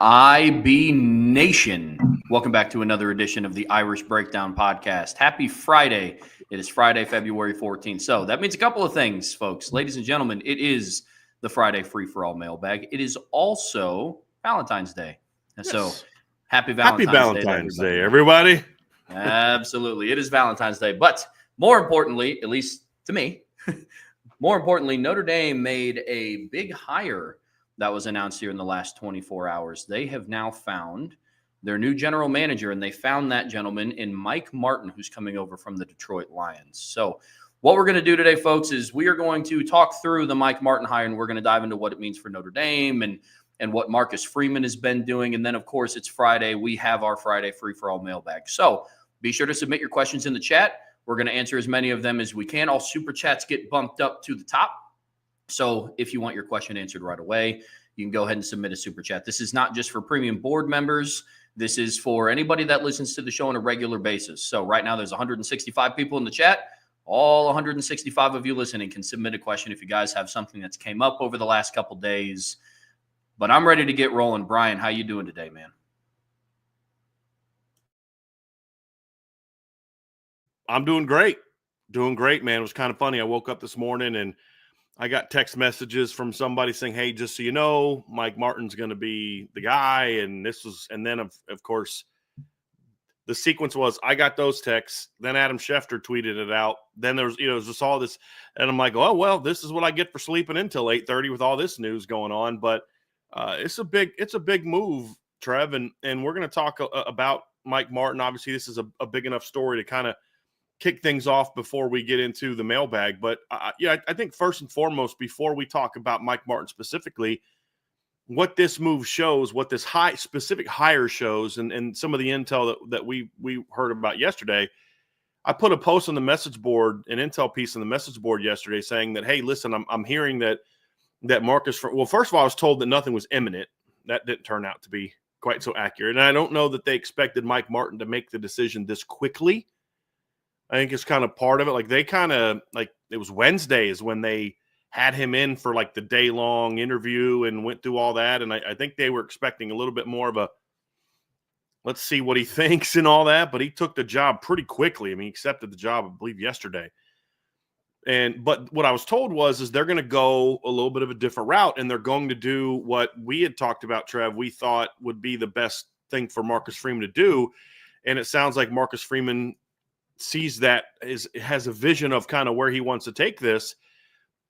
IB Nation. Welcome back to another edition of the Irish Breakdown Podcast. Happy Friday. It is Friday, February 14th. So that means a couple of things, folks. Ladies and gentlemen, it is the Friday Free-for-All Mailbag. It is also Valentine's Day. Yes. So happy Valentine's Day, everybody. Absolutely. It is Valentine's Day. But more importantly, at least to me, more importantly, Notre Dame made a big hire that was announced here in the last 24 hours. They have now found their new general manager, and they found that gentleman in Mike Martin, who's coming over from the Detroit Lions. So what we're going to do today, folks, is we are going to talk through the Mike Martin hire, and we're going to dive into what it means for Notre Dame and what Marcus Freeman has been doing. And then, of course, it's Friday. We have our Friday Free-for-All Mailbag. So be sure to submit your questions in the chat. We're going to answer as many of them as we can. All super chats get bumped up to the top. So if you want your question answered right away, you can go ahead and submit a super chat. This is not just for premium board members. This is for anybody that listens to the show on a regular basis. So right now there's 165 people in the chat. All 165 of you listening can submit a question if you guys have something that's came up over the last couple days. But I'm ready to get rolling. Bryan, how you doing today, man? I'm doing great. Doing great, man. It was kind of funny. I woke up this morning and I got text messages from somebody saying, hey, just so you know, Mike Martin's going to be the guy. And then of course, the sequence was I got those texts. Then Adam Schefter tweeted it out. Then there was just all this. And I'm like, oh, well, this is what I get for sleeping until 8:30 with all this news going on. But it's a big move, Trev. And we're going to talk about Mike Martin. Obviously, this is a big enough story to kind of kick things off before we get into the mailbag. But I think first and foremost, before we talk about Mike Martin specifically, what this move shows, what this specific hire shows, and some of the intel that we heard about yesterday, I put a post on the message board, an intel piece on the message board yesterday saying that, hey, listen, I'm hearing that Marcus, well, first of all, I was told that nothing was imminent. That didn't turn out to be quite so accurate. And I don't know that they expected Mike Martin to make the decision this quickly. I think it's kind of part of it. Like they kind of it was Wednesdays when they had him in for like the day-long interview and went through all that. And I think they were expecting a little bit more of a, let's see what he thinks and all that. But he took the job pretty quickly. I mean, he accepted the job, I believe, yesterday. But what I was told is they're going to go a little bit of a different route, and they're going to do what we had talked about, Trev, we thought would be the best thing for Marcus Freeman to do. And it sounds like Marcus Freeman sees that has a vision of kind of where he wants to take this.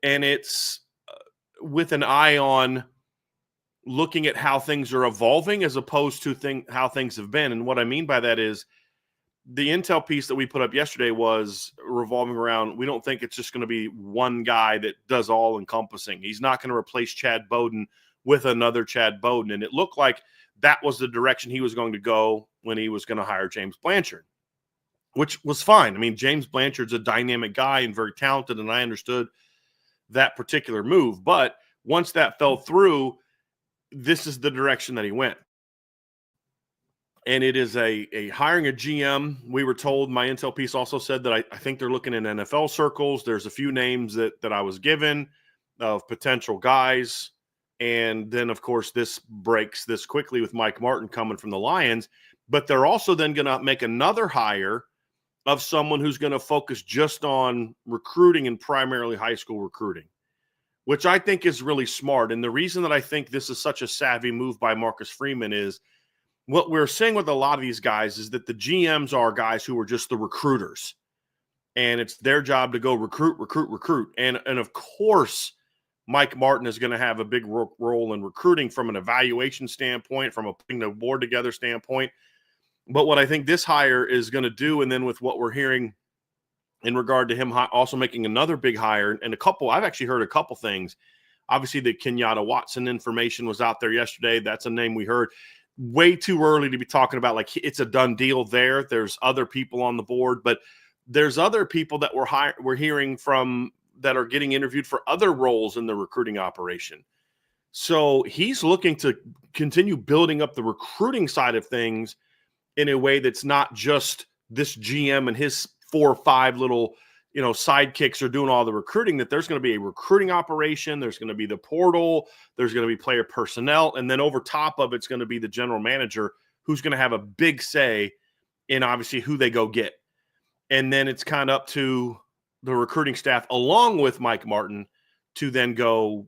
And it's with an eye on looking at how things are evolving as opposed to how things have been. And what I mean by that is the intel piece that we put up yesterday was revolving around, we don't think it's just going to be one guy that does all encompassing. He's not going to replace Chad Bowden with another Chad Bowden. And it looked like that was the direction he was going to go when he was going to hire James Blanchard, which was fine. I mean, James Blanchard's a dynamic guy and very talented, and I understood that particular move. But once that fell through, this is the direction that he went. And it is a hiring a GM. We were told, my intel piece also said that I think they're looking in NFL circles. There's a few names that I was given of potential guys. And then, of course, this breaks this quickly with Mike Martin coming from the Lions. But they're also then going to make another hire of someone who's going to focus just on recruiting and primarily high school recruiting, which I think is really smart. And the reason that I think this is such a savvy move by Marcus Freeman is what we're seeing with a lot of these guys is that the GMs are guys who are just the recruiters, and it's their job to go recruit. And of course, Mike Martin is going to have a big role in recruiting from an evaluation standpoint, from a putting the board together standpoint. But what I think this hire is going to do, and then with what we're hearing in regard to him also making another big hire, and I've actually heard a couple things. Obviously, the Kenyatta Watson information was out there yesterday. That's a name we heard. Way too early to be talking about like it's a done deal there. There's other people on the board, but there's other people that we're hearing from that are getting interviewed for other roles in the recruiting operation. So he's looking to continue building up the recruiting side of things in a way that's not just this GM and his 4 or 5 little sidekicks are doing all the recruiting, that there's going to be a recruiting operation. There's going to be the portal. There's going to be player personnel. And then over top of it's going to be the general manager who's going to have a big say in obviously who they go get. And then it's kind of up to the recruiting staff along with Mike Martin to then go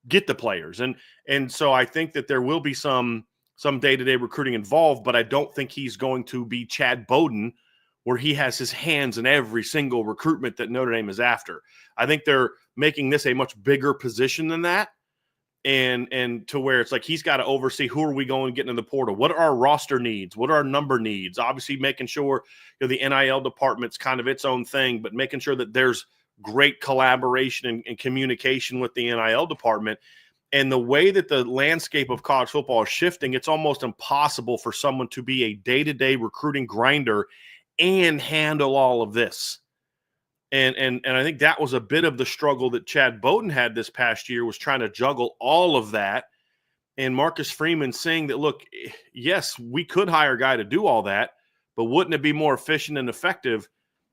get the players. And so I think that there will be some day-to-day recruiting involved, but I don't think he's going to be Chad Bowden where he has his hands in every single recruitment that Notre Dame is after. I think they're making this a much bigger position than that. And to where it's like he's got to oversee who are we going to get into the portal? What are our roster needs? What are our number needs? Obviously making sure the NIL department's kind of its own thing, but making sure that there's great collaboration and communication with the NIL department. And the way that the landscape of college football is shifting, it's almost impossible for someone to be a day-to-day recruiting grinder and handle all of this. And I think that was a bit of the struggle that Chad Bowden had this past year, was trying to juggle all of that. And Marcus Freeman saying that, look, yes, we could hire a guy to do all that, but wouldn't it be more efficient and effective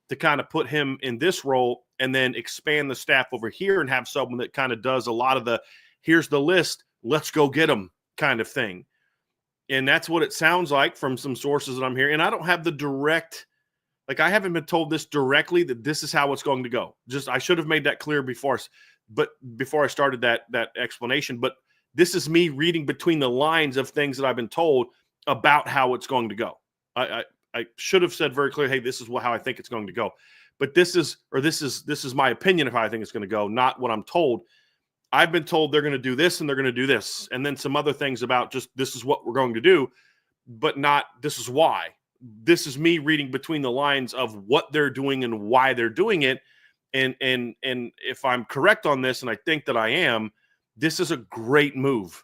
to kind of put him in this role and then expand the staff over here and have someone that kind of does a lot of the, here's the list, let's go get them kind of thing. And that's what it sounds like from some sources that I'm hearing. And I don't have the direct, I haven't been told this directly that this is how it's going to go. Just, I should have made that clear before I started that explanation. But this is me reading between the lines of things that I've been told about how it's going to go. I should have said very clearly, hey, this is how I think it's going to go. But this is my opinion of how I think it's going to go, not what I'm told. I've been told they're going to do this and they're going to do this, and then some other things about just this is what we're going to do, but not this is why. This is me reading between the lines of what they're doing and why they're doing it. And if I'm correct on this, and I think that I am, this is a great move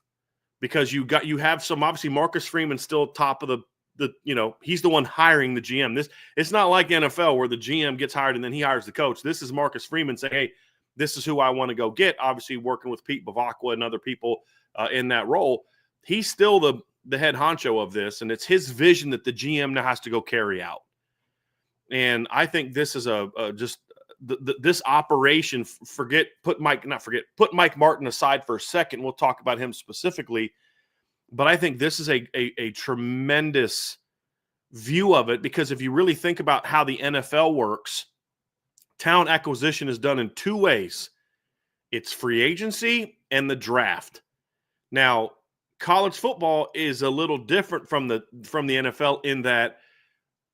because you have some, obviously Marcus Freeman still top of the he's the one hiring the GM. It's not like NFL where the GM gets hired and then he hires the coach. This is Marcus Freeman saying, hey, this is who I want to go get. Obviously working with Pete Bavacqua and other people in that role. He's still the head honcho of this, and it's his vision that the GM now has to go carry out. And I think this is this operation. Put Mike Martin aside for a second. We'll talk about him specifically, but I think this is a tremendous view of it, because if you really think about how the NFL works, talent acquisition is done in two ways. It's free agency and the draft. Now, college football is a little different from the NFL in that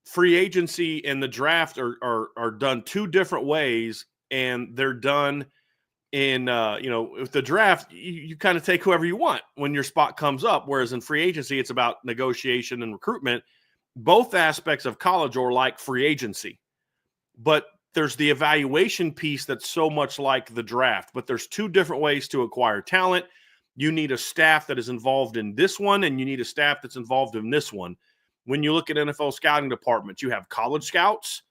free agency and the draft are done two different ways, and they're done in with the draft you kind of take whoever you want when your spot comes up, whereas in free agency it's about negotiation and recruitment. Both aspects of college are like free agency, but there's the evaluation piece that's so much like the draft. But there's two different ways to acquire talent. You need a staff that is involved in this one, and you need a staff that's involved in this one. When you look at NFL scouting departments, you have college scouts,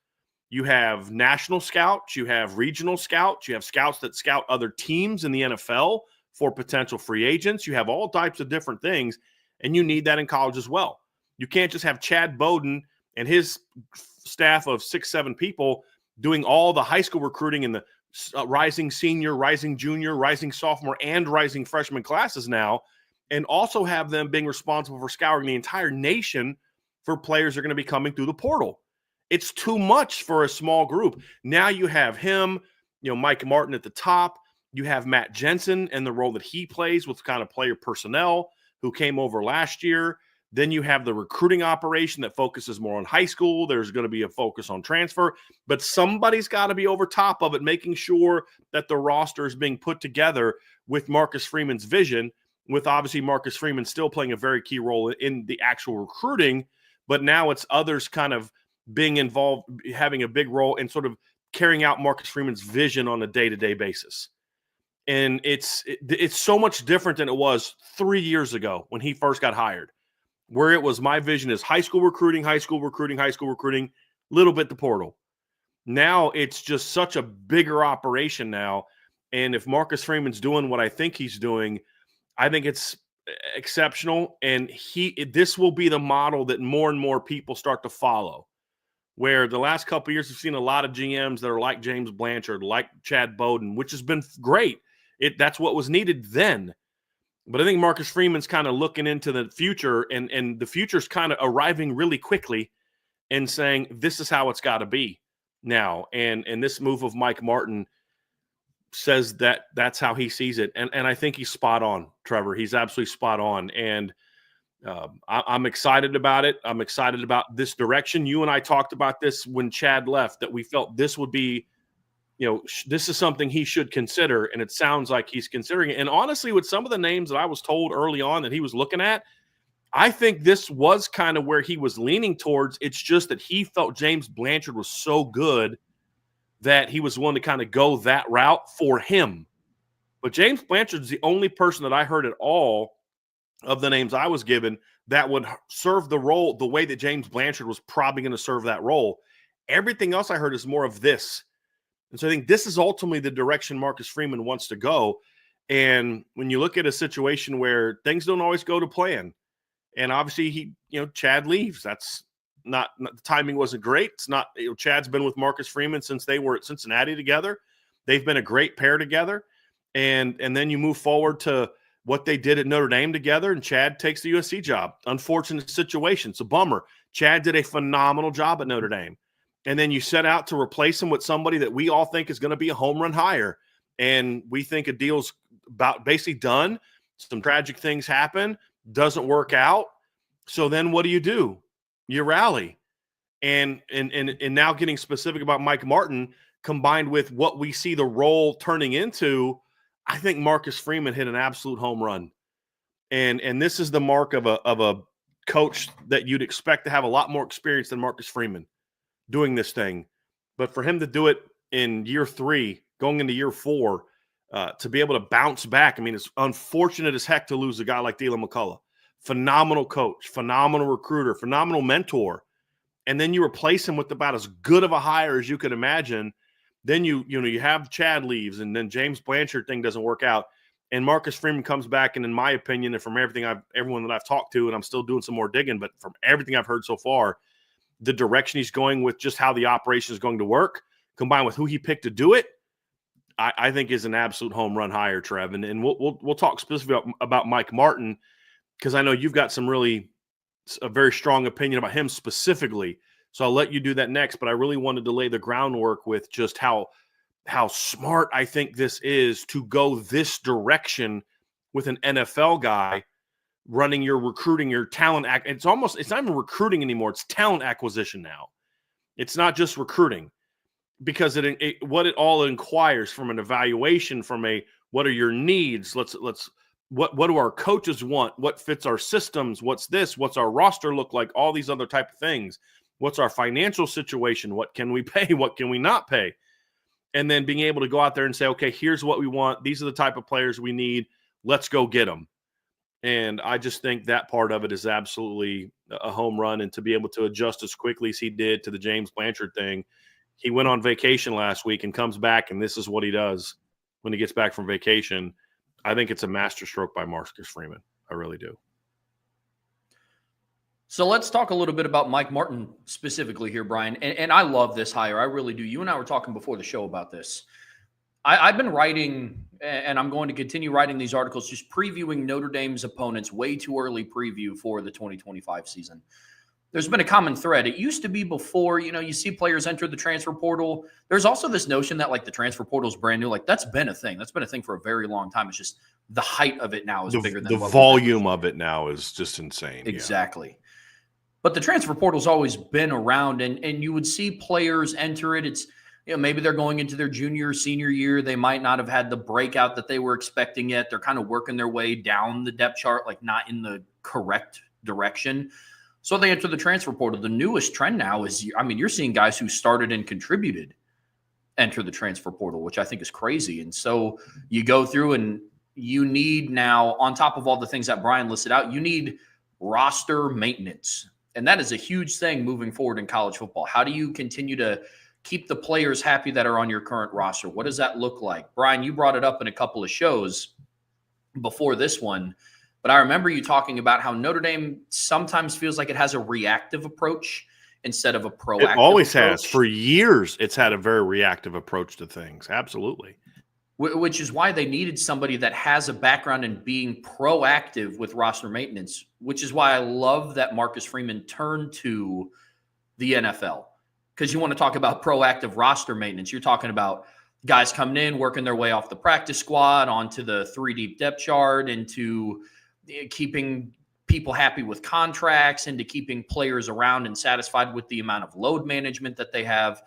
you have national scouts, you have regional scouts, you have scouts that scout other teams in the NFL for potential free agents. You have all types of different things, and you need that in college as well. You can't just have Chad Bowden and his staff of 6-7 people doing all the high school recruiting in the rising senior, rising junior, rising sophomore, and rising freshman classes now, and also have them being responsible for scouring the entire nation for players that are going to be coming through the portal. It's too much for a small group. Now you have him, Mike Martin at the top. You have Matt Jensen and the role that he plays with kind of player personnel who came over last year. Then you have the recruiting operation that focuses more on high school. There's going to be a focus on transfer, but somebody's got to be over top of it, making sure that the roster is being put together with Marcus Freeman's vision, with obviously Marcus Freeman still playing a very key role in the actual recruiting, but now it's others kind of being involved, having a big role in sort of carrying out Marcus Freeman's vision on a day-to-day basis. And it's so much different than it was 3 years ago when he first got hired, where it was my vision is high school recruiting, little bit the portal. Now it's just such a bigger operation now. And if Marcus Freeman's doing what I think he's doing, I think it's exceptional. And this will be the model that more and more people start to follow, where the last couple of years we've seen a lot of GMs that are like James Blanchard, like Chad Bowden, which has been great. That's what was needed then. But I think Marcus Freeman's kind of looking into the future, and the future's kind of arriving really quickly and saying, this is how it's got to be now. And this move of Mike Martin says that that's how he sees it. And I think he's spot on, Trevor. He's absolutely spot on. And I'm excited about it. I'm excited about this direction. You and I talked about this when Chad left, that we felt this would be, this is something he should consider, and it sounds like he's considering it. And honestly, with some of the names that I was told early on that he was looking at, I think this was kind of where he was leaning towards. It's just that he felt James Blanchard was so good that he was willing to kind of go that route for him. But James Blanchard's the only person that I heard at all of the names I was given that would serve the role the way that James Blanchard was probably going to serve that role. Everything else I heard is more of this. And so I think this is ultimately the direction Marcus Freeman wants to go. And when you look at a situation where things don't always go to plan, and obviously Chad leaves, that's not the timing wasn't great. It's not, Chad's been with Marcus Freeman since they were at Cincinnati together. They've been a great pair together. And then you move forward to what they did at Notre Dame together, and Chad takes the USC job. Unfortunate situation. It's a bummer. Chad did a phenomenal job at Notre Dame. And then you set out to replace him with somebody that we all think is going to be a home run hire. And we think a deal's about basically done. Some tragic things happen, doesn't work out. So then what do? You rally. And now getting specific about Mike Martin, combined with what we see the role turning into, I think Marcus Freeman hit an absolute home run. And this is the mark of a coach that you'd expect to have a lot more experience than Marcus Freeman doing this thing. But for him to do it in year 3, going into year 4, to be able to bounce back, I mean, it's unfortunate as heck to lose a guy like Dylan McCullough. Phenomenal coach, phenomenal recruiter, phenomenal mentor. And then you replace him with about as good of a hire as you could imagine. Then you have Chad leaves, and then James Blanchard thing doesn't work out. And Marcus Freeman comes back, and in my opinion, and from everyone that I've talked to, and I'm still doing some more digging, but from everything I've heard so far, the direction he's going with just how the operation is going to work, combined with who he picked to do it, I think is an absolute home run hire, Trev. And we'll talk specifically about Mike Martin, because I know you've got a very strong opinion about him specifically. So I'll let you do that next. But I really wanted to lay the groundwork with just how smart I think this is to go this direction with an NFL guy running your recruiting, your talent. It's not even recruiting anymore. It's talent acquisition now. It's not just recruiting, because what it all inquires from an evaluation, from what are your needs? What do our coaches want? What fits our systems? What's our roster look like? All these other type of things. What's our financial situation? What can we pay? What can we not pay? And then being able to go out there and say, okay, here's what we want. These are the type of players we need. Let's go get them. And I just think that part of it is absolutely a home run. And to be able to adjust as quickly as he did to the James Blanchard thing, he went on vacation last week and comes back, and this is what he does when he gets back from vacation. I think it's a masterstroke by Marcus Freeman. I really do. So let's talk a little bit about Mike Martin specifically here, Bryan. And I love this hire. I really do. You and I were talking before the show about this. I've been writing, and I'm going to continue writing these articles, just previewing Notre Dame's opponents, way too early preview for the 2025 season. There's been a common thread. It used to be before, you see players enter the transfer portal. There's also this notion that the transfer portal is brand new. That's been a thing. That's been a thing for a very long time. It's just the height of it now is bigger than the volume of it now is just insane. Exactly. Yeah. But the transfer portal's always been around, and you would see players enter it. It's, maybe they're going into their junior or senior year. They might not have had the breakout that they were expecting yet. They're kind of working their way down the depth chart, not in the correct direction. So they enter the transfer portal. The newest trend now is, you're seeing guys who started and contributed enter the transfer portal, which I think is crazy. And so you go through, and you need now, on top of all the things that Bryan listed out, you need roster maintenance. And that is a huge thing moving forward in college football. How do you continue to keep the players happy that are on your current roster? What does that look like? Bryan, you brought it up in a couple of shows before this one, but I remember you talking about how Notre Dame sometimes feels like it has a reactive approach instead of a proactive It always approach. has. For years, it's had a very reactive approach to things. Absolutely. Which is why they needed somebody that has a background in being proactive with roster maintenance, which is why I love that Marcus Freeman turned to the NFL. Because you want to talk about proactive roster maintenance. You're talking about guys coming in, working their way off the practice squad onto the 3-deep depth chart, into keeping people happy with contracts, into keeping players around and satisfied with the amount of load management that they have.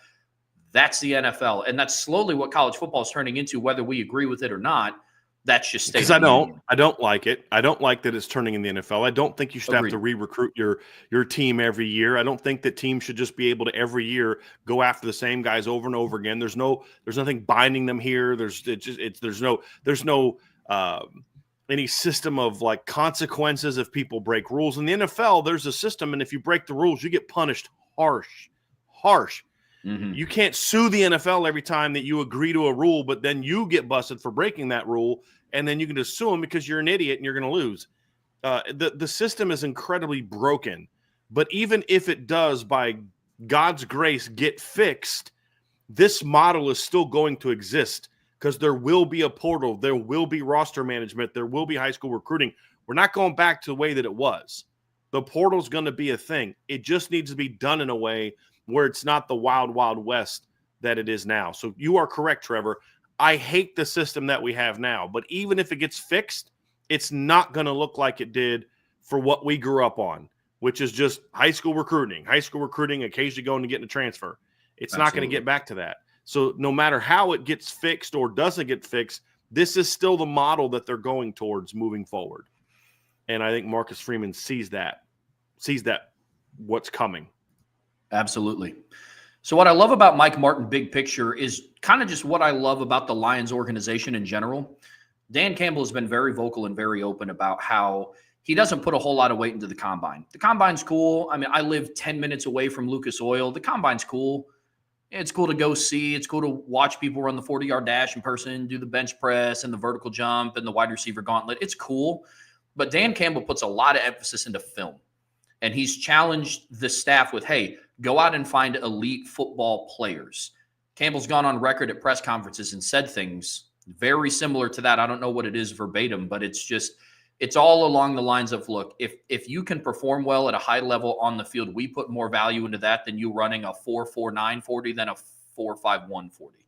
That's the NFL. And that's slowly what college football is turning into, whether we agree with it or not. That's just state. Because I don't like it. I don't like that it's turning in the NFL. I don't think you should have to re-recruit your team every year. I don't think that teams should just be able to every year go after the same guys over and over again. There's nothing binding them here. There's no any system of like consequences if people break rules. In the NFL, there's a system, and if you break the rules, you get punished harsh. Mm-hmm. You can't sue the NFL every time that you agree to a rule, but then you get busted for breaking that rule, and then you can just sue them because you're an idiot and you're going to lose. The system is incredibly broken. But even if it does, by God's grace, get fixed, this model is still going to exist because there will be a portal, there will be roster management, there will be high school recruiting. We're not going back to the way that it was. The portal is going to be a thing. It just needs to be done in a way where it's not the wild, wild west that it is now. So you are correct, Trevor. I hate the system that we have now, but even if it gets fixed, it's not going to look like it did for what we grew up on, which is just high school recruiting, occasionally going to get a transfer. It's not going to get back to that. So no matter how it gets fixed or doesn't get fixed, this is still the model that they're going towards moving forward. And I think Marcus Freeman sees that what's coming. Absolutely. So what I love about Mike Martin big picture is kind of just what I love about the Lions organization in general. Dan Campbell has been very vocal and very open about how he doesn't put a whole lot of weight into the combine. The combine's cool. I mean, I live 10 minutes away from Lucas Oil. The combine's cool. It's cool to go see. It's cool to watch people run the 40-yard dash in person, do the bench press and the vertical jump and the wide receiver gauntlet. It's cool. But Dan Campbell puts a lot of emphasis into film. And he's challenged the staff with, hey, go out and find elite football players. Campbell's gone on record at press conferences and said things very similar to that. I don't know what it is verbatim, but it's all along the lines of, look, if you can perform well at a high level on the field, we put more value into that than you running a 4.49 40 than a 4.51 40.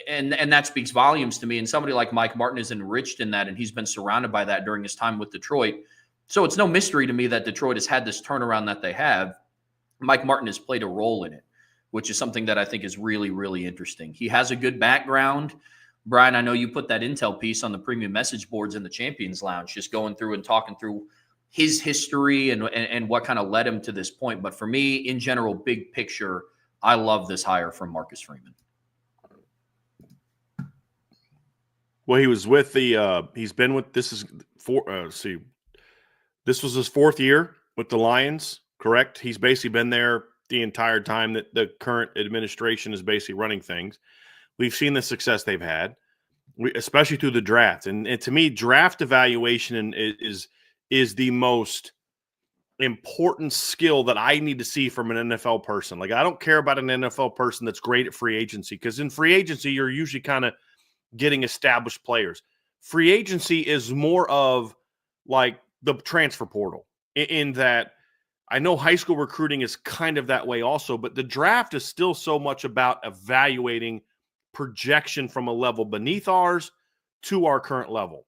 And that speaks volumes to me. And somebody like Mike Martin is enriched in that, and he's been surrounded by that during his time with Detroit. So it's no mystery to me that Detroit has had this turnaround that they have. Mike Martin has played a role in it, which is something that I think is really, really interesting. He has a good background. Bryan, I know you put that intel piece on the premium message boards in the Champions Lounge, just going through and talking through his history and what kind of led him to this point. But for me, in general, big picture, I love this hire from Marcus Freeman. Well, he was with he's been with, this was his fourth year with the Lions, correct? He's basically been there the entire time that the current administration is basically running things. We've seen the success they've had, especially through the draft. And to me, draft evaluation is the most important skill that I need to see from an NFL person. Like, I don't care about an NFL person that's great at free agency, because in free agency, you're usually kind of getting established players. Free agency is more of like the transfer portal, in that I know high school recruiting is kind of that way also, but the draft is still so much about evaluating projection from a level beneath ours to our current level.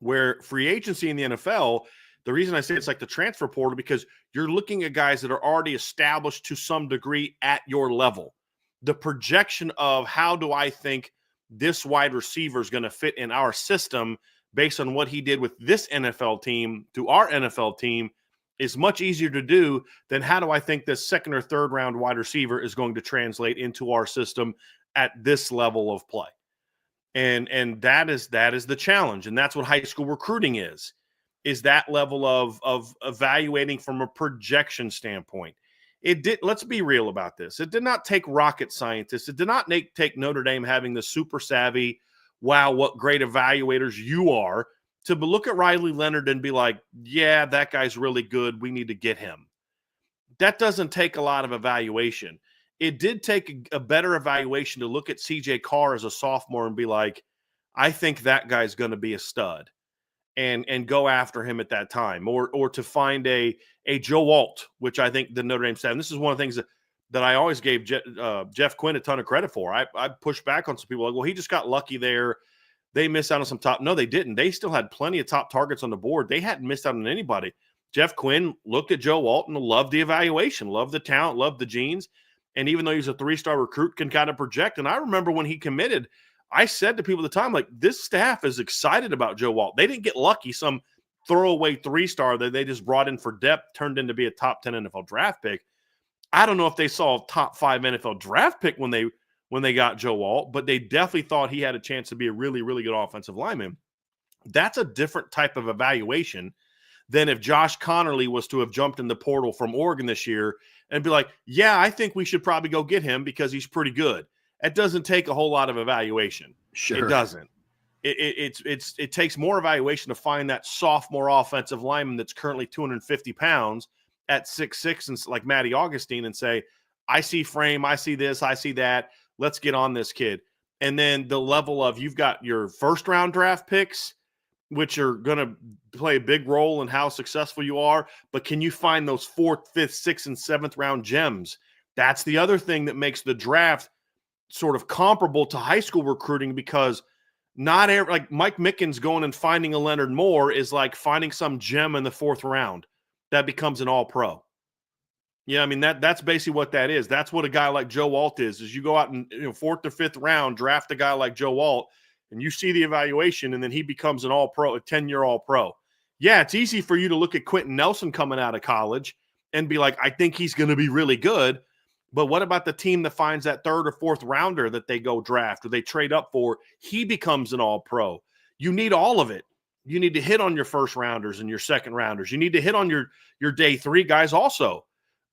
Where free agency in the NFL, the reason I say it's like the transfer portal, because you're looking at guys that are already established to some degree at your level. The projection of how do I think this wide receiver is going to fit in our system based on what he did with this NFL team to our NFL team is much easier to do than how do I think this second or third round wide receiver is going to translate into our system at this level of play. And that is the challenge. And that's what high school recruiting is that level of evaluating from a projection standpoint. Let's be real about this. It did not take rocket scientists. It did not take Notre Dame having the super savvy, wow, what great evaluators you are, to look at Riley Leonard and be like, yeah, that guy's really good. We need to get him. that doesn't take a lot of evaluation. It did take a better evaluation to look at CJ Carr as a sophomore and be like, I think that guy's going to be a stud, and go after him at that time, or to find a Joe Alt, which I think the Notre Dame staff, and this is one of the things that I always gave Jeff Quinn a ton of credit for. I pushed back on some people like, well, he just got lucky there. They missed out on some top. No, they didn't. They still had plenty of top targets on the board. They hadn't missed out on anybody. Jeff Quinn looked at Joe Walton, loved the evaluation, loved the talent, loved the genes. And even though he's a 3-star recruit, can kind of project. And I remember when he committed, I said to people at the time, like, this staff is excited about Joe Walton. They didn't get lucky, some throwaway 3-star that they just brought in for depth turned into be a top 10 NFL draft pick. I don't know if they saw a top 5 NFL draft pick when they got Joe Alt, but they definitely thought he had a chance to be a really, really good offensive lineman. That's a different type of evaluation than if Josh Connerly was to have jumped in the portal from Oregon this year and be like, yeah, I think we should probably go get him because he's pretty good. It doesn't take a whole lot of evaluation. Sure. It doesn't. It takes more evaluation to find that sophomore offensive lineman that's currently 250 pounds at 6'6", and like Matty Augustine, and say, I see frame, I see this, I see that. Let's get on this kid. And then the level of, you've got your first-round draft picks, which are going to play a big role in how successful you are, but can you find those 4th, 5th, 6th, and 7th round gems? That's the other thing that makes the draft sort of comparable to high school recruiting, because not every, like Mike Mickens going and finding a Leonard Moore is like finding some gem in the 4th round that becomes an all-pro. Yeah, I mean, that's basically what that is. That's what a guy like Joe Alt is you go out and 4th or 5th round, draft a guy like Joe Alt, and you see the evaluation, and then he becomes an all-pro, a 10-year all-pro. Yeah, it's easy for you to look at Quentin Nelson coming out of college and be like, I think he's going to be really good. But what about the team that finds that 3rd or 4th rounder that they go draft or they trade up for? He becomes an all-pro. You need all of it. You need to hit on your first rounders and your second rounders. You need to hit on your day 3 guys also.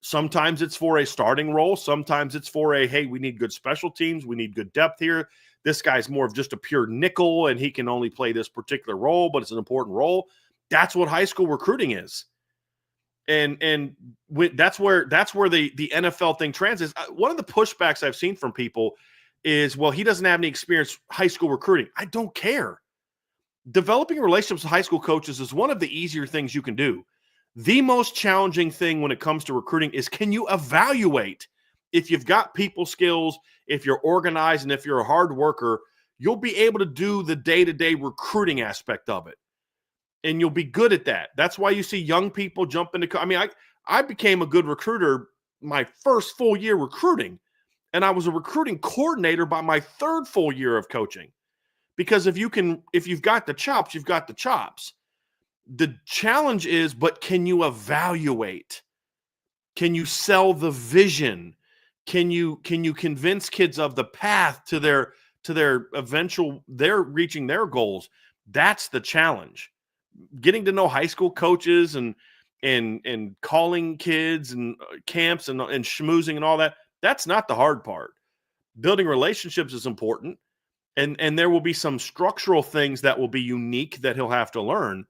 Sometimes it's for a starting role. Sometimes it's for a, hey, we need good special teams. We need good depth here. This guy's more of just a pure nickel, and he can only play this particular role, but it's an important role. That's what high school recruiting is. And that's where the NFL thing translates. One of the pushbacks I've seen from people is, well, he doesn't have any experience high school recruiting. I don't care. Developing relationships with high school coaches is one of the easier things you can do. The most challenging thing when it comes to recruiting is, can you evaluate if you've got people skills, if you're organized, and if you're a hard worker, you'll be able to do the day-to-day recruiting aspect of it. And you'll be good at that. That's why you see young people jump into – I mean, I became a good recruiter my first full year recruiting, and I was a recruiting coordinator by my 3rd full year of coaching. Because if you've got the chops, you've got the chops. The challenge is, but can you evaluate? Can you sell the vision? Can you convince kids of the path to their eventual, they're reaching their goals? That's the challenge. Getting to know high school coaches and calling kids and camps and schmoozing and all that, that's not the hard part. Building relationships is important. And there will be some structural things that will be unique that he'll have to learn.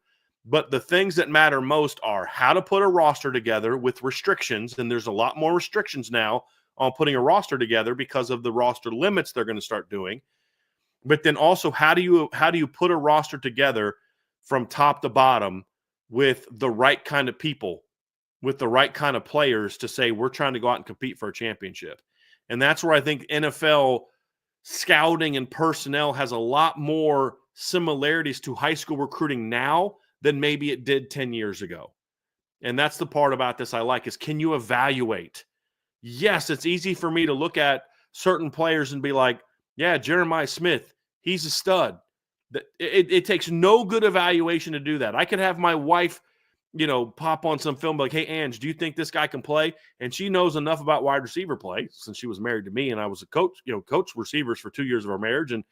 But the things that matter most are how to put a roster together with restrictions. And there's a lot more restrictions now on putting a roster together because of the roster limits they're going to start doing. But then also, how do you put a roster together from top to bottom with the right kind of people, with the right kind of players to say, we're trying to go out and compete for a championship. And that's where I think NFL scouting and personnel has a lot more similarities to high school recruiting now than maybe it did 10 years ago. And that's the part about this I like, is can you evaluate? Yes, it's easy for me to look at certain players and be like, yeah, Jeremiah Smith, he's a stud. It takes no good evaluation to do that. I could have my wife, pop on some film like, hey, Ange, do you think this guy can play? And she knows enough about wide receiver play since she was married to me and I was a coach, coach receivers for 2 years of our marriage. And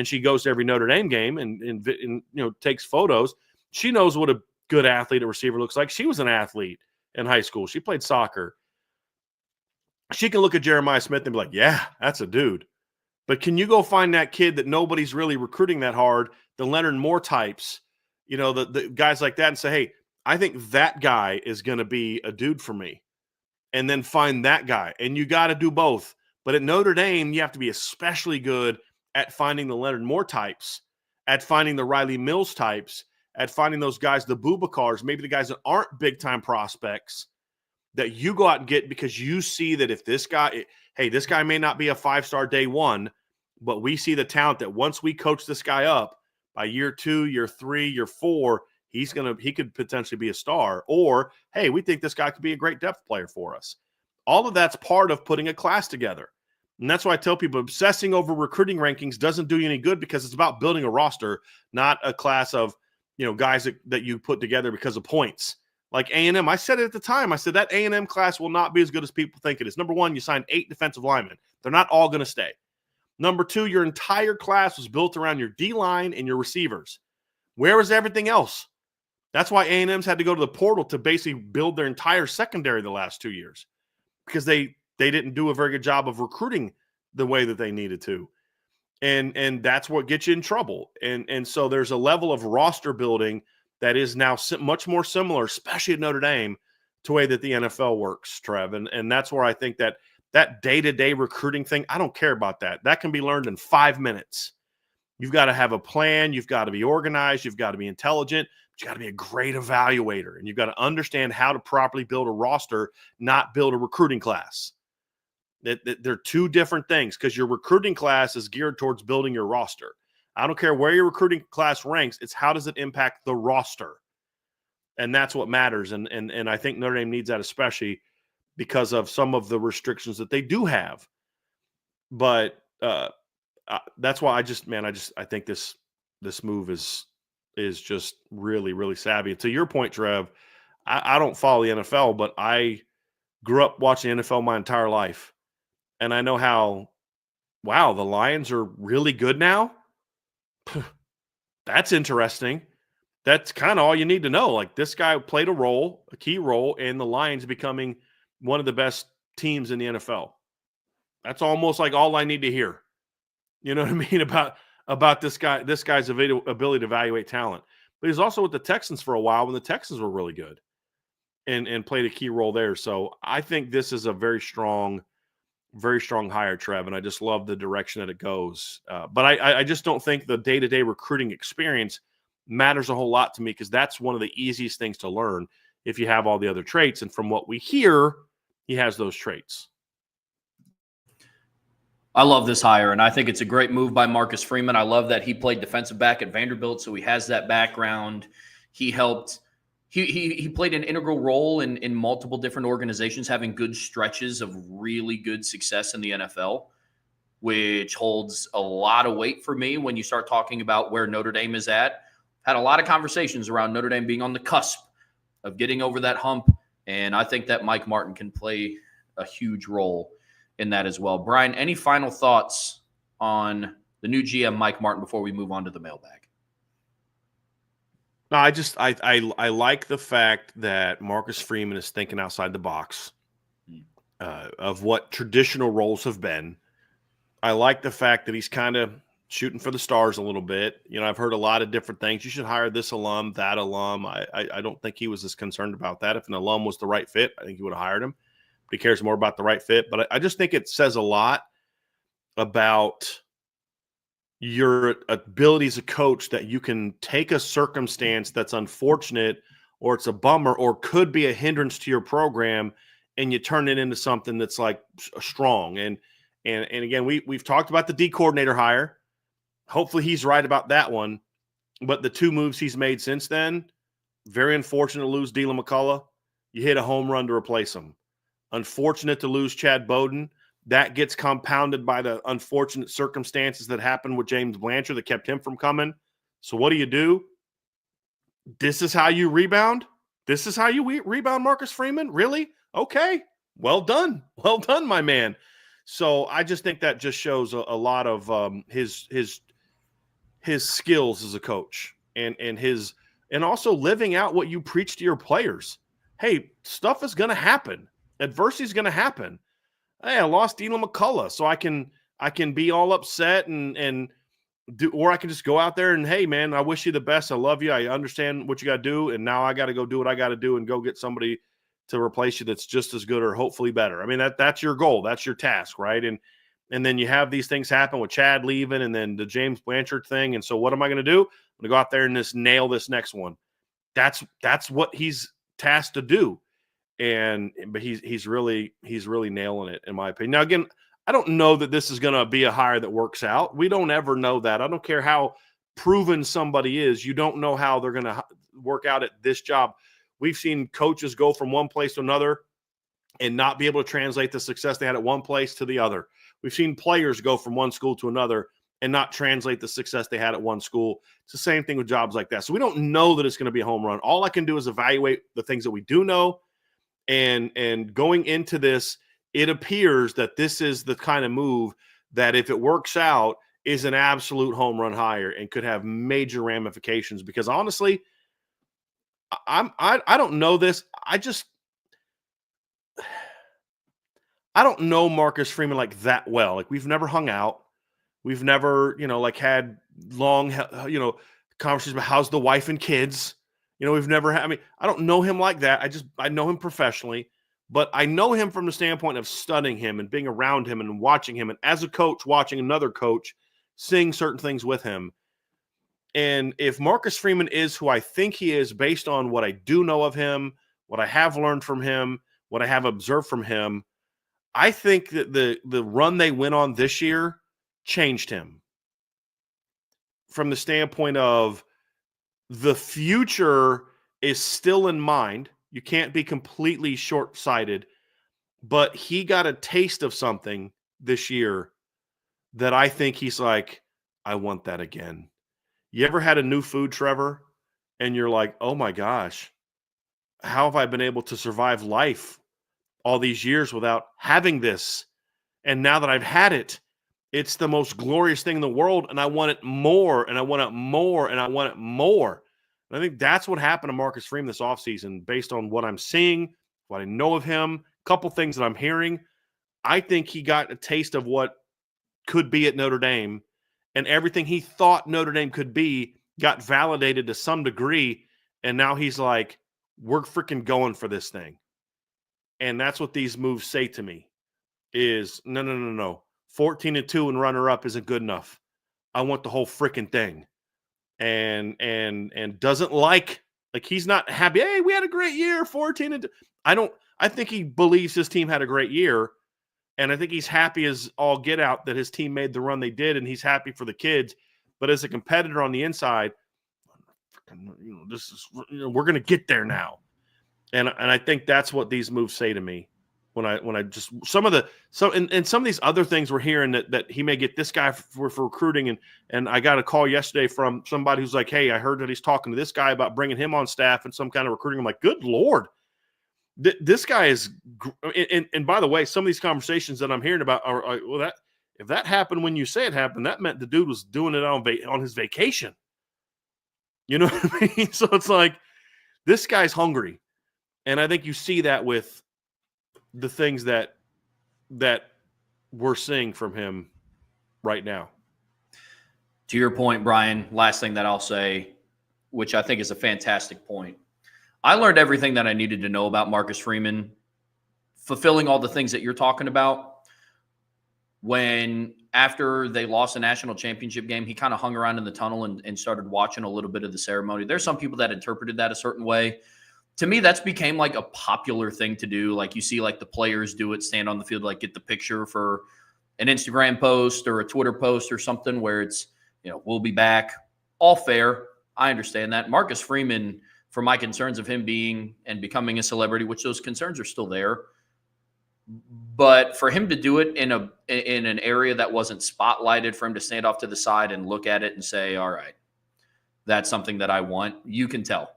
she goes to every Notre Dame game and takes photos. She knows what a good athlete a receiver looks like. She was an athlete in high school. She played soccer. She can look at Jeremiah Smith and be like, yeah, that's a dude. But can you go find that kid that nobody's really recruiting that hard, the Leonard Moore types, the guys like that, and say, hey, I think that guy is going to be a dude for me. and then find that guy. And you got to do both. But at Notre Dame, you have to be especially good at finding the Leonard Moore types, at finding the Riley Mills types, at finding those guys, the Bubakars, maybe the guys that aren't big-time prospects that you go out and get because you see that if this guy, hey, this guy may not be a 5-star day one, but we see the talent that once we coach this guy up by year 2, year 3, year 4, he could potentially be a star. Or, hey, we think this guy could be a great depth player for us. All of that's part of putting a class together. And that's why I tell people obsessing over recruiting rankings doesn't do you any good because it's about building a roster, not a class of, guys that you put together because of points. Like A&M, I said it at the time. I said that A&M class will not be as good as people think it is. Number one, you signed 8 defensive linemen. They're not all going to stay. Number 2, your entire class was built around your D-line and your receivers. Where was everything else? That's why A&M's had to go to the portal to basically build their entire secondary the last 2 years because they didn't do a very good job of recruiting the way that they needed to. And that's what gets you in trouble. And so there's a level of roster building that is now much more similar, especially at Notre Dame, to the way that the NFL works, Trev. And that's where I think that day-to-day recruiting thing, I don't care about that. That can be learned in 5 minutes. You've got to have a plan. You've got to be organized. You've got to be intelligent. But you got to be a great evaluator. And you've got to understand how to properly build a roster, not build a recruiting class. They're two different things because your recruiting class is geared towards building your roster. I don't care where your recruiting class ranks. It's how does it impact the roster? And that's what matters. And I think Notre Dame needs that, especially because of some of the restrictions that they do have. But that's why I think this move is just really, really savvy. And to your point, Trev, I don't follow the NFL, but I grew up watching the NFL my entire life. And I know how, wow, the Lions are really good now. That's interesting. That's kind of all you need to know. Like this guy played a key role in the Lions becoming one of the best teams in the NFL. That's almost like all I need to hear. You know what I mean about this guy's ability to evaluate talent. But he's also with the Texans for a while when the Texans were really good and played a key role there. So I think this is a very strong hire, Trev, and I just love the direction that it goes. But I just don't think the day-to-day recruiting experience matters a whole lot to me because that's one of the easiest things to learn if you have all the other traits. And from what we hear, he has those traits. I love this hire, and I think it's a great move by Marcus Freeman. I love that he played defensive back at Vanderbilt, so he has that background. He helped He played an integral role in multiple different organizations, having good stretches of really good success in the NFL, which holds a lot of weight for me when you start talking about where Notre Dame is at. Had a lot of conversations around Notre Dame being on the cusp of getting over that hump, and I think that Mike Martin can play a huge role in that as well. Bryan, any final thoughts on the new GM Mike Martin before we move on to the mailbag? No, I like the fact that Marcus Freeman is thinking outside the box of what traditional roles have been. I like the fact that he's kind of shooting for the stars a little bit. You know, I've heard a lot of different things. You should hire this alum, that alum. I don't think he was as concerned about that. If an alum was the right fit, I think he would have hired him. But he cares more about the right fit. But I just think it says a lot about your ability as a coach that you can take a circumstance that's unfortunate or it's a bummer or could be a hindrance to your program and you turn it into something that's like strong. And again, we've talked about the D coordinator hire. Hopefully he's right about that one. But the two moves he's made since then, very unfortunate to lose Dylan McCullough. You hit a home run to replace him. Unfortunate to lose Chad Bowden. That gets compounded by the unfortunate circumstances that happened with James Blanchard that kept him from coming. So what do? This is how you rebound? This is how you rebound Marcus Freeman? Really? Okay. Well done. Well done, my man. So I just think that just shows a lot of his skills as a coach and also living out what you preach to your players. Hey, stuff is going to happen. Adversity is going to happen. Hey, I lost Dylan McCullough, so I can be all upset and do, or I can just go out there and, hey, man, I wish you the best. I love you. I understand what you got to do, and now I got to go do what I got to do and go get somebody to replace you that's just as good or hopefully better. I mean, that's your goal. That's your task, right? And then you have these things happen with Chad leaving and then the James Blanchard thing. And so what am I going to do? I'm going to go out there and just nail this next one. That's what he's tasked to do. But he's really nailing it, in my opinion. Now, again, I don't know that this is going to be a hire that works out. We don't ever know that. I don't care how proven somebody is. You don't know how they're going to work out at this job. We've seen coaches go from one place to another and not be able to translate the success they had at one place to the other. We've seen players go from one school to another and not translate the success they had at one school. It's the same thing with jobs like that. So we don't know that it's going to be a home run. All I can do is evaluate the things that we do know. And going into this, it appears that this is the kind of move that, if it works out, is an absolute home run hire and could have major ramifications. Because honestly, I don't know this. I don't know Marcus Freeman like that well. Like, we've never hung out. We've never, like, had long, conversations about how's the wife and kids. We've never had, I don't know him like that. I know him professionally, but I know him from the standpoint of studying him and being around him and watching him. And as a coach, watching another coach, seeing certain things with him. And if Marcus Freeman is who I think he is, based on what I do know of him, what I have learned from him, what I have observed from him, I think that the run they went on this year changed him from the standpoint of the future is still in mind. You can't be completely short-sighted, but he got a taste of something this year that I think he's like, I want that again. You ever had a new food, Trevor, and you're like, oh my gosh, how have I been able to survive life all these years without having this? And now that I've had it, it's the most glorious thing in the world, and I want it more, and I want it more, and I want it more. And I think that's what happened to Marcus Freeman this offseason, based on what I'm seeing, what I know of him, a couple things that I'm hearing. I think he got a taste of what could be at Notre Dame, and everything he thought Notre Dame could be got validated to some degree, and now he's like, we're freaking going for this thing. And that's what these moves say to me is, no. 14-2 and runner-up isn't good enough. I want the whole freaking thing. And doesn't like he's not happy. Hey, we had a great year, 14-2. I think he believes his team had a great year, and I think he's happy as all get out that his team made the run they did, and he's happy for the kids. But as a competitor on the inside, this is, we're going to get there now. And I think that's what these moves say to me. When I just some of these other things we're hearing that he may get this guy for recruiting, and I got a call yesterday from somebody who's like, hey, I heard that he's talking to this guy about bringing him on staff and some kind of recruiting. I'm like, good Lord, this guy is. And by the way, some of these conversations that I'm hearing about are well, that if that happened when you say it happened, that meant the dude was doing it on his vacation. You know what I mean? So it's like, this guy's hungry, and I think you see that with the things that we're seeing from him right now. To your point, Bryan, last thing that I'll say, which I think is a fantastic point. I learned everything that I needed to know about Marcus Freeman, fulfilling all the things that you're talking about. When after they lost the national championship game, he kind of hung around in the tunnel and started watching a little bit of the ceremony. There's some people that interpreted that a certain way. To me, that's became like a popular thing to do. Like, you see like the players do it, stand on the field, like get the picture for an Instagram post or a Twitter post or something where it's, we'll be back. All fair. I understand that. Marcus Freeman, for my concerns of him being and becoming a celebrity, which those concerns are still there, but for him to do it in an area that wasn't spotlighted, for him to stand off to the side and look at it and say, all right, that's something that I want, you can tell.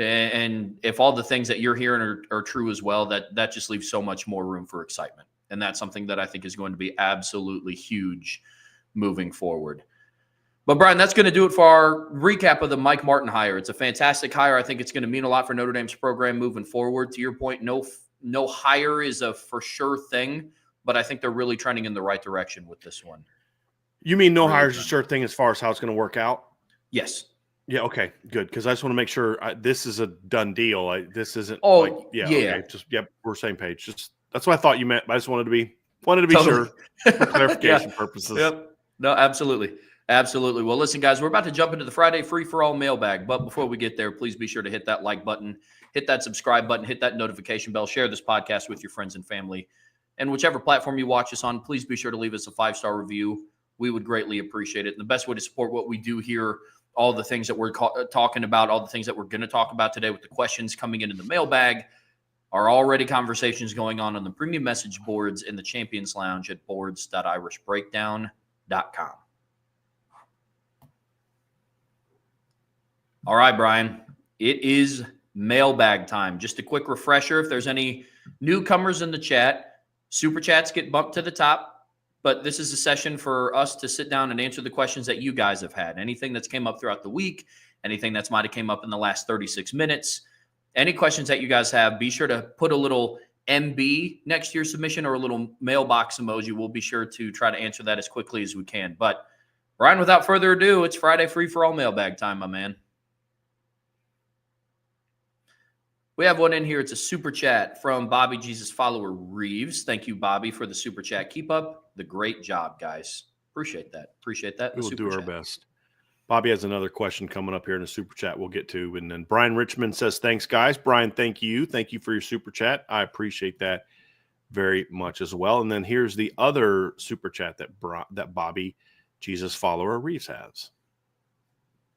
And if all the things that you're hearing are true as well, that just leaves so much more room for excitement. And that's something that I think is going to be absolutely huge moving forward. But, Bryan, that's going to do it for our recap of the Mike Martin hire. It's a fantastic hire. I think it's going to mean a lot for Notre Dame's program moving forward. To your point, no hire is a for sure thing, but I think they're really trending in the right direction with this one. You mean no hire is a sure thing as far as how it's going to work out? Yes. Yeah. Okay. Good. Because I just want to make sure this is a done deal. This isn't. Oh, Yeah. yeah. Okay. Just yep. We're same page. Just that's what I thought you meant. But I just wanted to be Totally. sure for clarification Yeah. purposes. Yep. No, absolutely. Absolutely. Well, listen, guys, we're about to jump into the Friday free-for-all mailbag. But before we get there, please be sure to hit that like button, hit that subscribe button, hit that notification bell, share this podcast with your friends and family. And whichever platform you watch us on, please be sure to leave us a 5-star review. We would greatly appreciate it. And the best way to support what we do here, all the things that we're talking about, all the things that we're going to talk about today with the questions coming in the mailbag, are already conversations going on the premium message boards in the Champions Lounge at boards.irishbreakdown.com. All right, Brian, it is mailbag time. Just a quick refresher, if there's any newcomers in the chat, super chats get bumped to the top, but this is a session for us to sit down and answer the questions that you guys have had. Anything that's came up throughout the week, anything that's might have came up in the last 36 minutes, any questions that you guys have, be sure to put a little MB next to your submission or a little mailbox emoji. We'll be sure to try to answer that as quickly as we can. But Brian, without further ado, it's Friday free-for-all mailbag time, my man. We have one in here. It's a super chat from Bobby Jesus follower Reeves. Thank you, Bobby, for the super chat. Keep up the great job, guys. Appreciate that. We will do our best. Bobby has another question coming up here in the super chat we'll get to. And then Brian Richmond says, thanks, guys. Brian, thank you. Thank you for your super chat. I appreciate that very much as well. And then here's the other super chat that Bobby Jesus follower Reeves has.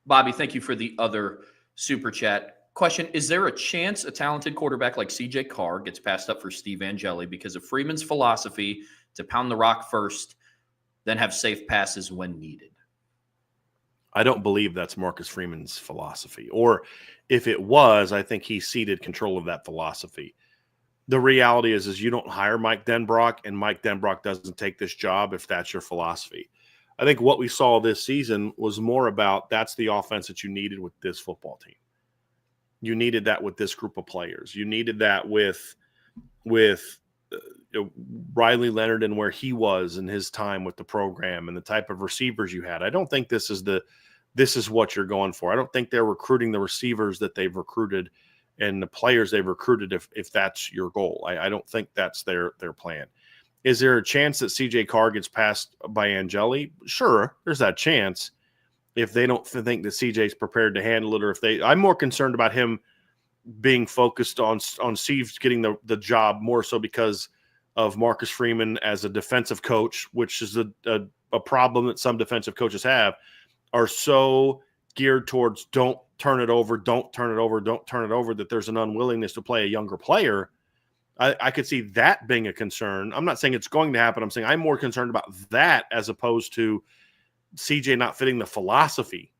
Bobby, thank you for the other super chat. Question, is there a chance a talented quarterback like CJ Carr gets passed up for Steve Angeli because of Freeman's philosophy to pound the rock first, then have safe passes when needed? I don't believe that's Marcus Freeman's philosophy. Or if it was, I think he ceded control of that philosophy. The reality is you don't hire Mike Denbrock, and Mike Denbrock doesn't take this job if that's your philosophy. I think what we saw this season was more about that's the offense that you needed with this football team. You needed that with this group of players. You needed that with Riley Leonard and where he was in his time with the program and the type of receivers you had. I don't think this is what you're going for. I don't think they're recruiting the receivers that they've recruited and the players they've recruited if that's your goal. I don't think that's their plan. Is there a chance that CJ Carr gets passed by Angeli? Sure, there's that chance. If they don't think that CJ's prepared to handle it, or I'm more concerned about him being focused on Steve getting the job more so because of Marcus Freeman as a defensive coach, which is a problem that some defensive coaches have, are so geared towards don't turn it over, that there's an unwillingness to play a younger player. I could see that being a concern. I'm not saying it's going to happen. I'm saying I'm more concerned about that as opposed to CJ not fitting the philosophy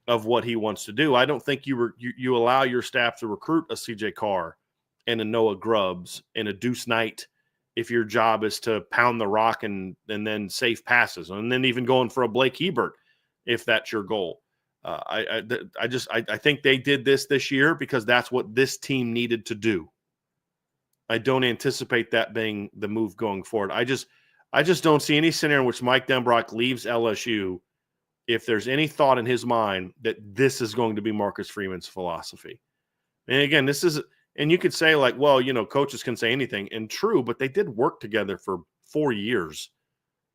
of what he wants to do. I don't think you allow your staff to recruit a CJ Carr and a Noah Grubbs and a Deuce Knight if your job is to pound the rock and then safe passes, and then even going for a Blake Hebert if that's your goal. I think they did this year because that's what this team needed to do. I don't anticipate that being the move going forward. I just don't see any scenario in which Mike Denbrock leaves LSU if there's any thought in his mind that this is going to be Marcus Freeman's philosophy. And again, and you could say like, well, coaches can say anything, and true, but they did work together for 4 years.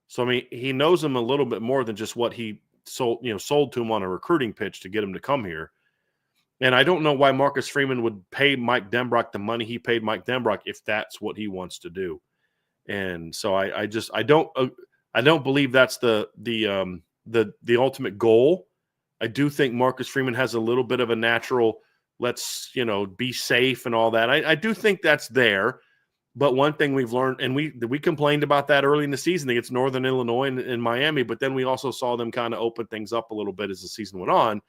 So, I mean, he knows him a little bit more than just what he sold to him on a recruiting pitch to get him to come here. And I don't know why Marcus Freeman would pay Mike Denbrock the money he paid Mike Denbrock if that's what he wants to do. And so I don't believe that's the ultimate goal. I do think Marcus Freeman has a little bit of a natural, let's be safe and all that. I do think that's there. But one thing we've learned, and we complained about that early in the season against Northern Illinois and Miami, but then we also saw them kind of open things up a little bit as the season went on.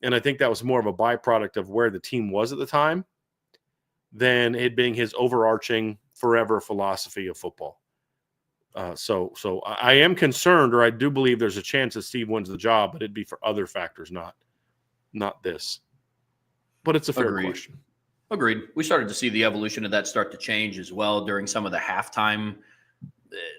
And I think that was more of a byproduct of where the team was at the time than it being his overarching forever philosophy of football. So I am concerned, or I do believe there's a chance that Steve wins the job, but it'd be for other factors, not this. But it's a fair question. Agreed. We started to see the evolution of that start to change as well during some of the halftime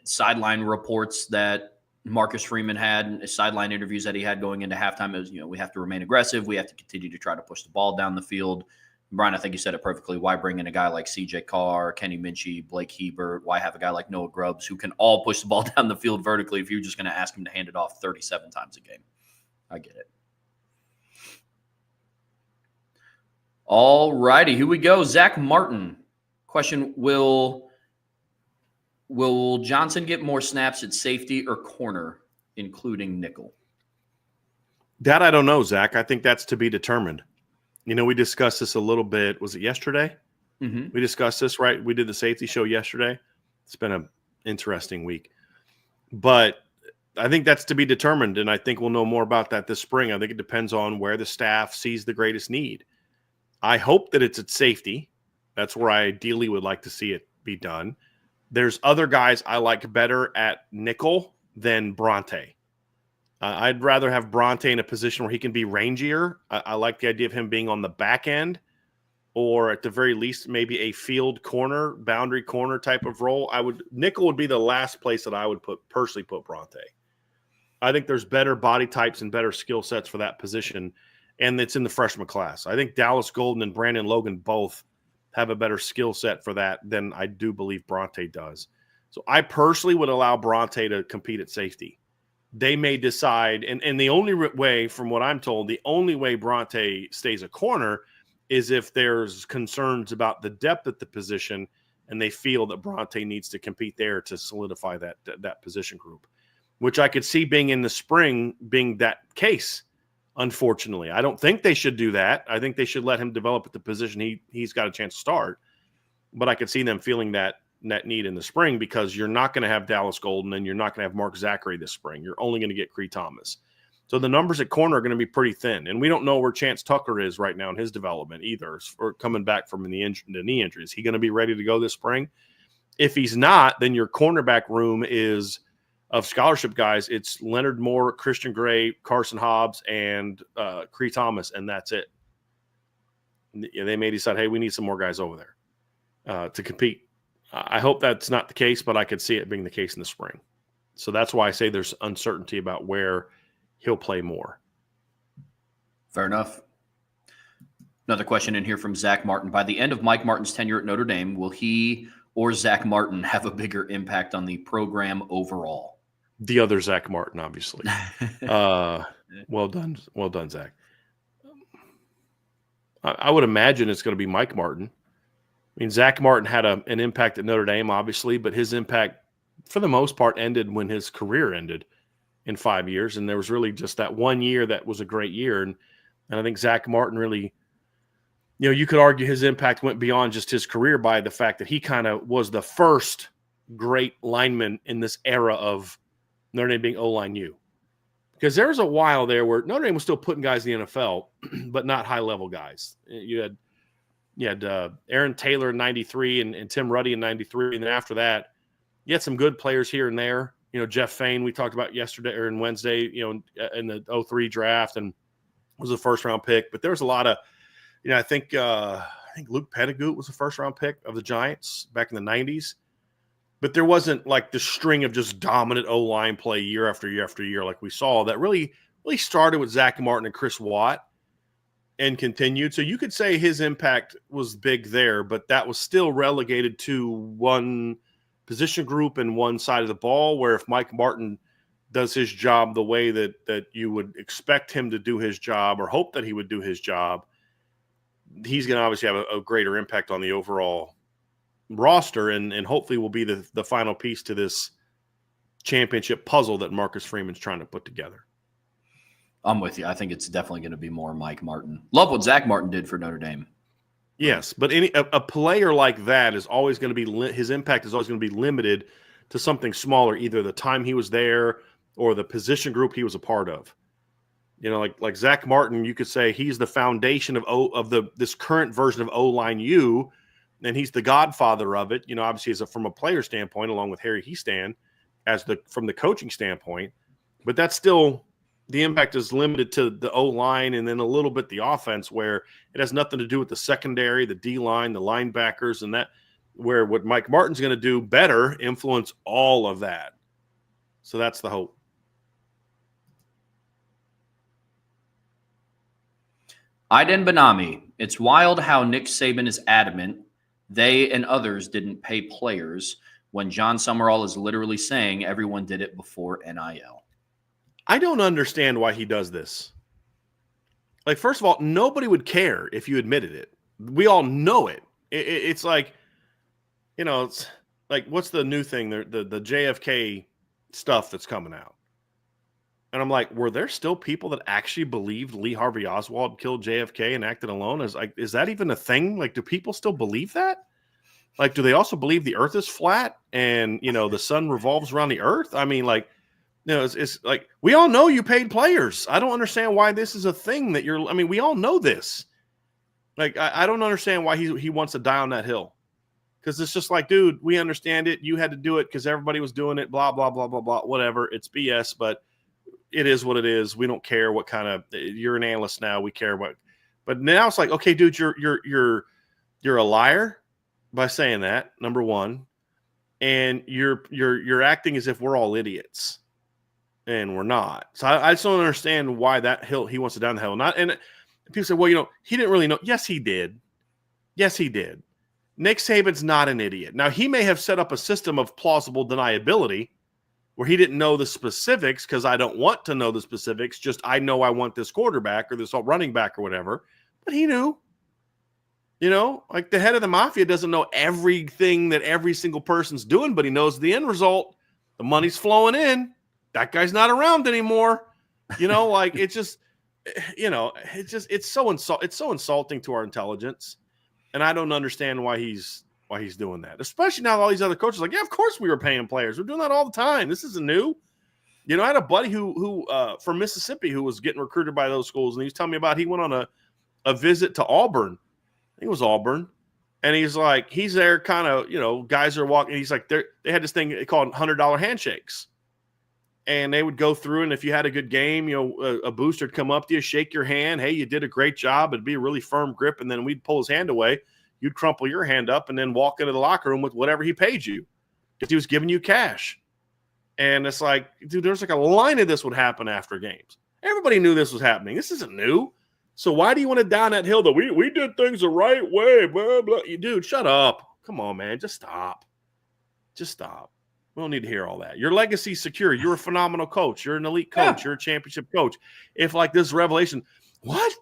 sideline reports that Marcus Freeman had sideline interviews that he had going into halftime. It was, we have to remain aggressive. We have to continue to try to push the ball down the field. Brian, I think you said it perfectly. Why bring in a guy like CJ Carr, Kenny Minchie, Blake Hebert? Why have a guy like Noah Grubbs who can all push the ball down the field vertically if you're just going to ask him to hand it off 37 times a game? I get it. All righty, here we go. Zach Martin. Question, will Johnson get more snaps at safety or corner, including nickel? That I don't know, Zach. I think that's to be determined. We discussed this a little bit. Was it yesterday? Mm-hmm. We discussed this, right? We did the safety show yesterday. It's been an interesting week. But I think that's to be determined, and I think we'll know more about that this spring. I think it depends on where the staff sees the greatest need. I hope that it's at safety. That's where I ideally would like to see it be done. There's other guys I like better at nickel than Bronte. I'd rather have Bronte in a position where he can be rangier. I like the idea of him being on the back end, or at the very least, maybe a field corner, boundary corner type of role. Nickel would be the last place that I would personally put Bronte. I think there's better body types and better skill sets for that position, and it's in the freshman class. I think Dallas Golden and Brandon Logan both have a better skill set for that than I do believe Bronte does. So I personally would allow Bronte to compete at safety. They may decide, and the only way, from what I'm told, the only way Bronte stays a corner is if there's concerns about the depth at the position and they feel that Bronte needs to compete there to solidify that position group, which I could see being in the spring being that case. Unfortunately, I don't think they should do that. I think they should let him develop at the position he's got a chance to start. But I could see them feeling that need in the spring, because you're not going to have Dallas Golden and you're not going to have Mark Zachary this spring. You're only going to get Cree Thomas. So the numbers at corner are going to be pretty thin. And we don't know where Chance Tucker is right now in his development either, or coming back from the knee injury. Is he going to be ready to go this spring? If he's not, then your cornerback room is of scholarship guys. It's Leonard Moore, Christian Gray, Carson Hobbs, and Cree Thomas, and that's it. They may decide, hey, we need some more guys over there to compete. I hope that's not the case, but I could see it being the case in the spring. So that's why I say there's uncertainty about where he'll play more. Fair enough. Another question in here from Zach Martin. By the end of Mike Martin's tenure at Notre Dame, will he or Zach Martin have a bigger impact on the program overall? The other Zach Martin, obviously. Well done, Zach. I would imagine it's going to be Mike Martin. I mean, Zach Martin had an impact at Notre Dame, obviously, but his impact, for the most part, ended when his career ended in 5 years. And there was really just that 1 year that was a great year. And I think Zach Martin really, you could argue his impact went beyond just his career by the fact that he kind of was the first great lineman in this era of Notre Dame being O-line U. Because there was a while there where Notre Dame was still putting guys in the NFL, but not high-level guys. You had Aaron Taylor in 93 and Tim Ruddy in 93. And then after that, you had some good players here and there. Jeff Fain, we talked about yesterday or in Wednesday, in the 03 draft, and was a first-round pick. But there was a lot of, I think Luke Pettigrew was a first-round pick of the Giants back in the 90s. But there wasn't like the string of just dominant O-line play year after year after year like we saw. That really started with Zach Martin and Chris Watt and continued. So you could say his impact was big there, but that was still relegated to one position group and one side of the ball, where if Mike Martin does his job the way that you would expect him to do his job or hope that he would do his job, he's going to obviously have a greater impact on the overall roster and hopefully will be the final piece to this championship puzzle that Marcus Freeman's trying to put together. I'm with you. I think it's definitely going to be more Mike Martin. Love what Zach Martin did for Notre Dame. Yes, but a player like that is always going to be his impact is always going to be limited to something smaller, either the time he was there or the position group he was a part of. Like Zach Martin, you could say he's the foundation of this current version of O-line U, and he's the godfather of it. Obviously from a player standpoint, along with Harry Heastan, from the coaching standpoint, but that's still. The impact is limited to the O-line and then a little bit the offense, where it has nothing to do with the secondary, the D-line, the linebackers, and that, where what Mike Martin's going to do better influence all of that. So that's the hope. Aiden Benami, it's wild how Nick Saban is adamant they and others didn't pay players when John Summerall is literally saying everyone did it before NIL. I don't understand why he does this. Like, first of all, nobody would care if you admitted it. We all know it. It's like, it's like, what's the new thing? The JFK stuff that's coming out. And I'm like, were there still people that actually believed Lee Harvey Oswald killed JFK and acted alone? Is that even a thing? Like, do people still believe that? Like, do they also believe the earth is flat and, the sun revolves around the earth? I mean, like, it's like, we all know you paid players. I don't understand why this is a thing that we all know this. Like, I don't understand why he wants to die on that hill. Because it's just like, dude, we understand it. You had to do it because everybody was doing it, blah, blah, blah, blah, blah, whatever. It's BS, but it is what it is. We don't care what kind of, you're an analyst now. We care what, but now it's like, okay, dude, you're a liar by saying that, number one. And you're acting as if we're all idiots. And we're not. So I just don't understand why that hill he wants to down the hill. And people say, well, he didn't really know. Yes, he did. Yes, he did. Nick Saban's not an idiot. Now, he may have set up a system of plausible deniability where he didn't know the specifics because I don't want to know the specifics. Just I know I want this quarterback or this running back or whatever. But he knew. Like the head of the mafia doesn't know everything that every single person's doing, but he knows the end result. The money's flowing in. That guy's not around anymore. Like it's just, it's so insulting to our intelligence. And I don't understand why he's doing that. Especially now all these other coaches are like, yeah, of course we were paying players. We're doing that all the time. This isn't new. I had a buddy who from Mississippi who was getting recruited by those schools. And he was telling me about, he went on a visit to Auburn. I think it was Auburn. And he's like, he's there kind of, guys are walking. He's like, they had this thing called $100 handshakes. And they would go through, and if you had a good game, a booster would come up to you, shake your hand. Hey, you did a great job. It'd be a really firm grip, and then we'd pull his hand away. You'd crumple your hand up and then walk into the locker room with whatever he paid you because he was giving you cash. And it's like, dude, there's like a line of this would happen after games. Everybody knew this was happening. This isn't new. So why do you want to down that hill that we did things the right way, blah, blah. Dude, shut up. Come on, man. Just stop. Just stop. We don't need to hear all that. Your legacy's secure. You're a phenomenal coach. You're an elite coach. Yeah. You're a championship coach. If like this revelation, what?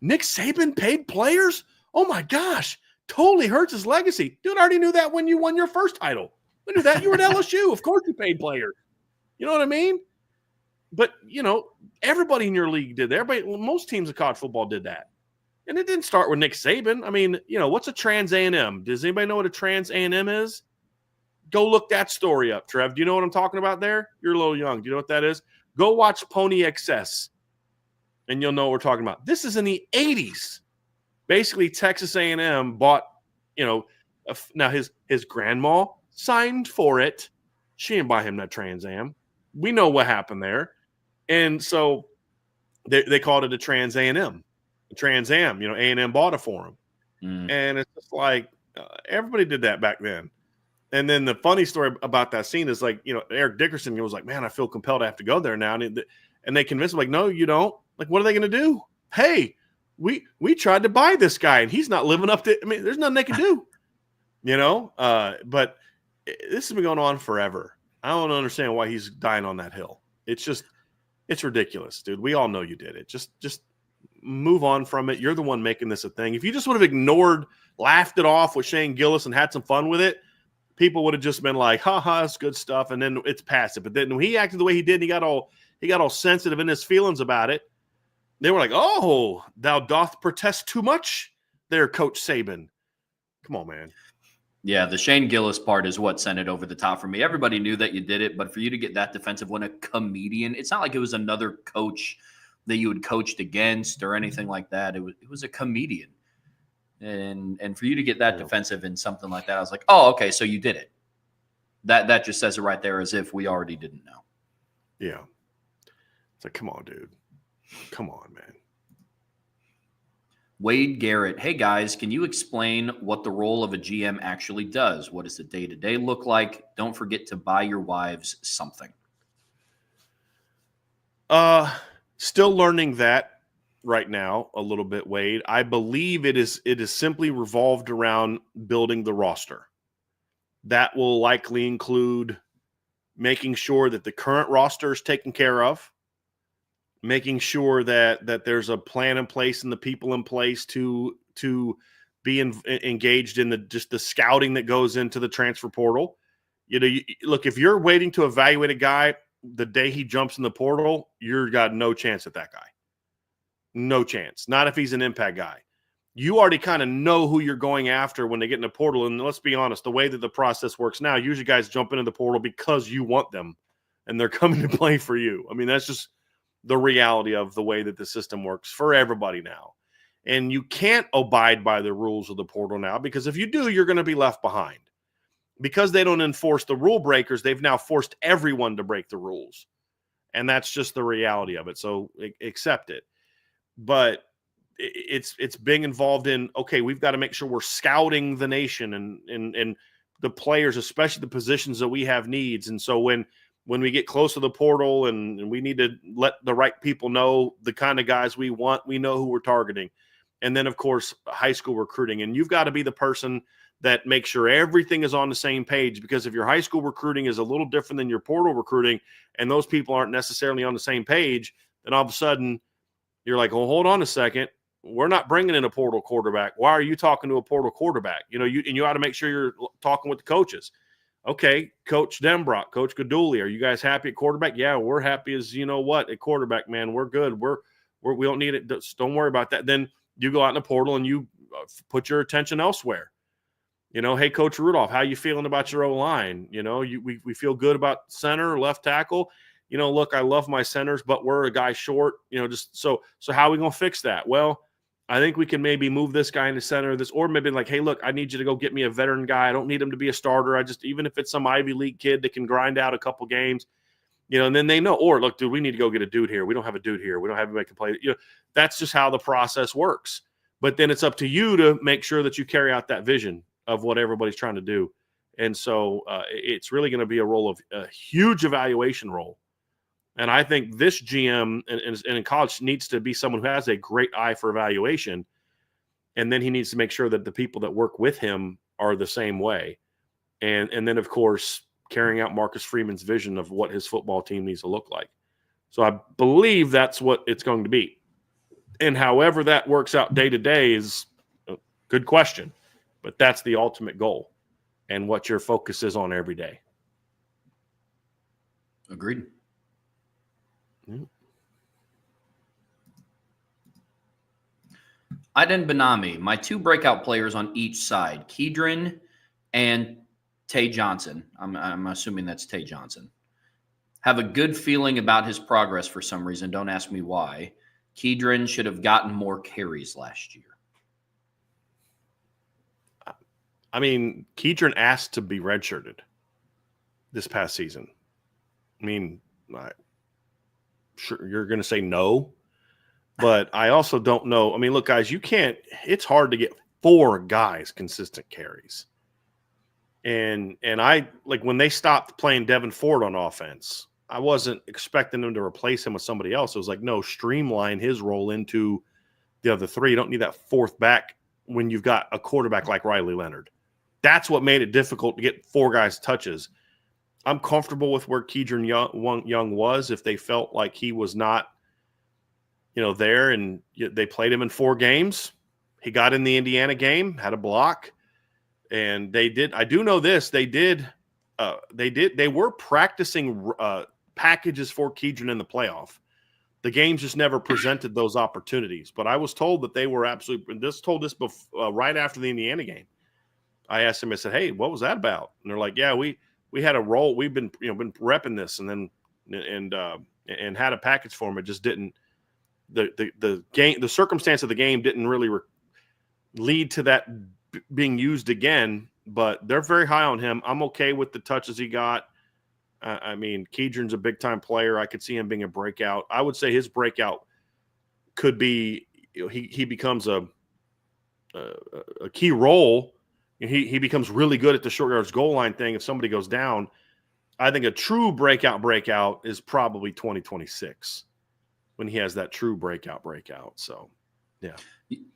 Nick Saban paid players? Oh my gosh. Totally hurts his legacy. Dude, I already knew that when you won your first title. I knew that. You were at LSU. Of course you paid players. You know what I mean? But, everybody in your league did that. Most teams of college football did that. And it didn't start with Nick Saban. I mean, what's a trans A&M? Does anybody know what a trans A&M is? Go look that story up, Trev. Do you know what I'm talking about there? You're a little young. Do you know what that is? Go watch Pony XS, and you'll know what we're talking about. This is in the 80s. Basically, Texas A&M bought, now his grandma signed for it. She didn't buy him that Trans Am. We know what happened there. And so they called it a Trans A&M. A Trans Am, A&M bought it for him. And it's just like everybody did that back then. And then the funny story about that scene is like, Eric Dickerson was like, man, I feel compelled to have to go there now. And they convinced him like, no, you don't. Like, what are they going to do? Hey, we tried to buy this guy and he's not living up to, there's nothing they can do, but this has been going on forever. I don't understand why he's dying on that hill. It's ridiculous, dude. We all know you did it. Just move on from it. You're the one making this a thing. If you just would have ignored, laughed it off with Shane Gillis and had some fun with it, people would have just been like, ha, it's good stuff. And then it's passive. But then when he acted the way he did, and he got all sensitive in his feelings about it. They were like, oh, thou doth protest too much there, Coach Saban. Come on, man. Yeah, the Shane Gillis part is what sent it over the top for me. Everybody knew that you did it, but for you to get that defensive when a comedian, it's not like it was another coach that you had coached against or anything like that. It was a comedian. And for you to get that defensive in something like that, I was like, oh, okay, so you did it. That just says it right there as if we already didn't know. Yeah. It's like, come on, dude. Come on, man. Wade Garrett. Hey, guys, can you explain what the role of a GM actually does? What does the day-to-day look like? Don't forget to buy your wives something. Still learning that. right now a little bit, Wade. I believe it is simply revolved around building the roster. That will likely include making sure that the current roster is taken care of, making sure that there's a plan in place and the people in place to be engaged in the scouting that goes into the transfer portal. Look, if you're waiting to evaluate a guy the day he jumps in the portal, you've got no chance at that guy. No chance. Not if he's an impact guy. You already kind of know who you're going after when they get in the portal. And let's be honest, the way that the process works now, usually guys jump into the portal because you want them and they're coming to play for you. I mean, that's just the reality of the way that the system works for everybody now. And you can't abide by the rules of the portal now, because if you do, you're going to be left behind. Because they don't enforce the rule breakers, they've now forced everyone to break the rules. And that's just the reality of it. So accept it. But it's being involved in, okay, we've got to make sure we're scouting the nation and the players, especially the positions that we have needs. And so when we get close to the portal and we need to let the right people know the kind of guys we want, we know who we're targeting. And then, of course, high school recruiting. And you've got to be the person that makes sure everything is on the same page, because if your high school recruiting is a little different than your portal recruiting and those people aren't necessarily on the same page, then all of a sudden you're like, well, hold on a second. We're not bringing in a portal quarterback. Why are you talking to a portal quarterback? You ought to make sure you're talking with the coaches. Okay, Coach Denbrock, Coach Gaduli, are you guys happy at quarterback? Yeah, we're happy as at quarterback, man. We're good. We don't need it. Don't worry about that. Then you go out in the portal and you put your attention elsewhere. Hey, Coach Rudolph, how you feeling about your O-line? We feel good about center, left tackle. Look, I love my centers, but we're a guy short. So how are we gonna fix that? Well, I think we can maybe move this guy into center of this, or maybe like, hey, look, I need you to go get me a veteran guy. I don't need him to be a starter. Even if it's some Ivy League kid that can grind out a couple games, and then they know, or look, dude, we need to go get a dude here. We don't have a dude here. We don't have anybody to play. That's just how the process works. But then it's up to you to make sure that you carry out that vision of what everybody's trying to do. And so it's really going to be a huge evaluation role. And I think this GM and in college needs to be someone who has a great eye for evaluation. And then he needs to make sure that the people that work with him are the same way. And then, of course, carrying out Marcus Freeman's vision of what his football team needs to look like. So I believe that's what it's going to be. And however that works out day to day is a good question. But that's the ultimate goal and what your focus is on every day. Agreed. Aiden Benami, my two breakout players on each side, Kedron and Tay Johnson. I'm assuming that's Tay Johnson. Have a good feeling about his progress for some reason. Don't ask me why. Kedron should have gotten more carries last year. I mean, Kedron asked to be redshirted this past season. I mean, sure, you're going to say no, but I also don't know. I mean, look, guys, it's hard to get 4 guys consistent carries. And I, like, when they stopped playing Devin Ford on offense, I wasn't expecting them to replace him with somebody else. It was like, no, streamline his role into the other 3. You don't need that 4th back when you've got a quarterback like Riley Leonard. That's what made it difficult to get 4 guys touches. I'm comfortable with where Kedron Young was if they felt like he was not, there, and they played him in 4 games. He got in the Indiana game, had a block, and they did. I do know this. They were practicing packages for Kedron in the playoff. The games just never presented those opportunities. But I was told that they were absolutely right after the Indiana game. I asked him, I said, hey, what was that about? And they're like, yeah, we had a role. We've been, been repping this and had a package for him. It just didn't, the circumstance of the game didn't really lead to that being used again, but they're very high on him. I'm okay with the touches he got. I mean, Kedron's a big time player. I could see him being a breakout. I would say his breakout could be, he becomes a key role. He becomes really good at the short yards goal line thing if somebody goes down. I think a true breakout is probably 2026. when he has that true breakout. So, yeah.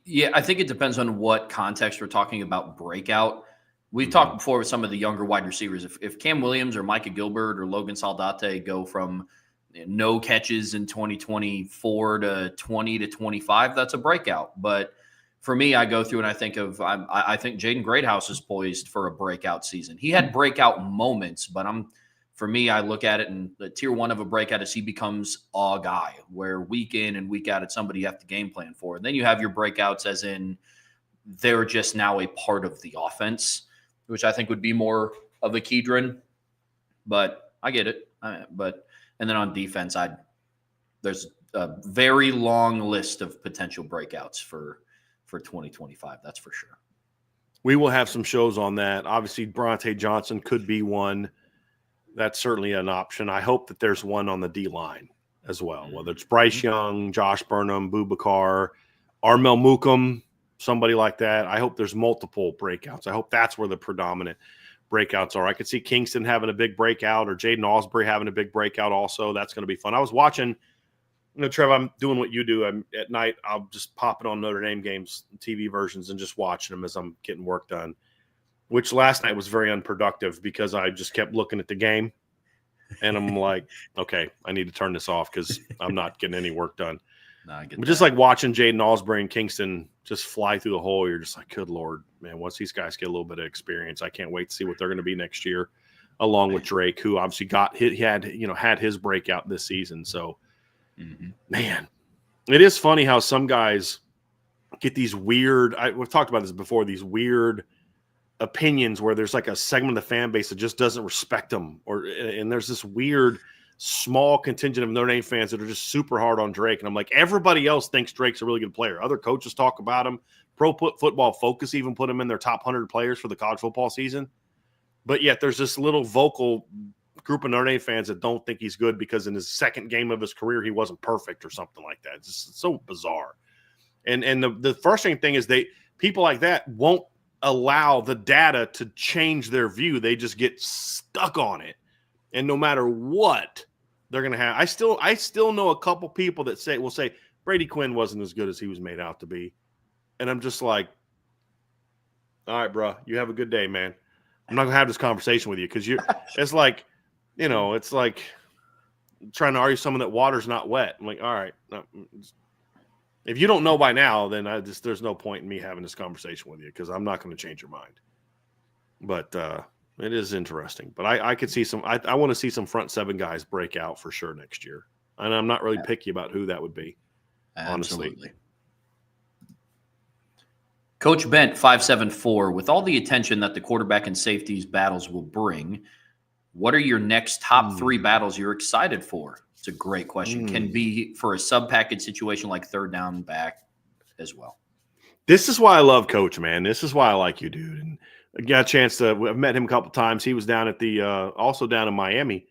Yeah, I think it depends on what context we're talking about breakout. We've talked before with some of the younger wide receivers. If Cam Williams or Micah Gilbert or Logan Saldate go from no catches in 2024 to 20 to 25, that's a breakout. But for me, I go through and I think Jaden Greathouse is poised for a breakout season. He had breakout moments, but for me, I look at it and the tier one of a breakout is he becomes a guy where week in and week out it's somebody you have to game plan for. And then you have your breakouts as in they're just now a part of the offense, which I think would be more of a Kedron. But I get it. And then on defense, there's a very long list of potential breakouts for 2025. That's for sure. We will have some shows on that. Obviously, Bronte Johnson could be one. That's certainly an option. I hope that there's one on the D-line as well, whether it's Bryce Young, Josh Burnham, Boubacar, Armel Mukam, somebody like that. I hope there's multiple breakouts. I hope that's where the predominant breakouts are. I could see Kingston having a big breakout or Jaden Osbury having a big breakout also. That's going to be fun. I was watching, Trev, I'm doing what you do. At night, I'll just pop it on Notre Dame games, TV versions, and just watching them as I'm getting work done, which last night was very unproductive because I just kept looking at the game. And I'm like, okay, I need to turn this off because I'm not getting any work done. But just like watching Jaden Osbury and Kingston just fly through the hole, you're just like, good Lord, man, once these guys get a little bit of experience, I can't wait to see what they're going to be next year, along with Drake, who obviously had his breakout this season. So, man, it is funny how some guys get these weird, we've talked about this before, these weird opinions where there's like a segment of the fan base that just doesn't respect them, and there's this weird small contingent of Notre Dame fans that are just super hard on Drake. And I'm like, everybody else thinks Drake's a really good player. Other coaches talk about him. Pro Football Focus even put him in their top 100 players for the college football season. But yet there's this little vocal group of Notre Dame fans that don't think he's good because in his second game of his career, he wasn't perfect or something like that. It's just so bizarre. And the frustrating thing is people like that won't allow the data to change their view. They just get stuck on it. And no matter what, they're going to have. I still know a couple people that will say Brady Quinn wasn't as good as he was made out to be. And I'm just like, all right, bro, you have a good day, man. I'm not going to have this conversation with you because it's like, it's like trying to argue someone that water's not wet. I'm like, all right. No, if you don't know by now, then there's no point in me having this conversation with you because I'm not going to change your mind. But it is interesting. But I could see I want to see some front seven guys break out for sure next year. And I'm not really picky about who that would be, honestly. Absolutely. Coach Bent, 574, with all the attention that the quarterback and safeties battles will bring, what are your next top three battles you're excited for? It's a great question. Can be for a sub-package situation like third down back as well. This is why I love Coach, man. This is why I like you, dude. And I got a chance I've met him a couple of times. He was down at also down in Miami.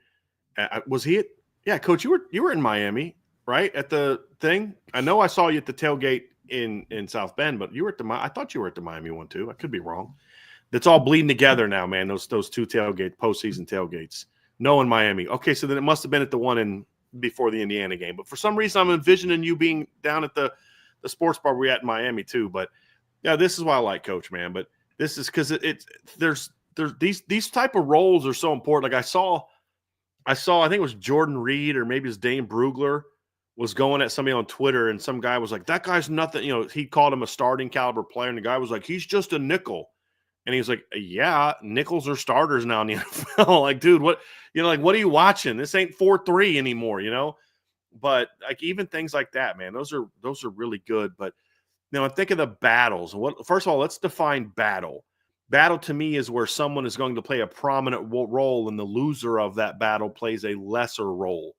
Was he yeah, Coach, you were in Miami, right? At the thing? I know I saw you at the tailgate in South Bend, but you were I thought you were at the Miami one too. I could be wrong. That's all bleeding together now, man. Those two postseason tailgates. No in Miami. Okay, so then it must have been at the one before the Indiana game. But for some reason, I'm envisioning you being down at the sports bar we're at in Miami too. But yeah, this is why I like Coach, man. But this is because there's these type of roles are so important. Like I saw, I think it was Jordan Reed or maybe it was Dane Brugler was going at somebody on Twitter, and some guy was like, "That guy's nothing." He called him a starting caliber player, and the guy was like, "He's just a nickel." And he was like, "Yeah, nickels are starters now in the NFL." Like, dude, what what are you watching? This ain't 4-3 anymore, But like even things like that, man, those are really good. But I think of the battles. First of all, let's define battle. Battle to me is where someone is going to play a prominent role, and the loser of that battle plays a lesser role.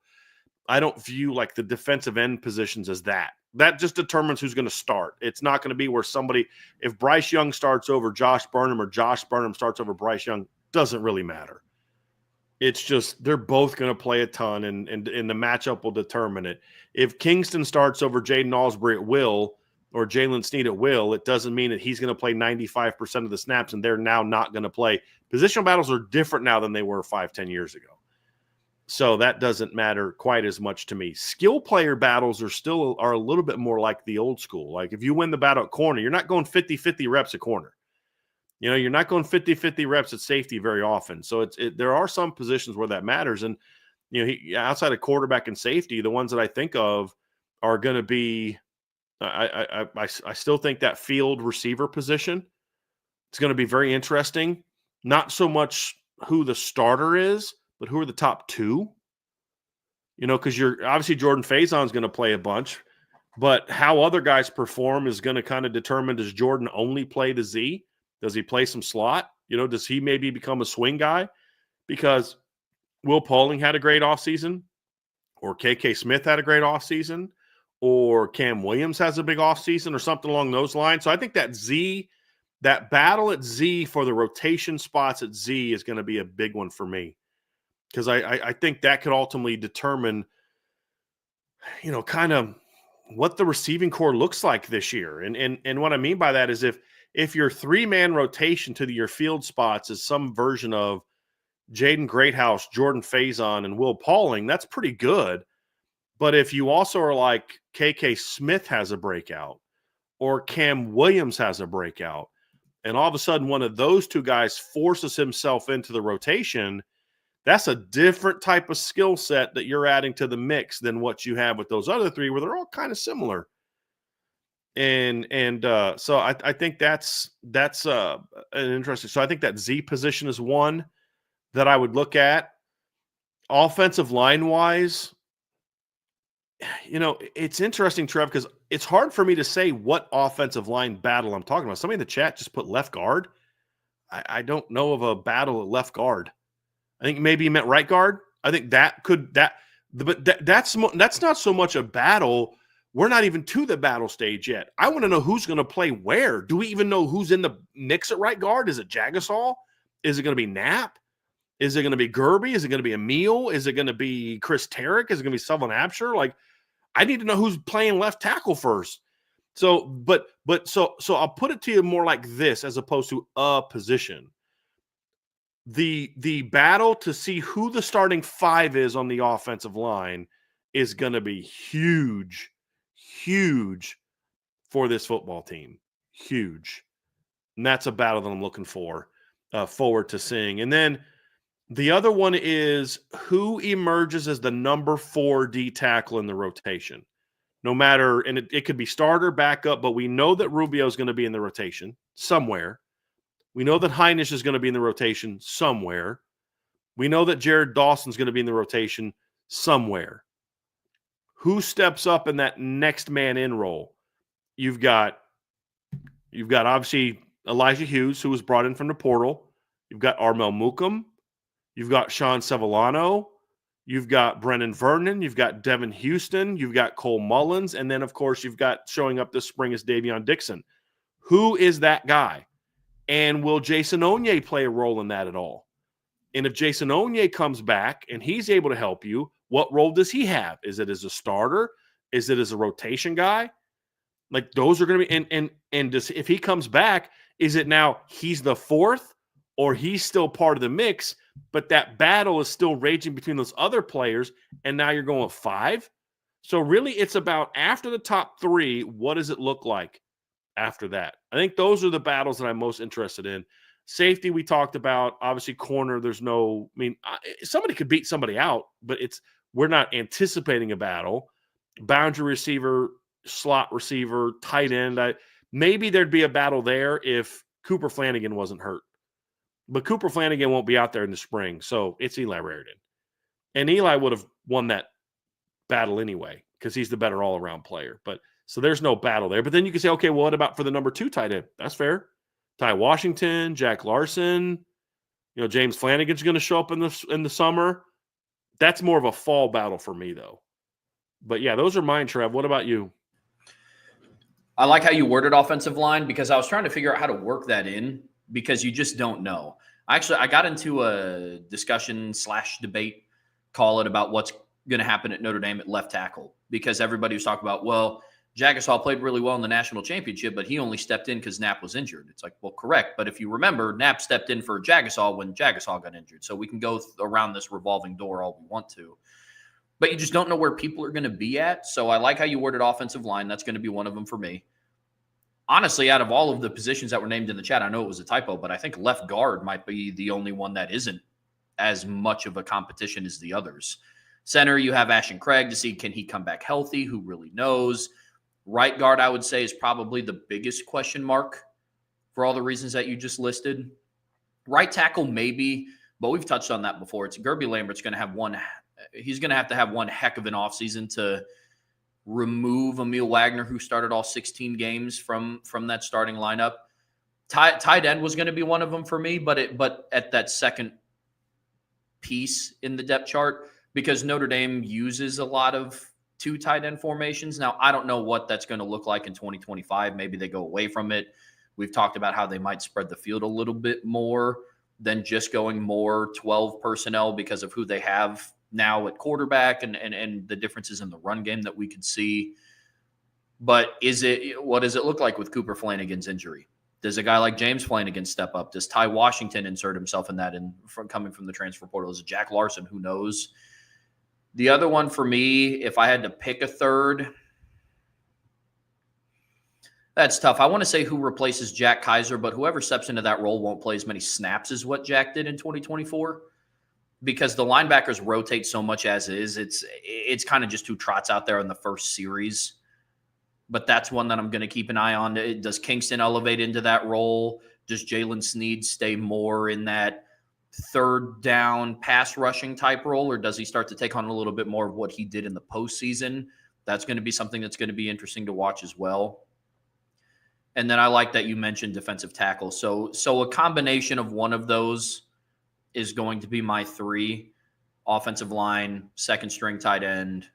I don't view like the defensive end positions as that. That just determines who's going to start. It's not going to be where if Bryce Young starts over Josh Burnham or Josh Burnham starts over Bryce Young, doesn't really matter. It's just they're both going to play a ton, and the matchup will determine it. If Kingston starts over Jaden Osbury at will or Jalen Snead at will, it doesn't mean that he's going to play 95% of the snaps, and they're now not going to play. Positional battles are different now than they were 5-10 years ago. So that doesn't matter quite as much to me. Skill player battles are a little bit more like the old school. Like if you win the battle at corner, you're not going 50-50 reps at corner. You're not going 50-50 reps at safety very often. So there are some positions where that matters. And, outside of quarterback and safety, the ones that I think of are going to be, I still think that field receiver position. It's going to be very interesting. Not so much who the starter is, but who are the top two? Because you're obviously Jordan Faison's going to play a bunch, but how other guys perform is going to kind of determine, does Jordan only play the Z? Does he play some slot? Does he maybe become a swing guy? Because Will Pauling had a great offseason, or KK Smith had a great offseason, or Cam Williams has a big offseason, or something along those lines. So I think that battle at Z for the rotation spots at Z is going to be a big one for me. Because I think that could ultimately determine, kind of what the receiving core looks like this year. And what I mean by that is if your 3-man rotation to your field spots is some version of Jaden Greathouse, Jordan Faison, and Will Pauling, that's pretty good. But if you also are like KK Smith has a breakout, or Cam Williams has a breakout, and all of a sudden one of those two guys forces himself into the rotation, that's a different type of skill set that you're adding to the mix than what you have with those other three, where they're all kind of similar. And so I think that's an interesting. So I think that Z position is one that I would look at. Offensive line wise, it's interesting, Trev, because it's hard for me to say what offensive line battle I'm talking about. Somebody in the chat just put left guard. I don't know of a battle at left guard. I think maybe he meant right guard. I think but that's not so much a battle. We're not even to the battle stage yet. I want to know who's going to play where. Do we even know who's in the mix at right guard? Is it Jagasol? Is it going to be Knapp? Is it going to be Gerby? Is it going to be Emil? Is it going to be Chris Tarrick? Is it going to be Sullivan Absher? Like, I need to know who's playing left tackle first. So I'll put it to you more like this as opposed to a position. The battle to see who the starting 5 is on the offensive line is going to be huge for this football team. Huge. And that's a battle that I'm looking forward to seeing. And then the other one is who emerges as the number 4 D tackle in the rotation. No matter, and it could be starter, backup, but we know that Rubio is going to be in the rotation somewhere. We know that Heinisch is going to be in the rotation somewhere. We know that Jared Dawson's going to be in the rotation somewhere. Who steps up in that next man in role? You've got obviously Elijah Hughes, who was brought in from the portal. You've got Armel Mukam. You've got Sean Sevillano. You've got Brennan Vernon. You've got Devin Houston. You've got Cole Mullins. And then, of course, you've got showing up this spring is Davion Dixon. Who is that guy? And will Jason Onye play a role in that at all? And if Jason Onye comes back and he's able to help you, what role does he have? Is it as a starter? Is it as a rotation guy? Like those are going to be, and if he comes back, is it now he's the 4th or he's still part of the mix, but that battle is still raging between those other players, and now you're going with 5? So really it's about after the top 3, what does it look like after that? I think those are the battles that I'm most interested in. Safety we talked about. Obviously corner, somebody could beat somebody out, but we're not anticipating a battle. Boundary receiver, slot receiver, tight end. Maybe there'd be a battle there if Cooper Flanagan wasn't hurt. But Cooper Flanagan won't be out there in the spring, so it's Eli Raridan. And Eli would have won that battle anyway because he's the better all-around player. So there's no battle there. But then you can say, okay, well, what about for the number 2 tight end? That's fair. Ty Washington, Jack Larson, James Flanagan's going to show up in the summer. That's more of a fall battle for me, though. But yeah, those are mine, Trev. What about you? I like how you worded offensive line because I was trying to figure out how to work that in because you just don't know. Actually, I got into a discussion / debate, call it, about what's going to happen at Notre Dame at left tackle because everybody was talking about, well, Jagasaw played really well in the national championship, but he only stepped in because Knapp was injured. It's like, well, correct. But if you remember, Knapp stepped in for Jagasaw when Jagasaw got injured. So we can go around this revolving door all we want to. But you just don't know where people are going to be at. So I like how you worded offensive line. That's going to be one of them for me. Honestly, out of all of the positions that were named in the chat, I know it was a typo, but I think left guard might be the only one that isn't as much of a competition as the others. Center, you have Ashton Craig to see, can he come back healthy? Who really knows? Right guard, I would say, is probably the biggest question mark for all the reasons that you just listed. Right tackle, maybe, but we've touched on that before. It's Gerby Lambert's going to have one. He's going to have one heck of an offseason to remove Emil Wagner, who started all 16 games from that starting lineup. Tight end was going to be one of them for me, but at that second piece in the depth chart, because Notre Dame uses a lot of 2 tight end formations. Now, I don't know what that's going to look like in 2025. Maybe they go away from it. We've talked about how they might spread the field a little bit more than just going more 12 personnel because of who they have now at quarterback and the differences in the run game that we could see. But what does it look like with Cooper Flanagan's injury? Does a guy like James Flanagan step up? Does Ty Washington insert himself in that coming from the transfer portal? Is it Jack Larson? Who knows? The other one for me, if I had to pick a third, that's tough. I want to say who replaces Jack Kaiser, but whoever steps into that role won't play as many snaps as what Jack did in 2024 because the linebackers rotate so much as is. It's kind of just who trots out there in the first series. But that's one that I'm going to keep an eye on. Does Kingston elevate into that role? Does Jalen Sneed stay more in that third down pass rushing type role, or does he start to take on a little bit more of what he did in the postseason? That's going to be something that's going to be interesting to watch as well. And then I like that you mentioned defensive tackle. So a combination of one of those is going to be my 3: offensive line, second string tight end,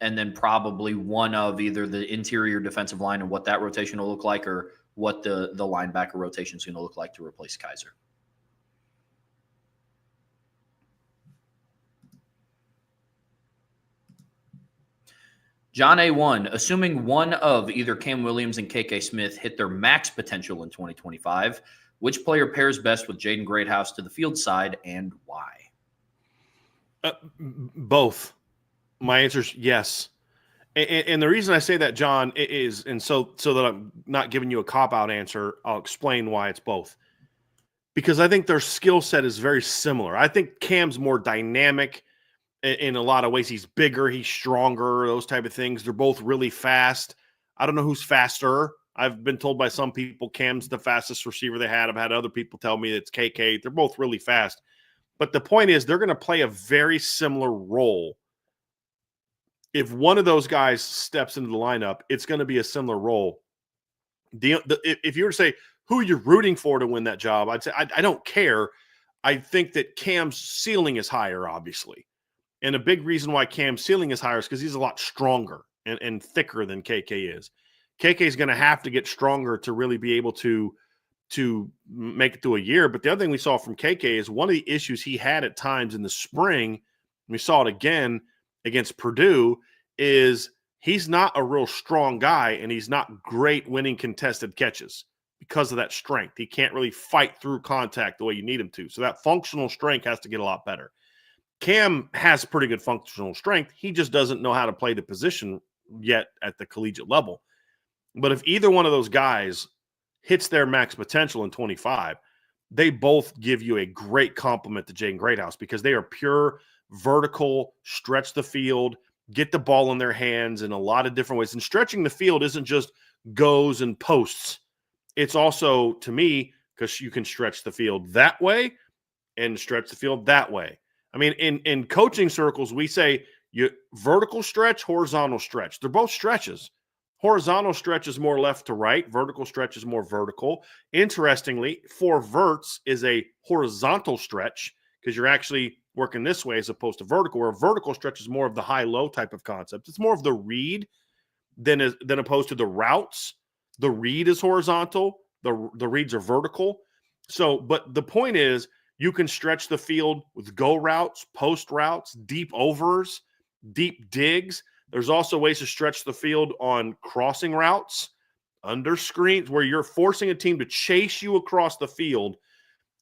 and then probably one of either the interior defensive line and what that rotation will look like, or what the linebacker rotation is going to look like to replace Kaiser. John A1, assuming one of either Cam Williams and KK Smith hit their max potential in 2025, which player pairs best with Jaden Greathouse to the field side and why? Both. My answer is yes. And the reason I say that, John, is, and so that I'm not giving you a cop-out answer, I'll explain why it's both. Because I think their skill set is very similar. I think Cam's more dynamic in a lot of ways. He's bigger, he's stronger, those type of things. They're both really fast. I don't know who's faster. I've been told by some people Cam's the fastest receiver they had. I've had other people tell me it's KK. They're both really fast. But the point is, they're going to play a very similar role. If one of those guys steps into the lineup, it's going to be a similar role. If you were to say who you're rooting for to win that job, I'd say I don't care. I think that Cam's ceiling is higher, obviously. And a big reason why Cam's ceiling is higher is because he's a lot stronger and thicker than KK is. KK is going to have to get stronger to really be able to make it through a year. But the other thing we saw from KK is one of the issues he had at times in the spring, we saw it again against Purdue, is he's not a real strong guy and he's not great winning contested catches because of that strength. He can't really fight through contact the way you need him to. So that functional strength has to get a lot better. Cam has pretty good functional strength. He just doesn't know how to play the position yet at the collegiate level. But if either one of those guys hits their max potential in 25, they both give you a great compliment to Jaden Greathouse because they are pure vertical, stretch the field, get the ball in their hands in a lot of different ways. And stretching the field isn't just goes and posts. It's also, to me, because you can stretch the field that way and stretch the field that way. I mean, in coaching circles, we say you vertical stretch, horizontal stretch. They're both stretches. Horizontal stretch is more left to right. Vertical stretch is more vertical. Interestingly, 4 verts is a horizontal stretch because you're actually working this way as opposed to vertical, where vertical stretch is more of the high-low type of concept. It's more of the read than opposed to the routes. The read is horizontal. The reads are vertical. So, but the point is you can stretch the field with go routes, post routes, deep overs, deep digs. There's also ways to stretch the field on crossing routes, under screens, where you're forcing a team to chase you across the field,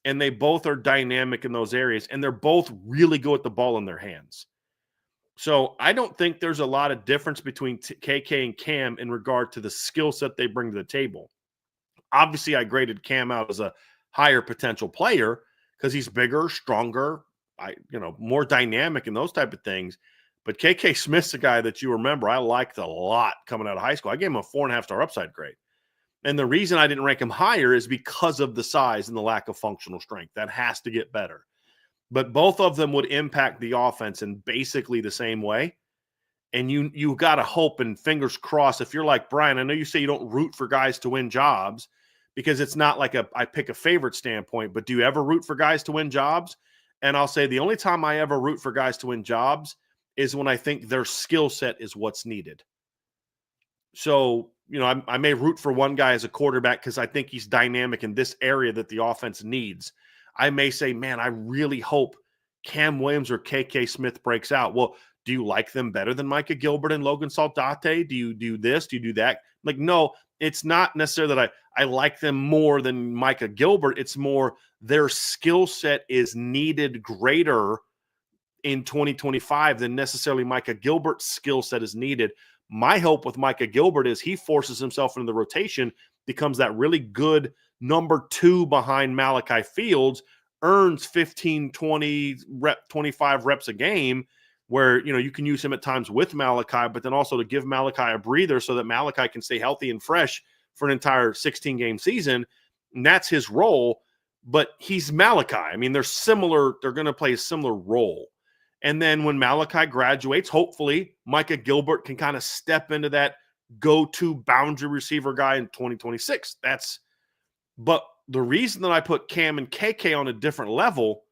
and they both are dynamic in those areas, and they're both really good with the ball in their hands. So I don't think there's a lot of difference between KK and Cam in regard to the skill set they bring to the table. Obviously, I graded Cam out as a higher potential player because he's bigger, stronger, more dynamic and those type of things. But KK Smith's a guy that you remember I liked a lot coming out of high school. I gave him a 4.5-star upside grade. And the reason I didn't rank him higher is because of the size and the lack of functional strength. That has to get better. But both of them would impact the offense in basically the same way. And you got to hope and fingers crossed. If you're like Bryan, I know you say you don't root for guys to win jobs because it's not like I pick a favorite standpoint, but do you ever root for guys to win jobs? And I'll say the only time I ever root for guys to win jobs is when I think their skill set is what's needed. So, I may root for one guy as a quarterback because I think he's dynamic in this area that the offense needs. I may say, man, I really hope Cam Williams or KK Smith breaks out. Well, do you like them better than Micah Gilbert and Logan Saldate? Do you do this? Do you do that? Like, no, it's not necessarily that I like them more than Micah Gilbert. It's more their skill set is needed greater in 2025 than necessarily Micah Gilbert's skill set is needed. My hope with Micah Gilbert is he forces himself into the rotation, becomes that really good number 2 behind Malachi Fields, earns 15, 20, 25 reps a game where, you can use him at times with Malachi, but then also to give Malachi a breather so that Malachi can stay healthy and fresh for an entire 16-game season. And that's his role, but he's Malachi. I mean, they're similar. They're going to play a similar role. And then when Malachi graduates, hopefully Micah Gilbert can kind of step into that go-to boundary receiver guy in 2026. But the reason that I put Cam and KK on a different level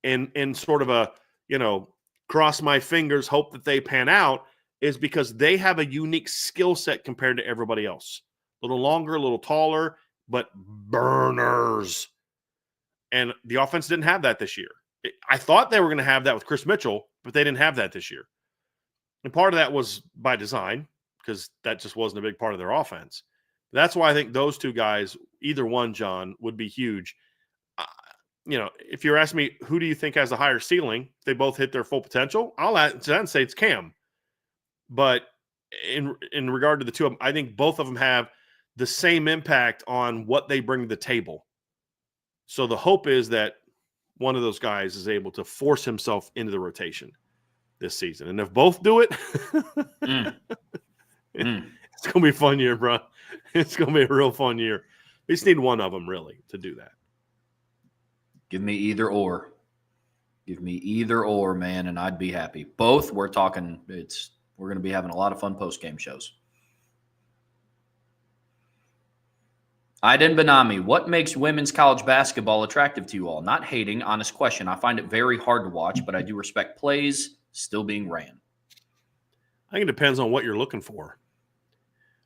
in sort of a, cross my fingers, hope that they pan out, is because they have a unique skill set compared to everybody else. A little longer, a little taller, but burners. And the offense didn't have that this year. I thought they were going to have that with Chris Mitchell, but they didn't have that this year. And part of that was by design because that just wasn't a big part of their offense. That's why I think those two guys, either one, John, would be huge. If you're asking me, who do you think has a higher ceiling? If they both hit their full potential, I'll say it's Cam. But in regard to the two of them, I think both of them have the same impact on what they bring to the table. So the hope is that one of those guys is able to force himself into the rotation this season. And if both do it, it's going to be a fun year, bro. It's going to be a real fun year. We just need one of them, really, to do that. Give me either or. Give me either or, man, and I'd be happy. Both, we're talking, we're going to be having a lot of fun post-game shows. Aiden Benami, what makes women's college basketball attractive to you all? Not hating, honest question. I find it very hard to watch, but I do respect plays still being ran. I think it depends on what you're looking for.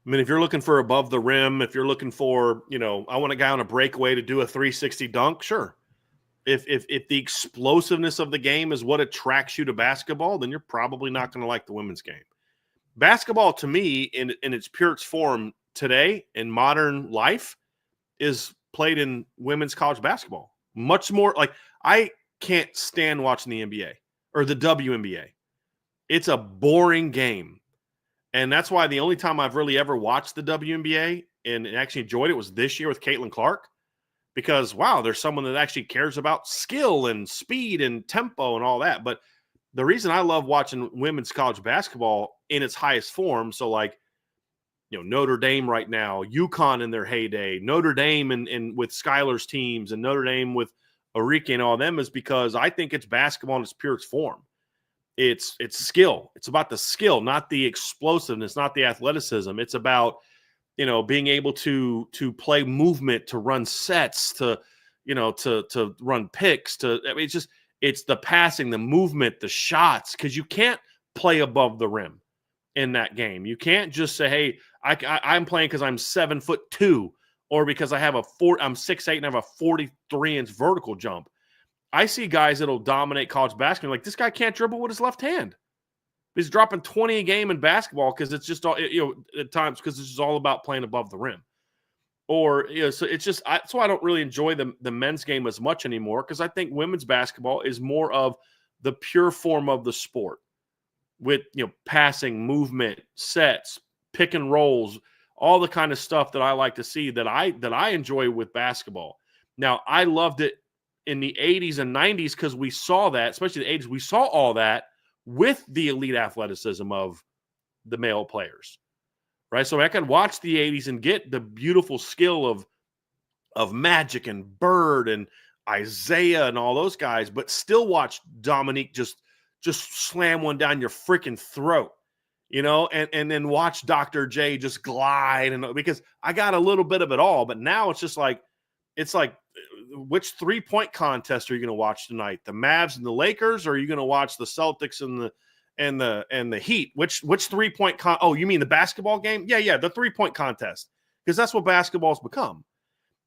I mean, if you're looking for above the rim, if you're looking for, I want a guy on a breakaway to do a 360 dunk, sure. If the explosiveness of the game is what attracts you to basketball, then you're probably not going to like the women's game. Basketball, to me, in its purest form today in modern life, is played in women's college basketball. Much more like I can't stand watching the NBA or the WNBA. It's a boring game. And that's why the only time I've really ever watched the WNBA and actually enjoyed it was this year with Caitlin Clark. Because, wow, there's someone that actually cares about skill and speed and tempo and all that. But the reason I love watching women's college basketball in its highest form, so like, Notre Dame right now, UConn in their heyday, Notre Dame and with Skylar's teams, and Notre Dame with Arike and all them, is because I think it's basketball in its purest form. It's skill. It's about the skill, not the explosiveness, not the athleticism. It's about being able to play movement, to run sets, to run picks, it's the passing, the movement, the shots, because you can't play above the rim in that game. You can't just say, hey, I'm playing because I'm 7'2", or because I'm 6'8" and I have a 43-inch vertical jump. I see guys that'll dominate college basketball like, this guy can't dribble with his left hand. He's dropping 20 a game in basketball because it's just all, at times because it's just all about playing above the rim. Or, so it's just, that's why I don't really enjoy the men's game as much anymore, because I think women's basketball is more of the pure form of the sport with, passing, movement, sets, pick and rolls, all the kind of stuff that I like to see that I enjoy with basketball. Now, I loved it in the 80s and 90s because we saw that, especially the 80s, we saw all that with the elite athleticism of the male players, right? So I could watch the 80s and get the beautiful skill of Magic and Bird and Isaiah and all those guys, but still watch Dominique just slam one down your freaking throat, and then watch Dr. J just glide, and because I got a little bit of it all, but now it's like which 3-point contest are you going to watch tonight? The Mavs and the Lakers, or are you going to watch the Celtics and the Heat? Which 3-point oh, you mean the basketball game? Yeah, the 3-point contest, because that's what basketball's become.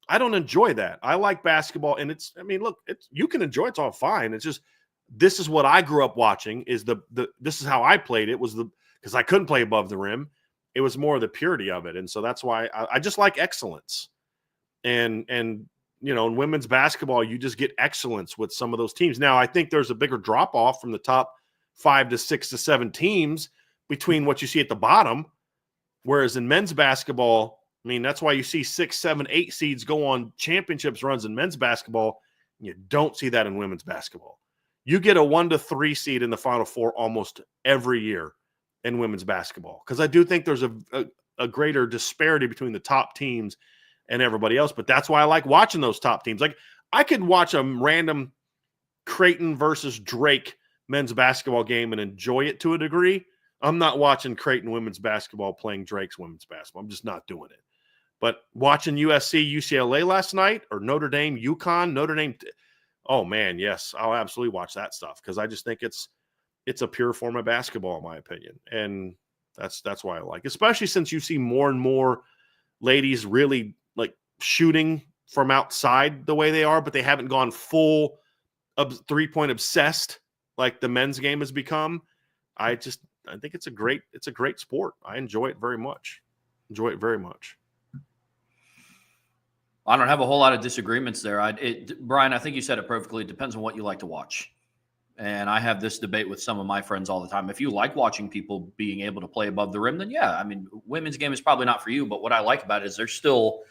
I don't enjoy that. I like basketball, and you can enjoy it, it's all fine. It's just, this is what I grew up watching, is this is how I played it, because I couldn't play above the rim. It was more of the purity of it. And so that's why I just like excellence. And in women's basketball, you just get excellence with some of those teams. Now, I think there's a bigger drop off from the top 5 to 6 to 7 teams between what you see at the bottom. Whereas in men's basketball, that's why you see 6, 7, 8 seeds go on championships runs in men's basketball. You don't see that in women's basketball. You get a 1 to 3 seed in the Final Four almost every year in women's basketball, because I do think there's a greater disparity between the top teams and everybody else. But that's why I like watching those top teams. Like, I could watch a random Creighton versus Drake men's basketball game and enjoy it to a degree. I'm not watching Creighton women's basketball playing Drake's women's basketball. I'm just not doing it. But watching USC, UCLA last night, or Notre Dame, UConn, oh man, yes, I'll absolutely watch that stuff, because I just think it's a pure form of basketball, in my opinion. And that's why I like it, especially since you see more and more ladies really like shooting from outside the way they are, but they haven't gone full 3-point obsessed like the men's game has become. I think it's a great sport. I enjoy it very much. I don't have a whole lot of disagreements there. Bryan, I think you said it perfectly. It depends on what you like to watch. And I have this debate with some of my friends all the time. If you like watching people being able to play above the rim, then yeah, women's game is probably not for you. But what I like about it is there's still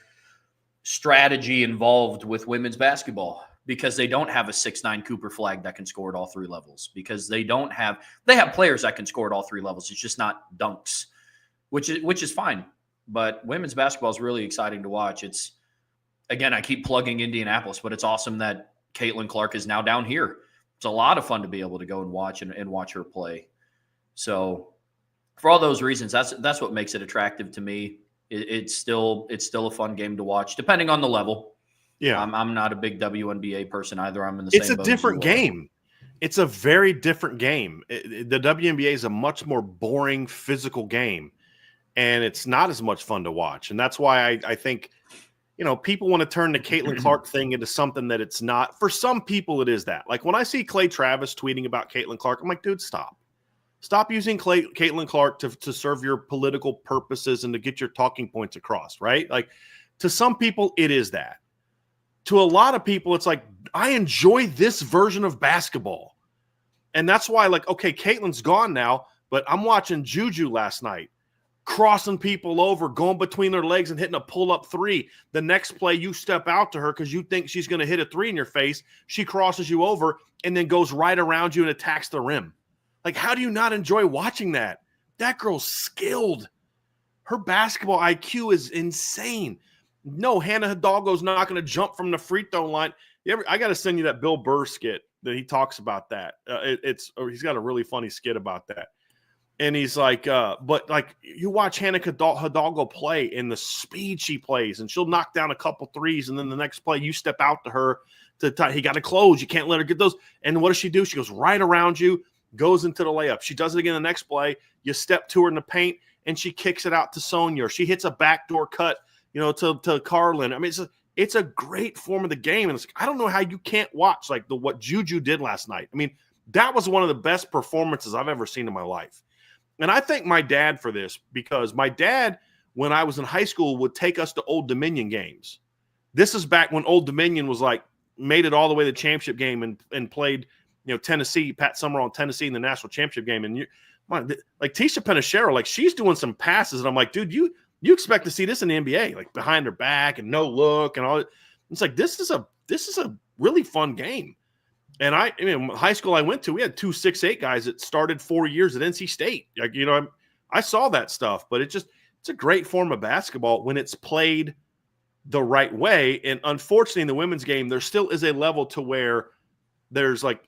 strategy involved with women's basketball, because they don't have a 6'9" Cooper Flag that can score at all 3 levels, because they have players that can score at all 3 levels. It's just not dunks, which is fine. But women's basketball is really exciting to watch. Again, I keep plugging Indianapolis, but it's awesome that Caitlin Clark is now down here. It's a lot of fun to be able to go and watch her play. So for all those reasons, that's what makes it attractive to me. It's still a fun game to watch, depending on the level. Yeah, I'm not a big WNBA person either. I'm in the same boat. It's a different game. It's a very different game. The WNBA is a much more boring physical game, and it's not as much fun to watch. And that's why I think, people want to turn the Caitlin Clark thing into something that it's not. For some people, it is that. Like, when I see Clay Travis tweeting about Caitlin Clark, I'm like, dude, stop. Stop using Caitlin Clark to serve your political purposes and to get your talking points across, right? Like, to some people, it is that. To a lot of people, it's like, I enjoy this version of basketball. And that's why, like, okay, Caitlin's gone now, but I'm watching Juju last night, crossing people over, going between their legs and hitting a pull-up 3. The next play, you step out to her because you think she's going to hit a 3 in your face. She crosses you over and then goes right around you and attacks the rim. Like, how do you not enjoy watching that? That girl's skilled. Her basketball IQ is insane. No, Hannah Hidalgo's not going to jump from the free throw line. I got to send you that Bill Burr skit that he talks about that. He's got a really funny skit about that. And he's like, but like, you watch Hannah Hidalgo play and the speed she plays, and she'll knock down a couple threes, and then the next play you step out to her he got to close. You can't let her get those. And what does she do? She goes right around you, goes into the layup. She does it again the next play. You step to her in the paint, and she kicks it out to Sonia. Or she hits a backdoor cut, to Carlin. It's a great form of the game. And I don't know how you can't watch like what Juju did last night. That was one of the best performances I've ever seen in my life. And I thank my dad for this, because my dad, when I was in high school, would take us to Old Dominion games. This is back when Old Dominion was like, made it all the way to the championship game and played, Tennessee, Pat Summerall in Tennessee in the national championship game. And like Tisha Penashero, like she's doing some passes. And I'm like, dude, you expect to see this in the NBA, like behind her back and no look and all. It's like, this is a really fun game. And high school I went to, we had 2 6'8" guys that started 4 years at NC State. Like, I saw that stuff, but it's a great form of basketball when it's played the right way. And unfortunately, in the women's game, there still is a level to where there's like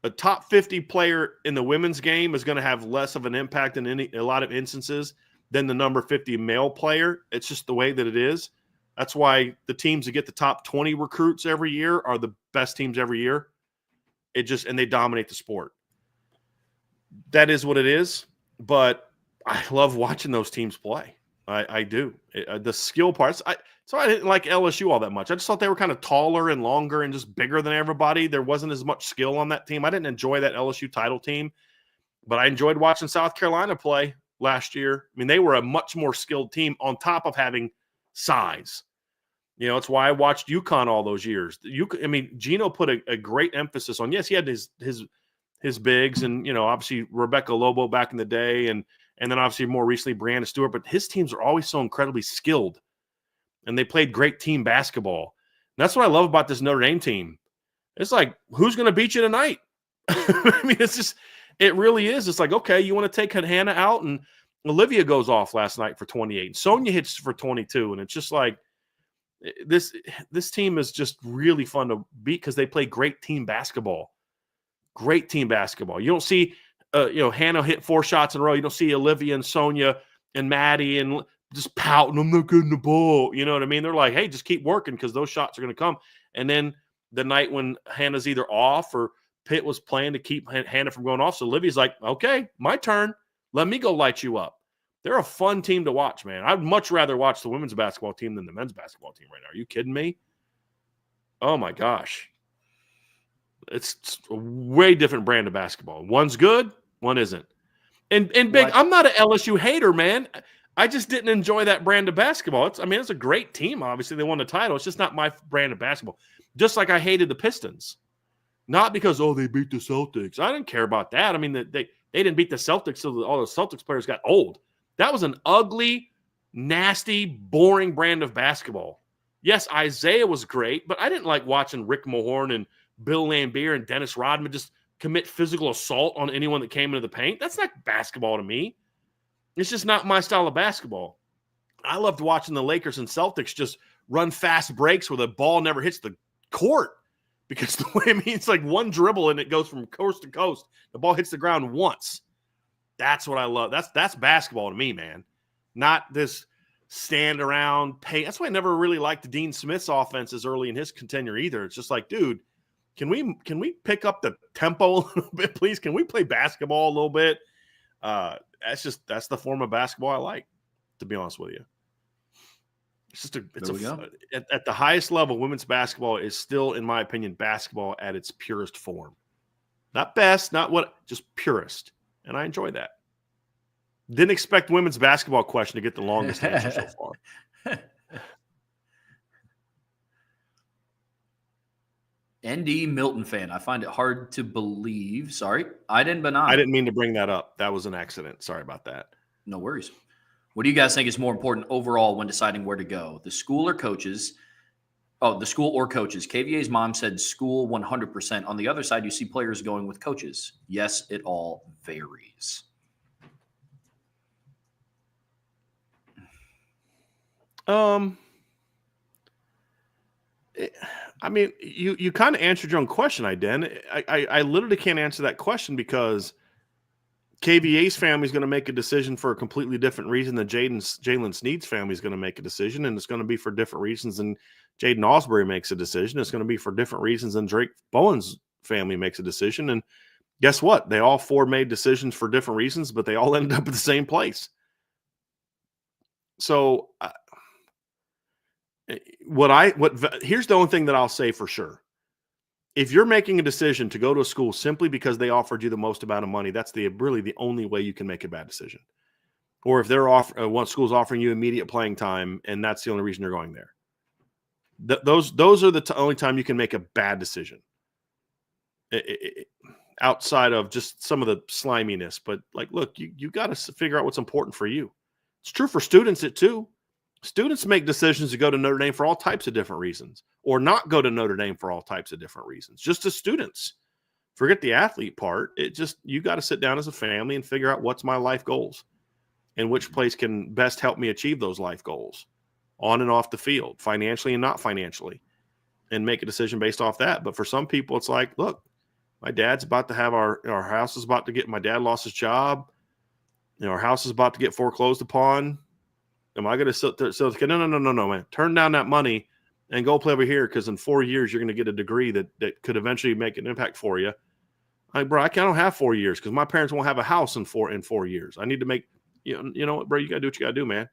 a top 50 player in the women's game is going to have less of an impact in a lot of instances than the number 50 male player. It's just the way that it is. That's why the teams that get the top 20 recruits every year are the best teams every year. And they dominate the sport. That is what it is. But I love watching those teams play. I do. The skill parts. So I didn't like LSU all that much. I just thought they were kind of taller and longer and just bigger than everybody. There wasn't as much skill on that team. I didn't enjoy that LSU title team, but I enjoyed watching South Carolina play last year. I mean, they were a much more skilled team on top of having size. It's why I watched UConn all those years. Gino put a great emphasis on, yes, he had his bigs and, obviously Rebecca Lobo back in the day and then obviously more recently Brianna Stewart, but his teams are always so incredibly skilled and they played great team basketball. And that's what I love about this Notre Dame team. It's like, who's going to beat you tonight? It really is. It's like, okay, you want to take Hannah out, and Olivia goes off last night for 28. Sonia hits for 22. And it's just like, this team is just really fun to beat because they play great team basketball. Great team basketball. You don't see, Hannah hit 4 shots in a row. You don't see Olivia and Sonia and Maddie and just pouting, I'm not getting the ball. You know what I mean? They're like, hey, just keep working because those shots are going to come. And then the night when Hannah's either off or Pitt was playing to keep Hannah from going off, so Olivia's like, okay, my turn. Let me go light you up. They're a fun team to watch, man. I'd much rather watch the women's basketball team than the men's basketball team right now. Are you kidding me? Oh, my gosh. It's a way different brand of basketball. One's good, one isn't. And Big, I'm not an LSU hater, man. I just didn't enjoy that brand of basketball. It's a great team, obviously. They won the title. It's just not my brand of basketball. Just like I hated the Pistons. Not because, they beat the Celtics. I didn't care about that. I mean, they didn't beat the Celtics so all the Celtics players got old. That was an ugly, nasty, boring brand of basketball. Yes, Isaiah was great, but I didn't like watching Rick Mahorn and Bill Laimbeer and Dennis Rodman just commit physical assault on anyone that came into the paint. That's not basketball to me. It's just not my style of basketball. I loved watching the Lakers and Celtics just run fast breaks where the ball never hits the court because the way it's like one dribble and it goes from coast to coast. The ball hits the ground once. That's what I love. That's basketball to me, man. Not this stand around pay. That's why I never really liked the Dean Smith's offenses early in his tenure either. It's just like, dude, can we pick up the tempo a little bit, please? Can we play basketball a little bit? That's the form of basketball I like, to be honest with you. At the highest level, women's basketball is still, in my opinion, basketball at its purest form. Not best, just purest. And I enjoy that. Didn't expect women's basketball question to get the longest answer so far. ND Milton fan. I find it hard to believe. Sorry, I didn't mean to bring that up. That was an accident. Sorry about that. No worries. What do you guys think is more important overall when deciding where to go? The school or coaches? Oh, the school or coaches. KVA's mom said school 100%. On the other side, you see players going with coaches. Yes, it all varies. You kind of answered your own question, I literally can't answer that question because KVA's family is going to make a decision for a completely different reason than Jalen Sneed's family is going to make a decision, and it's going to be for different reasons than Jaden Osbury makes a decision. It's going to be for different reasons than Drake Bowen's family makes a decision. And guess what? They all 4 made decisions for different reasons, but they all ended up at the same place. So here's the only thing that I'll say for sure. if you're making a decision to go to a school simply because they offered you the most amount of money, that's really the only way you can make a bad decision. Or if they're one school's offering you immediate playing time, and that's the only reason you're going there. Those are the only time you can make a bad decision. Outside of just some of the sliminess, but like, look, you got to figure out what's important for you. It's true for students too. Students make decisions to go to Notre Dame for all types of different reasons, or not go to Notre Dame for all types of different reasons. Just as students, forget the athlete part. You got to sit down as a family and figure out what's my life goals and which place can best help me achieve those life goals on and off the field, financially and not financially, and make a decision based off that. But for some people, it's like, look, my dad's about to have our house is about to get, my dad lost his job. Our house is about to get foreclosed upon. Am I going to sit there? So no, man. Turn down that money and go play over here, because in 4 years, you're going to get a degree that could eventually make an impact for you. Like, bro, I don't have 4 years because my parents won't have a house in 4 years. I need to make, you know what, bro, you got to do what you got to do, man.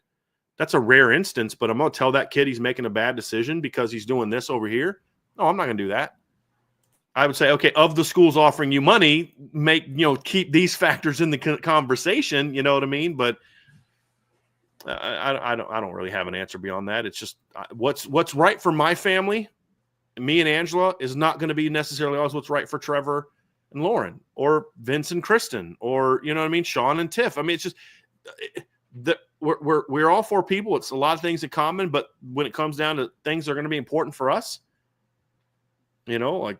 That's a rare instance, but I'm going to tell that kid he's making a bad decision because he's doing this over here. No, I'm not going to do that. I would say, okay, of the schools offering you money, keep these factors in the conversation. You know what I mean? But I don't really have an answer beyond that. It's just what's right for my family, me and Angela, is not going to be necessarily always what's right for Trevor and Lauren, or Vince and Kristen, or you know what I mean, Sean and Tiff. I mean, it's just we're all 4 people. It's a lot of things in common, but when it comes down to things that are going to be important for us, like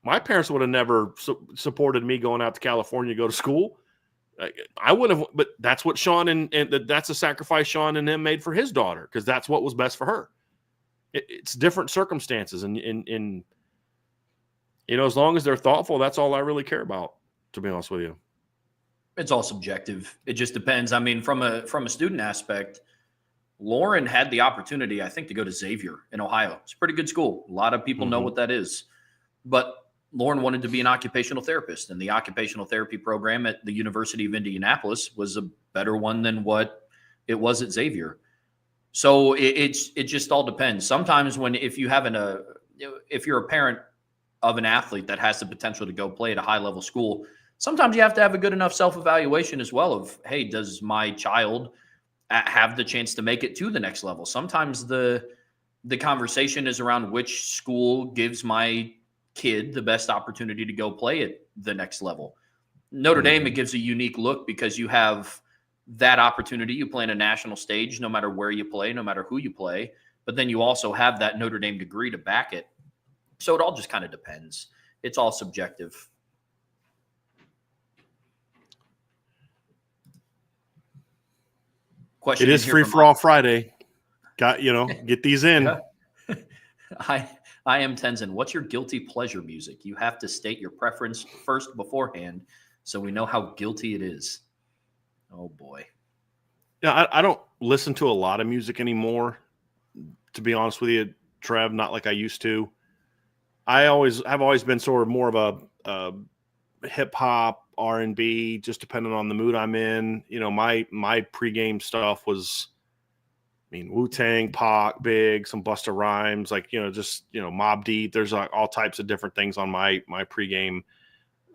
my parents would have never supported me going out to California to go to school. I would have, but that's what Sean and that's a sacrifice Sean and him made for his daughter, because that's what was best for her. It's different circumstances, and as long as they're thoughtful, that's all I really care about, to be honest with you. It's all subjective. It just depends. I mean, from a student aspect, Lauren had the opportunity, I think, to go to Xavier in Ohio. It's a pretty good school. A lot of people know what that is, but Lauren wanted to be an occupational therapist, and the occupational therapy program at the University of Indianapolis was a better one than what it was at Xavier. So it just all depends. Sometimes if you're a parent of an athlete that has the potential to go play at a high level school, sometimes you have to have a good enough self-evaluation as well of, hey, does my child have the chance to make it to the next level? Sometimes the conversation is around which school gives my kid the best opportunity to go play at the next level. Notre Dame, it gives a unique look because you have that opportunity. You play in a national stage, no matter where you play, no matter who you play, but then you also have that Notre Dame degree to back it. So it all just kind of depends. It's all subjective. Question. It is free for all Friday. Get these in. Yeah. I am Tenzin. What's your guilty pleasure music? You have to state your preference first beforehand so we know how guilty it is. Oh, boy. Yeah, I don't listen to a lot of music anymore, to be honest with you, Trev, not like I used to. I've always been sort of more of a hip-hop, R&B, just depending on the mood I'm in. My pregame stuff was, Wu-Tang, Pac, Big, some Busta Rhymes, Mobb Deep. There's all types of different things on my pregame.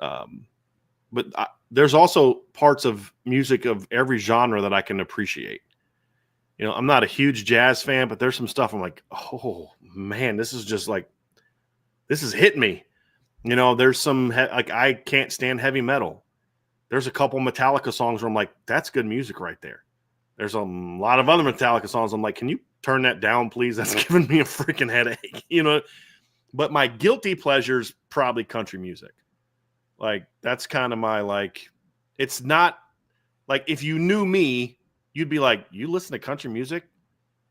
But there's also parts of music of every genre that I can appreciate. I'm not a huge jazz fan, but there's some stuff I'm like, oh, man, this is hitting me. There's some, I can't stand heavy metal. There's a couple Metallica songs where I'm like, that's good music right there. There's a lot of other Metallica songs I'm like, can you turn that down, please? That's giving me a freaking headache, But my guilty pleasure's probably country music. That's kind of my, it's not, if you knew me, you'd be like, you listen to country music?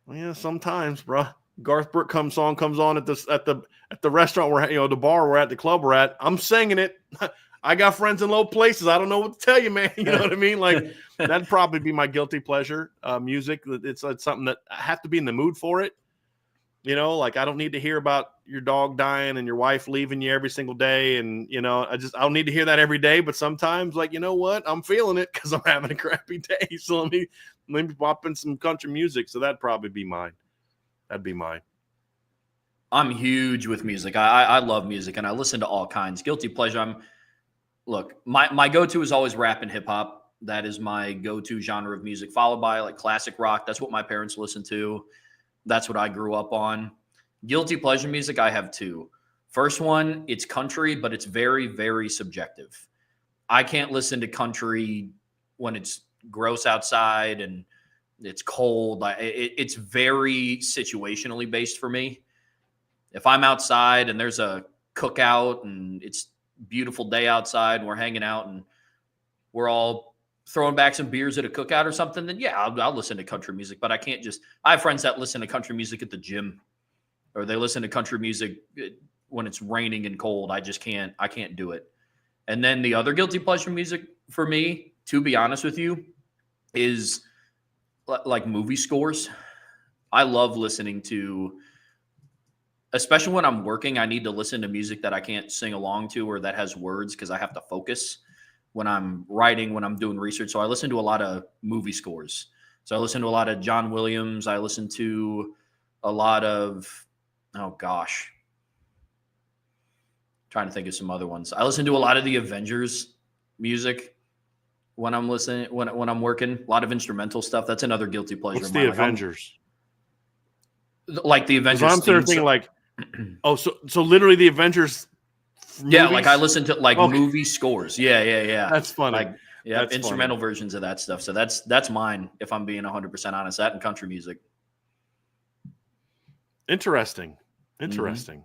Well, yeah, sometimes, bro. Garth Brooks song comes on at the restaurant we're the bar we're at, the club we're at. I'm singing it. I got friends in low places. I don't know what to tell you, man. You know what I mean? That'd probably be my guilty pleasure music. It's something that I have to be in the mood for it. I don't need to hear about your dog dying and your wife leaving you every single day. And, I don't need to hear that every day. But sometimes, you know what? I'm feeling it because I'm having a crappy day. So let me pop in some country music. So that'd probably be mine. That'd be mine. I'm huge with music. I love music, and I listen to all kinds. Guilty pleasure. Look, my go-to is always rap and hip hop. That is my go-to genre of music, followed by like classic rock. That's what my parents listen to. That's what I grew up on. Guilty pleasure music, I have two. First one, it's country, but it's very, very subjective. I can't listen to country when it's gross outside and it's cold. It's very situationally based for me. If I'm outside and there's a cookout and it's beautiful day outside and we're hanging out and we're all throwing back some beers at a cookout or something, then yeah, I'll listen to country music. But I can't just. I have friends that listen to country music at the gym, or they listen to country music when it's raining and cold. I just can't. I can't do it. And then the other guilty pleasure music for me, to be honest with you, is like movie scores. I love listening to, especially when I'm working, I need to listen to music that I can't sing along to or that has words because I have to focus when I'm writing, when I'm doing research. So I listen to a lot of movie scores. So I listen to a lot of John Williams. I listen to a lot of, oh gosh, trying to think of some other ones. I listen to a lot of the Avengers music when I'm listening, when I'm working. A lot of instrumental stuff. That's another guilty pleasure. What's the Avengers? Like the Avengers. I'm thinking like, oh, so literally the Avengers. Yeah, movies? like I listen to like movie scores. Yeah. That's funny. Like that's instrumental funny. versions of that stuff. So that's mine. If I'm being 100% honest, that and country music. Interesting. Mm-hmm.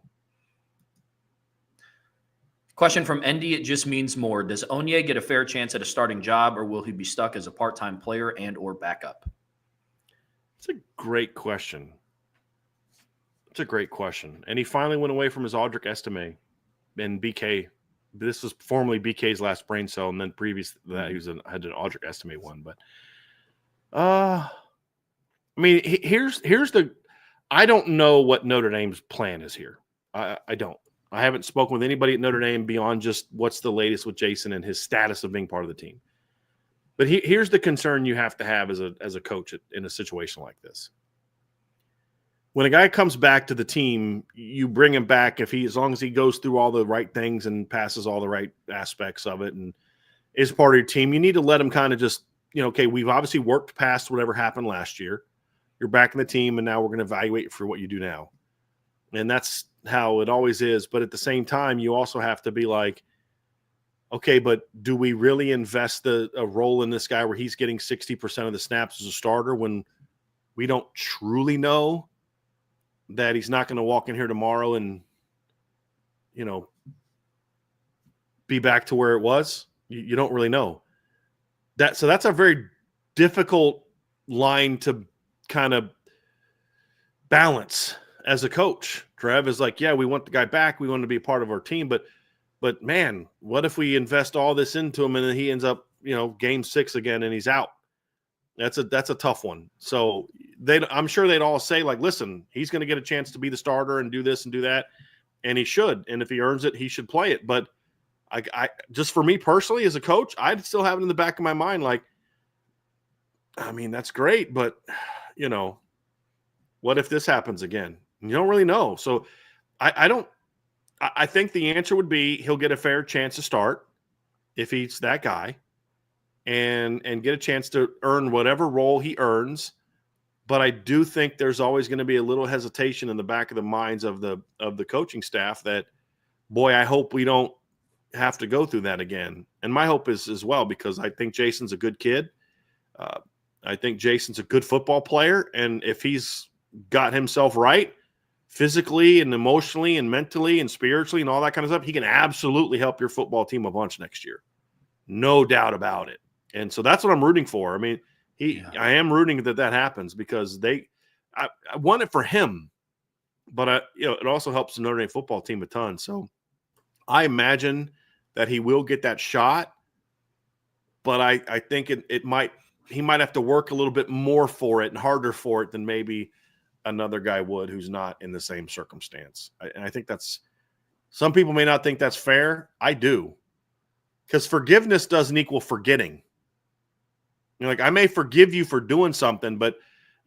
Question from Endy. It just means more. Does Onye get a fair chance at a starting job, or will he be stuck as a part-time player and or backup? It's a great question. And he finally went away from his Audric Estime and BK. This was formerly BK's last brain cell, and then previous to that, he had an Audric Estime one. But I mean, here's the. I don't know what Notre Dame's plan is here. I don't. I haven't spoken with anybody at Notre Dame beyond just what's the latest with Jason and his status of being part of the team. But here's the concern you have to have as a coach in a situation like this. When a guy comes back to the team, you bring him back as long as he goes through all the right things and passes all the right aspects of it and is part of your team. You need to let him kind of just, okay, we've obviously worked past whatever happened last year. You're back in the team, and now we're going to evaluate for what you do now. And that's how it always is. But at the same time, you also have to be like, okay, but do we really invest a role in this guy where he's getting 60% of the snaps as a starter when we don't truly know that he's not going to walk in here tomorrow and, be back to where it was? You don't really know. So that's a very difficult line to kind of balance as a coach. Trev is like, yeah, we want the guy back. We want him to be a part of our team. But man, what if we invest all this into him and then he ends up, game 6 again and he's out? That's a tough one. So I'm sure they'd all say, like, listen, he's going to get a chance to be the starter and do this and do that, and he should. And if he earns it, he should play it. But I just for me personally as a coach, I'd still have it in the back of my mind, like, I mean, that's great, but what if this happens again? You don't really know. So I think the answer would be he'll get a fair chance to start if he's that guy. And get a chance to earn whatever role he earns. But I do think there's always going to be a little hesitation in the back of the minds of the coaching staff that, boy, I hope we don't have to go through that again. And my hope is as well, because I think Jason's a good kid. I think Jason's a good football player. And if he's got himself right physically and emotionally and mentally and spiritually and all that kind of stuff, he can absolutely help your football team a bunch next year. No doubt about it. And so that's what I'm rooting for. I mean, I am rooting that happens because I want it for him, but it also helps the Notre Dame football team a ton. So I imagine that he will get that shot, but I think he might have to work a little bit more for it and harder for it than maybe another guy would who's not in the same circumstance. And I think some people may not think that's fair. I do. Because forgiveness doesn't equal forgetting. Like, I may forgive you for doing something, but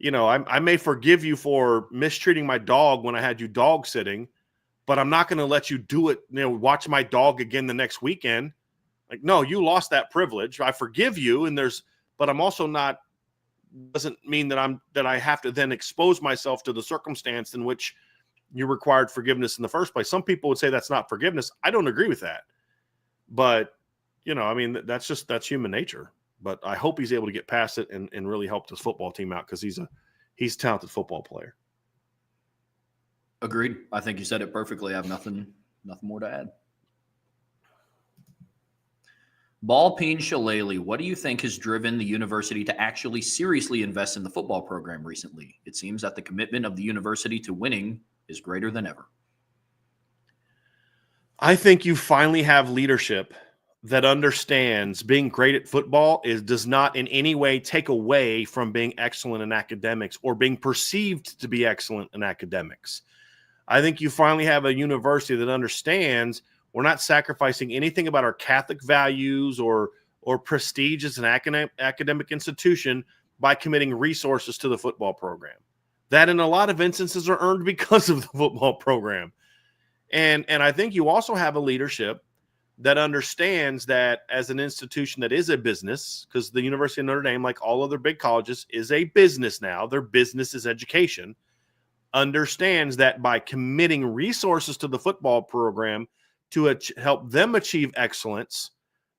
I may forgive you for mistreating my dog when I had you dog sitting, but I'm not going to let you do it, watch my dog again the next weekend. Like, no, you lost that privilege. I forgive you. But I'm also not, doesn't mean that I have to then expose myself to the circumstance in which you required forgiveness in the first place. Some people would say that's not forgiveness. I don't agree with that. But, that's human nature. But I hope he's able to get past it and really help this football team out, because he's a talented football player. Agreed. I think you said it perfectly. I have nothing more to add. Ballpeen Shillelagh, what do you think has driven the university to actually seriously invest in the football program recently? It seems that the commitment of the university to winning is greater than ever. I think you finally have leadership that understands being great at football does not in any way take away from being excellent in academics or being perceived to be excellent in academics. I think you finally have a university that understands we're not sacrificing anything about our Catholic values or prestige as an academic institution by committing resources to the football program. That in a lot of instances are earned because of the football program. And I think you also have a leadership that understands that as an institution that is a business, because the University of Notre Dame, like all other big colleges, is a business now. Their business is education. Understands that by committing resources to the football program to help them achieve excellence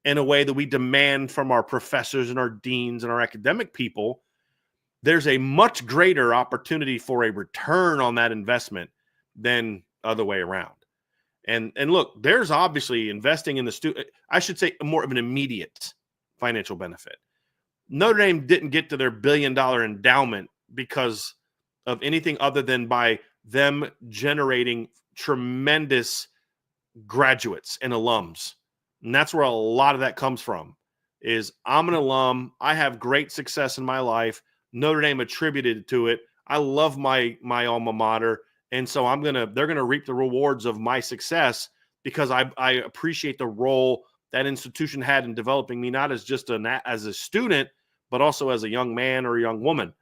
in a way that we demand from our professors and our deans and our academic people, there's a much greater opportunity for a return on that investment than other way around. And look, there's obviously investing in the student, I should say more of an immediate financial benefit. Notre Dame didn't get to their $1 billion endowment because of anything other than by them generating tremendous graduates and alums. And that's where a lot of that comes from, is I'm an alum. I have great success in my life. Notre Dame attributed to it. I love my alma mater. And so they're going to reap the rewards of my success because I appreciate the role that institution had in developing me, not as just as a student, but also as a young man or a young woman.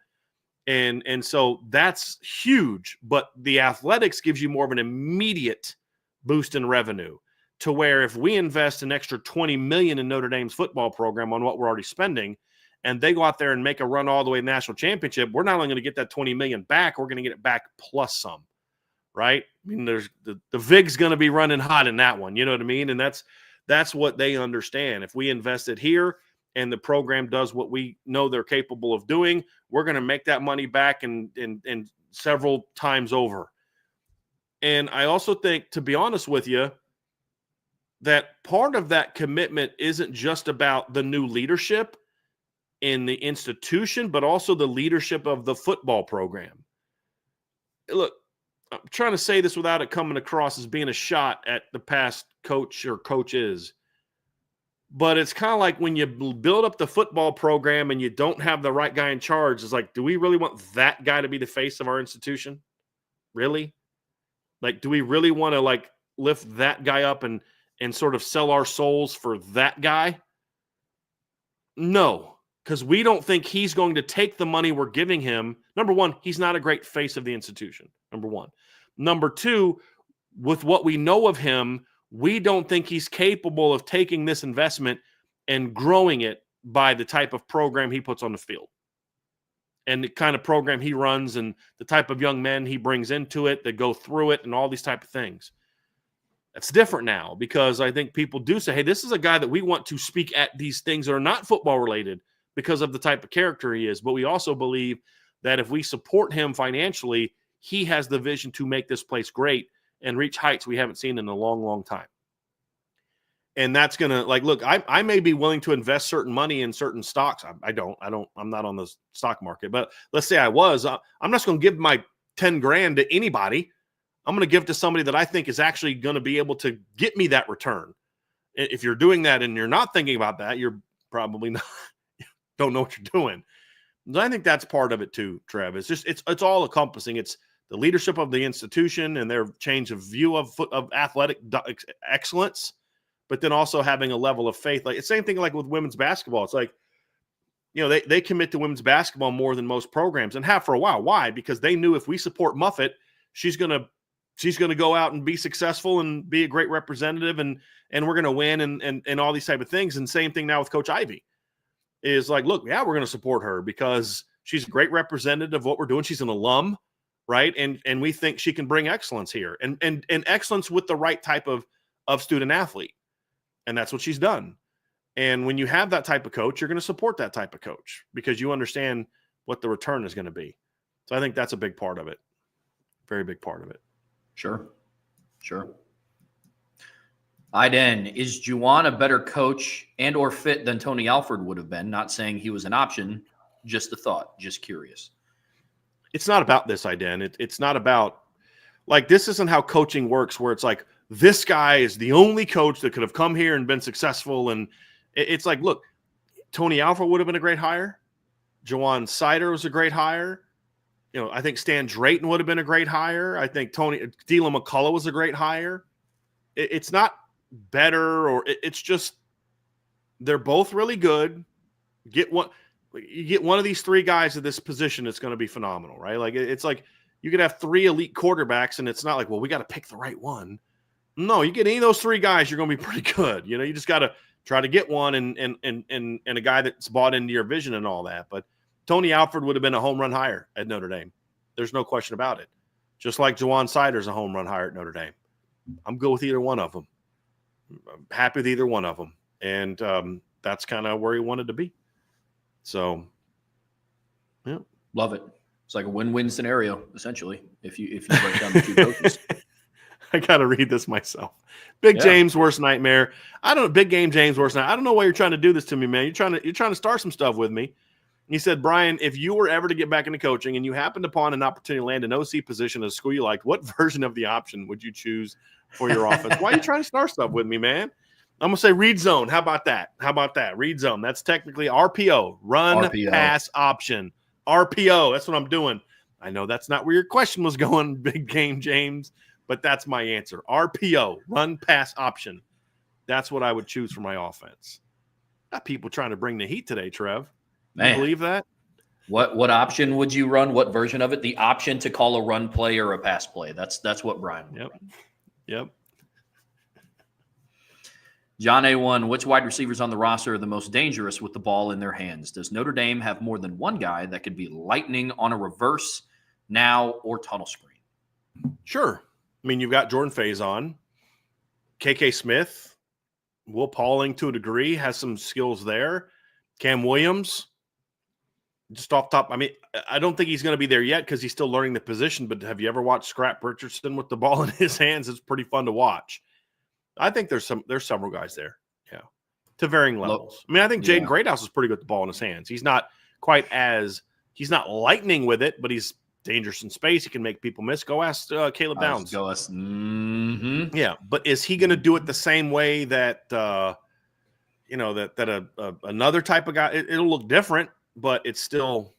And so that's huge, but the athletics gives you more of an immediate boost in revenue, to where if we invest an extra $20 million in Notre Dame's football program on what we're already spending, and they go out there and make a run all the way to the national championship, we're not only going to get that $20 million back, we're going to get it back plus some, right? I mean, there's the VIG's going to be running hot in that one. You know what I mean? And that's what they understand. If we invest it here and the program does what we know they're capable of doing, we're going to make that money back and several times over. And I also think, to be honest with you, that part of that commitment isn't just about the new leadership in the institution, but also the leadership of the football program. Look, I'm trying to say this without it coming across as being a shot at the past coach or coaches. But it's kind of like when you build up the football program and you don't have the right guy in charge. It's like, do we really want that guy to be the face of our institution? Really? Like, do we really want to lift that guy up and sort of sell our souls for that guy? No, because we don't think he's going to take the money we're giving him. Number one, he's not a great face of the institution. Number one. Number two, with what we know of him, we don't think he's capable of taking this investment and growing it by the type of program he puts on the field and the kind of program he runs and the type of young men he brings into it that go through it and all these type of things. That's different now, because I think people do say, hey, this is a guy that we want to speak at these things that are not football related because of the type of character he is. But we also believe that if we support him financially, he has the vision to make this place great and reach heights we haven't seen in a long, long time. And that's going to, look, I may be willing to invest certain money in certain stocks. I'm not on the stock market, but let's say I was, I'm not going to give my 10 grand to anybody. I'm going to give it to somebody that I think is actually going to be able to get me that return. If you're doing that and you're not thinking about that, you're probably not, don't know what you're doing. And I think that's part of it too, Trev. It's just, it's all encompassing. It's the leadership of the institution and their change of view of athletic excellence, but then also having a level of faith. Like, it's the same thing like with women's basketball. It's like, they commit to women's basketball more than most programs and have for a while. Why? Because they knew if we support Muffet, she's going to go out and be successful and be a great representative and we're going to win and all these type of things. And same thing now with Coach Ivy is like, look, yeah, we're going to support her because she's a great representative of what we're doing. She's an alum, right? And we think she can bring excellence here and excellence with the right type of student athlete. And that's what she's done. And when you have that type of coach, you're going to support that type of coach because you understand what the return is going to be. So I think that's a big part of it. Very big part of it. Sure. Iden, is Juwan a better coach and or fit than Tony Alford would have been? Not saying he was an option, just a thought, just curious. It's not about this, Iden. It's not about, like, this isn't how coaching works where it's like, this guy is the only coach that could have come here and been successful. And it's like, look, Tony Alford would have been a great hire. Juwan Sider was a great hire. I think Stan Drayton would have been a great hire. I think D'La McCullough was a great hire. It's not better it's just they're both really good. You get one of these three guys at this position, it's going to be phenomenal, right? Like it's like you could have three elite quarterbacks, and it's not like, well, we got to pick the right one. No, you get any of those three guys, you're going to be pretty good. You just got to try to get one and a guy that's bought into your vision and all that. But Tony Alford would have been a home run hire at Notre Dame. There's no question about it. Just like Juwan Sider's a home run hire at Notre Dame. I'm good with either one of them. I'm happy with either one of them. And that's kind of where he wanted to be. So, yeah. Love it. It's like a win-win scenario, essentially, if you break down the two coaches. I got to read this myself. Big James' worst nightmare. Big Game James' worst nightmare. I don't know why you're trying to do this to me, man. You're trying to start some stuff with me. He said, Bryan, if you were ever to get back into coaching and you happened upon an opportunity to land an OC position at a school you liked, what version of the option would you choose for your offense? Why are you trying to start stuff with me, man? I'm going to say read zone. How about that? Read zone. That's technically RPO, pass option. RPO. That's what I'm doing. I know that's not where your question was going, Big Game James, but that's my answer. RPO, run pass option. That's what I would choose for my offense. Got people trying to bring the heat today, Trev. Man. You believe that? What option would you run? What version of it? The option to call a run play or a pass play. That's what Bryan would run. Yep. John A1, which wide receivers on the roster are the most dangerous with the ball in their hands? Does Notre Dame have more than one guy that could be lightning on a reverse, now, or tunnel screen? Sure. I mean, you've got Jordan Faison, KK Smith, Will Pauling to a degree, has some skills there. Cam Williams. Just off top, I mean, I don't think he's going to be there yet because he's still learning the position, but have you ever watched Scrap Richardson with the ball in his hands? It's pretty fun to watch. I think there's several guys there, to varying levels. I mean, I think Jaden Greathouse is pretty good with the ball in his hands. He's not he's not lightning with it, but he's dangerous in space. He can make people miss. Go ask Caleb Downs. Mm-hmm. Yeah, but is he going to do it the same way that another type of guy? It'll look different. But it's still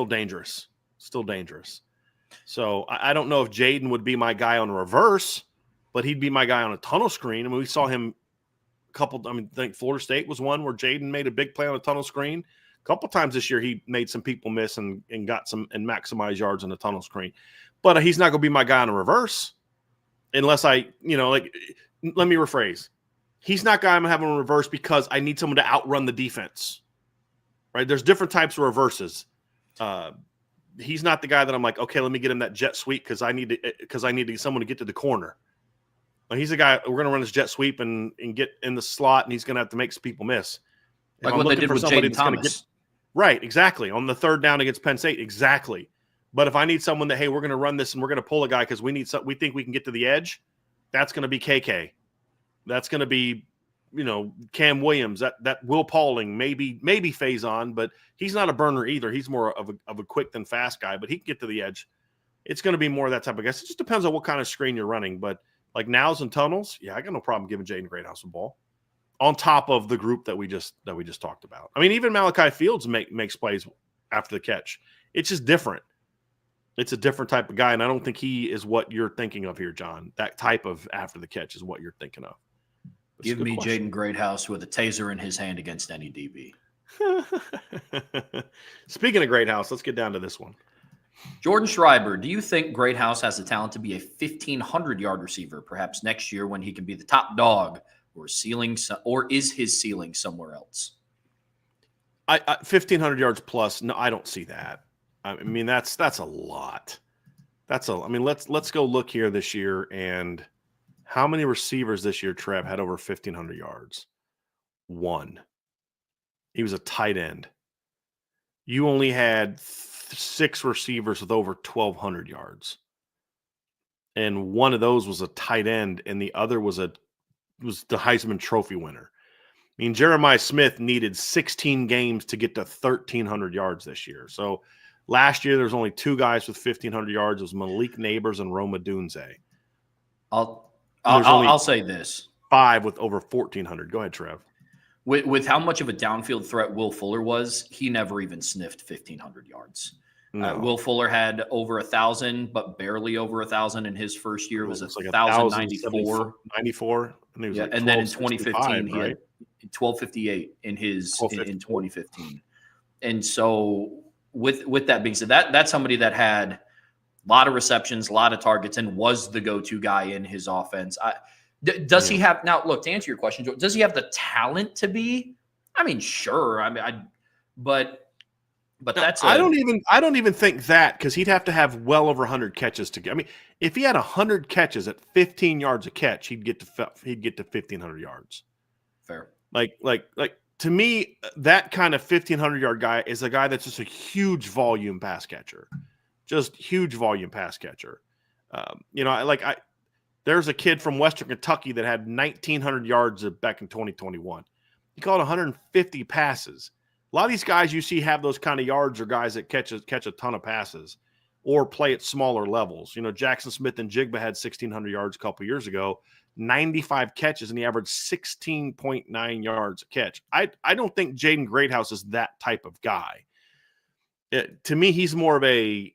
dangerous. Still dangerous. So I don't know if Jaden would be my guy on a reverse, but he'd be my guy on a tunnel screen. I mean, we saw him I think Florida State was one where Jaden made a big play on a tunnel screen. A couple times this year he made some people miss and got some and maximize yards on the tunnel screen. But he's not going to be my guy on a reverse unless let me rephrase. He's not guy I'm having a reverse because I need someone to outrun the defense. Right, there's different types of reverses. He's not the guy that I'm like, okay, let me get him that jet sweep because I need someone to get to the corner. He's the guy we're going to run his jet sweep and get in the slot, and he's going to have to make some people miss. Like what they did with Jaden Thomas. Right, exactly. On the third down against Penn State, exactly. But if I need someone that, hey, we're going to run this and we're going to pull a guy because we think we can get to the edge, that's going to be KK. That's going to be Cam Williams, that Will Pauling, maybe Faison, but he's not a burner either. He's more of a quick than fast guy, but he can get to the edge. It's going to be more of that type of guy. It just depends on what kind of screen you're running. But like nows and tunnels, I got no problem giving Jaden Greathouse a ball on top of the group that we just talked about. I mean, even Malachi Fields makes plays after the catch. It's just different. It's a different type of guy, and I don't think he is what you're thinking of here, John. That type of after the catch is what you're thinking of. Give me Jaden Greathouse with a taser in his hand against any DB. Speaking of Great House, let's get down to this one. Jordan Schreiber, do you think Great House has the talent to be a 1,500-yard receiver, perhaps next year when he can be the top dog, or is his ceiling somewhere else? 1,500 yards plus. No, I don't see that. I mean, that's a lot. I mean, let's go look here this year, and how many receivers this year, Trev, had over 1,500 yards? One. He was a tight end. You only had 6 receivers with over 1,200 yards, and one of those was a tight end, and the other was the Heisman Trophy winner. I mean, Jeremiah Smith needed 16 games to get to 1,300 yards this year. So last year there was only 2 guys with 1,500 yards. It was Malik Neighbors and Roma Dunze. I'll say this: 5 with over 1,400. Go ahead, Trev. With how much of a downfield threat Will Fuller was, he never even sniffed 1,500 yards. No. Will Fuller had over 1,000, but barely over 1,000 in his first year. It was like 1,094. 94. And, yeah, and then in 2015, he right? had 1,258 in 2015. And so with that being said, that's somebody that had a lot of receptions, a lot of targets, and was the go-to guy in his offense. Does he have, now look, to answer your question, does he have the talent to be? I mean, sure. I mean, but that's I don't even think that, because he'd have to have well over 100 catches to get. I mean, if he had 100 catches at 15 yards a catch, he'd get to 1,500 yards. Fair. Like to me, that kind of 1,500-yard guy is a guy that's just a huge volume pass catcher, just huge volume pass catcher. There's a kid from Western Kentucky that had 1,900 yards back in 2021. He caught 150 passes. A lot of these guys you see have those kind of yards are guys that catch a ton of passes or play at smaller levels. You know, Jackson Smith and Jigba had 1,600 yards a couple years ago, 95 catches, and he averaged 16.9 yards a catch. I don't think Jaden Greathouse is that type of guy. To me, he's more of a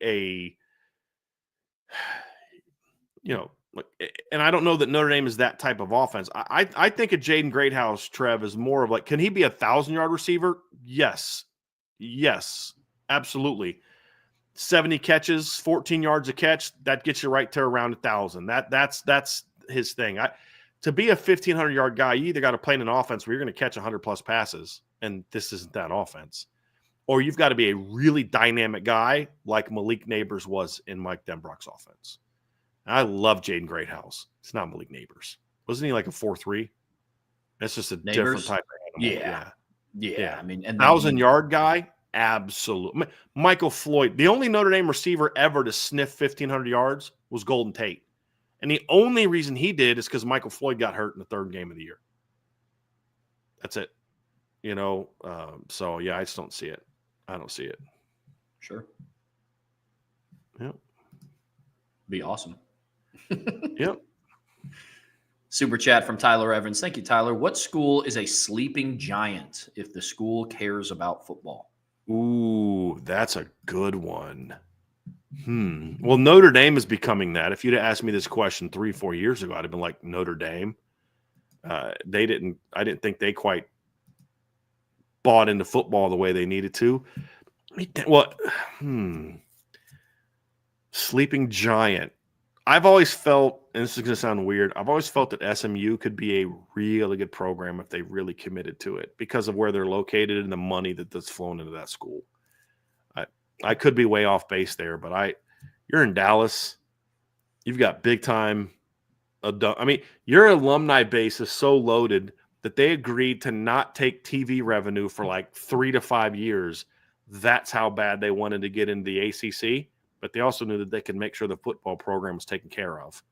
and I don't know that Notre Dame is that type of offense. I think a Jaden Greathouse, Trev, is more of like, can he be 1,000-yard receiver? Yes, absolutely. 70 catches, 14 yards a catch, that gets you right to around 1,000. That's his thing. To be a 1,500-yard guy, you either got to play in an offense where you're going to catch 100-plus passes, and this isn't that offense, or you've got to be a really dynamic guy like Malik Neighbors was in Mike Denbrock's offense. I love Jaden Greathouse. It's not Malik Neighbors. Wasn't he like a 4.3? That's just a different type of animal. Yeah. I mean, 1,000-yard guy, absolutely. Michael Floyd, the only Notre Dame receiver ever to sniff 1,500 yards was Golden Tate. And the only reason he did is because Michael Floyd got hurt in the 3rd game of the year. That's it. So, yeah, I just don't see it. I don't see it. Sure. Yep. Be awesome. Yep. Super chat from Tyler Evans. Thank you, Tyler. What school is a sleeping giant if the school cares about football? Ooh, that's a good one. Well, Notre Dame is becoming that. If you'd have asked me this question 3-4 years ago, I'd have been like, Notre Dame. I didn't think they quite bought into football the way they needed to. Sleeping giant. I've always felt, and this is going to sound weird, I've always felt that SMU could be a really good program if they really committed to it because of where they're located and the money that's flown into that school. I could be way off base there, but you're in Dallas. You've got big time. Your alumni base is so loaded that they agreed to not take TV revenue for like 3 to 5 years. That's how bad they wanted to get into the ACC. But they also knew that they could make sure the football program was taken care of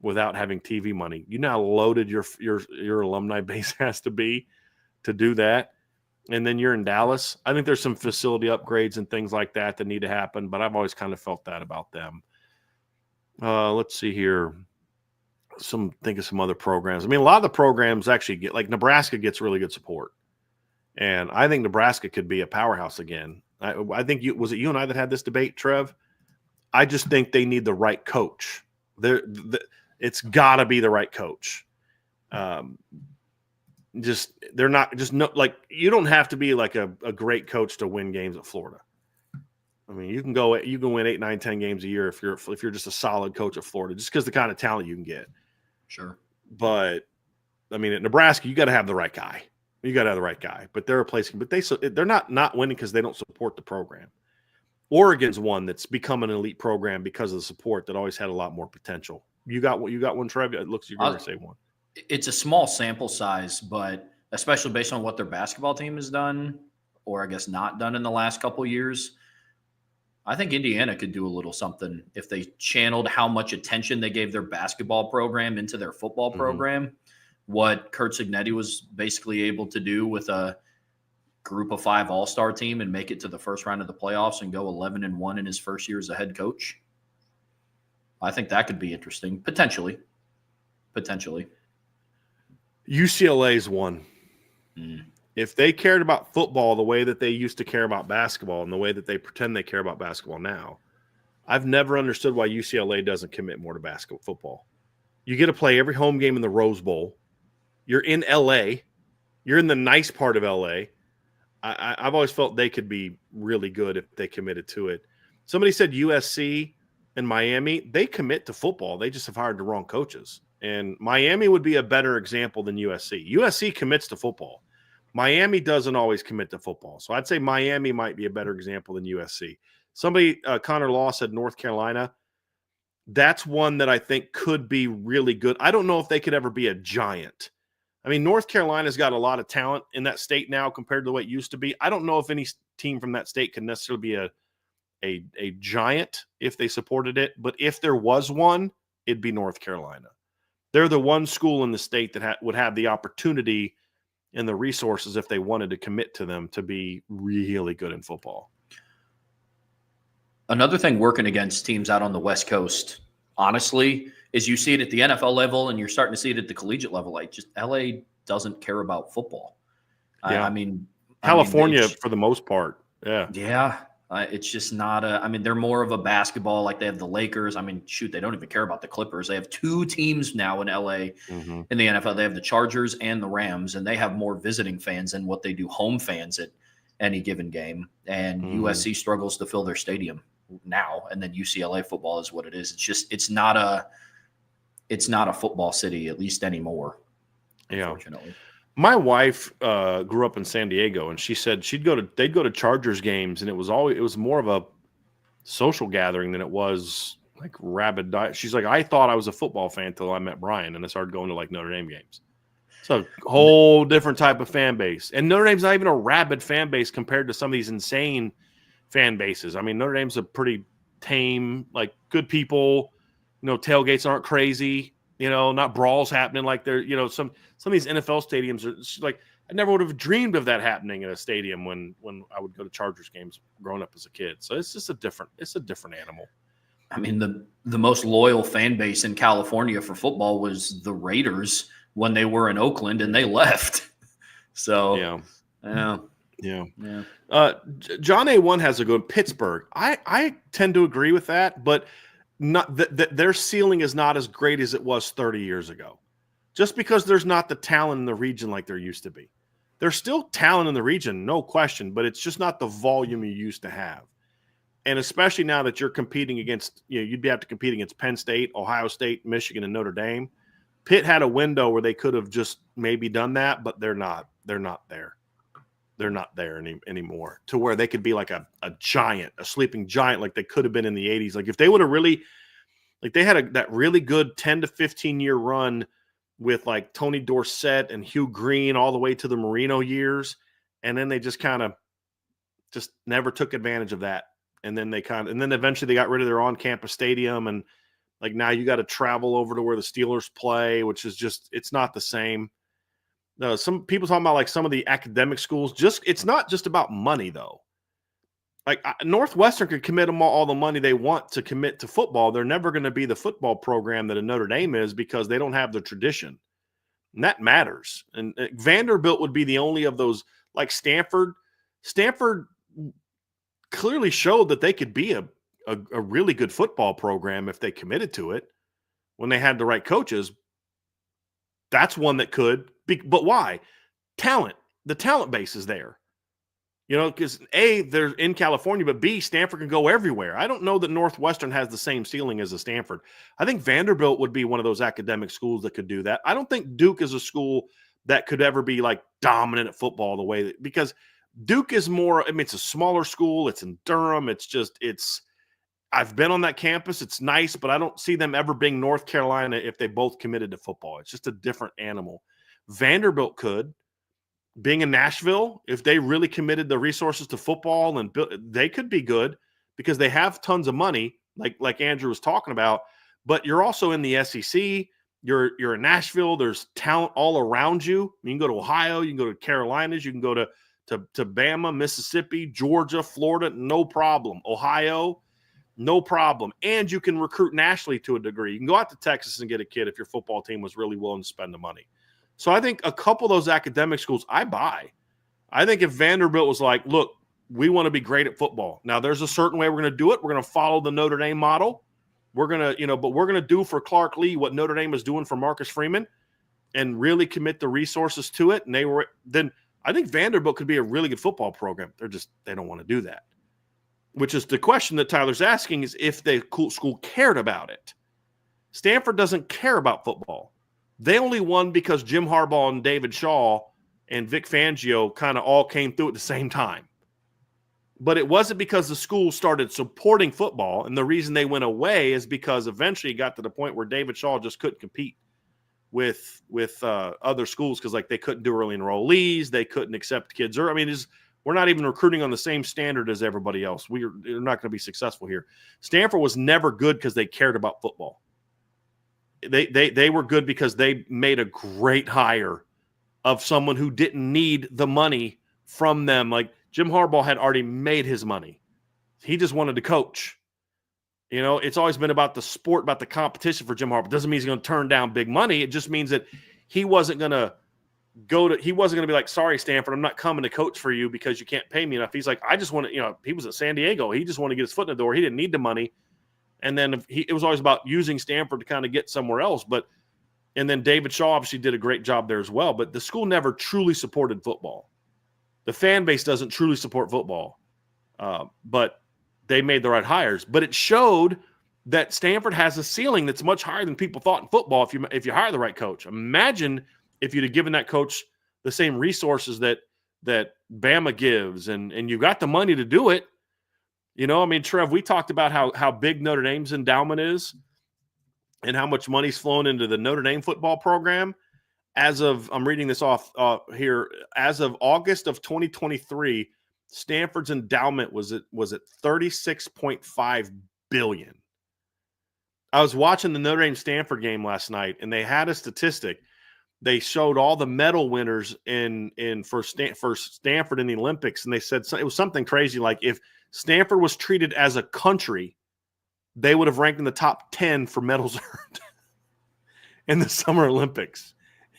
without having TV money. You know how loaded your alumni base has to be to do that. And then you're in Dallas. I think there's some facility upgrades and things like that need to happen, but I've always kind of felt that about them. Let's see here. Think of some other programs. I mean, a lot of the programs actually get, like Nebraska gets really good support. And I think Nebraska could be a powerhouse again. I think was it you and I that had this debate, Trev? I just think they need the right coach. It's got to be the right coach. they're not just no, like you don't have to be like a great coach to win games at Florida. I mean, you can win 8, 9, 10 games a year if you're just a solid coach at Florida, just because the kind of talent you can get. Sure. But I mean, at Nebraska, you got to have the right guy. You got to have the right guy. But they're replacing. But they're not winning because they don't support the program. Oregon's one that's become an elite program because of the support that always had a lot more potential. You got one, Trevor? It looks you're going to say one. It's a small sample size, but especially based on what their basketball team has done, or I guess not done in the last couple of years, I think Indiana could do a little something if they channeled how much attention they gave their basketball program into their football program. What Kurt Cignetti was basically able to do with a group of 5 all-star team and make it to the first round of the playoffs and go 11-1 in his first year as a head coach. I think that could be interesting. Potentially. UCLA's one. If they cared about football the way that they used to care about basketball and the way that they pretend they care about basketball now, I've never understood why UCLA doesn't commit more to football. You get to play every home game in the Rose Bowl. You're in LA. You're in the nice part of LA. I've always felt they could be really good if they committed to it. Somebody said USC and Miami, they commit to football. They just have hired the wrong coaches. And Miami would be a better example than USC. USC commits to football. Miami doesn't always commit to football. So I'd say Miami might be a better example than USC. Somebody, Connor Law, said North Carolina. That's one that I think could be really good. I don't know if they could ever be a giant. I mean, North Carolina's got a lot of talent in that state now compared to what it used to be. I don't know if any team from that state can necessarily be a giant if they supported it. But if there was one, it'd be North Carolina. They're the one school in the state that would have the opportunity and the resources if they wanted to commit to them to be really good in football. Another thing working against teams out on the West Coast, honestly, is you see it at the NFL level and you're starting to see it at the collegiate level. Like, just LA doesn't care about football. Yeah. I mean, California for the most part. Yeah. Yeah. It's just not they're more of a basketball, like they have the Lakers. I mean, shoot, they don't even care about the Clippers. They have 2 teams now in LA in the NFL. They have the Chargers and the Rams, and they have more visiting fans than what they do home fans at any given game. And USC struggles to fill their stadium now. And then UCLA football is what it is. It's not a football city, at least anymore. Yeah. Unfortunately. My wife grew up in San Diego, and she said they'd go to Chargers games, and it was more of a social gathering than it was like rabid diet. She's like, I thought I was a football fan until I met Bryan, and I started going to like Notre Dame games. So a whole different type of fan base, and Notre Dame's not even a rabid fan base compared to some of these insane fan bases. I mean, Notre Dame's a pretty tame, like good people. Tailgates aren't crazy. Not brawls happening like there. Some of these NFL stadiums are like, I never would have dreamed of that happening in a stadium when I would go to Chargers games growing up as a kid. So it's just a different animal. I mean, the most loyal fan base in California for football was the Raiders when they were in Oakland and they left. So yeah. John A1 has a good Pittsburgh. I tend to agree with that, but not that their ceiling is not as great as it was 30 years ago. Just because there's not the talent in the region like there used to be. There's still talent in the region, no question, but it's just not the volume you used to have. And especially now that you're competing against, you'd have to compete against Penn State, Ohio State, Michigan, and Notre Dame. Pitt had a window where they could have just maybe done that, but they're not there. They're not there anymore to where they could be like a giant, a sleeping giant, like they could have been in the 80s. Like if they would have really, like they had that really good 10 to 15 year run with like Tony Dorsett and Hugh Green all the way to the Marino years. And then they just kind of just never took advantage of that. And then eventually they got rid of their on-campus stadium. And like now you got to travel over to where the Steelers play, which is just, it's not the same. Some people talking about like some of the academic schools. It's not just about money though. Like Northwestern could commit them all the money they want to commit to football. They're never going to be the football program that a Notre Dame is because they don't have the tradition, and that matters. And Vanderbilt would be the only of those, like Stanford. Stanford clearly showed that they could be a really good football program if they committed to it when they had the right coaches. That's one that could be, but why? talent. The talent base is there. You know, because A, they're in California, but B, Stanford can go everywhere. I don't know that Northwestern has the same ceiling as a Stanford. I think Vanderbilt would be one of those academic schools that could do that. I don't think Duke is a school that could ever be like dominant at football the way that, because Duke is more, I mean, it's a smaller school. It's in Durham. I've been on that campus. It's nice, but I don't see them ever being North Carolina if they both committed to football. It's just a different animal. Vanderbilt could. Being in Nashville, if they really committed the resources to football, and they could be good because they have tons of money, like Andrew was talking about. But you're also in the SEC. You're in Nashville. There's talent all around you. You can go to Ohio. You can go to Carolinas. You can go to Bama, Mississippi, Georgia, Florida, no problem. Ohio, no problem. And you can recruit nationally to a degree. You can go out to Texas and get a kid if your football team was really willing to spend the money. So I think a couple of those academic schools I buy. I think if Vanderbilt was like, look, we want to be great at football. Now there's a certain way we're going to do it. We're going to follow the Notre Dame model. We're going to, but we're going to do for Clark Lee what Notre Dame is doing for Marcus Freeman and really commit the resources to it. And then I think Vanderbilt could be a really good football program. They don't want to do that, which is the question that Tyler's asking, is if the school cared about it. Stanford doesn't care about football. They only won because Jim Harbaugh and David Shaw and Vic Fangio kind of all came through at the same time. But it wasn't because the school started supporting football, and the reason they went away is because eventually it got to the point where David Shaw just couldn't compete with other schools because they couldn't do early enrollees, they couldn't accept kids. I mean, we're not even recruiting on the same standard as everybody else. We're not going to be successful here. Stanford was never good because they cared about football. They were good because they made a great hire of someone who didn't need the money from them. Like Jim Harbaugh had already made his money. He just wanted to coach. You know, it's always been about the sport, about the competition for Jim Harbaugh. It doesn't mean he's going to turn down big money. It just means that he wasn't going to be like, sorry, Stanford, I'm not coming to coach for you because you can't pay me enough. He's like, I just want to, he was at San Diego. He just wanted to get his foot in the door. He didn't need the money. And then it was always about using Stanford to kind of get somewhere else. And then David Shaw obviously did a great job there as well. But the school never truly supported football. The fan base doesn't truly support football. But they made the right hires. But it showed that Stanford has a ceiling that's much higher than people thought in football if you hire the right coach. Imagine if you'd have given that coach the same resources that Bama gives, and you've got the money to do it. You know, I mean, Trev, we talked about how big Notre Dame's endowment is and how much money's flowing into the Notre Dame football program. I'm reading this off here, as of August of 2023, Stanford's endowment was at $36.5 billion. I was watching the Notre Dame Stanford game last night, and they had a statistic. They showed all the medal winners for Stanford in the Olympics, and they said it was something crazy like if Stanford was treated as a country, they would have ranked in the top 10 for medals earned in the Summer Olympics.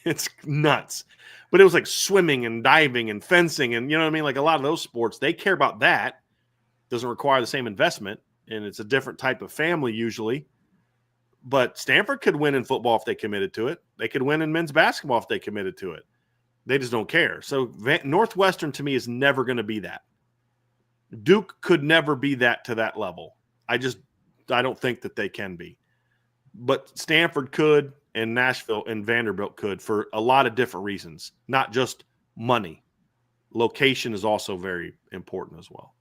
It's nuts. But it was like swimming and diving and fencing and, you know what I mean? Like a lot of those sports, they care about that. Doesn't require the same investment, and it's a different type of family usually. But Stanford could win in football if they committed to it. They could win in men's basketball if they committed to it. They just don't care. So Northwestern to me is never going to be that. Duke could never be that to that level. I don't think that they can be. But Stanford could, and Nashville and Vanderbilt could for a lot of different reasons, not just money. Location is also very important as well.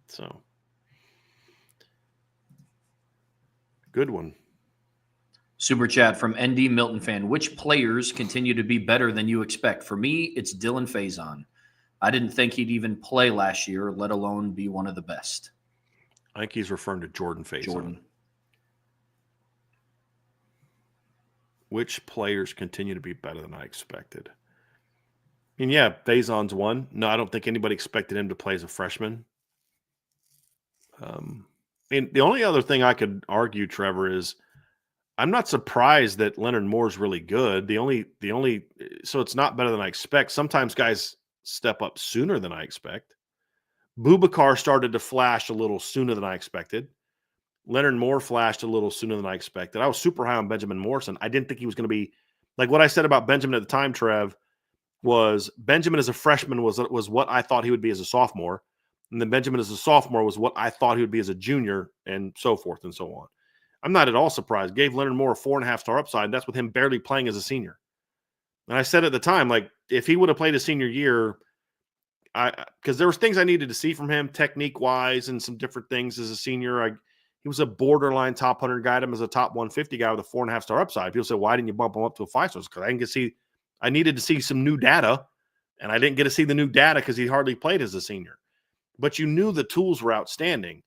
So, good one. Super chat from ND Milton fan. Which players continue to be better than you expect? For me, it's Dylan Faison. I didn't think he'd even play last year, let alone be one of the best. I think he's referring to Jordan Faison. Which players continue to be better than I expected? I mean, yeah, Faison's one. No, I don't think anybody expected him to play as a freshman. And the only other thing I could argue, Trevor, is I'm not surprised that Leonard Moore's really good. So it's not better than I expect. Sometimes guys step up sooner than I expect. Boubacar started to flash a little sooner than I expected. Leonard Moore flashed a little sooner than I expected. I was super high on Benjamin Morrison. I didn't think he was going to be like what I said about Benjamin at the time, Trev. was Benjamin as a freshman was what I thought he would be as a sophomore. And then Benjamin as a sophomore was what I thought he would be as a junior, and so forth and so on. I'm not at all surprised. Gave Leonard Moore a 4.5-star upside. That's with him barely playing as a senior. And I said at the time, like, if he would have played his senior year, because there was things I needed to see from him technique-wise and some different things as a senior. He was a borderline top 100 guy. I had him as a top 150 guy with a 4.5-star upside. People say, why didn't you bump him up to a 5-star? Because I needed to see some new data, and I didn't get to see the new data because he hardly played as a senior. But you knew the tools were outstanding.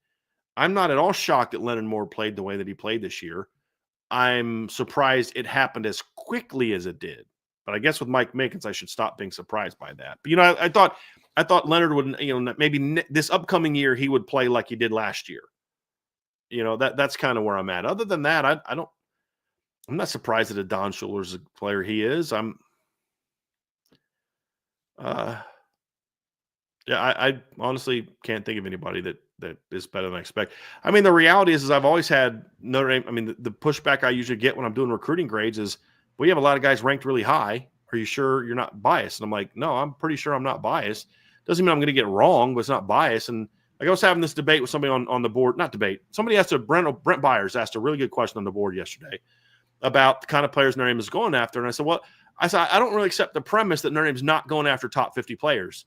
I'm not at all shocked that Leonard Moore played the way that he played this year. I'm surprised it happened as quickly as it did. But I guess with Mike Mickens, I should stop being surprised by that. But, I thought Leonard would, maybe this upcoming year he would play like he did last year. That's kind of where I'm at. Other than that, I'm not surprised that Adon Schuler's the player he is. I honestly can't think of anybody that is better than I expect. I mean, the reality is I've always had Notre Dame. I mean, the pushback I usually get when I'm doing recruiting grades is, well, you have a lot of guys ranked really high. Are you sure you're not biased? And I'm like, no, I'm pretty sure I'm not biased. Doesn't mean I'm going to get it wrong, but it's not biased. And like I was having this debate with somebody on the board, not debate. Somebody Brent Byers asked a really good question on the board yesterday about the kind of players Notre Dame is going after. And I said, I don't really accept the premise that Notre Dame's not going after top 50 players,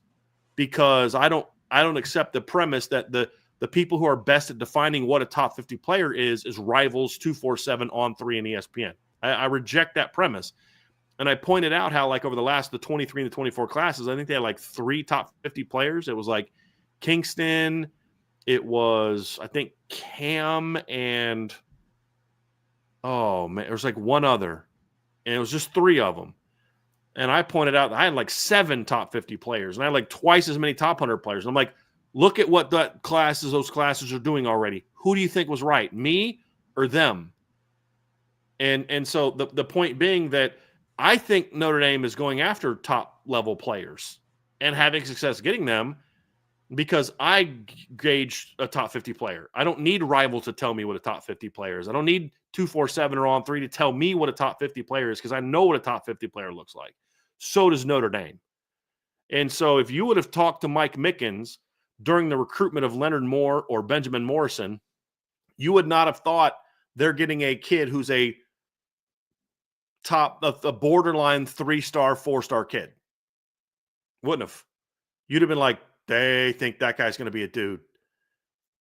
because I don't accept the premise that the people who are best at defining what a top 50 player is Rivals, 247, On3, and ESPN. I reject that premise. And I pointed out how, like, over the 23 and the 24 classes, I think they had like 3 top 50 players. It was like Kingston, it was, I think, Cam, and it was like one other. And it was just 3 of them. And I pointed out that I had like 7 top 50 players, and I had like twice as many top 100 players. And I'm like, look at what those classes are doing already. Who do you think was right, me or them? And so the point being that I think Notre Dame is going after top level players and having success getting them, because I gauge a top 50 player. I don't need Rival to tell me what a top 50 player is. I don't need 247 or On3 to tell me what a top 50 player is, because I know what a top 50 player looks like. So does Notre Dame. And so if you would have talked to Mike Mickens during the recruitment of Leonard Moore or Benjamin Morrison, you would not have thought they're getting a kid who's a borderline 3-star, 4-star kid. Wouldn't have. You'd have been like, they think that guy's going to be a dude.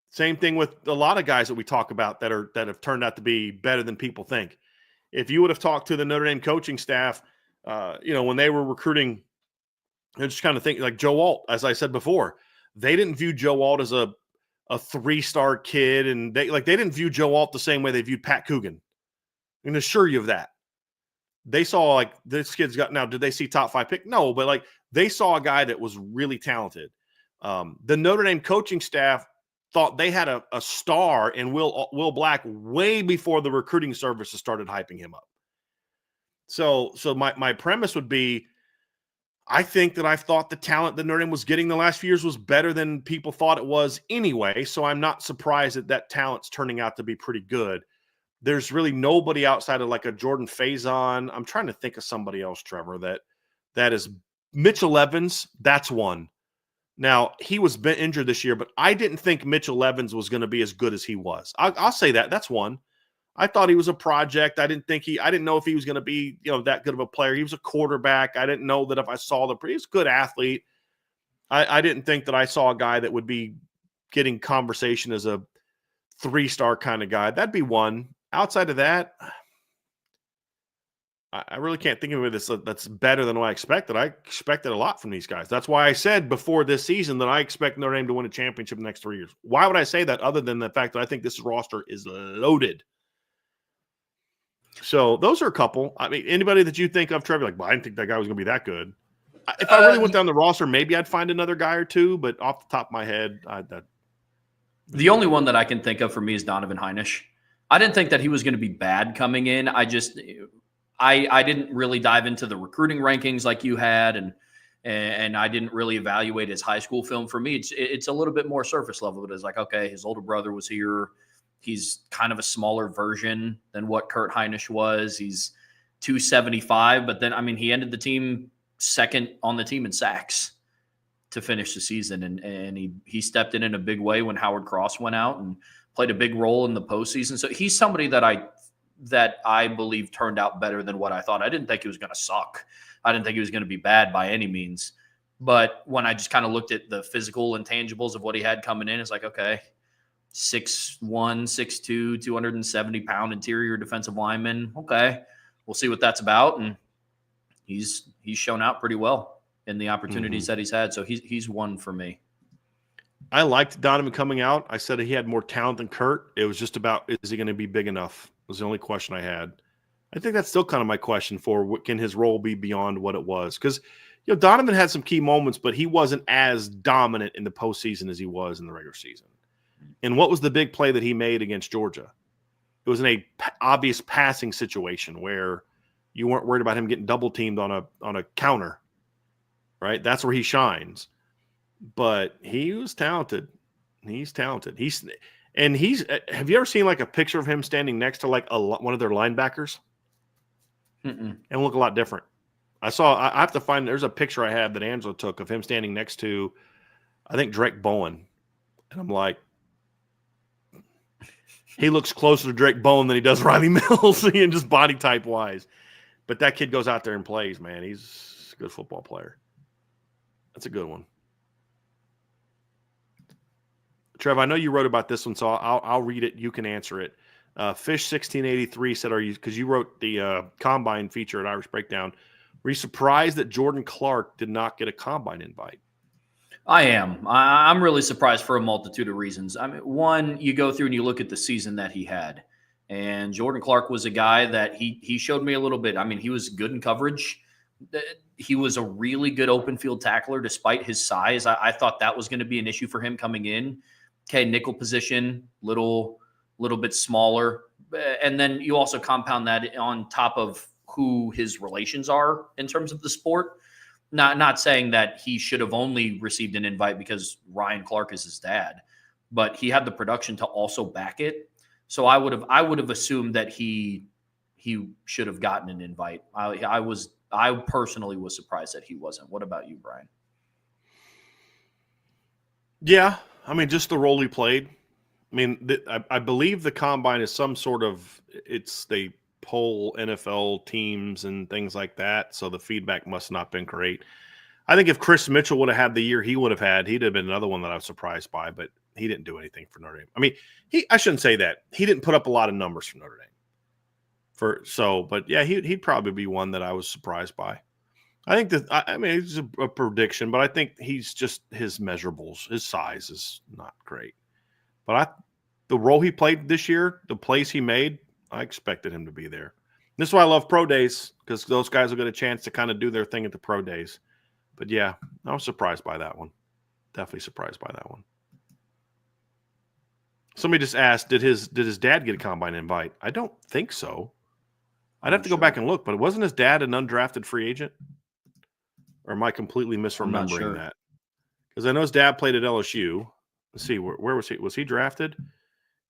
Same thing with a lot of guys that we talk about that have turned out to be better than people think. If you would have talked to the Notre Dame coaching staff, when they were recruiting, and just kind of think like Joe Alt, as I said before, they didn't view Joe Alt as a 3-star kid, and they didn't view Joe Alt the same way they viewed Pat Coogan. I can assure you of that. They saw, like, this kid's got, now, did they see top 5 pick? No, but like they saw a guy that was really talented. The Notre Dame coaching staff thought they had a star in Will Black way before the recruiting services started hyping him up. So my premise would be, I think that I've thought the talent that Notre Dame was getting the last few years was better than people thought it was anyway. So I'm not surprised that talent's turning out to be pretty good. There's really nobody outside of like a Jordan Faison. I'm trying to think of somebody else, Trevor, that is Mitchell Evans. That's one. Now, he was injured this year, but I didn't think Mitchell Evans was going to be as good as he was. I'll say that. That's one. I thought he was a project. I didn't know if he was going to be, that good of a player. He was a quarterback. I didn't know that if I saw he's a good athlete. I didn't think that I saw a guy that would be getting conversation as a 3-star kind of guy. That'd be one. Outside of that, I really can't think of it that's better than what I expected. I expected a lot from these guys. That's why I said before this season that I expect Notre Dame to win a championship in the next 3 years. Why would I say that other than the fact that I think this roster is loaded? So those are a couple. I mean, anybody that you think of, Trevor, like, well, I didn't think that guy was going to be that good. If I really went down the roster, maybe I'd find another guy or two, but off the top of my head, the only one that I can think of for me is Donovan Heinisch. I didn't think that he was going to be bad coming in. I didn't really dive into the recruiting rankings like you had, and I didn't really evaluate his high school film. For me, it's a little bit more surface level. But it's like, okay, his older brother was here. He's kind of a smaller version than what Kurt Heinisch was. He's 275, but then, I mean, he ended the team second on the team in sacks to finish the season. And he stepped in a big way when Howard Cross went out and played a big role in the postseason. So he's somebody that I believe turned out better than what I thought. I didn't think he was going to suck. I didn't think he was going to be bad by any means. But when I just kind of looked at the physical intangibles of what he had coming in, it's like, okay, 6'1", 6'2", 270-pound interior defensive lineman. Okay, we'll see what that's about. And he's shown out pretty well in the opportunities that he's had. So he's one for me. I liked Donovan coming out. I said he had more talent than Kurt. It was just about, is he going to be big enough? Was the only question I had. I think that's still kind of my question for what can his role be beyond what it was? Because, Donovan had some key moments, but he wasn't as dominant in the postseason as he was in the regular season. And what was the big play that he made against Georgia? It was in a obvious passing situation where you weren't worried about him getting double teamed on a counter, right? That's where he shines. But he was talented. He's talented. Have you ever seen like a picture of him standing next to like one of their linebackers? Mm-mm. And look a lot different. I have to find, there's a picture I have that Angela took of him standing next to, I think, Drake Bowen. And I'm like, he looks closer to Drake Bowen than he does Riley Mills, and just body type wise. But that kid goes out there and plays, man. He's a good football player. That's a good one. Trev, I know you wrote about this one, so I'll read it. You can answer it. Fish 1683 said, because you wrote the Combine feature at Irish Breakdown, were you surprised that Jordan Clark did not get a Combine invite? I am. I'm really surprised for a multitude of reasons. I mean, one, you go through and you look at the season that he had, and Jordan Clark was a guy that he showed me a little bit. I mean, he was good in coverage. He was a really good open field tackler despite his size. I thought that was going to be an issue for him coming in. Okay, nickel position, little bit smaller. And then you also compound that on top of who his relations are in terms of the sport. Not saying that he should have only received an invite because Ryan Clark is his dad, but he had the production to also back it. So I would have assumed that he should have gotten an invite. I personally was surprised that he wasn't. What about you, Brian? Yeah, I mean, just the role he played. I mean, I believe the Combine is some sort of, they poll NFL teams and things like that, so the feedback must not have been great. I think if Chris Mitchell would have had the year he would have had, he'd have been another one that I was surprised by, but he didn't do anything for Notre Dame. I mean, I shouldn't say that. He didn't put up a lot of numbers for Notre Dame. But yeah, he'd probably be one that I was surprised by. I think it's a prediction, but I think he's just his measurables, his size is not great. But the role he played this year, the plays he made, I expected him to be there. This is why I love pro days, because those guys will get a chance to kind of do their thing at the pro days. But yeah, I was surprised by that one. Definitely surprised by that one. Somebody just asked, did his dad get a Combine invite? I don't think so. I'd have to go back and look, but wasn't his dad an undrafted free agent? Or am I completely misremembering that? Because I know his dad played at LSU. Let's see, where was he? Was he drafted?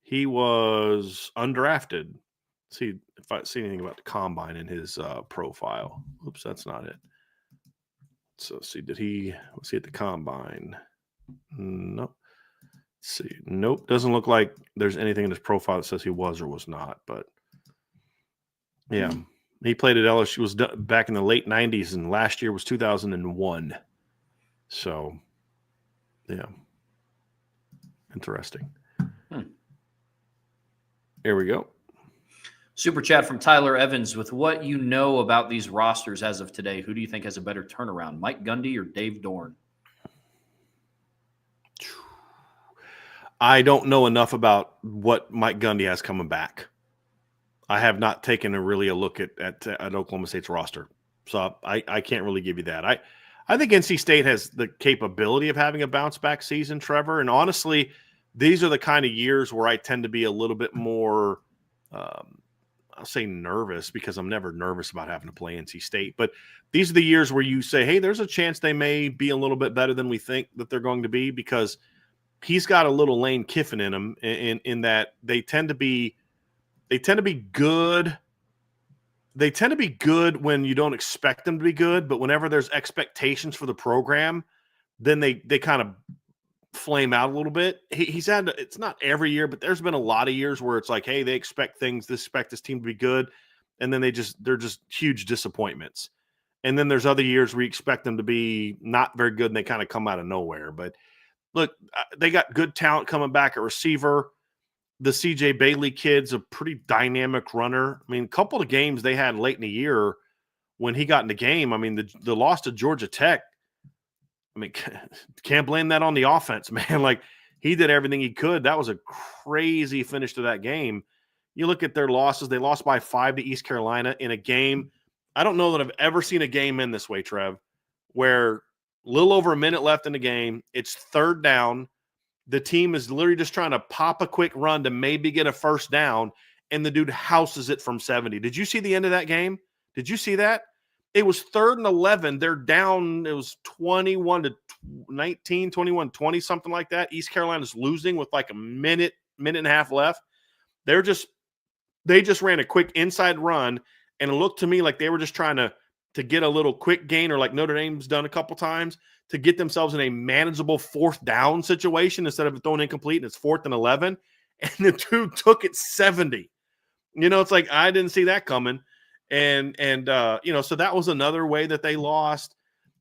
He was undrafted. Let's see if I see anything about the Combine in his profile. Oops, that's not it. So let's see, was he at the Combine? Nope. Let's see. Nope. Doesn't look like there's anything in his profile that says he was or was not, but yeah. He played at LSU, was back in the late 90s, and last year was 2001. So, yeah. Interesting. Here we go. Super chat from Tyler Evans. With what you know about these rosters as of today, who do you think has a better turnaround, Mike Gundy or Dave Dorn? I don't know enough about what Mike Gundy has coming back. I have not taken a look at Oklahoma State's roster, so I can't really give you that. I think NC State has the capability of having a bounce back season, Trevor. And honestly, these are the kind of years where I tend to be a little bit more, I'll say nervous, because I'm never nervous about having to play NC State. But these are the years where you say, hey, there's a chance they may be a little bit better than we think that they're going to be, because he's got a little Lane Kiffin in him in that they tend to be good they tend to be good when you don't expect them to be good, but whenever there's expectations for the program, then they kind of flame out a little bit. He's had, it's not every year, but there's been a lot of years where it's like, hey, they expect this team to be good, and then they're just huge disappointments. And then there's other years where you expect them to be not very good, and they kind of come out of nowhere. But look, they got good talent coming back at receiver. The CJ Bailey kid's a pretty dynamic runner. I mean, a couple of games they had late in the year when he got in the game, I mean, the loss to Georgia Tech, I mean, can't blame that on the offense, man. Like, he did everything he could. That was a crazy finish to that game. You look at their losses, they lost by 5 to East Carolina in a game. I don't know that I've ever seen a game end this way, Trev, where a little over a minute left in the game, it's third down. The team is literally just trying to pop a quick run to maybe get a first down, and the dude houses it from 70. Did you see the end of that game? Did you see that? It was 3rd and 11. They're down. It was 21-19, 21-20, something like that. East Carolina's losing with like a minute and a half left. They just ran a quick inside run, and it looked to me like they were just trying to get a little quick gain, or like Notre Dame's done a couple times, to get themselves in a manageable 4th down situation instead of throwing incomplete, and it's 4th and 11, and the dude took it 70. It's like, I didn't see that coming. And so that was another way that they lost.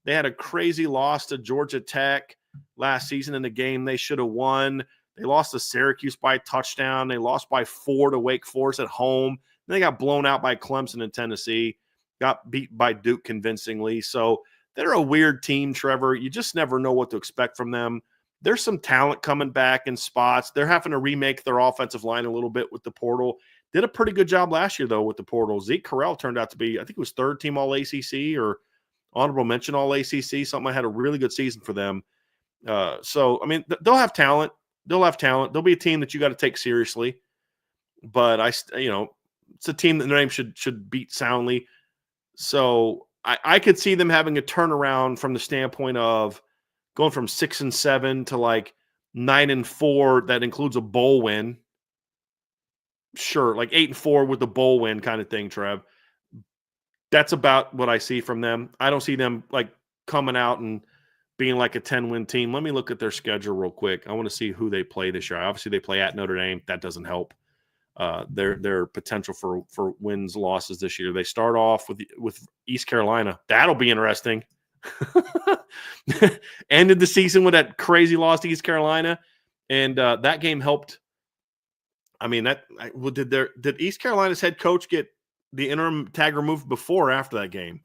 They had a crazy loss to Georgia Tech last season in the game they should have won. They lost to Syracuse by a touchdown. They lost by 4 to Wake Forest at home. Then they got blown out by Clemson and Tennessee, got beat by Duke convincingly. So they're a weird team, Trevor. You just never know what to expect from them. There's some talent coming back in spots. They're having to remake their offensive line a little bit with the portal. Did a pretty good job last year, though, with the portal. Zeke Correll turned out to be, I think it was 3rd team All-ACC or honorable mention All-ACC. Something had a really good season for them. So, I mean, they'll have talent. They'll be a team that you got to take seriously. But, it's a team that Notre Dame should beat soundly. So, I could see them having a turnaround from the standpoint of going from 6-7 to like 9-4. That includes a bowl win. Sure, like 8-4 with the bowl win kind of thing, Trev. That's about what I see from them. I don't see them like coming out and being like a 10-win team. Let me look at their schedule real quick. I want to see who they play this year. Obviously, they play at Notre Dame. That doesn't help their potential for wins, losses this year. They start off with East Carolina. That'll be interesting. Ended the season with that crazy loss to East Carolina, and that game helped. I mean, did East Carolina's head coach get the interim tag removed before or after that game?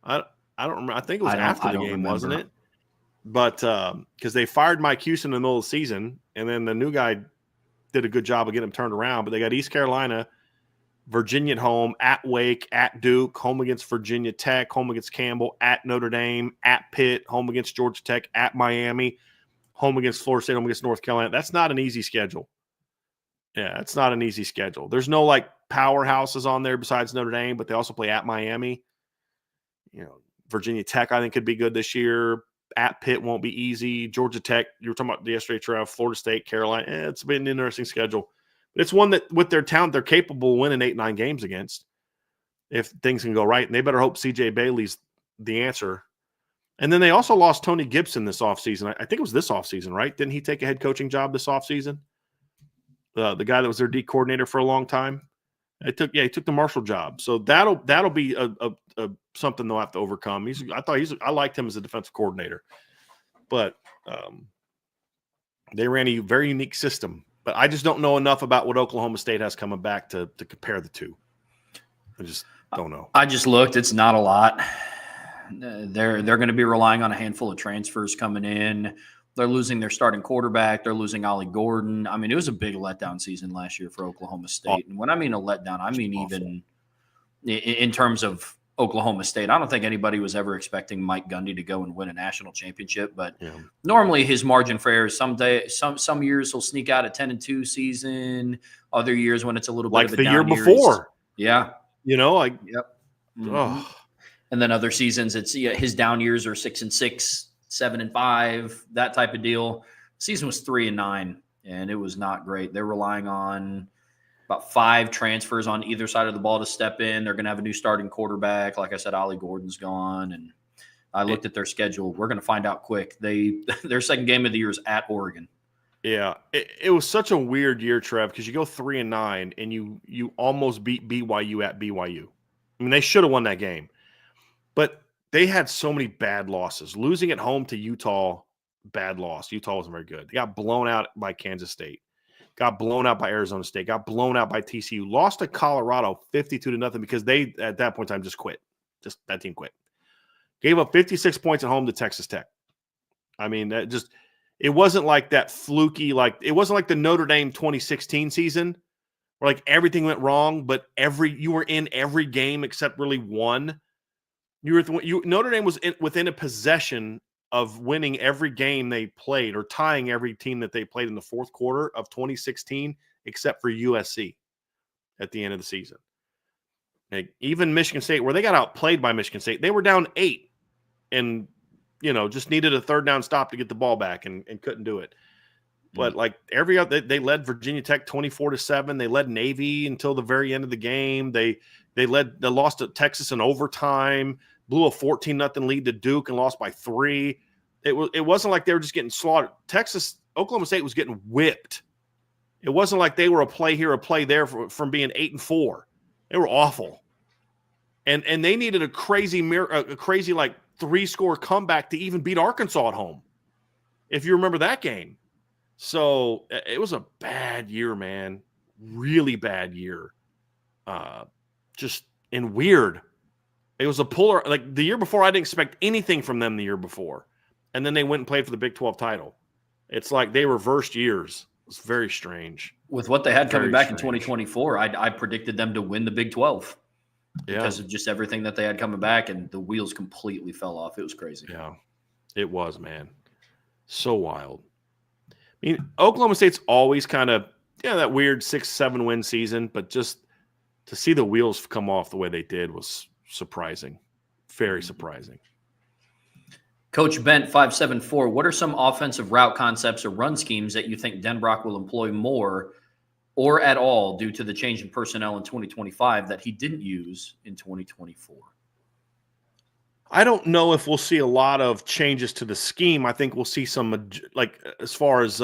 I don't remember. I think it was after the game, wasn't it? But because they fired Mike Houston in the middle of the season, and then the new guy did a good job of getting him turned around. But they got East Carolina, Virginia at home, at Wake, at Duke, home against Virginia Tech, home against Campbell, at Notre Dame, at Pitt, home against Georgia Tech, at Miami, home against Florida State, home against North Carolina. That's not an easy schedule. Yeah, it's not an easy schedule. There's no like powerhouses on there besides Notre Dame, but they also play at Miami. Virginia Tech, I think, could be good this year. At Pitt won't be easy. Georgia Tech, you were talking about yesterday, Trev, Florida State, Carolina. It's been an interesting schedule. But it's one that, with their talent, they're capable of winning 8-9 games against if things can go right. And they better hope CJ Bailey's the answer. And then they also lost Tony Gibson this offseason. I think it was this offseason, right? Didn't he take a head coaching job this offseason? The guy that was their D coordinator for a long time. He took the Marshall job. So that'll be a something they'll have to overcome. I liked him as a defensive coordinator, but they ran a very unique system. But I just don't know enough about what Oklahoma State has coming back to compare the two. I just don't know. I just looked. It's not a lot. They're going to be relying on a handful of transfers coming in. They're losing their starting quarterback. They're losing Ollie Gordon. I mean, it was a big letdown season last year for Oklahoma State. And when I mean a letdown, I mean even in terms of Oklahoma State. I don't think anybody was ever expecting Mike Gundy to go and win a national championship. But normally his margin for error, some years he'll sneak out a 10-2 season. Other years when it's a little bit like of a the down year before. Yeah. Yep. Mm-hmm. Oh. And then other seasons, it's his down years are 6-6. 7-5, that type of deal. Season was 3-9, and it was not great. They're relying on about 5 transfers on either side of the ball to step in. They're going to have a new starting quarterback. Like I said, Ollie Gordon's gone, and I looked at their schedule. We're going to find out quick. Their second game of the year is at Oregon. Yeah, it was such a weird year, Trev, because you go 3-9 and you almost beat BYU at BYU. I mean, they should have won that game, but they had so many bad losses. Losing at home to Utah, bad loss. Utah wasn't very good. They got blown out by Kansas State, got blown out by Arizona State, got blown out by TCU, lost to Colorado 52-0 because they at that point in time just quit. Just that team quit. Gave up 56 points at home to Texas Tech. I mean, that just. It wasn't like that fluky, it wasn't like the Notre Dame 2016 season where like everything went wrong, but you were in every game except really one. Notre Dame was within a possession of winning every game they played or tying every team that they played in the fourth quarter of 2016, except for USC at the end of the season. Like, even Michigan State, where they got outplayed by Michigan State, they were down 8 and just needed a third down stop to get the ball back and couldn't do it. But like every other, they led Virginia Tech 24-7. They led Navy until the very end of the game. They lost to Texas in overtime, blew a 14-0 lead to Duke and lost by 3. It wasn't like they were just getting slaughtered. Oklahoma State was getting whipped. It wasn't like they were a play here, a play there from being 8-4. They were awful. And they needed a crazy 3-score comeback to even beat Arkansas at home, if you remember that game. So it was a bad year, man. Really bad year. Just and weird. It was a puller. Like the year before, I didn't expect anything from them the year before. And then they went and played for the Big 12 title. It's like they reversed years. It's very strange. With what they had coming back in 2024, I predicted them to win the Big 12. Because of just everything that they had coming back, and the wheels completely fell off. It was crazy. Yeah, it was, man. So wild. I mean, Oklahoma State's always kind of, that weird 6-7 win season, but just to see the wheels come off the way they did was surprising. Very surprising. Coach Bent 574, what are some offensive route concepts or run schemes that you think Denbrock will employ more or at all due to the change in personnel in 2025 that he didn't use in 2024? I don't know if we'll see a lot of changes to the scheme. I think we'll see some, as far as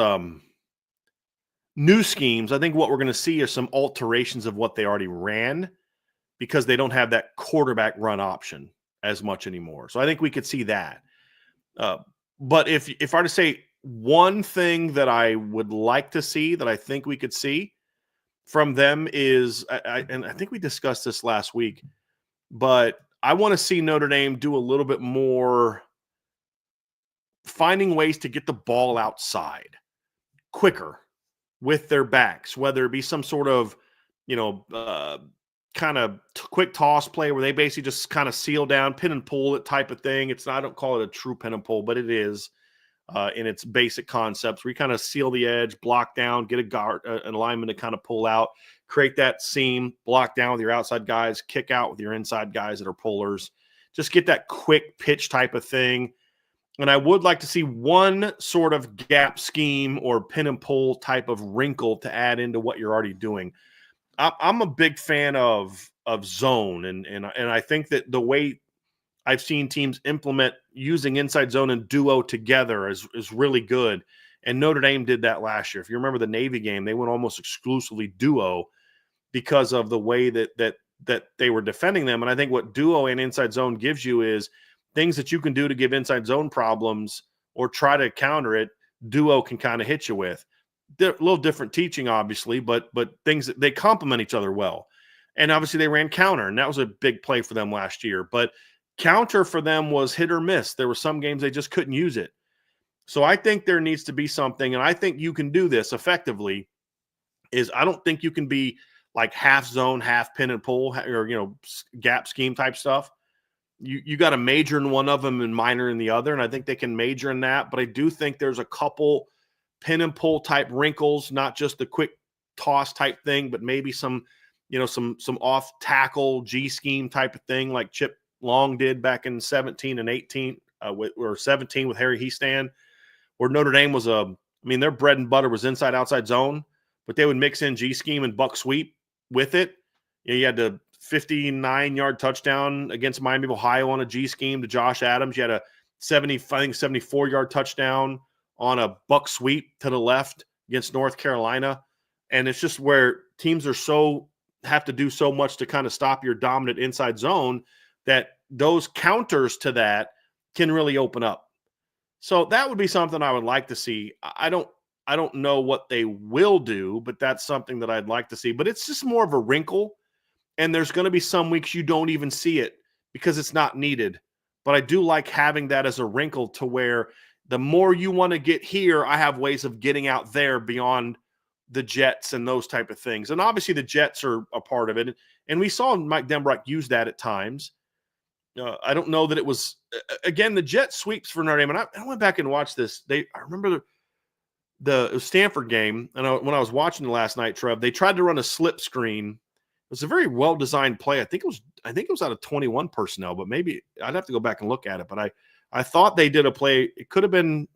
new schemes, I think what we're going to see are some alterations of what they already ran because they don't have that quarterback run option as much anymore. So I think we could see that. But if I were to say one thing that I would like to see, that I think we could see from them is, and I think we discussed this last week, but I want to see Notre Dame do a little bit more finding ways to get the ball outside quicker with their backs, whether it be some sort of, kind of quick toss play where they basically just kind of seal down, pin and pull it type of thing. I don't call it a true pin and pull, but it is. In its basic concepts, where you kind of seal the edge, block down, get a guard, an alignment to kind of pull out, create that seam, block down with your outside guys, kick out with your inside guys that are pullers. Just get that quick pitch type of thing. And I would like to see one sort of gap scheme or pin and pull type of wrinkle to add into what you're already doing. I'm a big fan of zone, and I think that the way I've seen teams implement using inside zone and duo together is really good. And Notre Dame did that last year. If you remember the Navy game, they went almost exclusively duo because of the way that they were defending them. And I think what duo and inside zone gives you is things that you can do to give inside zone problems or try to counter it. Duo can kind of hit you with. They're a little different teaching, obviously, but things that they complement each other well. And obviously they ran counter, and that was a big play for them last year. But counter for them was hit or miss. There were some games they just couldn't use it. So I think there needs to be something, and I think you can do this effectively, is I don't think you can be like half zone, half pin and pull, or, gap scheme type stuff. You got to major in one of them and minor in the other, and I think they can major in that. But I do think there's a couple pin and pull type wrinkles, not just the quick toss type thing, but maybe some off tackle G scheme type of thing like Chip Long did back in 17 and 18, or 17 with Harry Heastand, where Notre Dame was their bread and butter was inside outside zone, but they would mix in G scheme and buck sweep with it. You had the 59-yard touchdown against Miami of Ohio on a G scheme to Josh Adams. You had a 74-yard touchdown on a buck sweep to the left against North Carolina. And it's just where teams have to do so much to kind of stop your dominant inside zone that those counters to that can really open up. So that would be something I would like to see. I don't know what they will do, but that's something that I'd like to see. But it's just more of a wrinkle, and there's going to be some weeks you don't even see it because it's not needed. But I do like having that as a wrinkle to where the more you want to get here, I have ways of getting out there beyond the Jets and those type of things. And obviously the Jets are a part of it. And we saw Mike Denbrock use that at times. I don't know that it was, again, the jet sweeps for Notre Dame. And I went back and watched this. I remember the Stanford game. And when I was watching it last night, Trev, they tried to run a slip screen. It was a very well-designed play. I think it was out of 21 personnel, but maybe I'd have to go back and look at it. But I thought they did a play. It could have been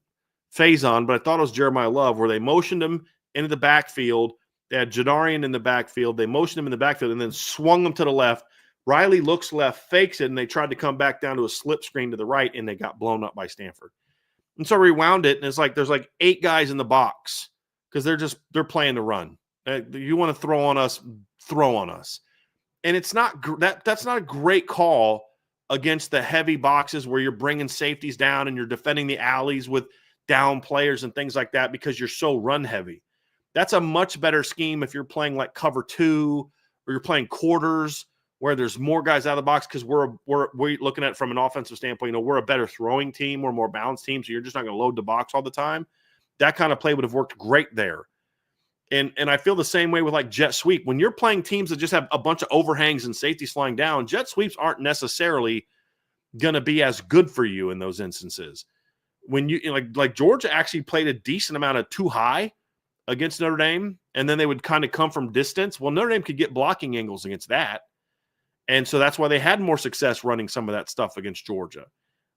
Faison, but I thought it was Jeremiah Love, where they motioned him into the backfield. They had Jadarian in the backfield. They motioned him in the backfield and then swung him to the left. Riley looks left, fakes it, and they tried to come back down to a slip screen to the right, and they got blown up by Stanford. And so rewound it, and it's like there's like 8 guys in the box because they're playing the run. You want to throw on us, throw on us. And it's not that's not a great call against the heavy boxes where you're bringing safeties down and you're defending the alleys with down players and things like that because you're so run heavy. That's a much better scheme if you're playing like cover 2 or you're playing quarters where there's more guys out of the box because we're looking at it from an offensive standpoint. We're a better throwing team. We're a more balanced team, so you're just not going to load the box all the time. That kind of play would have worked great there. And I feel the same way with like jet sweep. When you're playing teams that just have a bunch of overhangs and safeties flying down, jet sweeps aren't necessarily going to be as good for you in those instances. When you like Georgia actually played a decent amount of too high against Notre Dame, and then they would kind of come from distance. Well, Notre Dame could get blocking angles against that. And so that's why they had more success running some of that stuff against Georgia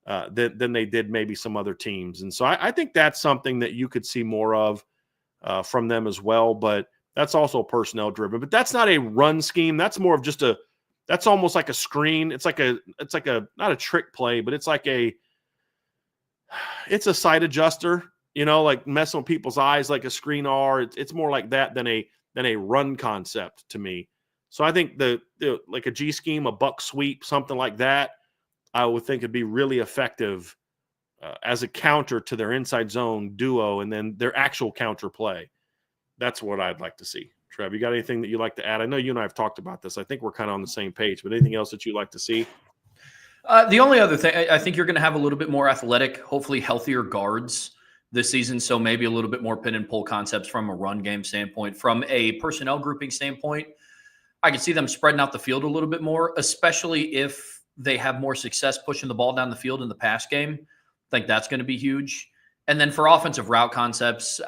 than they did maybe some other teams. And so I think that's something that you could see more of from them as well. But that's also personnel driven. But that's not a run scheme. That's more of just that's almost like a screen. It's like a not a trick play, but it's a sight adjuster. Like messing with people's eyes like a screen R. It's more like that than a run concept to me. So I think the like a G scheme, a buck sweep, something like that, I would think would be really effective as a counter to their inside zone duo and then their actual counter play. That's what I'd like to see. Trev, you got anything that you'd like to add? I know you and I have talked about this. I think we're kind of on the same page, but anything else that you'd like to see? The only other thing, I think you're going to have a little bit more athletic, hopefully healthier guards this season. So maybe a little bit more pin and pull concepts from a run game standpoint. From a personnel grouping standpoint, I can see them spreading out the field a little bit more, especially if they have more success pushing the ball down the field in the pass game. I think that's going to be huge. And then for offensive route concepts,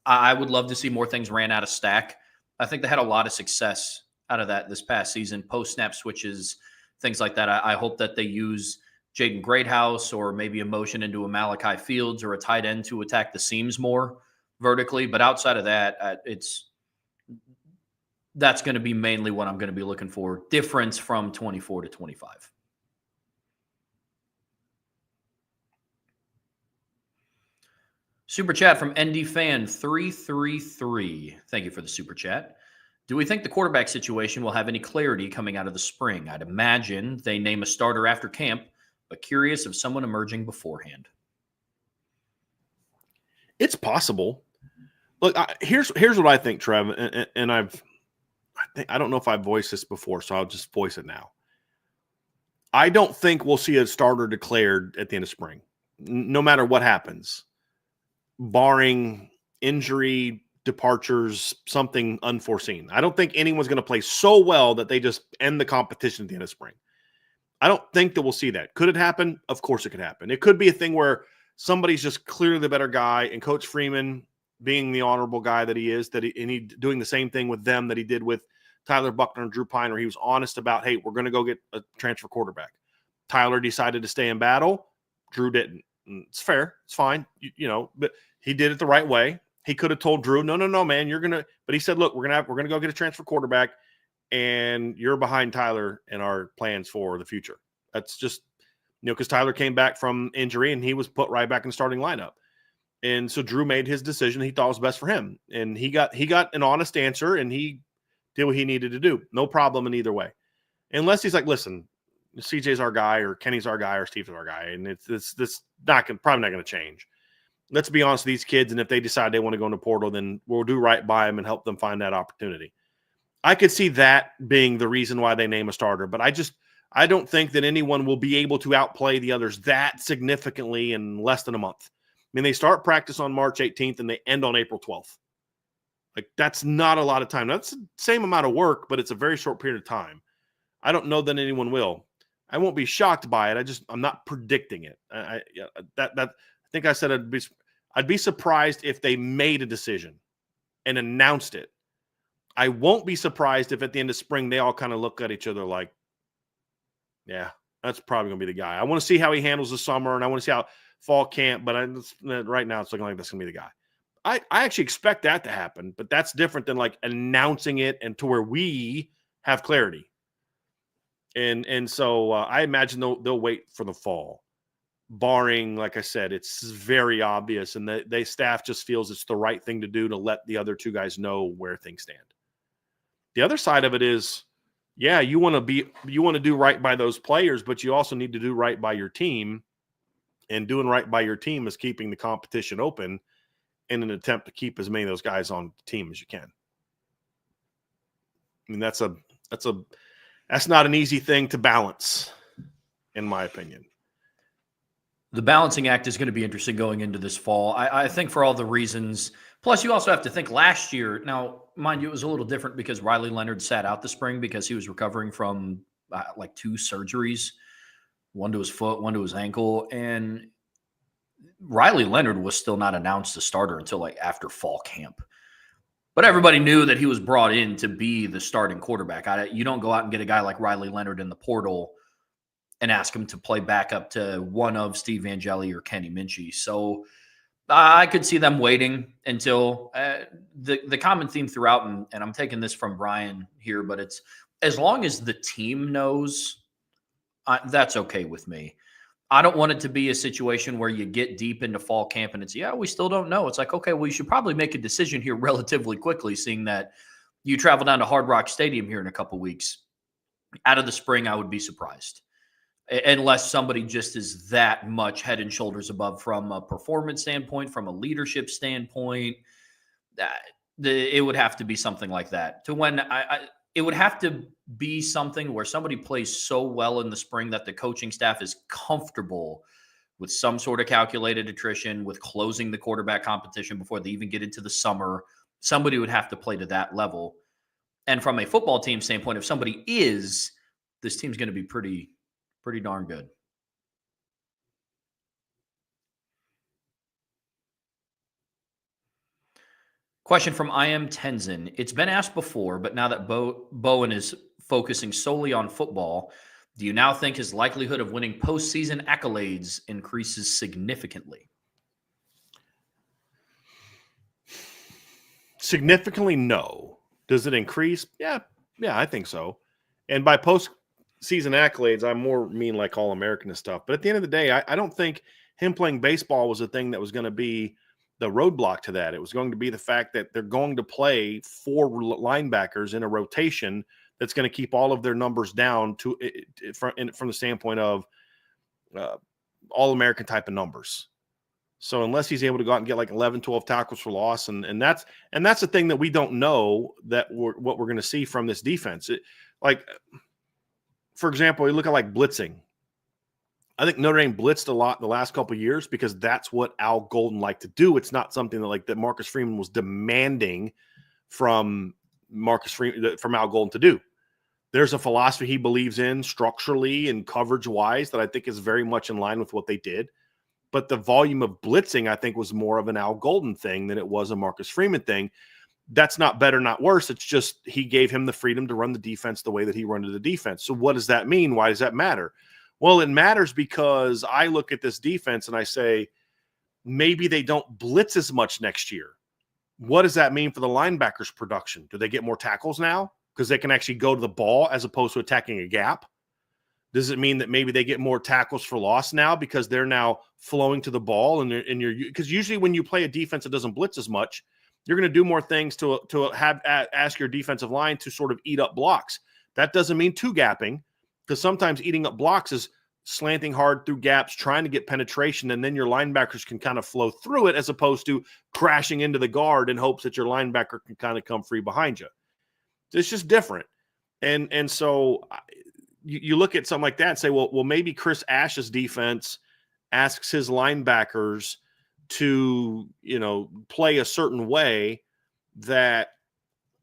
I would love to see more things ran out of stack. I think they had a lot of success out of that this past season, post-snap switches, things like that. I hope that they use Jaden Greathouse or maybe a motion into a Malachi Fields or a tight end to attack the seams more vertically. But outside of that, that's going to be mainly what I'm going to be looking for. Difference from 24 to 25. Super chat from ND Fan 333. Thank you for the super chat. Do we think the quarterback situation will have any clarity coming out of the spring? I'd imagine they name a starter after camp, but curious of someone emerging beforehand. It's possible. Look, here's what I think, Trev, and I don't know if I've voiced this before, so I'll just voice it now. I don't think we'll see a starter declared at the end of spring, no matter what happens, barring injury, departures, something unforeseen. I don't think anyone's going to play so well that they just end the competition at the end of spring. I don't think that we'll see that. Could it happen? Of course it could happen. It could be a thing where somebody's just clearly the better guy, and Coach Freeman, being the honorable guy that he is, he doing the same thing with them that he did with Tyler Buckner and Drew Pine, where he was honest about, hey, we're going to go get a transfer quarterback. Tyler decided to stay in battle. Drew didn't. It's fair. It's fine. But he did it the right way. He could have told Drew, no, man, you're going to, but he said, look, we're going to go get a transfer quarterback. and you're behind Tyler in our plans for the future. That's just, because Tyler came back from injury and he was put right back in the starting lineup. And so Drew made his decision he thought was best for him. And he got an honest answer, and he did what he needed to do. No problem in either way. Unless he's like, listen, CJ's our guy, or Kenny's our guy, or Steve's our guy. And it's probably not going to change. Let's be honest with these kids. And if they decide they want to go in the portal, then we'll do right by them and help them find that opportunity. I could see that being the reason why they name a starter, but I don't think that anyone will be able to outplay the others that significantly in less than a month. I mean, they start practice on March 18th and they end on April 12th. Like, that's not a lot of time. That's the same amount of work, but it's a very short period of time. I don't know that anyone will. I won't be shocked by it. I'm not predicting it. I think I said I'd be surprised if they made a decision and announced it. I won't be surprised if at the end of spring they all kind of look at each other like, yeah, that's probably going to be the guy. I want to see how he handles the summer, and I want to see how fall camp, but right now it's looking like that's going to be the guy. I actually expect that to happen, but that's different than like announcing it and to where we have clarity. And so I imagine they'll wait for the fall, barring, like I said, it's very obvious, and the staff just feels it's the right thing to do to let the other two guys know where things stand. The other side of it is, yeah, you want to do right by those players, but you also need to do right by your team. And doing right by your team is keeping the competition open in an attempt to keep as many of those guys on the team as you can. I mean, that's not an easy thing to balance, in my opinion. The balancing act is going to be interesting going into this fall. I think for all the reasons. Plus, you also have to think last year. Now, mind you, it was a little different because Riley Leonard sat out the spring because he was recovering from like 2 surgeries, one to his foot, one to his ankle. And Riley Leonard was still not announced a starter until like after fall camp. But everybody knew that he was brought in to be the starting quarterback. You don't go out and get a guy like Riley Leonard in the portal and ask him to play backup to one of Steve Angeli or Kenny Minchie. So I could see them waiting until the common theme throughout, and I'm taking this from Bryan here, but it's as long as the team knows, that's okay with me. I don't want it to be a situation where you get deep into fall camp and it's, we still don't know. It's like, okay, well, you should probably make a decision here relatively quickly, seeing that you travel down to Hard Rock Stadium here in a couple weeks. Out of the spring, I would be surprised. Unless somebody just is that much head and shoulders above from a performance standpoint, from a leadership standpoint, it would have to be something like that. It would have to be something where somebody plays so well in the spring that the coaching staff is comfortable with some sort of calculated attrition, with closing the quarterback competition before they even get into the summer. Somebody would have to play to that level. And from a football team standpoint, if somebody is, this team's going to be pretty darn good. Question from I Am Tenzin. It's been asked before, but now that Bowen is focusing solely on football, do you now think his likelihood of winning postseason accolades increases significantly? Significantly, no. Does it increase? Yeah, I think so. And by postseason accolades, I more mean like All-American and stuff. But at the end of the day, I don't think him playing baseball was the thing that was going to be the roadblock to that. It was going to be the fact that they're going to play 4 linebackers in a rotation that's going to keep all of their numbers down from the standpoint of All-American type of numbers. So unless he's able to go out and get like 11, 12 tackles for loss, and that's the thing that we don't know what we're going to see from this defense. For example, you look at like blitzing. I think Notre Dame blitzed a lot the last couple of years because that's what Al Golden liked to do. It's not something that Marcus Freeman was demanding from Al Golden to do. There's a philosophy he believes in structurally and coverage-wise that I think is very much in line with what they did. But the volume of blitzing, I think, was more of an Al Golden thing than it was a Marcus Freeman thing. That's not better, not worse. It's just he gave him the freedom to run the defense the way that he ran the defense. So what does that mean? Why does that matter? Well, it matters because I look at this defense and I say, maybe they don't blitz as much next year. What does that mean for the linebackers' production? Do they get more tackles now? because they can actually go to the ball as opposed to attacking a gap? Does it mean that maybe they get more tackles for loss now because they're now flowing to the ball and you're because usually when you play a defense that doesn't blitz as much, you're going to do more things to ask your defensive line to sort of eat up blocks. That doesn't mean two gapping, because sometimes eating up blocks is slanting hard through gaps, trying to get penetration, and then your linebackers can kind of flow through it as opposed to crashing into the guard in hopes that your linebacker can kind of come free behind you. It's just different. And so you look at something like that and say, well, maybe Chris Ash's defense asks his linebackers to, play a certain way that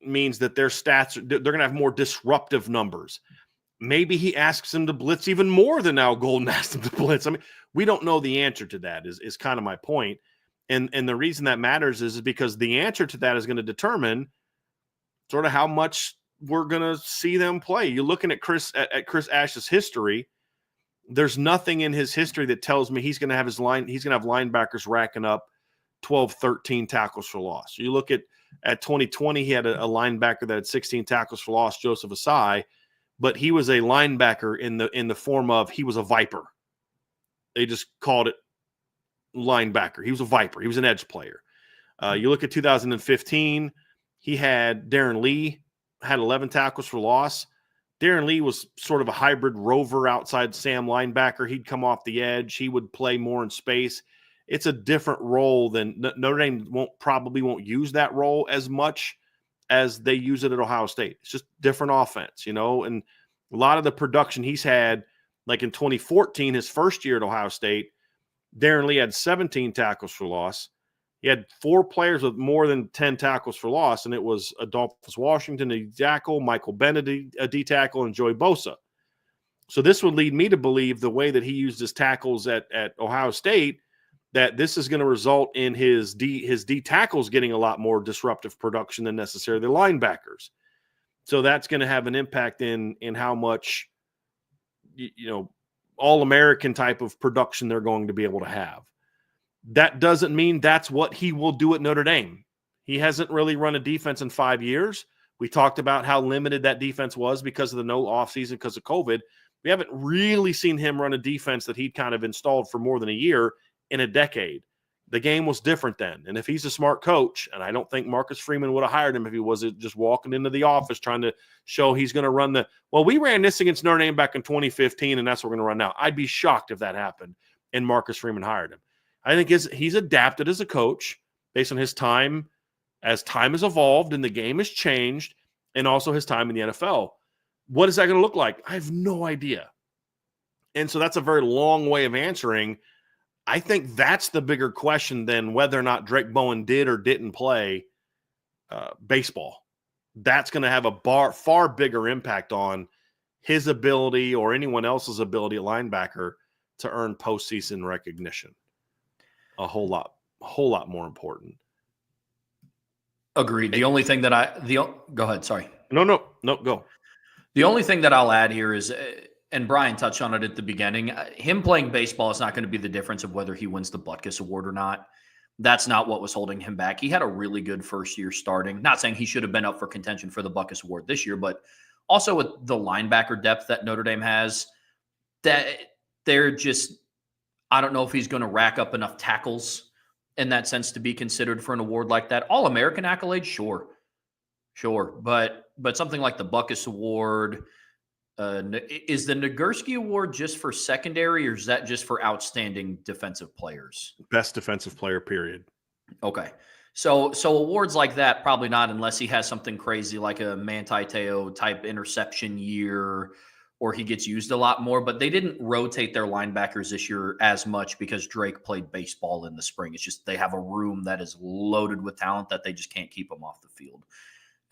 means that their stats, they're going to have more disruptive numbers. Maybe he asks them to blitz even more than Al Golden asked them to blitz. I mean, we don't know the answer to that is kind of my point. And the reason that matters is because the answer to that is going to determine sort of how much we're going to see them play. You're looking at Chris Ash's history. There's nothing in his history that tells me he's going to have linebackers racking up 12, 13 tackles for loss. You look at 2020, he had a linebacker that had 16 tackles for loss, Joseph Asai, but he was a linebacker in the form of he was a viper. They just called it linebacker. He was a viper. He was an edge player. You look at 2015, he had Darren Lee, had 11 tackles for loss. Darren Lee was sort of a hybrid rover outside Sam linebacker. He'd come off the edge. He would play more in space. It's a different role than Notre Dame probably won't use that role as much as they use it at Ohio State. It's just different offense, and a lot of the production he's had, like in 2014, his first year at Ohio State, Darren Lee had 17 tackles for loss. He had 4 players with more than 10 tackles for loss, and it was Adolphus Washington, a tackle, Michael Bennett, a D tackle, and Joey Bosa. So this would lead me to believe the way that he used his tackles at Ohio State, that this is going to result in his D tackles getting a lot more disruptive production than necessarily the linebackers. So that's going to have an impact in how much, all-American type of production they're going to be able to have. That doesn't mean that's what he will do at Notre Dame. He hasn't really run a defense in 5 years. We talked about how limited that defense was because of the no offseason, because of COVID. We haven't really seen him run a defense that he'd kind of installed for more than a year in a decade. The game was different then. And if he's a smart coach, and I don't think Marcus Freeman would have hired him if he was just walking into the office trying to show he's going to run we ran this against Notre Dame back in 2015, and that's what we're going to run now. I'd be shocked if that happened and Marcus Freeman hired him. I think he's adapted as a coach based on his time, as time has evolved and the game has changed, and also his time in the NFL. What is that going to look like? I have no idea. And so that's a very long way of answering. I think that's the bigger question than whether or not Drake Bowen did or didn't play baseball. That's going to have a far bigger impact on his ability or anyone else's ability at linebacker to earn postseason recognition. A whole lot more important. Agreed. The only thing that go ahead. Sorry. No, go. The only thing that I'll add here is, and Brian touched on it at the beginning, him playing baseball is not going to be the difference of whether he wins the Butkus Award or not. That's not what was holding him back. He had a really good first year starting. Not saying he should have been up for contention for the Butkus Award this year, but also with the linebacker depth that Notre Dame has, that they're just, I don't know if he's going to rack up enough tackles in that sense to be considered for an award like that. All-American accolade, sure. But something like the Butkus Award, is the Nagurski Award just for secondary, or is that just for outstanding defensive players? Best defensive player, period. Okay. So awards like that, probably not, unless he has something crazy like a Manti Te'o type interception year, or he gets used a lot more. But they didn't rotate their linebackers this year as much because Drake played baseball in the spring. It's just they have a room that is loaded with talent that they just can't keep them off the field.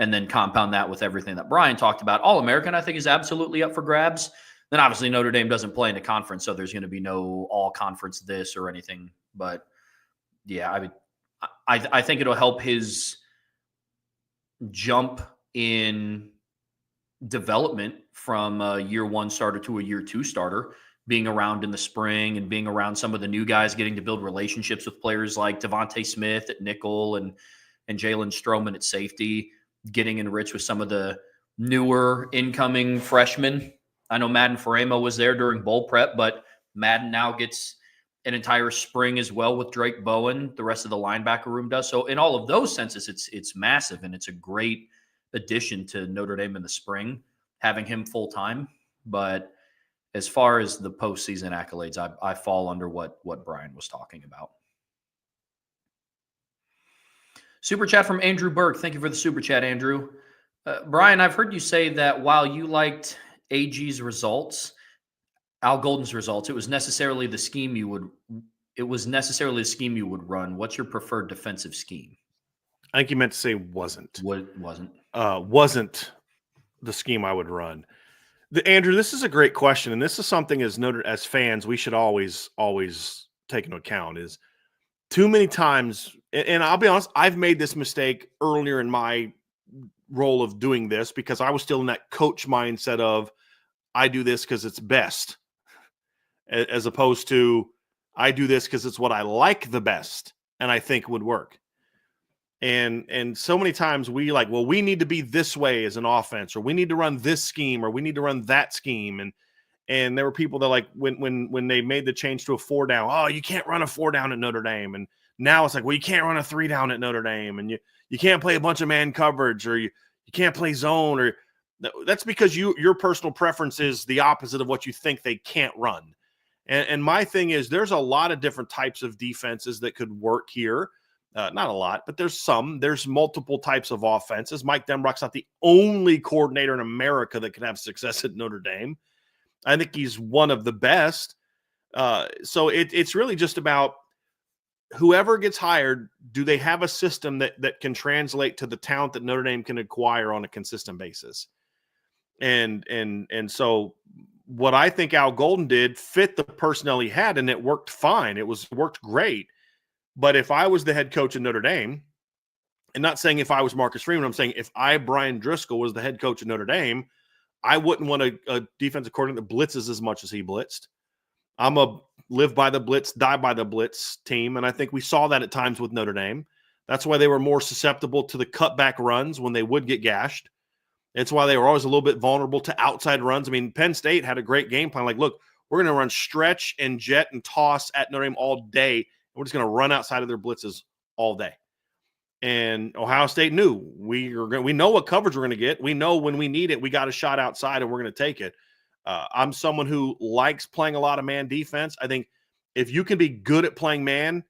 And then compound that with everything that Brian talked about. All-American, I think, is absolutely up for grabs. Then obviously Notre Dame doesn't play in a conference, so there's going to be no all-conference this or anything. But, yeah, I think it'll help his jump in development from a year one starter to a year two starter, being around in the spring and being around some of the new guys, getting to build relationships with players like Devontae Smith at nickel and Jalen Stroman at safety, getting enriched with some of the newer incoming freshmen. I know Madden Faremo was there during bowl prep, but Madden now gets an entire spring as well with Drake Bowen. The rest of the linebacker room does. So in all of those senses, it's massive, and it's a great addition to Notre Dame in the spring, having him full time. But as far as the postseason accolades, I fall under what Bryan was talking about. Super chat from Andrew Burke. Thank you for the super chat, Andrew. Bryan, I've heard you say that while you liked AG's results, Al Golden's results, it was necessarily the scheme you would run. What's your preferred defensive scheme? I think you meant to say wasn't. What wasn't? Wasn't the scheme I would run. Andrew, this is a great question, and this is something as fans we should always take into account. Is too many times, and I'll be honest, I've made this mistake earlier in my role of doing this because I was still in that coach mindset of I do this because it's best, as opposed to I do this because it's what I like the best and I think would work. And so many times we we need to be this way as an offense, or we need to run this scheme, or we need to run that scheme. And there were people that when they made the change to a 4-down, oh, you can't run a 4-down at Notre Dame. And now it's you can't run a 3-down at Notre Dame, and you can't play a bunch of man coverage, or you can't play zone, or that's because your personal preference is the opposite of what you think they can't run. And my thing is there's a lot of different types of defenses that could work here. Not a lot, but there's multiple types of offenses. Mike Denbrock's not the only coordinator in America that can have success at Notre Dame. I think he's one of the best. So it's really just about whoever gets hired, do they have a system that can translate to the talent that Notre Dame can acquire on a consistent basis? And so what I think Al Golden did fit the personnel he had, and it worked fine. It worked great. But if I was the head coach of Notre Dame, and not saying if I was Marcus Freeman, I'm saying if I, Brian Driscoll, was the head coach of Notre Dame, I wouldn't want a defensive coordinator that blitzes as much as he blitzed. I'm a live by the blitz, die by the blitz team, and I think we saw that at times with Notre Dame. That's why they were more susceptible to the cutback runs when they would get gashed. It's why they were always a little bit vulnerable to outside runs. I mean, Penn State had a great game plan. Look, we're going to run stretch and jet and toss at Notre Dame all day. We're just going to run outside of their blitzes all day. And Ohio State knew we know what coverage we're going to get. We know when we need it, we got a shot outside and we're going to take it. I'm someone who likes playing a lot of man defense. I think if you can be good at playing man,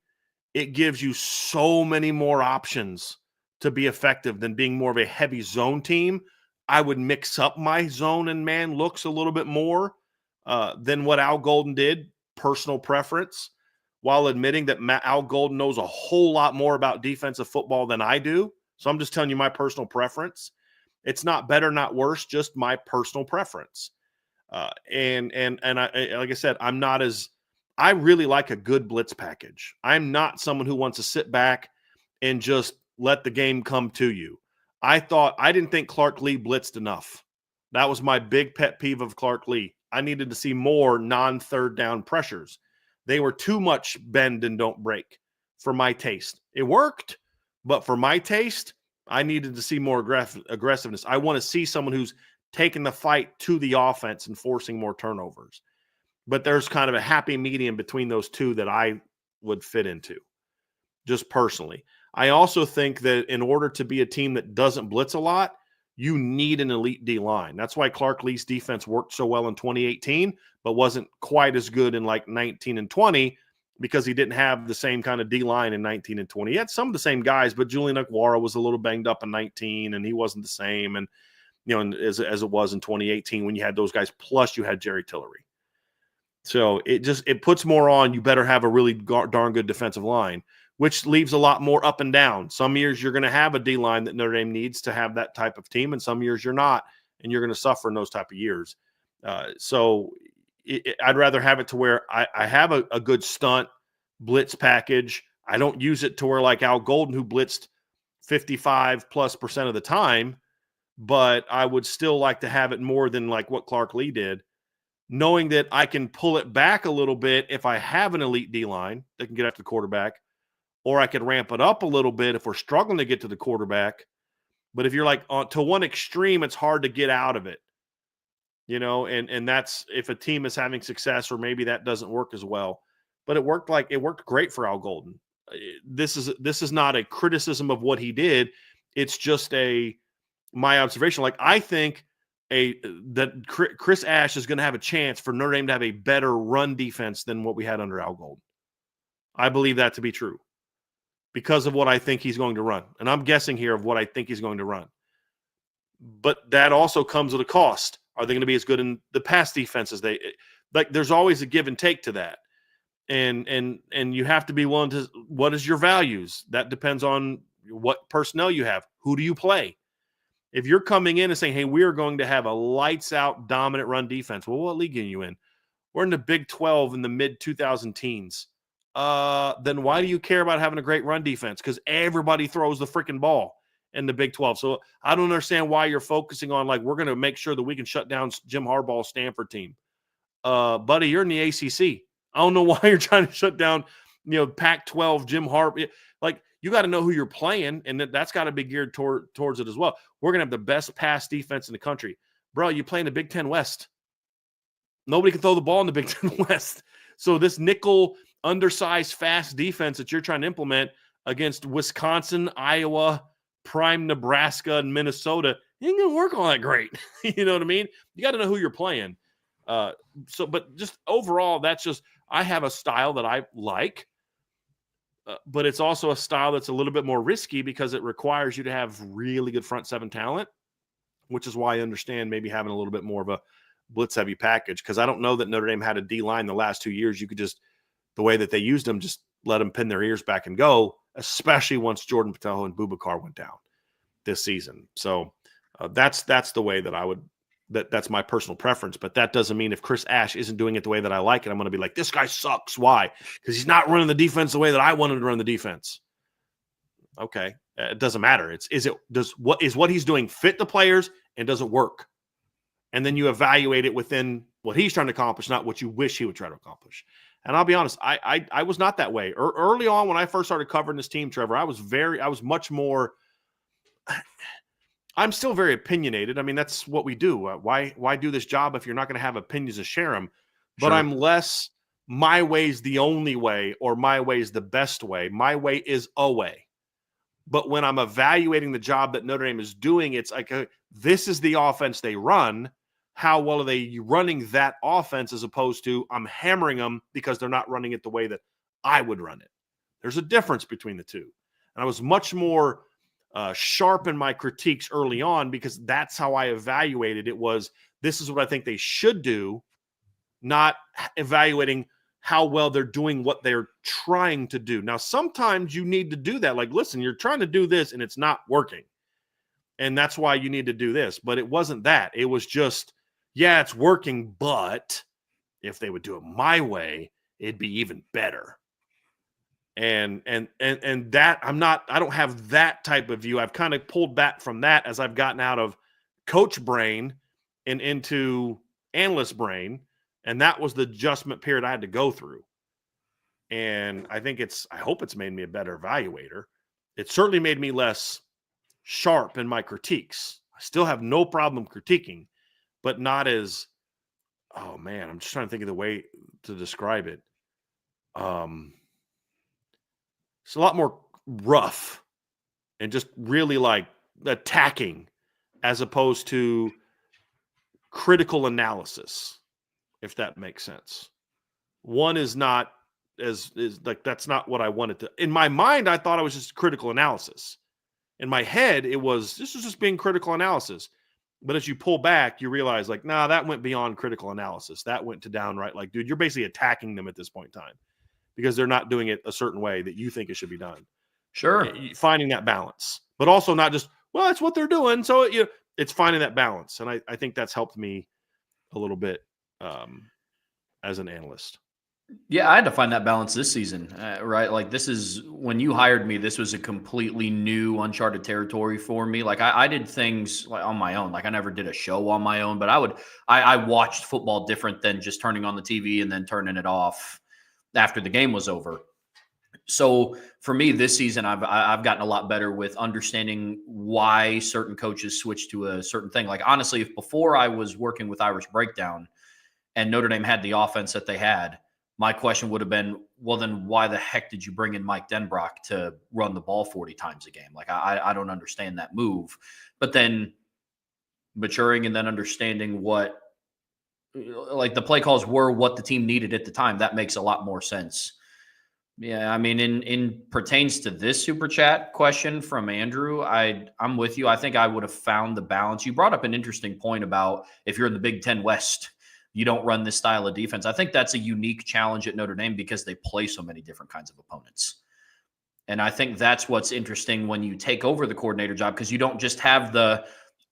it gives you so many more options to be effective than being more of a heavy zone team. I would mix up my zone and man looks a little bit more than what Al Golden did, personal preference, while admitting that Al Golden knows a whole lot more about defensive football than I do. So I'm just telling you my personal preference. It's not better, not worse, just my personal preference. And like I said, I really like a good blitz package. I'm not someone who wants to sit back and just let the game come to you. I didn't think Clark Lee blitzed enough. That was my big pet peeve of Clark Lee. I needed to see more non-third down pressures. They were too much bend and don't break for my taste. It worked, but for my taste, I needed to see more aggressiveness. I want to see someone who's taking the fight to the offense and forcing more turnovers. But there's kind of a happy medium between those two that I would fit into, just personally. I also think that in order to be a team that doesn't blitz a lot, you need an elite D-line. That's why Clark Lee's defense worked so well in 2018, but wasn't quite as good in 19 and 20 because he didn't have the same kind of D-line in 19 and 20. He had some of the same guys, but Julian Okwara was a little banged up in 19, and he wasn't the same. And as it was in 2018 when you had those guys, plus you had Jerry Tillery. So it puts more on, you better have a really darn good defensive line, which leaves a lot more up and down. Some years you're going to have a D-line that Notre Dame needs to have that type of team, and some years you're not, and you're going to suffer in those type of years. So I'd rather have it to where I have a good stunt blitz package. I don't use it to where like Al Golden, who blitzed 55+% of the time, but I would still like to have it more than like what Clark Lee did, knowing that I can pull it back a little bit if I have an elite D-line that can get after the quarterback, or I could ramp it up a little bit if we're struggling to get to the quarterback. But if you're like to one extreme, it's hard to get out of it, and that's if a team is having success, or maybe that doesn't work as well. But it worked great for Al Golden. This is not a criticism of what he did. It's just my observation. Like, I think that Chris Ash is going to have a chance for Notre Dame to have a better run defense than what we had under Al Golden. I believe that to be true because of what I think he's going to run. And I'm guessing here of what I think he's going to run. But that also comes at a cost. Are they going to be as good in the pass defense as there's always a give and take to that. And you have to be willing to, what is your values? That depends on what personnel you have. Who do you play? If you're coming in and saying, hey, we are going to have a lights out dominant run defense. Well, what league are you in? We're in the Big 12 in the mid 2000 teens. Then why do you care about having a great run defense? Because everybody throws the freaking ball in the Big 12. So I don't understand why you're focusing on, like, we're going to make sure that we can shut down Jim Harbaugh's Stanford team. Buddy, you're in the ACC. I don't know why you're trying to shut down, Pac-12, Jim Harbaugh. Like, you got to know who you're playing, and that's got to be geared towards it as well. We're going to have the best pass defense in the country. Bro, you play in the Big Ten West. Nobody can throw the ball in the Big Ten West. So this nickel, undersized, fast defense that you're trying to implement against Wisconsin, Iowa, prime Nebraska, and Minnesota, it ain't going to work all that great. You know what I mean? You got to know who you're playing. But just overall, that's just, I have a style that I like, but it's also a style that's a little bit more risky because it requires you to have really good front seven talent, which is why I understand maybe having a little bit more of a blitz heavy package. Because I don't know that Notre Dame had a D line the last 2 years. You could just, the way that they used them, just let them pin their ears back and go, especially once Jordan Patel and Boubacar went down this season. So that's the way that I would. That's my personal preference, but that doesn't mean if Chris Ash isn't doing it the way that I like it, I'm going to be like, this guy sucks. Why? Because he's not running the defense the way that I want him to run the defense. Okay, it doesn't matter. What he's doing fit the players, and does it work? And then you evaluate it within what he's trying to accomplish, not what you wish he would try to accomplish. And I'll be honest, I was not that way. Early on when I first started covering this team, Trevor, I was much more. I'm still very opinionated. I mean, that's what we do. Why do this job if you're not going to have opinions to share them? But sure. I'm less, my way's the only way, or my way's the best way. My way is a way. But when I'm evaluating the job that Notre Dame is doing, it's like, this is the offense they run. How well are they running that offense, as opposed to I'm hammering them because they're not running it the way that I would run it. There's a difference between the two. And I was much more sharp in my critiques early on, because that's how I evaluated it. Was this is what I think they should do, not evaluating how well they're doing what they're trying to do. Now, sometimes you need to do that. Like, listen, you're trying to do this and it's not working, and that's why you need to do this. But it wasn't that. It was just, yeah, it's working, but if they would do it my way, it'd be even better. And that I don't have that type of view. I've kind of pulled back from that as I've gotten out of coach brain and into analyst brain. And that was the adjustment period I had to go through. And I hope it's made me a better evaluator. It certainly made me less sharp in my critiques. I still have no problem critiquing, but not as, oh man, I'm just trying to think of the way to describe it. It's a lot more rough and just really like attacking, as opposed to critical analysis, if that makes sense. One is not is like, that's not what I wanted to. In my mind, I thought it was just critical analysis. In my head, this was just being critical analysis. But as you pull back, you realize, like, nah, that went beyond critical analysis. That went to downright, like, dude, you're basically attacking them at this point in time, because they're not doing it a certain way that you think it should be done. Sure. Finding that balance, but also not just, well, that's what they're doing. So it's finding that balance. And I think that's helped me a little bit as an analyst. Yeah, I had to find that balance this season, right? Like, this is, when you hired me, this was a completely new, uncharted territory for me. Like, I did things like on my own. Like, I never did a show on my own, but I watched football different than just turning on the TV and then turning it off after the game was over. So for me this season, I've gotten a lot better with understanding why certain coaches switch to a certain thing. Like honestly, if before I was working with Irish Breakdown and Notre Dame had the offense that they had, my question would have been, well, then why the heck did you bring in Mike Denbrock to run the ball 40 times a game? Like I don't understand that move. But then maturing and then understanding what like the play calls were what the team needed at the time, that makes a lot more sense. Yeah, I mean, in pertains to this super chat question from Andrew, I'm with you. I think I would have found the balance. You brought up an interesting point about if you're in the Big Ten West, you don't run this style of defense. I think that's a unique challenge at Notre Dame because they play so many different kinds of opponents. And I think that's what's interesting when you take over the coordinator job, because you don't just have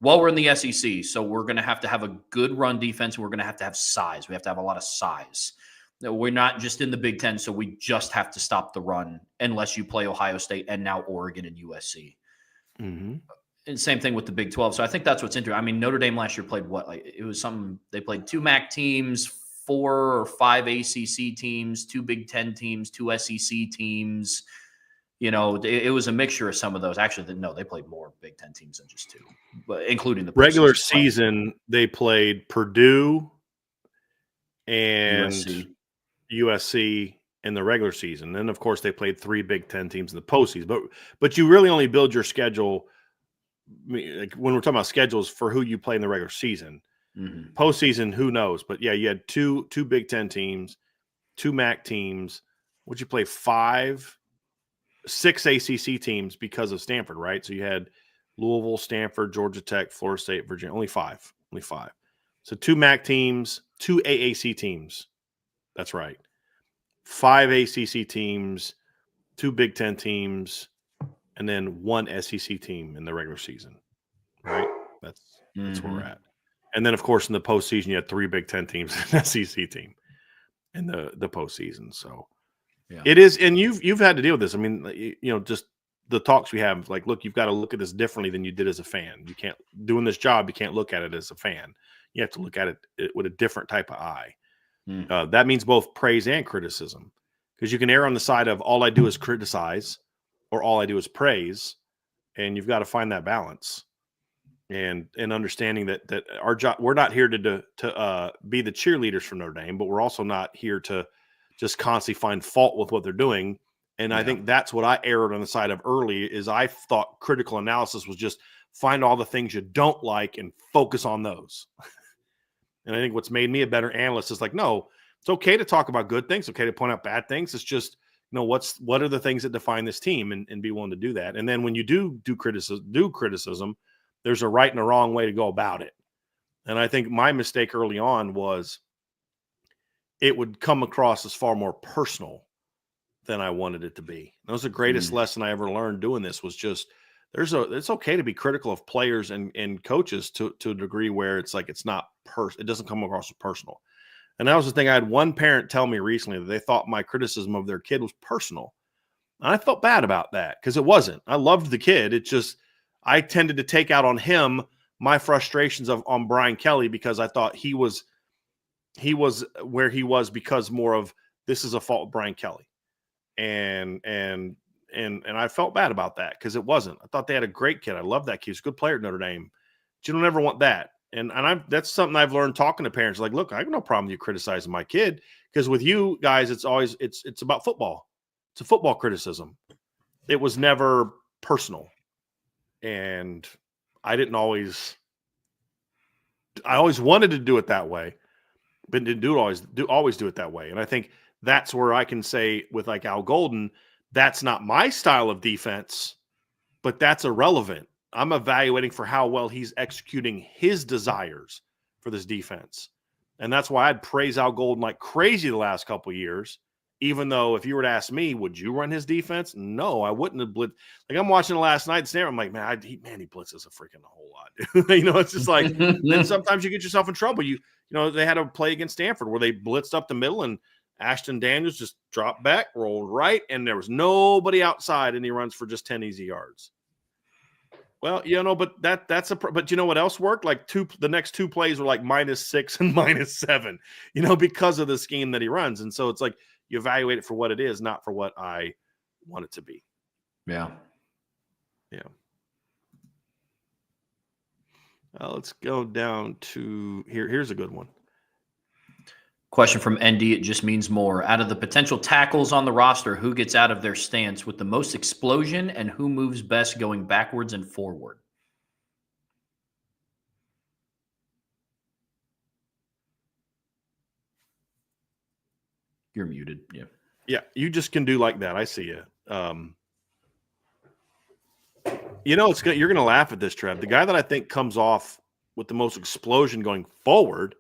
we're in the SEC, so we're going to have a good run defense. We're going to have size. We have to have a lot of size. We're not just in the Big Ten, so we just have to stop the run unless you play Ohio State and now Oregon and USC. Mm-hmm. And same thing with the Big 12. So I think that's what's interesting. I mean, Notre Dame last year played what? Like it was something. They played 2 MAC teams, 4 or 5 ACC teams, 2 Big Ten teams, 2 SEC teams. You know, it was a mixture of some of those. Actually, no, they played more Big Ten teams than just 2, but including the regular season. They played Purdue and USC in the regular season. Then, of course, they played 3 Big Ten teams in the postseason. But you really only build your schedule like when we're talking about schedules for who you play in the regular season. Mm-hmm. Postseason, who knows? But yeah, you had two Big Ten teams, 2 MAC teams. Would you play 6 ACC teams because of Stanford, right? So you had Louisville, Stanford, Georgia Tech, Florida State, Virginia. Only five. So 2 MAC teams, 2 AAC teams. That's right. 5 ACC teams, 2 Big Ten teams, and then 1 SEC team in the regular season. Right? That's where we're at. And then, of course, in the postseason, you had 3 Big Ten teams and an SEC team in the postseason. So yeah. It is, and you've had to deal with this. I mean, just the talks we have. Like, look, you've got to look at this differently than you did as a fan. You can't doing this job. You can't look at it as a fan. You have to look at it with a different type of eye. That means both praise and criticism, because you can err on the side of all I do is criticize or all I do is praise, and you've got to find that balance and understanding that our job, we're not here to be the cheerleaders for Notre Dame, but we're also not here to just constantly find fault with what they're doing. And I think that's what I erred on the side of early is I thought critical analysis was just find all the things you don't like and focus on those. And I think what's made me a better analyst is like, no, it's okay to talk about good things. It's okay to point out bad things. It's just, what are the things that define this team and be willing to do that. And then when you do criticism, there's a right and a wrong way to go about it. And I think my mistake early on was it would come across as far more personal than I wanted it to be. That was the greatest lesson I ever learned doing this was just, it's okay to be critical of players and coaches to a degree where it's like it's not it doesn't come across as personal. And that was the thing. I had one parent tell me recently that they thought my criticism of their kid was personal. And I felt bad about that because it wasn't. I loved the kid. It just I tended to take out on him my frustrations on Brian Kelly because I thought he was where he was because more of this is a fault of Brian Kelly. And I felt bad about that because it wasn't. I thought they had a great kid. I love that kid. He's a good player at Notre Dame. But you don't ever want that. And that's something I've learned talking to parents. Like, look, I have no problem with you criticizing my kid because with you guys, it's always it's about football. It's a football criticism. It was never personal, and I always wanted to do it that way, but didn't always do it that way. And I think that's where I can say with like Al Golden, that's not my style of defense, but that's irrelevant. I'm evaluating for how well he's executing his desires for this defense. And that's why I'd praise Al Golden like crazy the last couple of years, even though if you were to ask me, would you run his defense? No, I wouldn't have blitzed. Like I'm watching it last night, Stanford, I'm like, he blitzes a freaking whole lot. It's just like, then sometimes you get yourself in trouble. They had a play against Stanford where they blitzed up the middle and Ashton Daniels just dropped back, rolled right, and there was nobody outside, and he runs for just 10 easy yards. Well, but but you know what else worked? Like the next 2 plays were like -6 and -7, because of the scheme that he runs. And so it's like you evaluate it for what it is, not for what I want it to be. Yeah. Yeah. Let's go down to here. Here's a good one. Question from ND. It just means more. Out of the potential tackles on the roster, who gets out of their stance with the most explosion and who moves best going backwards and forward? You're muted. Yeah. Yeah, you just can do like that. I see you. It's good. You're going to laugh at this, Trev. The guy that I think comes off with the most explosion going forward,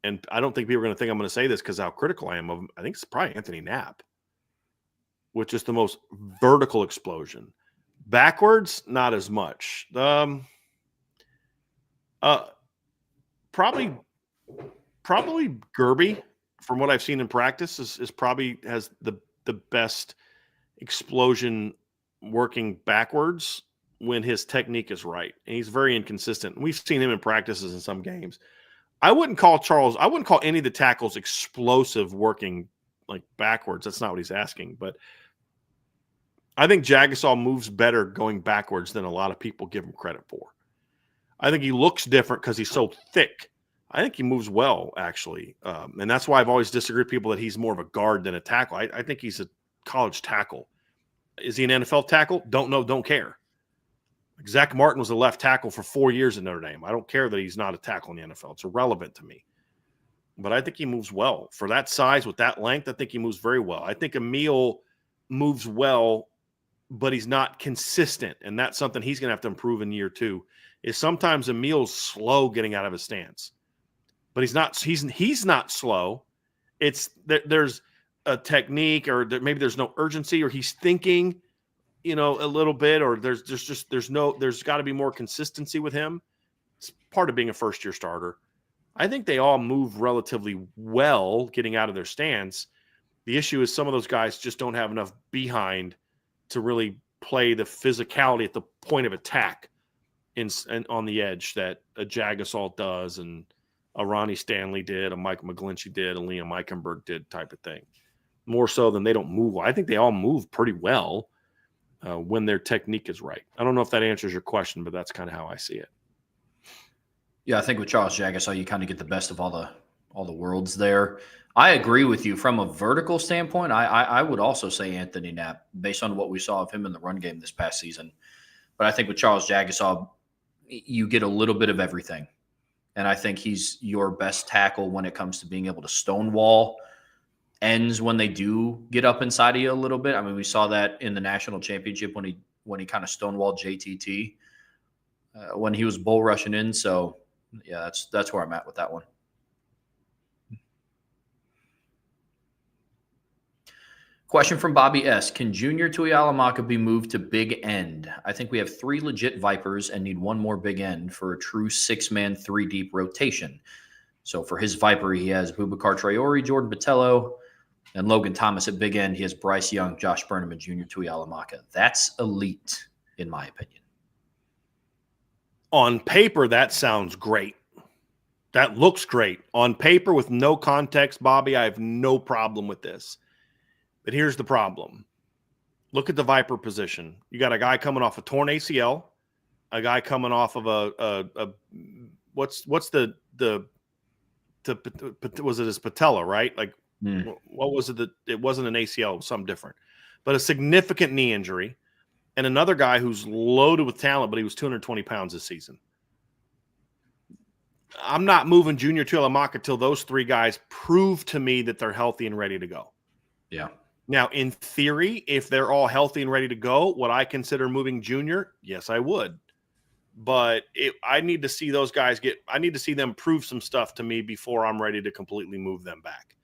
and I don't think people are going to think I'm going to say this because how critical I am of him. I think it's probably Anthony Knapp, which is the most vertical explosion. Backwards, not as much. Probably Gerby, from what I've seen in practice, is probably has the best explosion working backwards when his technique is right. And he's very inconsistent. We've seen him in practices in some games. I wouldn't call any of the tackles explosive working like backwards. That's not what he's asking. But I think Jagasol moves better going backwards than a lot of people give him credit for. I think he looks different because he's so thick. I think he moves well, actually. And that's why I've always disagreed with people that he's more of a guard than a tackle. I think he's a college tackle. Is he an NFL tackle? Don't know, don't care. Zach Martin was a left tackle for 4 years at Notre Dame. I don't care that he's not a tackle in the NFL. It's irrelevant to me. But I think he moves well. For that size, with that length, I think he moves very well. I think Emil moves well, but he's not consistent. And that's something he's going to have to improve in year 2, is sometimes Emil's slow getting out of his stance. But he's not slow. It's there's a technique, or maybe there's no urgency, or he's thinking, a little bit, or there's got to be more consistency with him. It's part of being a first-year starter. I think they all move relatively well getting out of their stance. The issue is some of those guys just don't have enough behind to really play the physicality at the point of attack and on the edge that a Jagasol does, and a Ronnie Stanley did, a Mike McGlinchey did, a Liam Eichenberg did, type of thing. More so than they don't move well. I think they all move pretty well when their technique is right. I don't know if that answers your question, but that's kind of how I see it. Yeah, I think with Charles Jagasol, you kind of get the best of all the worlds there. I agree with you from a vertical standpoint. I would also say Anthony Knapp, based on what we saw of him in the run game this past season. But I think with Charles Jagasol, you get a little bit of everything. And I think he's your best tackle when it comes to being able to stonewall ends when they do get up inside of you a little bit. I mean, we saw that in the national championship when he kind of stonewalled JTT when he was bull rushing in. So, yeah, that's where I'm at with that one. Question from Bobby S. Can Junior Tuihalamaka be moved to big end? I think we have 3 legit Vipers and need one more big end for a true 6-man, 3-deep rotation. So for his Viper, he has Boubacar Traore, Jordan Botelho, and Logan Thomas at big end. He has Bryce Young, Josh Burnham, and Junior Tuihalamaka. That's elite, in my opinion. On paper, that sounds great. That looks great. On paper, with no context, Bobby, I have no problem with this. But here's the problem. Look at the Viper position. You got a guy coming off a torn ACL, a guy coming off of what's the was it his patella, right? Like what was it? It wasn't an ACL, it was something different. But a significant knee injury, and another guy who's loaded with talent, but he was 220 pounds this season. I'm not moving Junior Tuihalamaka till those 3 guys prove to me that they're healthy and ready to go. Yeah. Now, in theory, if they're all healthy and ready to go, would I consider moving Junior? Yes, I would. But I need to see those guys I need to see them prove some stuff to me before I'm ready to completely move them back.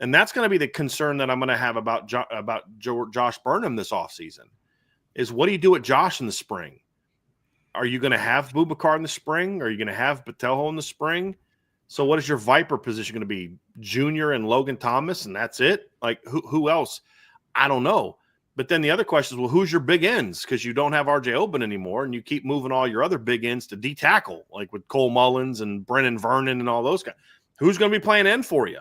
And that's going to be the concern that I'm going to have about Josh Burnham this offseason, is what do you do at Josh in the spring? Are you going to have Boubacar in the spring? Are you going to have Botelho in the spring? So what is your Viper position going to be? Junior and Logan Thomas, and that's it? Like, who else? I don't know. But then the other question is, well, who's your big ends? Because you don't have RJ Oben anymore, and you keep moving all your other big ends to D-tackle, like with Cole Mullins and Brennan Vernon and all those guys. Who's going to be playing end for you?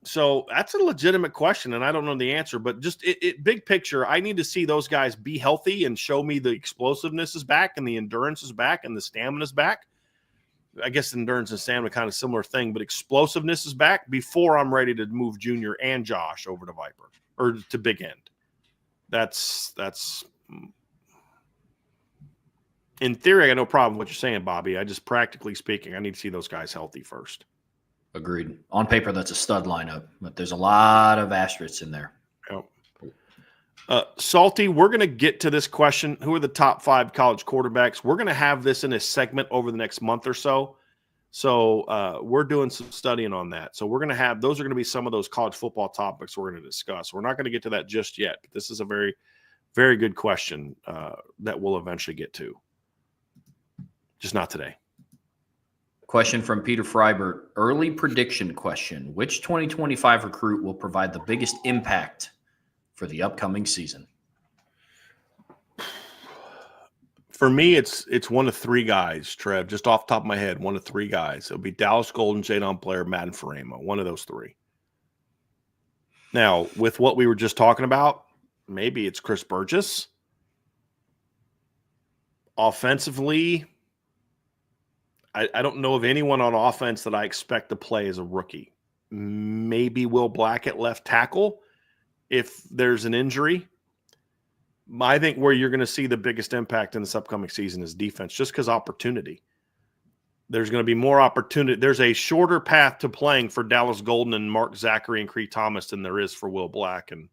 So that's a legitimate question, and I don't know the answer, but just big picture, I need to see those guys be healthy and show me the explosiveness is back and the endurance is back and the stamina is back. I guess endurance and stamina kind of similar thing, but explosiveness is back before I'm ready to move Junior and Josh over to Viper or to Big End. That's in theory, I got no problem with what you're saying, Bobby. I just practically speaking, I need to see those guys healthy first. Agreed. On paper, that's a stud lineup, but there's a lot of asterisks in there. Yep. Salty, we're going to get to this question. Who are the top 5 college quarterbacks? We're going to have this in a segment over the next month or so. So we're doing some studying on that. So we're going to have, those are going to be some of those college football topics we're going to discuss. We're not going to get to that just yet, but this is a very, very good question that we'll eventually get to. Just not today. Question from Peter Freibert. Early prediction question. Which 2025 recruit will provide the biggest impact for the upcoming season? For me, it's one of 3 guys, Trev, just off the top of my head, one of 3 guys. It'll be Dallas Golden, Jadon Blair, Madden Faremo, one of those 3. Now, with what we were just talking about, maybe it's Chris Burgess. Offensively, I don't know of anyone on offense that I expect to play as a rookie. Maybe Will Black at left tackle if there's an injury. I think where you're going to see the biggest impact in this upcoming season is defense, just because opportunity. There's going to be more opportunity. There's a shorter path to playing for Dallas Golden and Mark Zachary and Cree Thomas than there is for Will Black and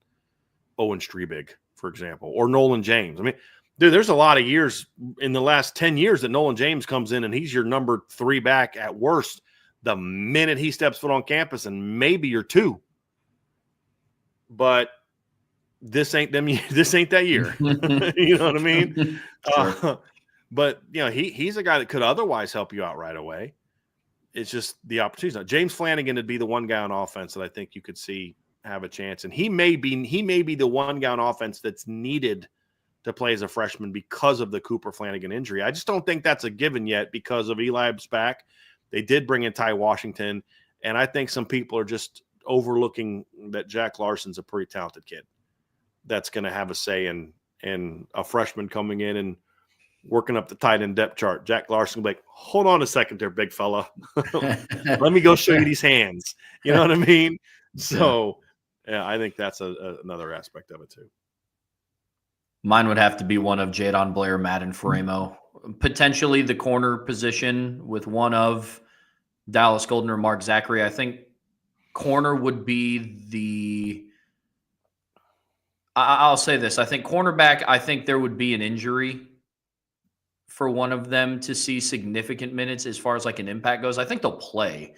Owen Strebig, for example, or Nolan James. I mean, dude, there's a lot of years in the last 10 years that Nolan James comes in and he's your number 3 back at worst the minute he steps foot on campus, and maybe you're 2. But this ain't them. This ain't that year. You know what I mean? Sure. But you know, he's a guy that could otherwise help you out right away. It's just the opportunity. James Flanagan would be the one guy on offense that I think you could see have a chance, and he may be the one guy on offense that's needed to play as a freshman because of the Cooper Flanagan injury. I just don't think that's a given yet because of Eliab's back. They did bring in Ty Washington, and I think some people are just overlooking that Jack Larson's a pretty talented kid that's going to have a say in a freshman coming in and working up the tight end depth chart. Jack Larson will be like, hold on a second there, big fella. Let me go show you these hands. You know what I mean? So, yeah, I think that's another aspect of it too. Mine would have to be one of Jadon Blair, Madden Faremo. Potentially the corner position with one of Dallas Golden or Mark Zachary. I think corner would be the – I'll say this. I think cornerback, I think there would be an injury for one of them to see significant minutes as far as like an impact goes. I think they'll play.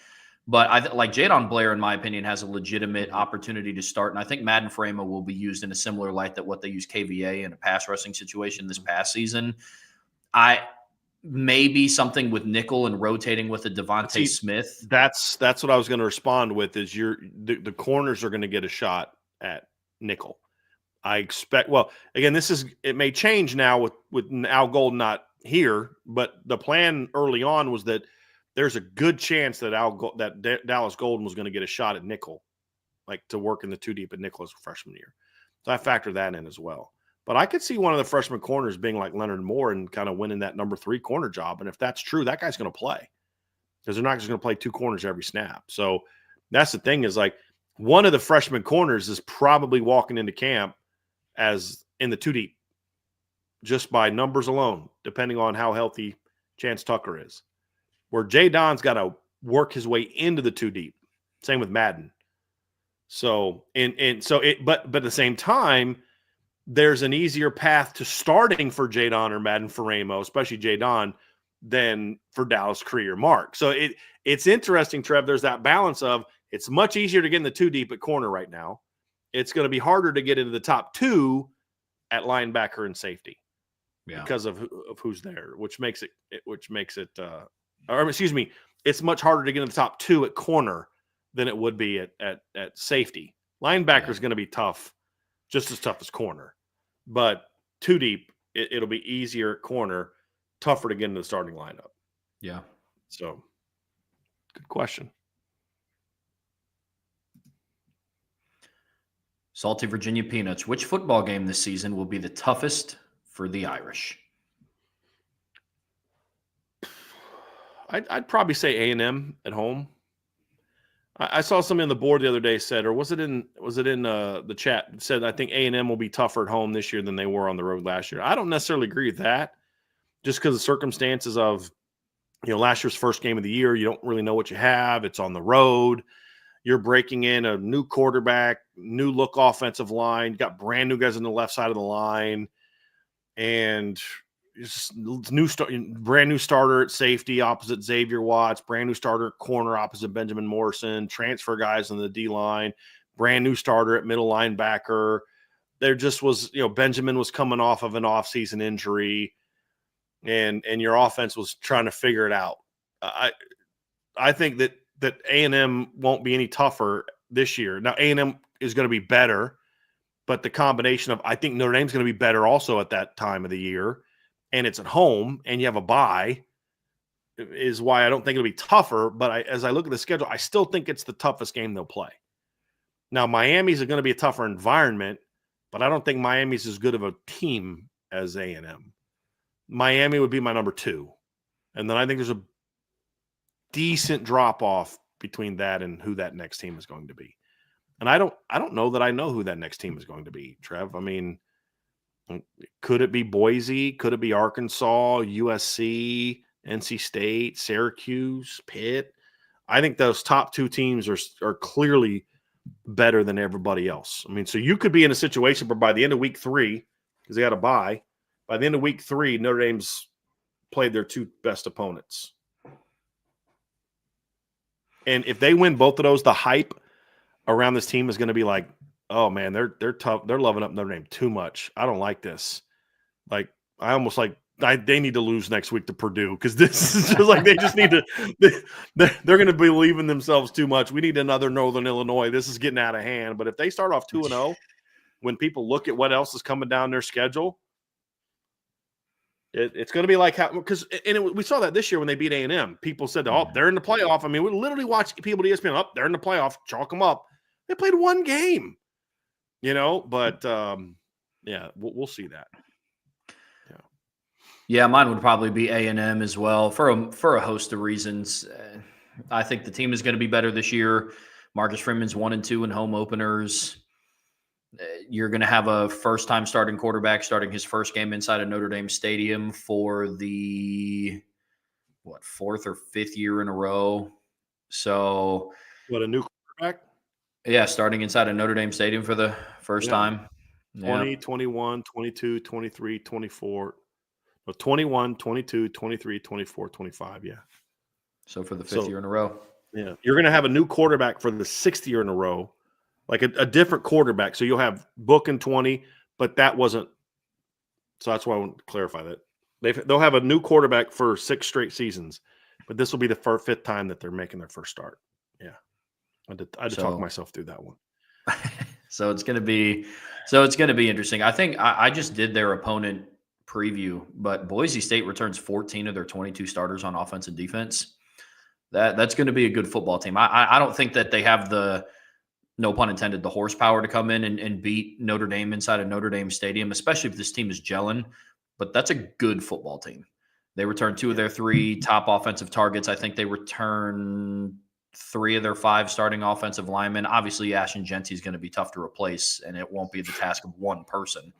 But like Jadon Blair, in my opinion, has a legitimate opportunity to start. And I think Madden Faremo will be used in a similar light that what they use KVA in a pass rushing situation this past season. Maybe something with nickel and rotating with a Devontae Smith. That's what I was going to respond with is the corners are going to get a shot at nickel. I expect, well, again, it may change now with Al Golden not here, but the plan early on was that there's a good chance that Dallas Golden was going to get a shot at nickel, like to work in the 2 deep at nickel as a freshman year. So I factor that in as well. But I could see one of the freshman corners being like Leonard Moore and kind of winning that number 3 corner job. And if that's true, that guy's going to play because they're not just going to play 2 corners every snap. So that's the thing is like one of the freshman corners is probably walking into camp as in the 2 deep just by numbers alone, depending on how healthy Chance Tucker is. Where Jadon's got to work his way into the 2 deep. Same with Madden. So but at the same time, there's an easier path to starting for Jadon or Madden Faremo, especially Jadon, than for Dallas Cree or Mark. So it's interesting, Trev. There's that balance of it's much easier to get in the 2 deep at corner right now. It's going to be harder to get into the top 2 at linebacker and safety because of who's there, which makes it it's much harder to get in the top 2 at corner than it would be at safety. Linebacker is going to be tough, just as tough as corner, but 2 deep, it'll be easier at corner, tougher to get into the starting lineup. Yeah. So good question. Salty Virginia Peanuts. Which football game this season will be the toughest for the Irish? I'd probably say A&M at home. I saw something on the board the other day said, or was it in the chat? It said, I think A&M will be tougher at home this year than they were on the road last year. I don't necessarily agree with that, just because of the circumstances of, last year's first game of the year. You don't really know what you have. It's on the road. You're breaking in a new quarterback, new look offensive line. You got brand new guys on the left side of the line, and brand new starter at safety opposite Xavier Watts, brand new starter at corner opposite Benjamin Morrison, transfer guys on the D line, brand new starter at middle linebacker. There just was, Benjamin was coming off of an offseason injury, and your offense was trying to figure it out. I think that A&M won't be any tougher this year. Now, A&M is going to be better, but the combination of, I think Notre Dame's going to be better also at that time of the year, and it's at home, and you have a bye, is why I don't think it'll be tougher. But as I look at the schedule, I still think it's the toughest game they'll play. Now, Miami's going to be a tougher environment, but I don't think Miami's as good of a team as A&M. Miami would be my number 2. And then I think there's a decent drop-off between that and who that next team is going to be. And I don't know that I know who that next team is going to be, Trev. I mean, could it be Boise? Could it be Arkansas, USC, NC State, Syracuse, Pitt? I think those top 2 teams are clearly better than everybody else. I mean, so you could be in a situation where by the end of week 3, because they had a bye, by the end of week 3, Notre Dame's played their 2 best opponents. And if they win both of those, the hype around this team is going to be like, oh man, they're tough. They're loving up Notre Dame too much. I don't like this. Like, I almost like they need to lose next week to Purdue, because this is just like they just need to. They're going to believe in themselves too much. We need another Northern Illinois. This is getting out of hand. But if they start off 2-0, when people look at what else is coming down their schedule, it's going to be like how, because we saw that this year when they beat A&M. People said, oh, they're in the playoff. I mean, we literally watched people at ESPN, they're in the playoff, chalk them up. They played 1 game, but yeah, we'll see that. Yeah, mine would probably be A&M as well for a host of reasons. I think the team is going to be better this year. Marcus Freeman's 1-2 in home openers. You're going to have a first-time starting quarterback starting his first game inside of Notre Dame Stadium for the 4th or 5th year in a row. So, a new quarterback? Yeah, starting inside of Notre Dame Stadium for the first time. 20, 21, 22, 23, 24. 21, 22, 23, 24, 25, yeah. So for the 5th year in a row. Yeah. You're going to have a new quarterback for the 6th year in a row, like a different quarterback. So you'll have Book in 20, but that wasn't – so that's why I want to clarify that. They'll have a new quarterback for 6 straight seasons, but this will be the 5th time that they're making their first start. Yeah. I had to talk myself through that one. So it's going to be interesting. I think I just did their opponent preview, but Boise State returns 14 of their 22 starters on offense and defense. That's going to be a good football team. I don't think that they have the, no pun intended, the horsepower to come in and beat Notre Dame inside of Notre Dame Stadium, especially if this team is gelling. But that's a good football team. They return 2 of their 3 top offensive targets. I think they return 3 of their 5 starting offensive linemen. Obviously, Ashton Genty is going to be tough to replace, and it won't be the task of one person.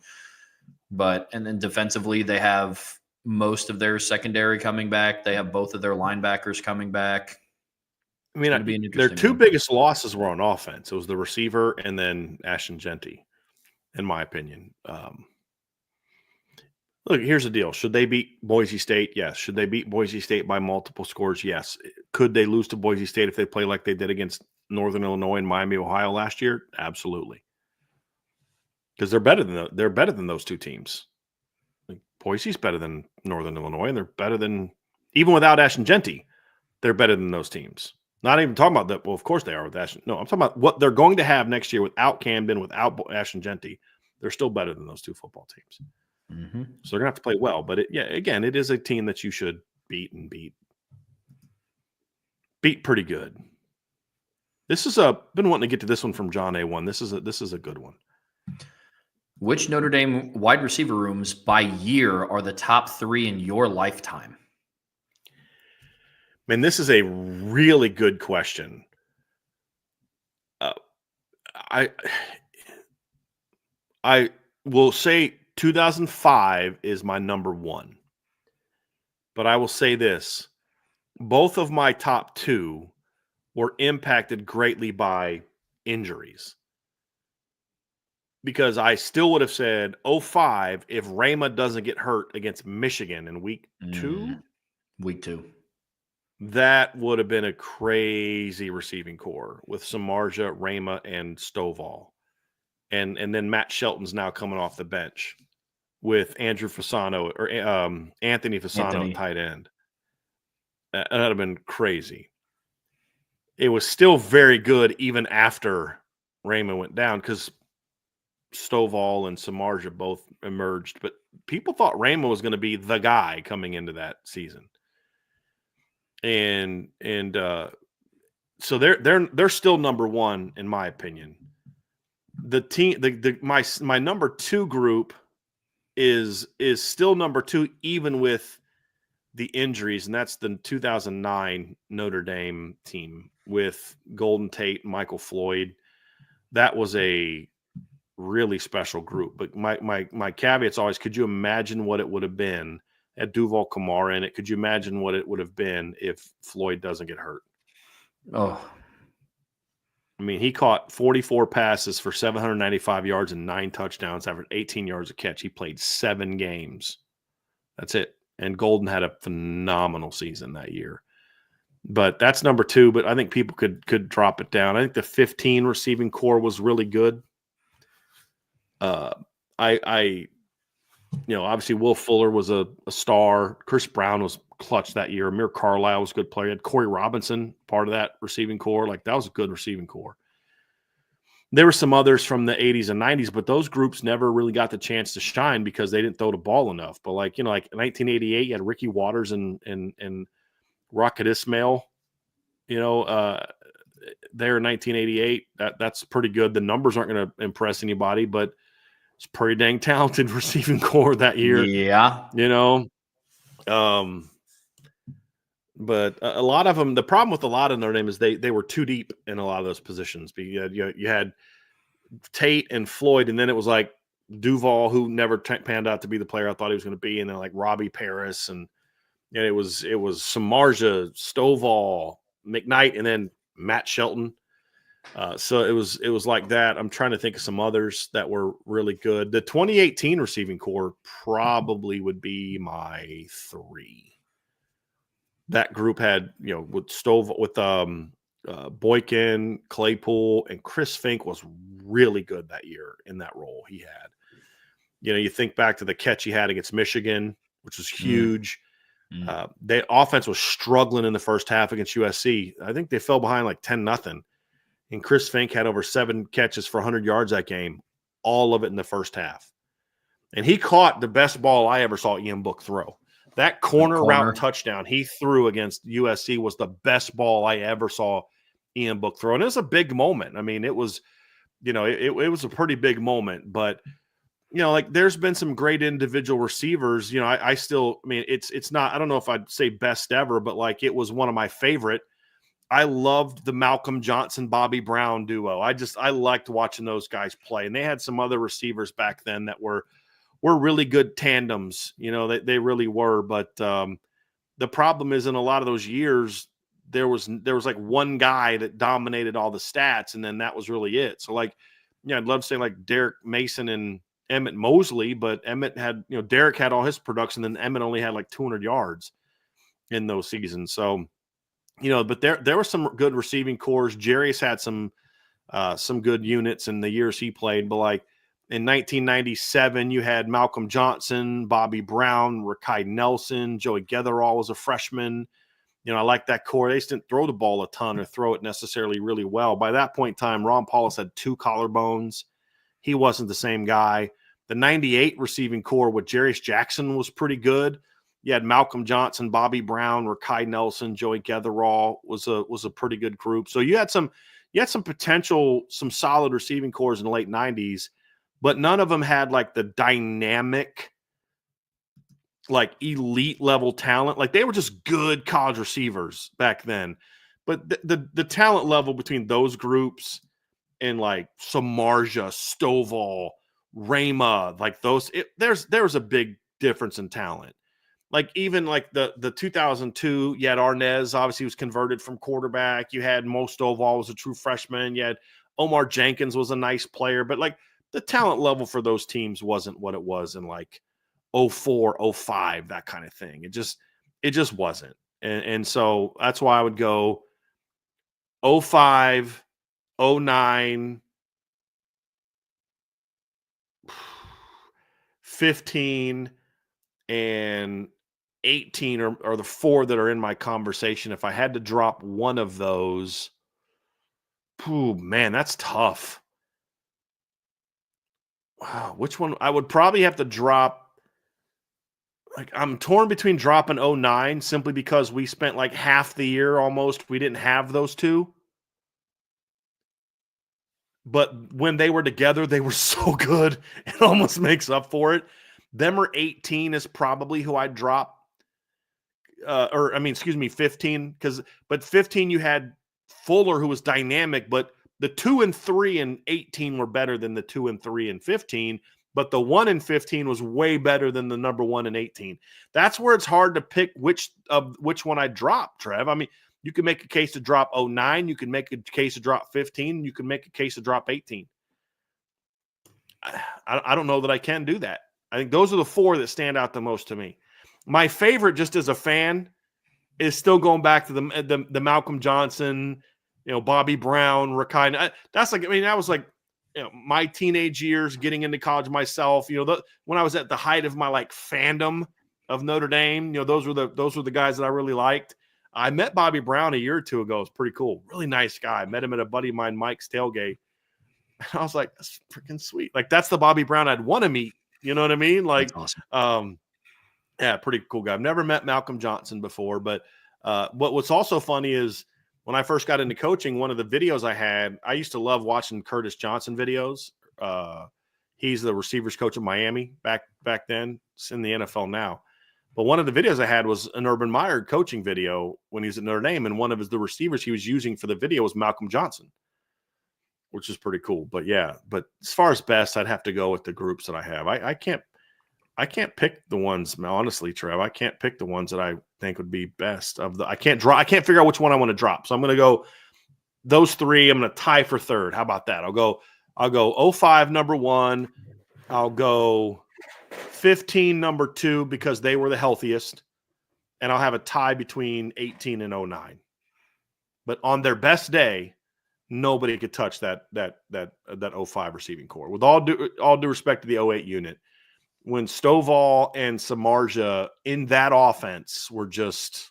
And then defensively, they have most of their secondary coming back. They have both of their linebackers coming back. I mean, their 2 biggest losses were on offense. It was the receiver and then Ashton Genty, in my opinion. Look, here's the deal. Should they beat Boise State? Yes. Should they beat Boise State by multiple scores? Yes. Could they lose to Boise State if they play like they did against Northern Illinois and Miami, Ohio last year? Absolutely. Because they're better than those 2 teams. Like, Boise's better than Northern Illinois, and they're better than, even without Ashton Genty, they're better than those teams. Not even talking about that. Well, of course they are with Ashton. No, I'm talking about what they're going to have next year without Camden, without Ashton Genty. They're still better than those 2 football teams. Mm-hmm. So they're going to have to play well. But again, it is a team that you should beat pretty good. This is been wanting to get to this one from John A1. This is a good one. Which Notre Dame wide receiver rooms by year are the top 3 in your lifetime? Man, this is a really good question. I will say 2005 is my number one. But I will say this. Both of my top 2 were impacted greatly by injuries. Because I still would have said 05 if Rama doesn't get hurt against Michigan in week 2. Week 2. That would have been a crazy receiving core with Samardzija, Rama, and Stovall. And then Matt Shelton's now coming off the bench with Andrew Fasano or Anthony Fasano at tight end. That would have been crazy. It was still very good even after Rama went down because Stovall and Samardzija both emerged. But people thought Rama was going to be the guy coming into that season. And so they're still number one in my opinion. The team, my number 2 group is still number 2 even with the injuries, and that's the 2009 Notre Dame team with Golden Tate, Michael Floyd. That was a really special group. But my caveat's always: could you imagine what it would have been at Duval Kamara in it? Could you imagine what it would have been if Floyd doesn't get hurt? Oh, I mean, he caught 44 passes for 795 yards and 9 touchdowns, averaged 18 yards a catch. He played 7 games. That's it. And Golden had a phenomenal season that year. But that's number 2. But I think people could drop it down. I think the 15 receiving core was really good. Obviously Will Fuller was a star. Chris Brown was clutch that year. Amir Carlisle was a good player. You had Corey Robinson, part of that receiving core. Like, that was a good receiving core. There were some others from the 80s and 90s, but those groups never really got the chance to shine because they didn't throw the ball enough. But like in 1988, you had Ricky Waters and Rocket Ismail, there in 1988. That's pretty good. The numbers aren't going to impress anybody, but it's pretty dang talented receiving core that year. Yeah. But a lot of them, the problem with a lot of Notre Dame is they were too deep in a lot of those positions. You had Tate and Floyd, and then it was like Duval, who never panned out to be the player I thought he was going to be, and then like Robbie Paris, and it was Samardzija, Stovall, McKnight, and then Matt Shelton. So it was like that. I'm trying to think of some others that were really good. The 2018 receiving core probably would be my 3. That group had, with Boykin, Claypool, and Chris Fink was really good that year in that role he had. You think back to the catch he had against Michigan, which was huge. Their offense was struggling in the first half against USC. I think they fell behind like 10-0. And Chris Fink had over 7 catches for 100 yards that game, all of it in the first half. And he caught the best ball I ever saw Ian Book throw. That corner route touchdown he threw against USC was the best ball I ever saw Ian Book throw. And it was a big moment. I mean, it was, it was a pretty big moment. But, there's been some great individual receivers. It's not, I don't know if I'd say best ever, but like it was one of my favorite. I loved the Malcolm Johnson, Bobby Brown duo. I liked watching those guys play. And they had some other receivers back then that were really good tandems. They really were. But the problem is in a lot of those years, there was like one guy that dominated all the stats, and then that was really it. So like, I'd love to say like Derek Mason and Emmett Mosley, but Emmett had, Derek had all his production, and Emmett only had like 200 yards in those seasons. So, but there were some good receiving cores. Jarius had some good units in the years he played, but like in 1997, you had Malcolm Johnson, Bobby Brown, Rakai Nelson, Joey Getherall was a freshman. I like that core. They just didn't throw the ball a ton or throw it necessarily really well. By that point in time, Ron Paulus had 2 collarbones. He wasn't the same guy. The 98 receiving core with Jarius Jackson was pretty good. You had Malcolm Johnson, Bobby Brown, Rakai Nelson, Joey Getherall was a pretty good group. So you had some potential, some solid receiving cores in the late 90s. but none of them had like the dynamic, like elite level talent. Like they were just good college receivers back then. But the talent level between those groups and like Samardzija, Stovall, Rama, like those, there was a big difference in talent. Like even like the 2002, you had Arnez, obviously was converted from quarterback. You had Mo Stovall was a true freshman. You had Omar Jenkins was a nice player, but like the talent level for those teams wasn't what it was in like 04, 05, that kind of thing. It just wasn't. And so that's why I would go 05, 09, 15, and 18 are the four that are in my conversation. If I had to drop one of those, man, that's tough. Wow, which one? I would probably have to drop. Like I'm torn between dropping 09 simply because we spent like half the year almost. We didn't have those two. But when they were together, they were so good. It almost makes up for it. Them or 18 is probably who I'd drop. 15. But 15 you had Fuller, who was dynamic, but the 2 and 3 and 18 were better than the 2 and 3 and 15. But the 1 and 15 was way better than the number 1 and 18. That's where it's hard to pick which one I drop, Trev. I mean, you can make a case to drop 09. You can make a case to drop 15. You can make a case to drop 18. I don't know that I can do that. I think those are the four that stand out the most to me. My favorite, just as a fan, is still going back to the Malcolm Johnson, Bobby Brown, Rakai. That was like, my teenage years, getting into college myself. When I was at the height of my like fandom of Notre Dame, those were the guys that I really liked. I met Bobby Brown a year or two ago. It was pretty cool. Really nice guy. Met him at a buddy of mine, Mike's tailgate. And I was like, that's freaking sweet. Like that's the Bobby Brown I'd want to meet. You know what I mean? Like, that's awesome. Yeah, pretty cool guy. I've never met Malcolm Johnson before, but what's also funny is when I first got into coaching, one of the videos I used to love watching Curtis Johnson videos. He's the receivers coach of Miami back then. It's in the NFL now. But one of the videos I had was an Urban Meyer coaching video when he was at Notre Dame, and one of the receivers he was using for the video was Malcolm Johnson, which is pretty cool. But yeah, as far as best, I'd have to go with the groups that I have. I can't pick the ones, honestly, Trev. I can't pick the ones that I think would be best I can't figure out which one I want to drop. So I'm going to go those three. I'm going to tie for third. How about that? I'll go 05 number 1. I'll go 15 number 2 because they were the healthiest. And I'll have a tie between 18 and 09. But on their best day, nobody could touch that 05 receiving core. With all due respect to the 08 unit. When Stovall and Samardzija in that offense were just,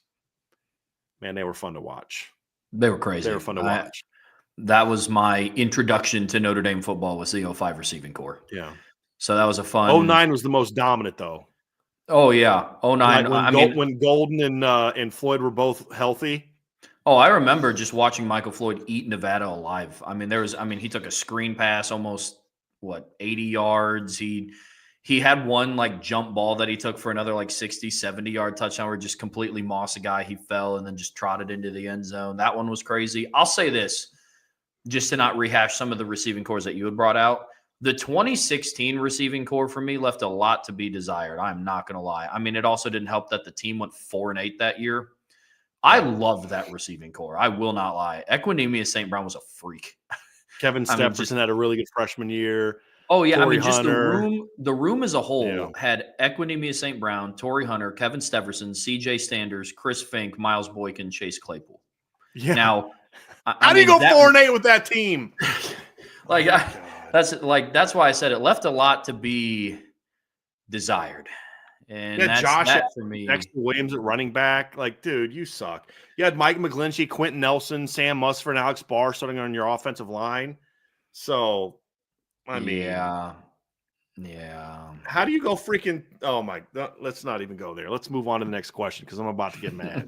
man, they were fun to watch. They were crazy. They were fun to watch. That was my introduction to Notre Dame football, was the 05 receiving core. Yeah. So that was a fun. 09 was the most dominant, though. Oh, yeah. 09. Like when Golden and Floyd were both healthy. Oh, I remember just watching Michael Floyd eat Nevada alive. He took a screen pass almost, 80 yards. He had one like jump ball that he took for another like 60, 70-yard touchdown where just completely mossed a guy. He fell and then just trotted into the end zone. That one was crazy. I'll say this, just to not rehash some of the receiving cores that you had brought out. The 2016 receiving core for me left a lot to be desired. I'm not going to lie. It also didn't help that the team went 4-8 that year. I loved that receiving core. I will not lie. Equinemius St. Brown was a freak. Kevin Stephenson had a really good freshman year. Oh, yeah. Torrey Just Hunter. the room as a whole had Equinemius St. Brown, Torrey Hunter, Kevin Stephenson, CJ Standers, Chris Fink, Miles Boykin, Chase Claypool. Yeah. Now, how do you go 4-8 with that team? That's why I said it left a lot to be desired. And that's Josh that for me. Next to Williams at running back. Like, dude, you suck. You had Mike McGlinchey, Quentin Nelson, Sam Musford, and Alex Barr starting on your offensive line. So, yeah. How do you go freaking? Oh my! Let's not even go there. Let's move on to the next question because I'm about to get mad.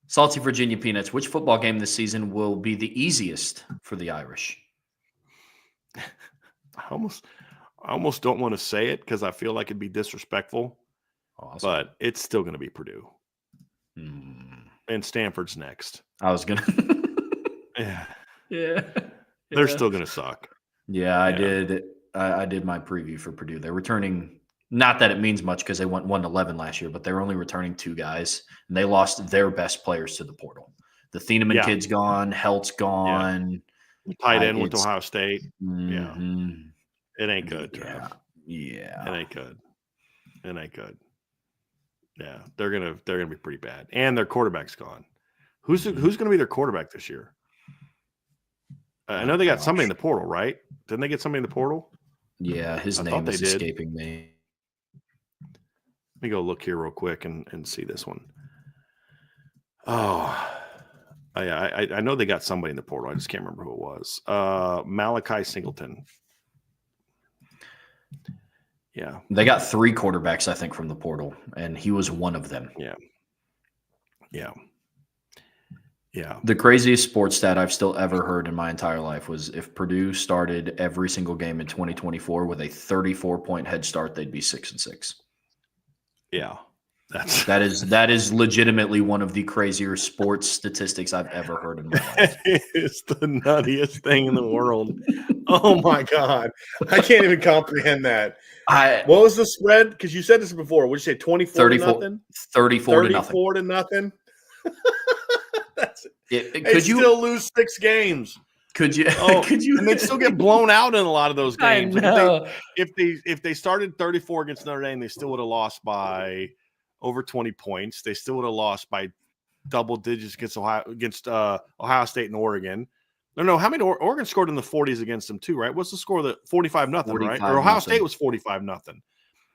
Salty Virginia Peanuts. Which football game this season will be the easiest for the Irish? I almost don't want to say it because I feel like it'd be disrespectful. Awesome. But it's still going to be Purdue. And Stanford's next. I was going to. Yeah. They're still going to suck. Yeah, I did. I did my preview for Purdue. They're returning. Not that it means much because they went 1-11 last year, but they're only returning 2 guys, and they lost their best players to the portal. The Thieneman kid's gone. Helt's gone. Yeah. Tight end with Ohio State. Mm-hmm. Yeah. It ain't good, Trev. Yeah. It ain't good. It ain't good. Yeah, they're gonna be pretty bad, and their quarterback's gone. Who's gonna be their quarterback this year? I know they got somebody in the portal, right? Didn't they get somebody in the portal? Yeah, his name is escaping me. Let me go look here real quick and see this one. Oh, I know they got somebody in the portal. I just can't remember who it was. Malachi Singleton. Yeah. They got 3 quarterbacks, I think, from the portal, and he was one of them. Yeah. The craziest sports stat I've still ever heard in my entire life was if Purdue started every single game in 2024 with a 34-point head start, they'd be 6-6. Yeah. That is legitimately one of the crazier sports statistics I've ever heard in my life. It's the nuttiest thing in the world. Oh my God. I can't even comprehend that. What was the spread? Because you said this before. What did you say? 24 to nothing? 34 to nothing. 34 to nothing. That's it. They still lose 6 games. Could you? Could you? And they'd still get blown out in a lot of those games. I know. If they started 34 against Notre Dame, they still would have lost by over 20 points. They still would have lost by double digits against Ohio State and Oregon. No. How many? Oregon scored in the 40s against them too, right? What's the score? 45-0, right? Or Ohio State was 45-0.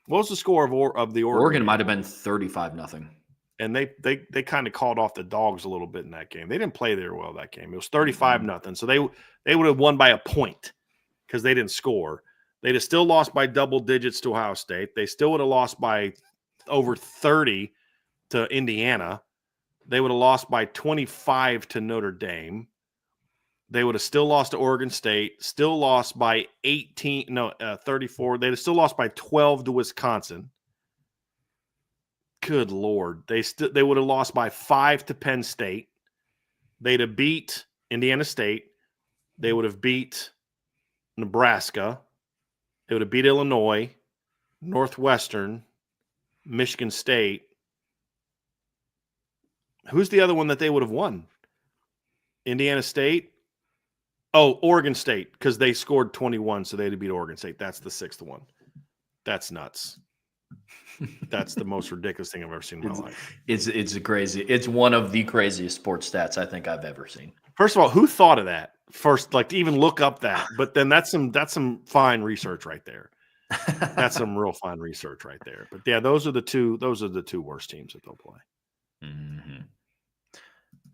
What was the score of the Oregon? Oregon might have been 35-0. And they kind of called off the dogs a little bit in that game. They didn't play very well that game. It was 35-0. So they would have won by a point because they didn't score. They'd have still lost by double digits to Ohio State. They still would have lost by over 30 to Indiana. They would have lost by 25 to Notre Dame. They would have still lost to Oregon State, still lost by 34. They'd have still lost by 12 to Wisconsin. Good Lord. They would have lost by 5 to Penn State. They'd have beat Indiana State. They would have beat Nebraska. They would have beat Illinois, Northwestern, Michigan State. Who's the other one that they would have won? Indiana State? Oh, Oregon State, because they scored 21, so they'd beat Oregon State. That's the 6th one. That's nuts. That's the most ridiculous thing I've ever seen in my life. It's crazy. It's one of the craziest sports stats I think I've ever seen. First of all, who thought of that first? Like to even look up that, but then that's some fine research right there. That's some real fine research right there. But yeah, those are the two worst teams that they'll play. Mm-hmm.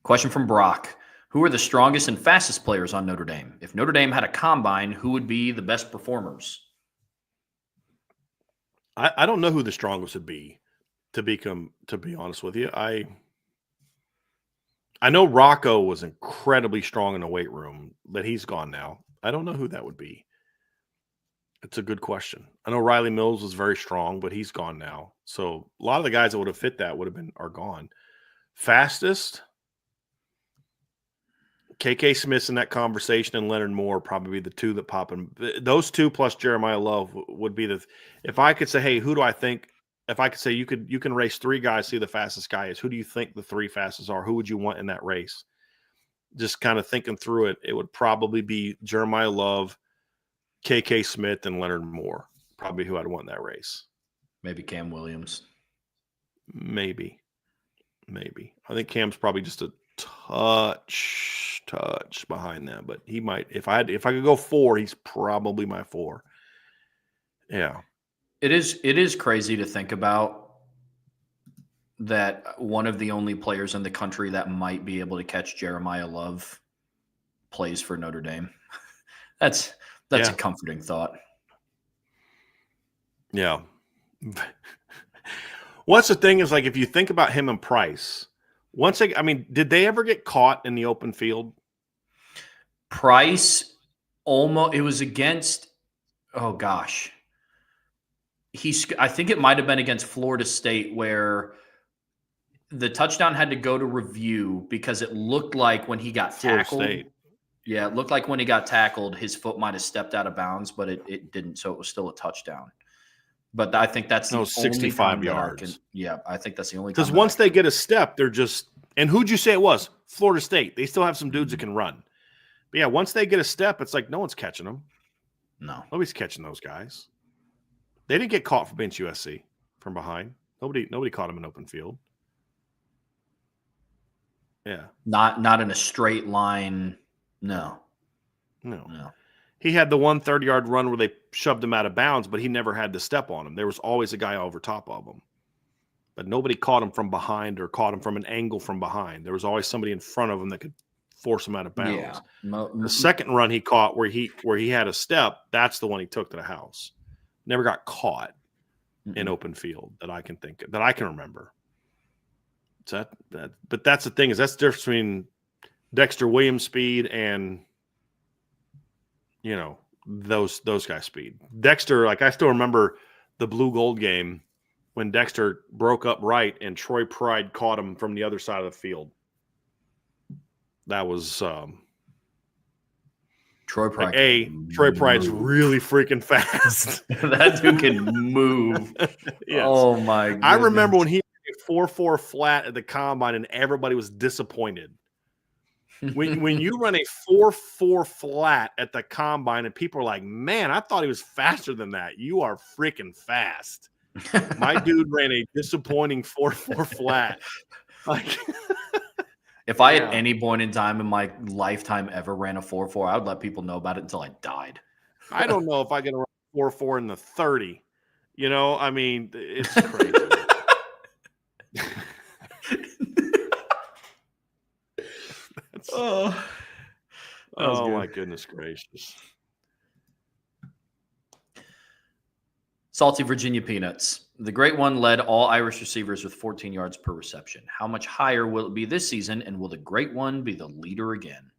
Question from Brock. Who are the strongest and fastest players on Notre Dame? If Notre Dame had a combine, who would be the best performers? I don't know who the strongest would be, to be honest with you. I know Rocco was incredibly strong in the weight room, but he's gone now. I don't know who that would be. It's a good question. I know Riley Mills was very strong, but he's gone now. So a lot of the guys that would have fit that are gone. Fastest, KK Smith's in that conversation and Leonard Moore probably the two that pop in. Those two plus Jeremiah Love would be if I could say, hey, who do I think? If I could say you can race 3 guys, see the fastest guy is. Who do you think the 3 fastest are? Who would you want in that race? Just kind of thinking through it, it would probably be Jeremiah Love, KK Smith, and Leonard Moore. Probably who I'd want in that race. Maybe Cam Williams. Maybe. I think Cam's probably just a touch behind that, but he might. If I could go 4, he's probably my 4. Yeah. It is crazy to think about that one of the only players in the country that might be able to catch Jeremiah Love plays for Notre Dame. That's a comforting thought. Yeah. What's the thing is, like, if you think about him and Price, did they ever get caught in the open field? Price almost, it was against, oh gosh. I think it might have been against Florida State where the touchdown had to go to review because it looked like when he got tackled. State. Yeah, it looked like when he got tackled, his foot might have stepped out of bounds, but it didn't. So it was still a touchdown. But I think that's the only 65 yards. I think that's the only time. Because once they get a step, they're just – and who'd you say it was? Florida State. They still have some dudes that can run. But, yeah, once they get a step, it's like no one's catching them. No. Nobody's catching those guys. They didn't get caught from against USC from behind. Nobody caught them in open field. Yeah. Not in a straight line. No. He had the 130-yard run where they shoved him out of bounds, but he never had to step on him. There was always a guy over top of him. But nobody caught him from behind or caught him from an angle from behind. There was always somebody in front of him that could force him out of bounds. Yeah. The second run he caught where he had a step, that's the one he took to the house. Never got caught in open field that I can think of, that I can remember. So but that's the thing, is that's the difference between Dexter Williams' speed and those guys' speed. Dexter, like I still remember the blue gold game when Dexter broke up right and Troy Pride caught him from the other side of the field. That was Troy Pride. Troy Pride's really freaking fast. That dude can move. Yes. Oh my goodness. I remember when he did 4.4 flat at the combine and everybody was disappointed. When you run a 4.4 flat at the combine and people are like, man, I thought he was faster than that. You are freaking fast. My dude ran a disappointing 4.4 flat. Like, if I at any point in time in my lifetime ever ran a 4.4, I would let people know about it until I died. I don't know if I can run 4.4 in the 30. I mean, it's crazy. Oh my goodness gracious. Salty Virginia Peanuts. The Great One led all Irish receivers with 14 yards per reception. How much higher will it be this season, and will the Great One be the leader again?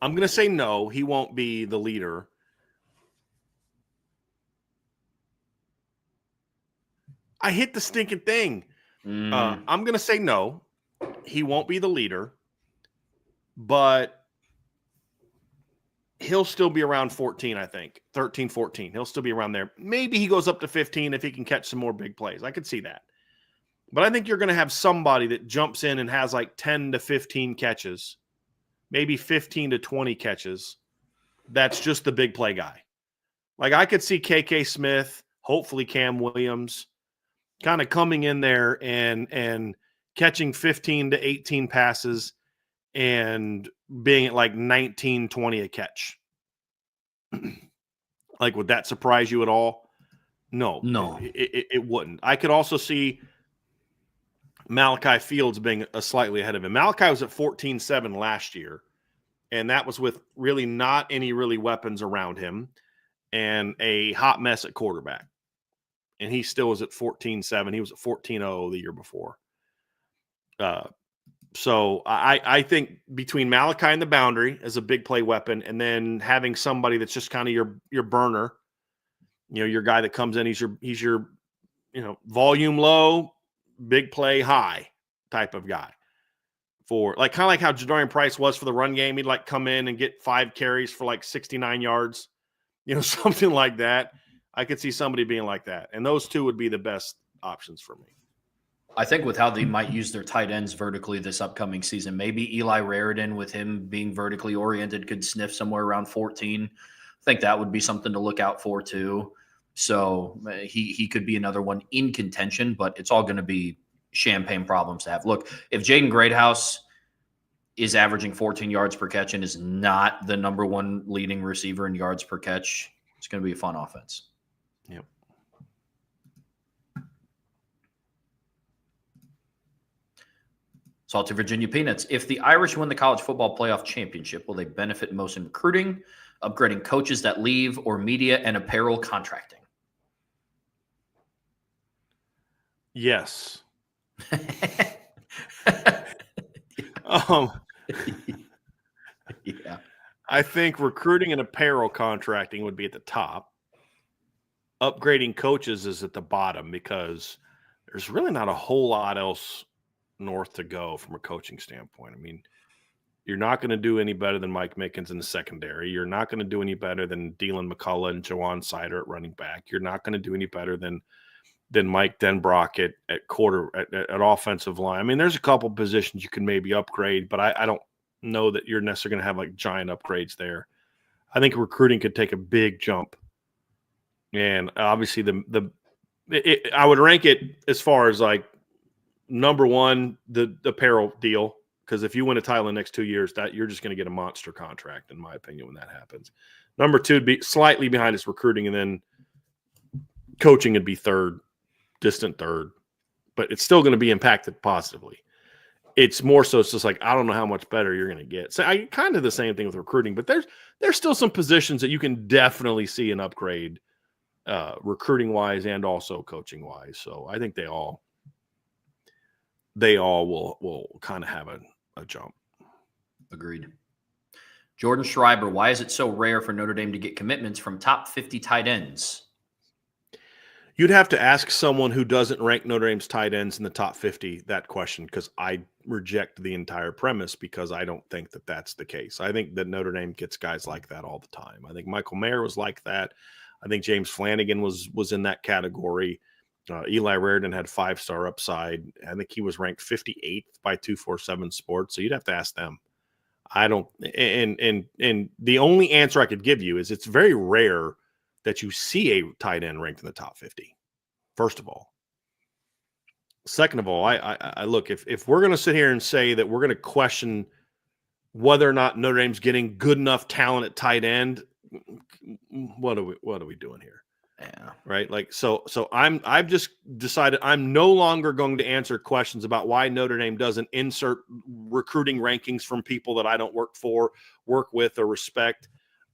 I'm going to say no, he won't be the leader. I hit the stinking thing. I'm going to say no, he won't be the leader, but he'll still be around 14, I think. 13, 14. He'll still be around there. Maybe he goes up to 15 if he can catch some more big plays. I could see that. But I think you're going to have somebody that jumps in and has like 10 to 15 catches, maybe 15 to 20 catches. That's just the big play guy. Like I could see KK Smith, hopefully Cam Williams, kind of coming in there and catching 15 to 18 passes and being at like 19, 20 a catch. Like, would that surprise you at all? No. It wouldn't. I could also see Malachi Fields being slightly ahead of him. Malachi was at 14-7 last year, and that was with really not any really weapons around him and a hot mess at quarterback. And he still was at 14-7. He was at 14-0 the year before. So I think between Malachi and the boundary as a big play weapon, and then having somebody that's just kind of your burner, your guy that comes in, he's your volume low, big play high type of guy. For like kind of like how Jadarian Price was for the run game. He'd like come in and get 5 carries for like 69 yards, something like that. I could see somebody being like that. And those two would be the best options for me. I think with how they might use their tight ends vertically this upcoming season, maybe Eli Raridan, with him being vertically oriented, could sniff somewhere around 14. I think that would be something to look out for too. So he could be another one in contention, but it's all going to be champagne problems to have. Look, if Jaden Greathouse is averaging 14 yards per catch and is not the number one leading receiver in yards per catch, it's going to be a fun offense. Yep. Salty Virginia Peanuts. If the Irish win the college football playoff championship, will they benefit most in recruiting, upgrading coaches that leave, or media and apparel contracting? Yes. um, Yeah. I think recruiting and apparel contracting would be at the top. Upgrading coaches is at the bottom because there's really not a whole lot else north to go from a coaching standpoint. I mean, you're not going to do any better than Mike Mickens in the secondary. You're not going to do any better than Dylan McCullough and Jawan Sider at running back. You're not going to do any better than Mike Denbrock at offensive line. I mean, there's a couple positions you can maybe upgrade, but I don't know that you're necessarily going to have like giant upgrades there. I think recruiting could take a big jump. And obviously I would rank it as far as like number one, the apparel deal. Because if you win a title in the next 2 years, that you're just going to get a monster contract, in my opinion, when that happens. Number two would be slightly behind is recruiting, and then coaching would be third, distant third. But it's still going to be impacted positively. It's more so it's just like, I don't know how much better you're going to get. So I kind of the same thing with recruiting, but there's still some positions that you can definitely see an upgrade recruiting wise and also coaching wise. So I think they all will kind of have a jump. Agreed. Jordan Schreiber, why is it so rare for Notre Dame to get commitments from top 50 tight ends? You'd have to ask someone who doesn't rank Notre Dame's tight ends in the top 50 that question, because I reject the entire premise because I don't think that that's the case. I think that Notre Dame gets guys like that all the time. I think Michael Mayer was like that. I think James Flanagan was in that category. Eli Raridan had 5-star upside. I think he was ranked 58th by 247 Sports. So you'd have to ask them. I don't, and the only answer I could give you is it's very rare that you see a tight end ranked in the top 50. First of all. Second of all, I look, if we're going to sit here and say that we're going to question whether or not Notre Dame's getting good enough talent at tight end, what are we doing here? Yeah. Right. Like, so I've just decided I'm no longer going to answer questions about why Notre Dame doesn't insert recruiting rankings from people that I don't work with, or respect.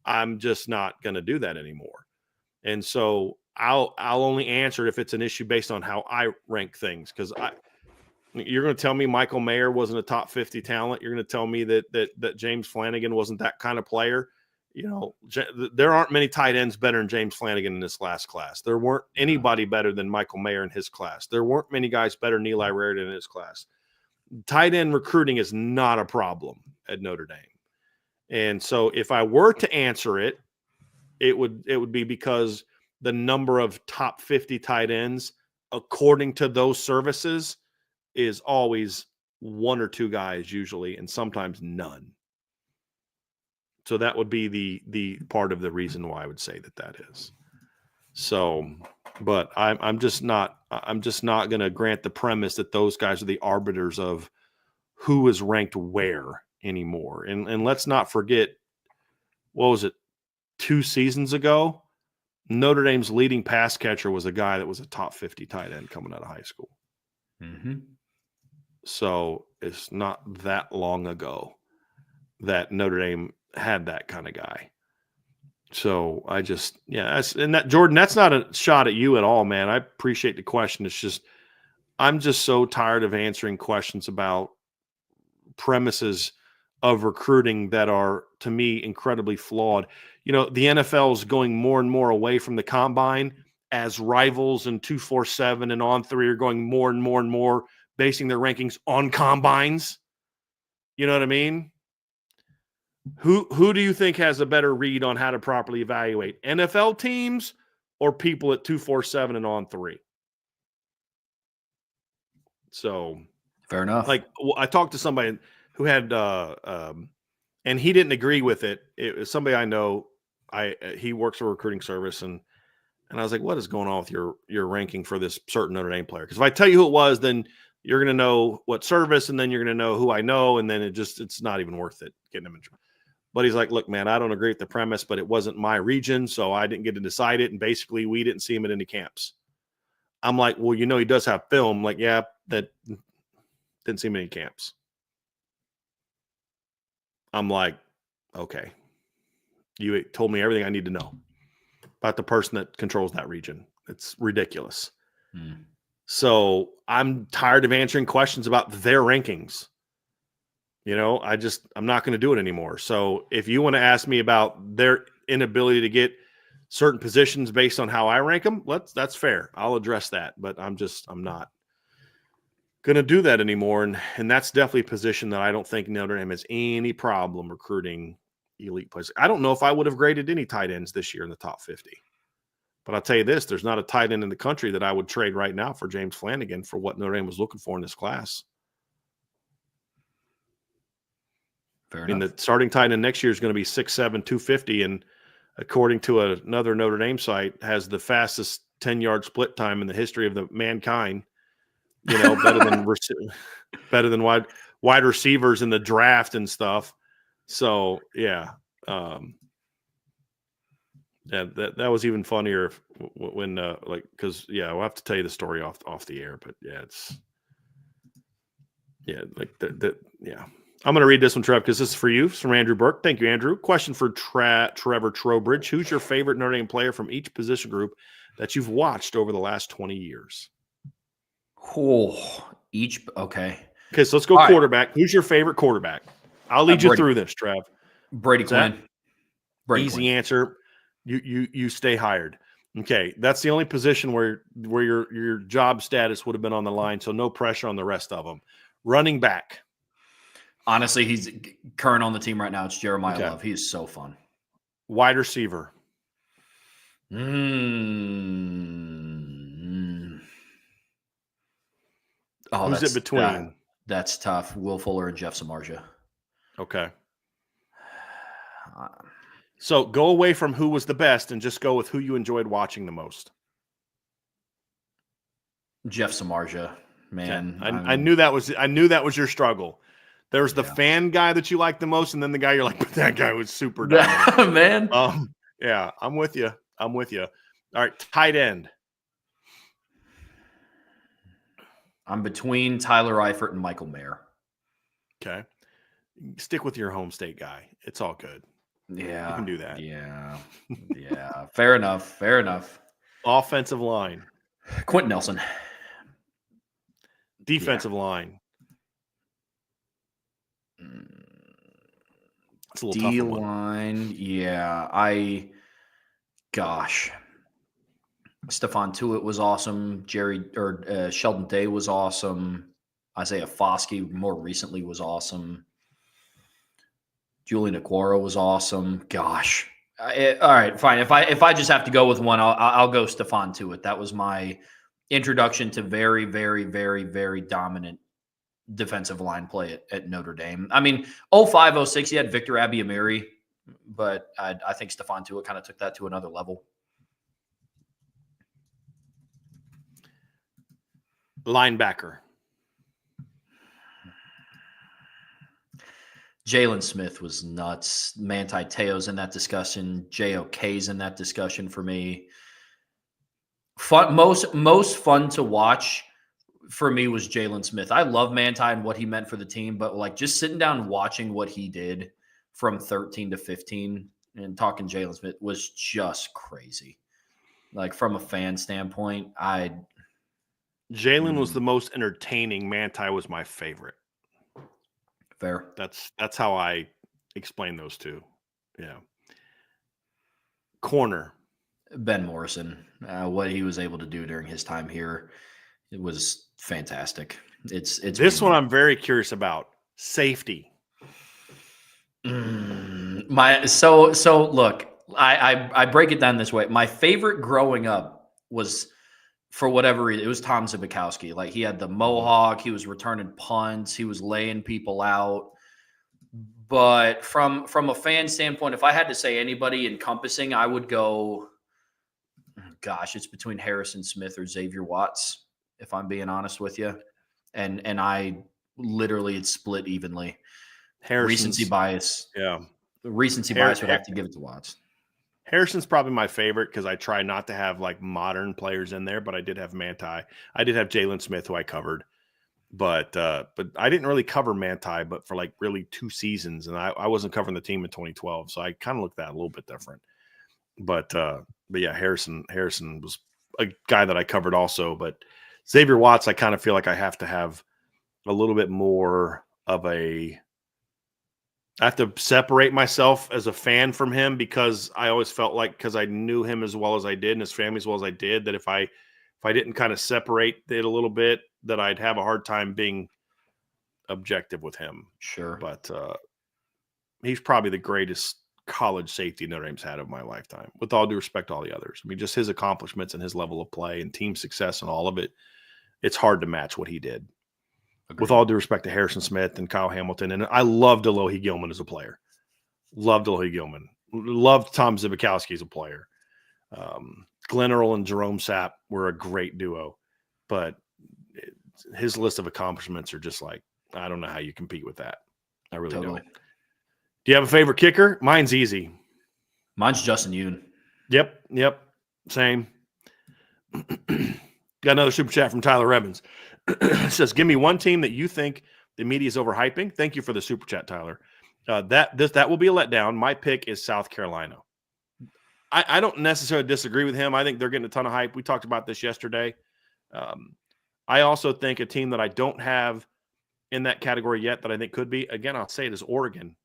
I'm just not going to do that anymore. And so I'll only answer if it's an issue based on how I rank things. Cause you're going to tell me Michael Mayer wasn't a top 50 talent. You're going to tell me that James Flanagan wasn't that kind of player. You know, there aren't many tight ends better than James Flanagan in this last class. There weren't anybody better than Michael Mayer in his class. There weren't many guys better than Eli Raridan in his class. Tight end recruiting is not a problem at Notre Dame. And so if I were to answer it, it would be because the number of top 50 tight ends, according to those services, is always one or two guys usually, and sometimes none. So that would be the part of the reason why I would say that is. So, but I'm just not going to grant the premise that those guys are the arbiters of who is ranked where anymore. And let's not forget, what was it, 2 seasons ago? Notre Dame's leading pass catcher was a guy that was a top 50 tight end coming out of high school. Mm-hmm. So it's not that long ago that Notre Dame had that kind of guy. So I just, Jordan, that's not a shot at you at all, man. I appreciate the question. It's just, I'm just so tired of answering questions about premises of recruiting that are, to me, incredibly flawed. You know, the NFL is going more and more away from the combine as Rivals and 247 and On3 are going more and more and more basing their rankings on combines. You know what I mean? Who do you think has a better read on how to properly evaluate, NFL teams or people at 247 and On3? So fair enough. Like, I talked to somebody who had, and he didn't agree with it. It was somebody I know. He works for a recruiting service, and I was like, "What is going on with your ranking for this certain Notre Dame player?" Because if I tell you who it was, then you're going to know what service, and then you're going to know who I know, and then it's not even worth it getting him in trouble. But he's like, "Look, man, I don't agree with the premise, but it wasn't my region, so I didn't get to decide it, and basically we didn't see him at any camps." I'm like, "Well, you know, he does have film." Like, yeah, that didn't see him at any camps. I'm like, okay. You told me everything I need to know about the person that controls that region. It's ridiculous. So I'm tired of answering questions about their rankings. I'm not going to do it anymore. So if you want to ask me about their inability to get certain positions based on how I rank them, that's fair. I'll address that, but I'm not going to do that anymore. And that's definitely a position that I don't think Notre Dame has any problem recruiting elite players. I don't know if I would have graded any tight ends this year in the top 50. But I'll tell you this, there's not a tight end in the country that I would trade right now for James Flanagan for what Notre Dame was looking for in this class. Fair enough. The starting tight end next year is going to be 6'7", 250, and according to another Notre Dame site, has the fastest 10-yard split time in the history of the mankind. Better than wide receivers in the draft and stuff. So yeah. Yeah, that was even funnier when because we'll have to tell you the story off the air, but I'm going to read this one, Trev, because this is for you. It's from Andrew Burke. Thank you, Andrew. Question for Trevor Trowbridge. Who's your favorite Notre Dame player from each position group that you've watched over the last 20 years? Okay. Okay, so let's go quarterback. Right. Who's your favorite quarterback? I'll lead you through this, Trev. Brady Quinn. Easy answer. You stay hired. Okay, that's the only position where your job status would have been on the line, so no pressure on the rest of them. Running back. Honestly, he's current on the team right now. It's Jeremiah Love. He is so fun. Wide receiver. Who's it between? That's tough. Will Fuller and Jeff Samardzija. Okay. So go away from who was the best and just go with who you enjoyed watching the most. Jeff Samardzija, man. Okay. I knew that was your struggle. There was the fan guy that you liked the most, and then the guy you're like, but that guy was super dominant. Man. Yeah, I'm with you. All right, tight end. I'm between Tyler Eifert and Michael Mayer. Okay. Stick with your home state guy. It's all good. Yeah. You can do that. Yeah. Yeah. Fair enough. Offensive line. Quentin Nelson. Defensive line. It's a little tougher one. D-line. Yeah. Stephon Tuitt was awesome. Sheldon Day was awesome. Isaiah Foskey more recently was awesome. Julian Okwara was awesome. Gosh. All right, fine. If I just have to go with one, I'll go Stephon Tuitt. That was my introduction to very, very, very, very dominant defensive line play at Notre Dame. I mean, 05, 06, he had Victor Abiamiri, but I think Stephon Tuitt kind of took that to another level. Linebacker. Jalen Smith was nuts. Manti Te'o's in that discussion. JOK's in that discussion for me. Most fun to watch for me was Jalen Smith. I love Manti and what he meant for the team, but like just sitting down and watching what he did from 13 to 15 and talking Jalen Smith was just crazy. Like from a fan standpoint, Jalen was the most entertaining. Manti was my favorite. Fair. That's how I explain those two. Yeah. Corner. Ben Morrison. What he was able to do during his time here, it was fantastic. It's this one I'm very curious about. Safety. So look, I break it down this way. My favorite growing up was, for whatever reason, it was Tom Zbikowski. Like, he had the mohawk, he was returning punts, he was laying people out. But from a fan standpoint, if I had to say anybody encompassing, I would go, it's between Harrison Smith or Xavier Watts, if I'm being honest with you. And I literally, it's split evenly. Recency bias. Yeah. The recency bias would have to give it to Watts. Harrison's probably my favorite because I try not to have like modern players in there, but I did have Manti. I did have Jalen Smith, who I covered. But I didn't really cover Manti, but for like really 2 seasons, and I wasn't covering the team in 2012, so I kind of looked at it a little bit different. But yeah, Harrison was a guy that I covered also. But Xavier Watts, I kind of feel like I have to have a little bit more of I have to separate myself as a fan from him, because I always felt like, because I knew him as well as I did and his family as well as I did, that if I didn't kind of separate it a little bit, that I'd have a hard time being objective with him. Sure. But he's probably the greatest college safety Notre Dame's had of my lifetime, with all due respect to all the others. I mean, just his accomplishments and his level of play and team success and all of it, it's hard to match what he did. Agreed. With all due respect to Harrison Smith and Kyle Hamilton. And I loved Alohi Gilman as a player. Loved Alohi Gilman. Loved Tom Zibikowski as a player. Glenn Earl and Jerome Sapp were a great duo. But his list of accomplishments are just like, I don't know how you compete with that. I really don't. Do you have a favorite kicker? Mine's easy. Mine's Justin Yoon. Yep. Same. Got another super chat from Tyler Evans. It says, give me one team that you think the media is overhyping. Thank you for the super chat, Tyler. That will be a letdown. My pick is South Carolina. I don't necessarily disagree with him. I think they're getting a ton of hype. We talked about this yesterday. I also think a team that I don't have in that category yet that I think could be, again, I'll say it, is Oregon.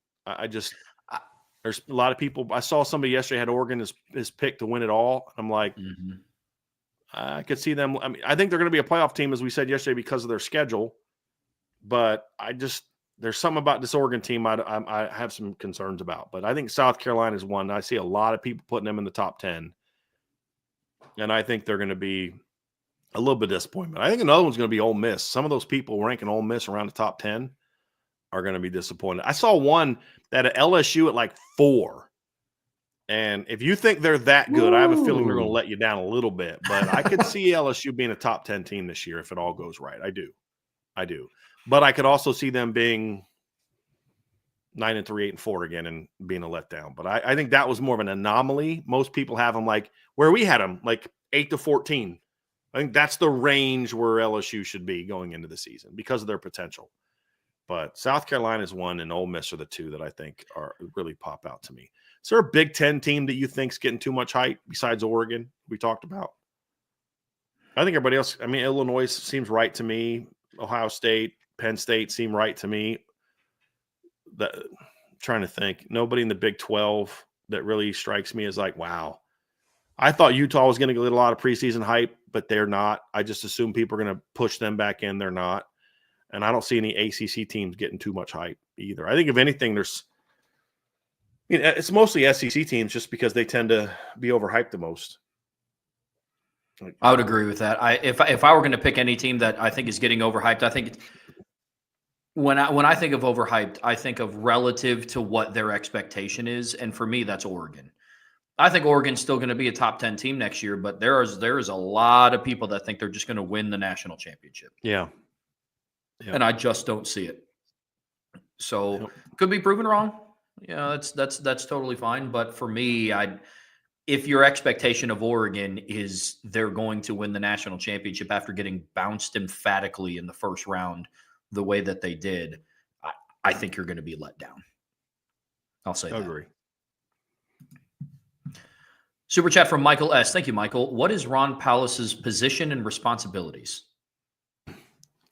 There's a lot of people. I saw somebody yesterday had Oregon as pick to win it all. I'm like, I could see them. I mean, I think they're going to be a playoff team, as we said yesterday, because of their schedule. But there's something about this Oregon team I have some concerns about. But I think South Carolina is one. I see a lot of people putting them in the top 10. And I think they're going to be a little bit disappointment. I think another one's going to be Ole Miss. Some of those people ranking Ole Miss around the top 10 are going to be disappointed. I saw one that at LSU at like 4. And if you think they're that good, I have a feeling they're going to let you down a little bit. But I could see LSU being a top 10 team this year if it all goes right. I do. But I could also see them being 9-3, 8-4 again and being a letdown. But I think that was more of an anomaly. Most people have them like where we had them, like 8-14. I think that's the range where LSU should be going into the season because of their potential. But South Carolina is one, and Ole Miss are the two that I think are really pop out to me. Is there a Big Ten team that you think's getting too much hype besides Oregon we talked about? I think everybody else, I mean, Illinois seems right to me. Ohio State, Penn State seem right to me. Trying to think. Nobody in the Big 12 that really strikes me as like, wow. I thought Utah was going to get a lot of preseason hype, but they're not. I just assume people are going to push them back in. They're not. And I don't see any ACC teams getting too much hype either. I think if anything, it's mostly SEC teams just because they tend to be overhyped the most. I would agree with that. If I were going to pick any team that I think is getting overhyped, I think when I think of overhyped, I think of relative to what their expectation is, and for me, that's Oregon. I think Oregon's still going to be a top 10 team next year, but there is a lot of people that think they're just going to win the national championship. Yeah. And I just don't see it. So could be proven wrong. Yeah, that's totally fine. But for me, if your expectation of Oregon is they're going to win the national championship after getting bounced emphatically in the first round the way that they did, I think you're going to be let down. I'll say that. I agree. Super chat from Michael S. Thank you, Michael. What is Ron Powlus's position and responsibilities?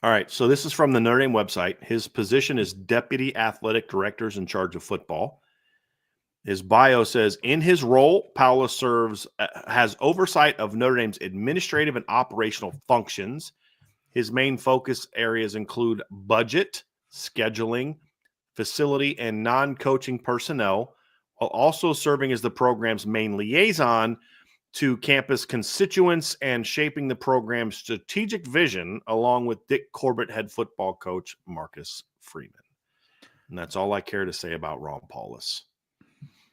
All right, so this is from the Notre Dame website. His position is Deputy Athletic Director in charge of football. His bio says, in his role, Paulus has oversight of Notre Dame's administrative and operational functions. His main focus areas include budget, scheduling, facility, and non-coaching personnel, while also serving as the program's main liaison to campus constituents and shaping the program's strategic vision, along with Dick Corbett head football coach Marcus Freeman. And that's all I care to say about Ron Paulus.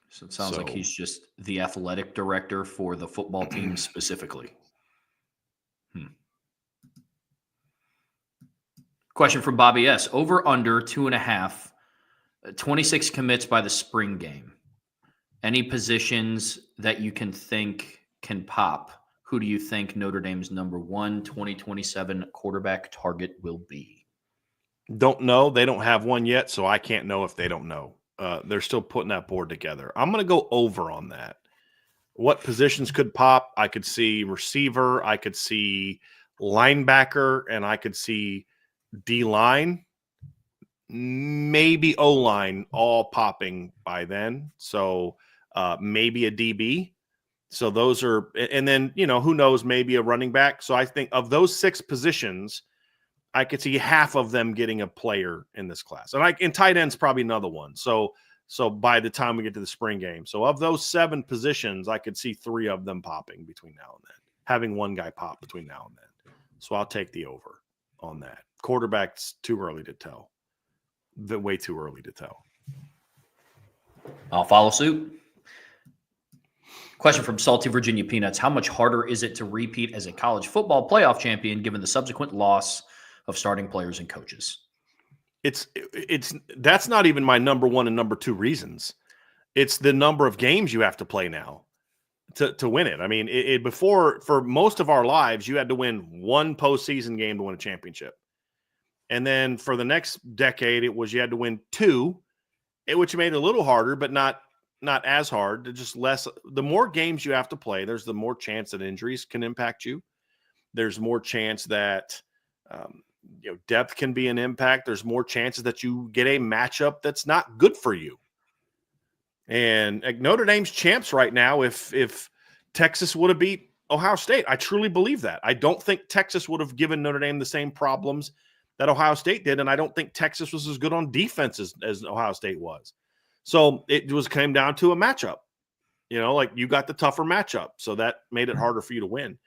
So it sounds like he's just the athletic director for the football team specifically. Question from Bobby S. Over under 2.5, 26 commits by the spring game. Any positions that you can think can pop? Who do you think Notre Dame's number 1 2027 quarterback target will be? Don't know. They don't have one yet, so I can't know if they don't know. They're still putting that board together. I'm going to go over on that. What positions could pop? I could see receiver, I could see linebacker, and I could see D-line, maybe O-line, all popping by then. So maybe a DB. So those are, and then, who knows, maybe a running back. So I think of those 6 positions, I could see half of them getting a player in this class. And tight end's probably another one. So by the time we get to the spring game. So of those 7 positions, I could see 3 of them popping between now and then, having one guy pop between now and then. So I'll take the over on that. Quarterback's too early to tell. Way too early to tell. I'll follow suit. Question from Salty Virginia Peanuts. How much harder is it to repeat as a college football playoff champion given the subsequent loss of starting players and coaches? That's not even my number 1 and number 2 reasons. It's the number of games you have to play now to win it. I mean, before, for most of our lives, you had to win 1 postseason game to win a championship. And then for the next decade, it was you had to win 2, which made it a little harder, but not as hard. Just less. The more games you have to play, there's the more chance that injuries can impact you. There's more chance that depth can be an impact. There's more chances that you get a matchup that's not good for you. And Notre Dame's champs right now. If Texas would have beat Ohio State, I truly believe that. I don't think Texas would have given Notre Dame the same problems that Ohio State did, and I don't think Texas was as good on defense as Ohio State was. So it came down to a matchup. You got the tougher matchup, so that made it harder for you to win.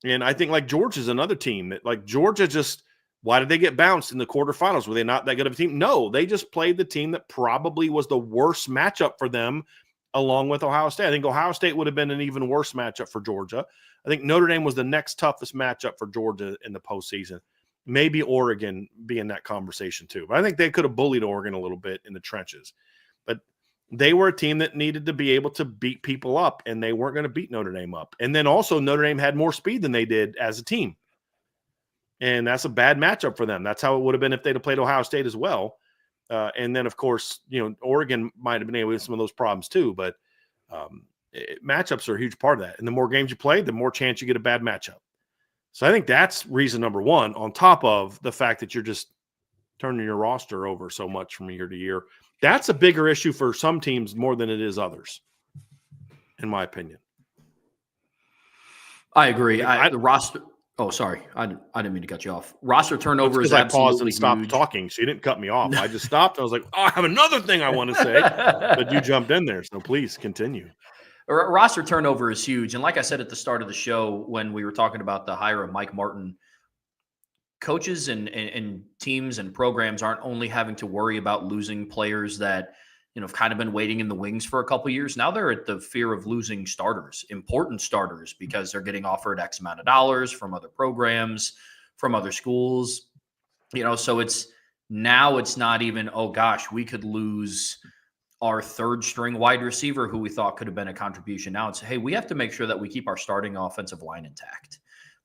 And I think Georgia's another team that Georgia just. Why did they get bounced in the quarterfinals? Were they not that good of a team? No, they just played the team that probably was the worst matchup for them along with Ohio State. I think Ohio State would have been an even worse matchup for Georgia. I think Notre Dame was the next toughest matchup for Georgia in the postseason. Maybe Oregon be in that conversation too. But I think they could have bullied Oregon a little bit in the trenches. But they were a team that needed to be able to beat people up, and they weren't going to beat Notre Dame up. And then also Notre Dame had more speed than they did as a team. And that's a bad matchup for them. That's how it would have been if they'd have played Ohio State as well. And then, of course, Oregon might have been able to have some of those problems too. But matchups are a huge part of that. And the more games you play, the more chance you get a bad matchup. So I think that's reason number 1, on top of the fact that you're just turning your roster over so much from year to year. That's a bigger issue for some teams more than it is others, in my opinion. I agree. The roster – oh, sorry. I didn't mean to cut you off. Roster turnover is absolutely I paused and stopped huge. talking, so you didn't cut me off. I just stopped. I was like, I have another thing I want to say. But you jumped in there, so please continue. Roster turnover is huge. And like I said at the start of the show when we were talking about the hire of Mike Martin, coaches and teams and programs aren't only having to worry about losing players that have kind of been waiting in the wings for a couple of years. Now they're at the fear of losing starters, important starters, because they're getting offered X amount of dollars from other programs, from other schools. So it's not even, oh gosh, we could lose our 3rd string wide receiver who we thought could have been a contribution. Now it's, hey, we have to make sure that we keep our starting offensive line intact.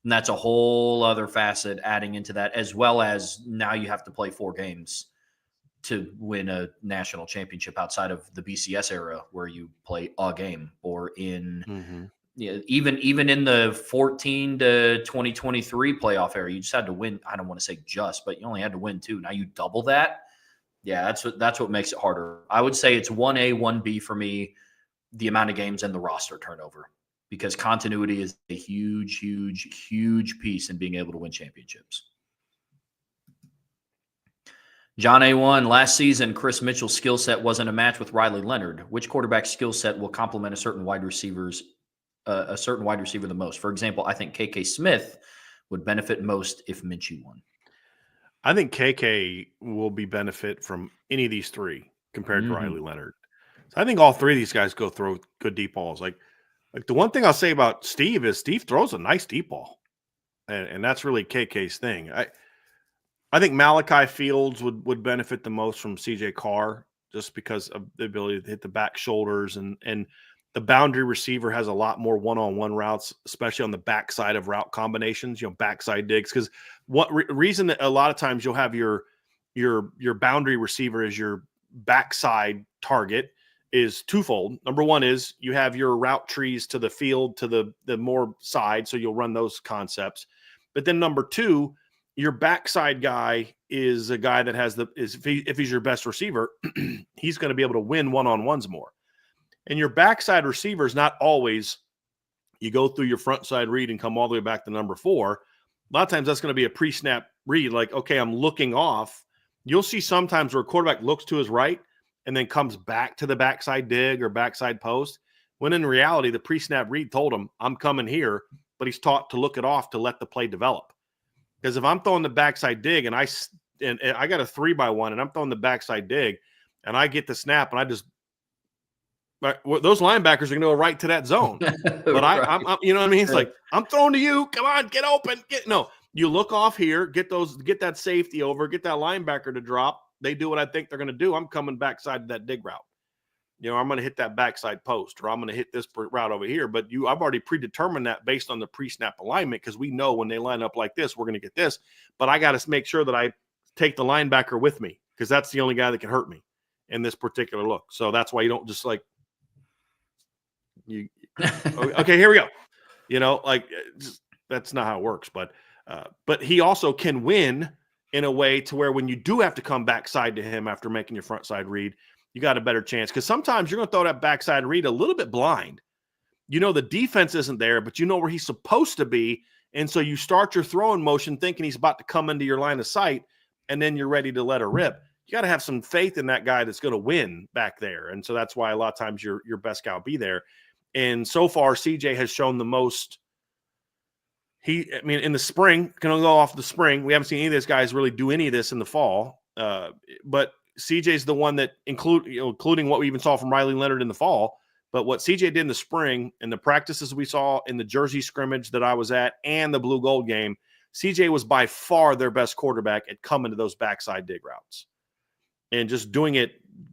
And that's a whole other facet adding into that, as well as now you have to play 4 games to win a national championship outside of the BCS era where you play a game, or in even in the 14 to 2023 playoff era, you just had to win. I don't want to say just, but you only had to win 2. Now you double that. Yeah, that's what makes it harder. I would say it's 1A, 1B for me, the amount of games and the roster turnover, because continuity is a huge, huge, huge piece in being able to win championships. John A1, last season, Chris Mitchell's skill set wasn't a match with Riley Leonard. Which quarterback skill set will complement a certain wide receiver the most? For example, I think KK Smith would benefit most if Minshew won. I think KK will be benefit from any of these 3 compared to Riley Leonard. So I think all 3 of these guys go throw good deep balls. Like the one thing I'll say about Steve is Steve throws a nice deep ball, and that's really KK's thing. I think Malachi Fields would benefit the most from CJ Carr, just because of the ability to hit the back shoulders, and the boundary receiver has a lot more one-on-one routes, especially on the backside of route combinations, backside digs. Because what reason that a lot of times you'll have your your boundary receiver as your backside target is twofold. Number one is you have your route trees to the field to the more side, so you'll run those concepts. But then number two, your backside guy is a guy that has if he's your best receiver, he's going to be able to win one-on-ones more. And your backside receiver is not always you go through your front side read and come all the way back to number 4. A lot of times that's going to be a pre-snap read, like, okay, I'm looking off. You'll see sometimes where a quarterback looks to his right and then comes back to the backside dig or backside post, when in reality, the pre-snap read told him, I'm coming here, but he's taught to look it off to let the play develop. Because if I'm throwing the backside dig and I got a 3-by-1 and I'm throwing the backside dig and I get the snap and I just those linebackers are going to go right to that zone. But right. I'm you know what I mean? It's like, I'm throwing to you. Come on, get open. You look off here, get that safety over, get that linebacker to drop. They do what I think they're going to do. I'm coming backside to that dig route. I'm going to hit that backside post, or I'm going to hit this route over here. But I've already predetermined that based on the pre-snap alignment, because we know when they line up like this, we're going to get this. But I got to make sure that I take the linebacker with me, because that's the only guy that can hurt me in this particular look. So that's why you don't just like, okay, here we go. That's not how it works. But he also can win in a way to where when you do have to come backside to him after making your front side read, you got a better chance. Because sometimes you're going to throw that backside read a little bit blind. The defense isn't there, but you know where he's supposed to be. And so you start your throwing motion thinking he's about to come into your line of sight, and then you're ready to let her rip. You got to have some faith in that guy that's going to win back there. And so that's why a lot of times your best guy will be there. And so far, CJ has shown the most. In the spring, can only go off the spring. We haven't seen any of these guys really do any of this in the fall. But CJ's the one that including what we even saw from Riley Leonard in the fall. But what CJ did in the spring and the practices we saw in the Jersey scrimmage that I was at and the blue gold game, CJ was by far their best quarterback at coming to those backside dig routes and just doing it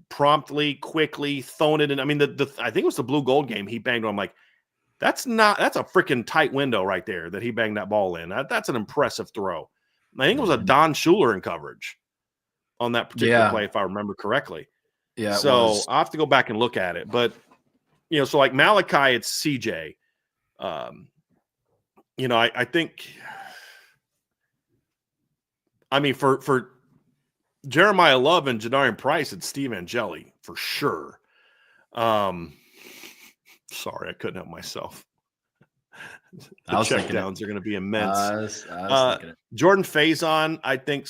promptly, quickly, throwing it in. I think it was the blue gold game. He banged on. I'm like, that's a freaking tight window right there that he banged that ball in. That's an impressive throw. I think it was a Don Schuler in coverage on that particular play, if I remember correctly. Yeah. So I'll have to go back and look at it. But, so like Malachi, it's CJ. I think, for Jeremiah Love and Jadarian Price, it's Steve Angeli for sure. Sorry, I couldn't help myself. The checkdowns are going to be immense. I was thinking it. Jordan Faison, I think.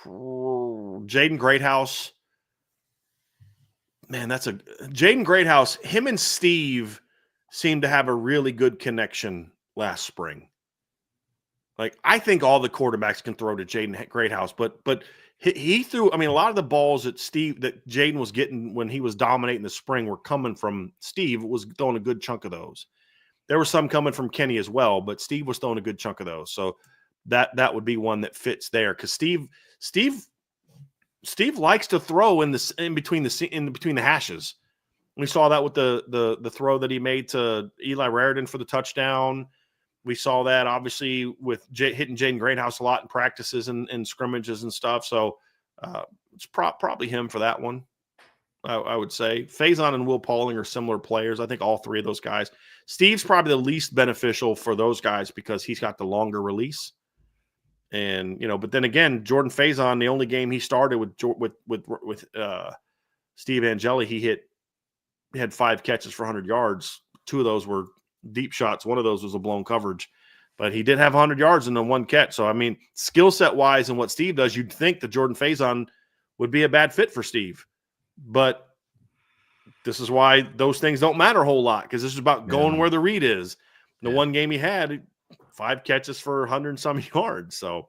Jaden Greathouse. Man, Jaden Greathouse. Him and Steve seemed to have a really good connection last spring. Like, I think all the quarterbacks can throw to Jaden Greathouse, but he threw. A lot of the balls that Jaden was getting when he was dominating the spring were coming from Steve. Was throwing a good chunk of those. There were some coming from Kenny as well, but Steve was throwing a good chunk of those. So that would be one that fits there, because Steve likes to throw in between the hashes. We saw that with the throw that he made to Eli Raridan for the touchdown. We saw that obviously with hitting Jaden Greathouse a lot in practices and scrimmages and stuff. So it's probably him for that one. I would say Faison and Will Pauling are similar players. I think all three of those guys. Steve's probably the least beneficial for those guys because he's got the longer release. And but then again, Jordan Faison, the only game he started with Steve Angeli, he had 5 catches for 100 yards. 2 of those were deep shots. One of those was a blown coverage, but he did have 100 yards in the 1 catch. So skill set wise and what Steve does, you'd think that Jordan Faison would be a bad fit for Steve, but this is why those things don't matter a whole lot, because this is about going where the read is. The one game he had 5 catches for 100 and some yards. So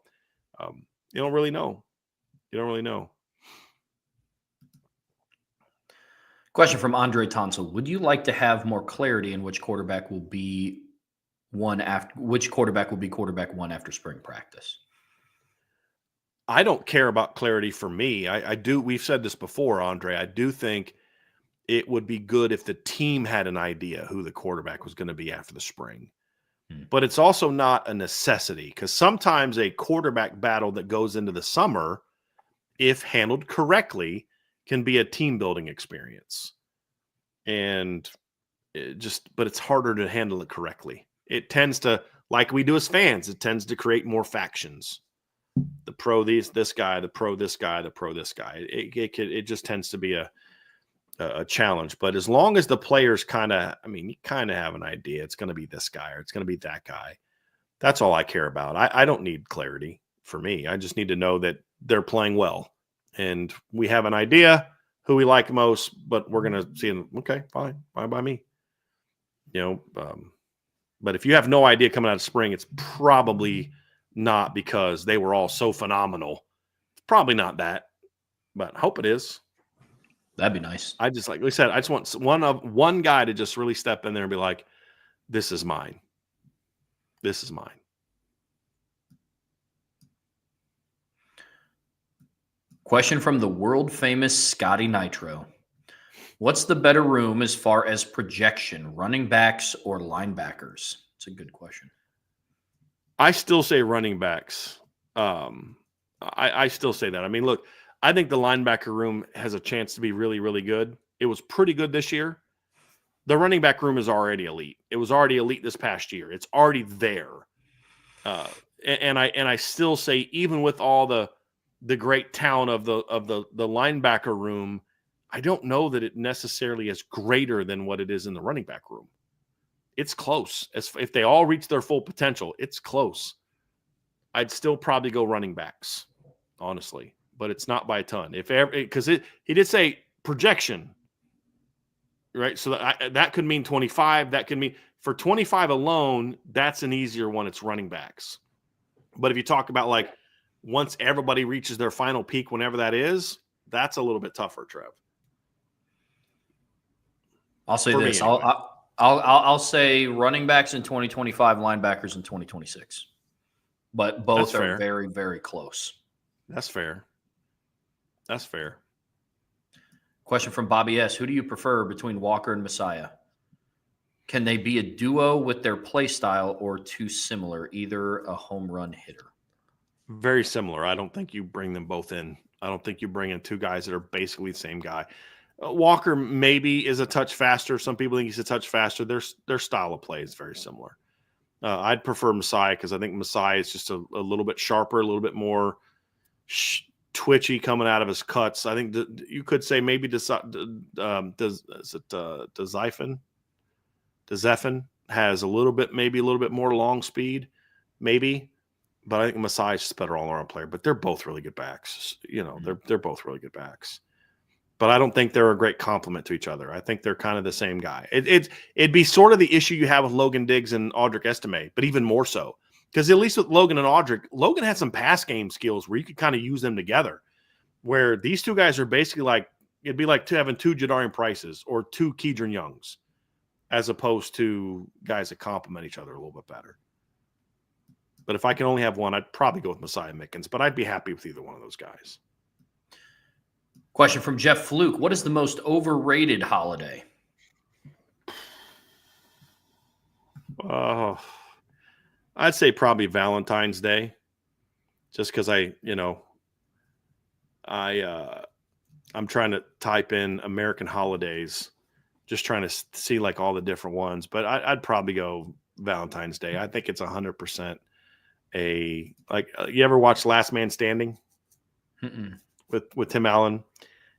you don't really know. Question from Andre Tonsel. Would you like to have more clarity in which quarterback will be quarterback 1 after spring practice? I don't care about clarity for me. I do. We've said this before, Andre. I do think it would be good if the team had an idea who the quarterback was going to be after the spring. But it's also not a necessity, because sometimes a quarterback battle that goes into the summer if handled correctly, can be a team building experience. And but it's harder to handle it correctly. It tends to, like we do as fans, it tends to create more factions. The pro this guy, the pro this guy, the pro this guy. It just tends to be a challenge. But as long as the players you kind of have an idea, it's going to be this guy or it's going to be that guy. That's all I care about. I don't need clarity for me. I just need to know that they're playing well. And we have an idea who we like most, but we're going to see them. Okay, fine by me. But if you have no idea coming out of spring, it's probably not because they were all so phenomenal. It's probably not that, but I hope it is. That'd be nice. I just, like we said, I just want one guy to just really step in there and be like, this is mine. This is mine. Question from the world famous Scotty Nitro. What's the better room as far as projection, running backs or linebackers? It's a good question. I still say running backs. I still say that. I mean, look, I think the linebacker room has a chance to be really, really good. It was pretty good this year. The running back room is already elite. It was already elite this past year. It's already there. And I still say, even with all the great talent of the linebacker room, I don't know that it necessarily is greater than what it is in the running back room. It's close. If they all reach their full potential, it's close. I'd still probably go running backs, honestly, but it's not by a ton. Because he did say projection, right? So that could mean 25. That could mean for 25 alone, that's an easier one. It's running backs. But if you talk about like once everybody reaches their final peak, whenever that is, that's a little bit tougher, Trev. I'll say For this. me, anyway. I'll say running backs in 2025, linebackers in 2026. But both are very, very close. That's fair. That's fair. Question from Bobby S. Who do you prefer between Walker and Messiah? Can they be a duo with their play style or too similar, either a home run hitter? Very similar. I don't think you bring them both in. I don't think you bring in two guys that are basically the same guy. Walker maybe is a touch faster. Some people think he's a touch faster. Their style of play is very similar. I'd prefer Messiah because I think Messiah is just a little bit sharper, a little bit more twitchy coming out of his cuts. I think you could say maybe Dezephin has maybe a little bit more long speed, maybe. But I think Messiah is just a better all-around player. But they're both really good backs. They're both really good backs. But I don't think they're a great complement to each other. I think they're kind of the same guy. It'd be sort of the issue you have with Logan Diggs and Audric Estime, but even more so. Because at least with Logan and Audric, Logan had some pass game skills where you could kind of use them together. Where these two guys are basically like, it'd be like having two Jadarian Prices or two Keedron Youngs, as opposed to guys that complement each other a little bit better. But if I can only have one, I'd probably go with Messiah Mickens, but I'd be happy with either one of those guys. Question from Jeff Fluke. What is the most overrated holiday? I'd say probably Valentine's Day, just because I'm trying to type in American holidays, just trying to see like all the different ones. But I'd probably go Valentine's Day. I think it's 100% you ever watch Last Man Standing? Mm-mm. with Tim Allen?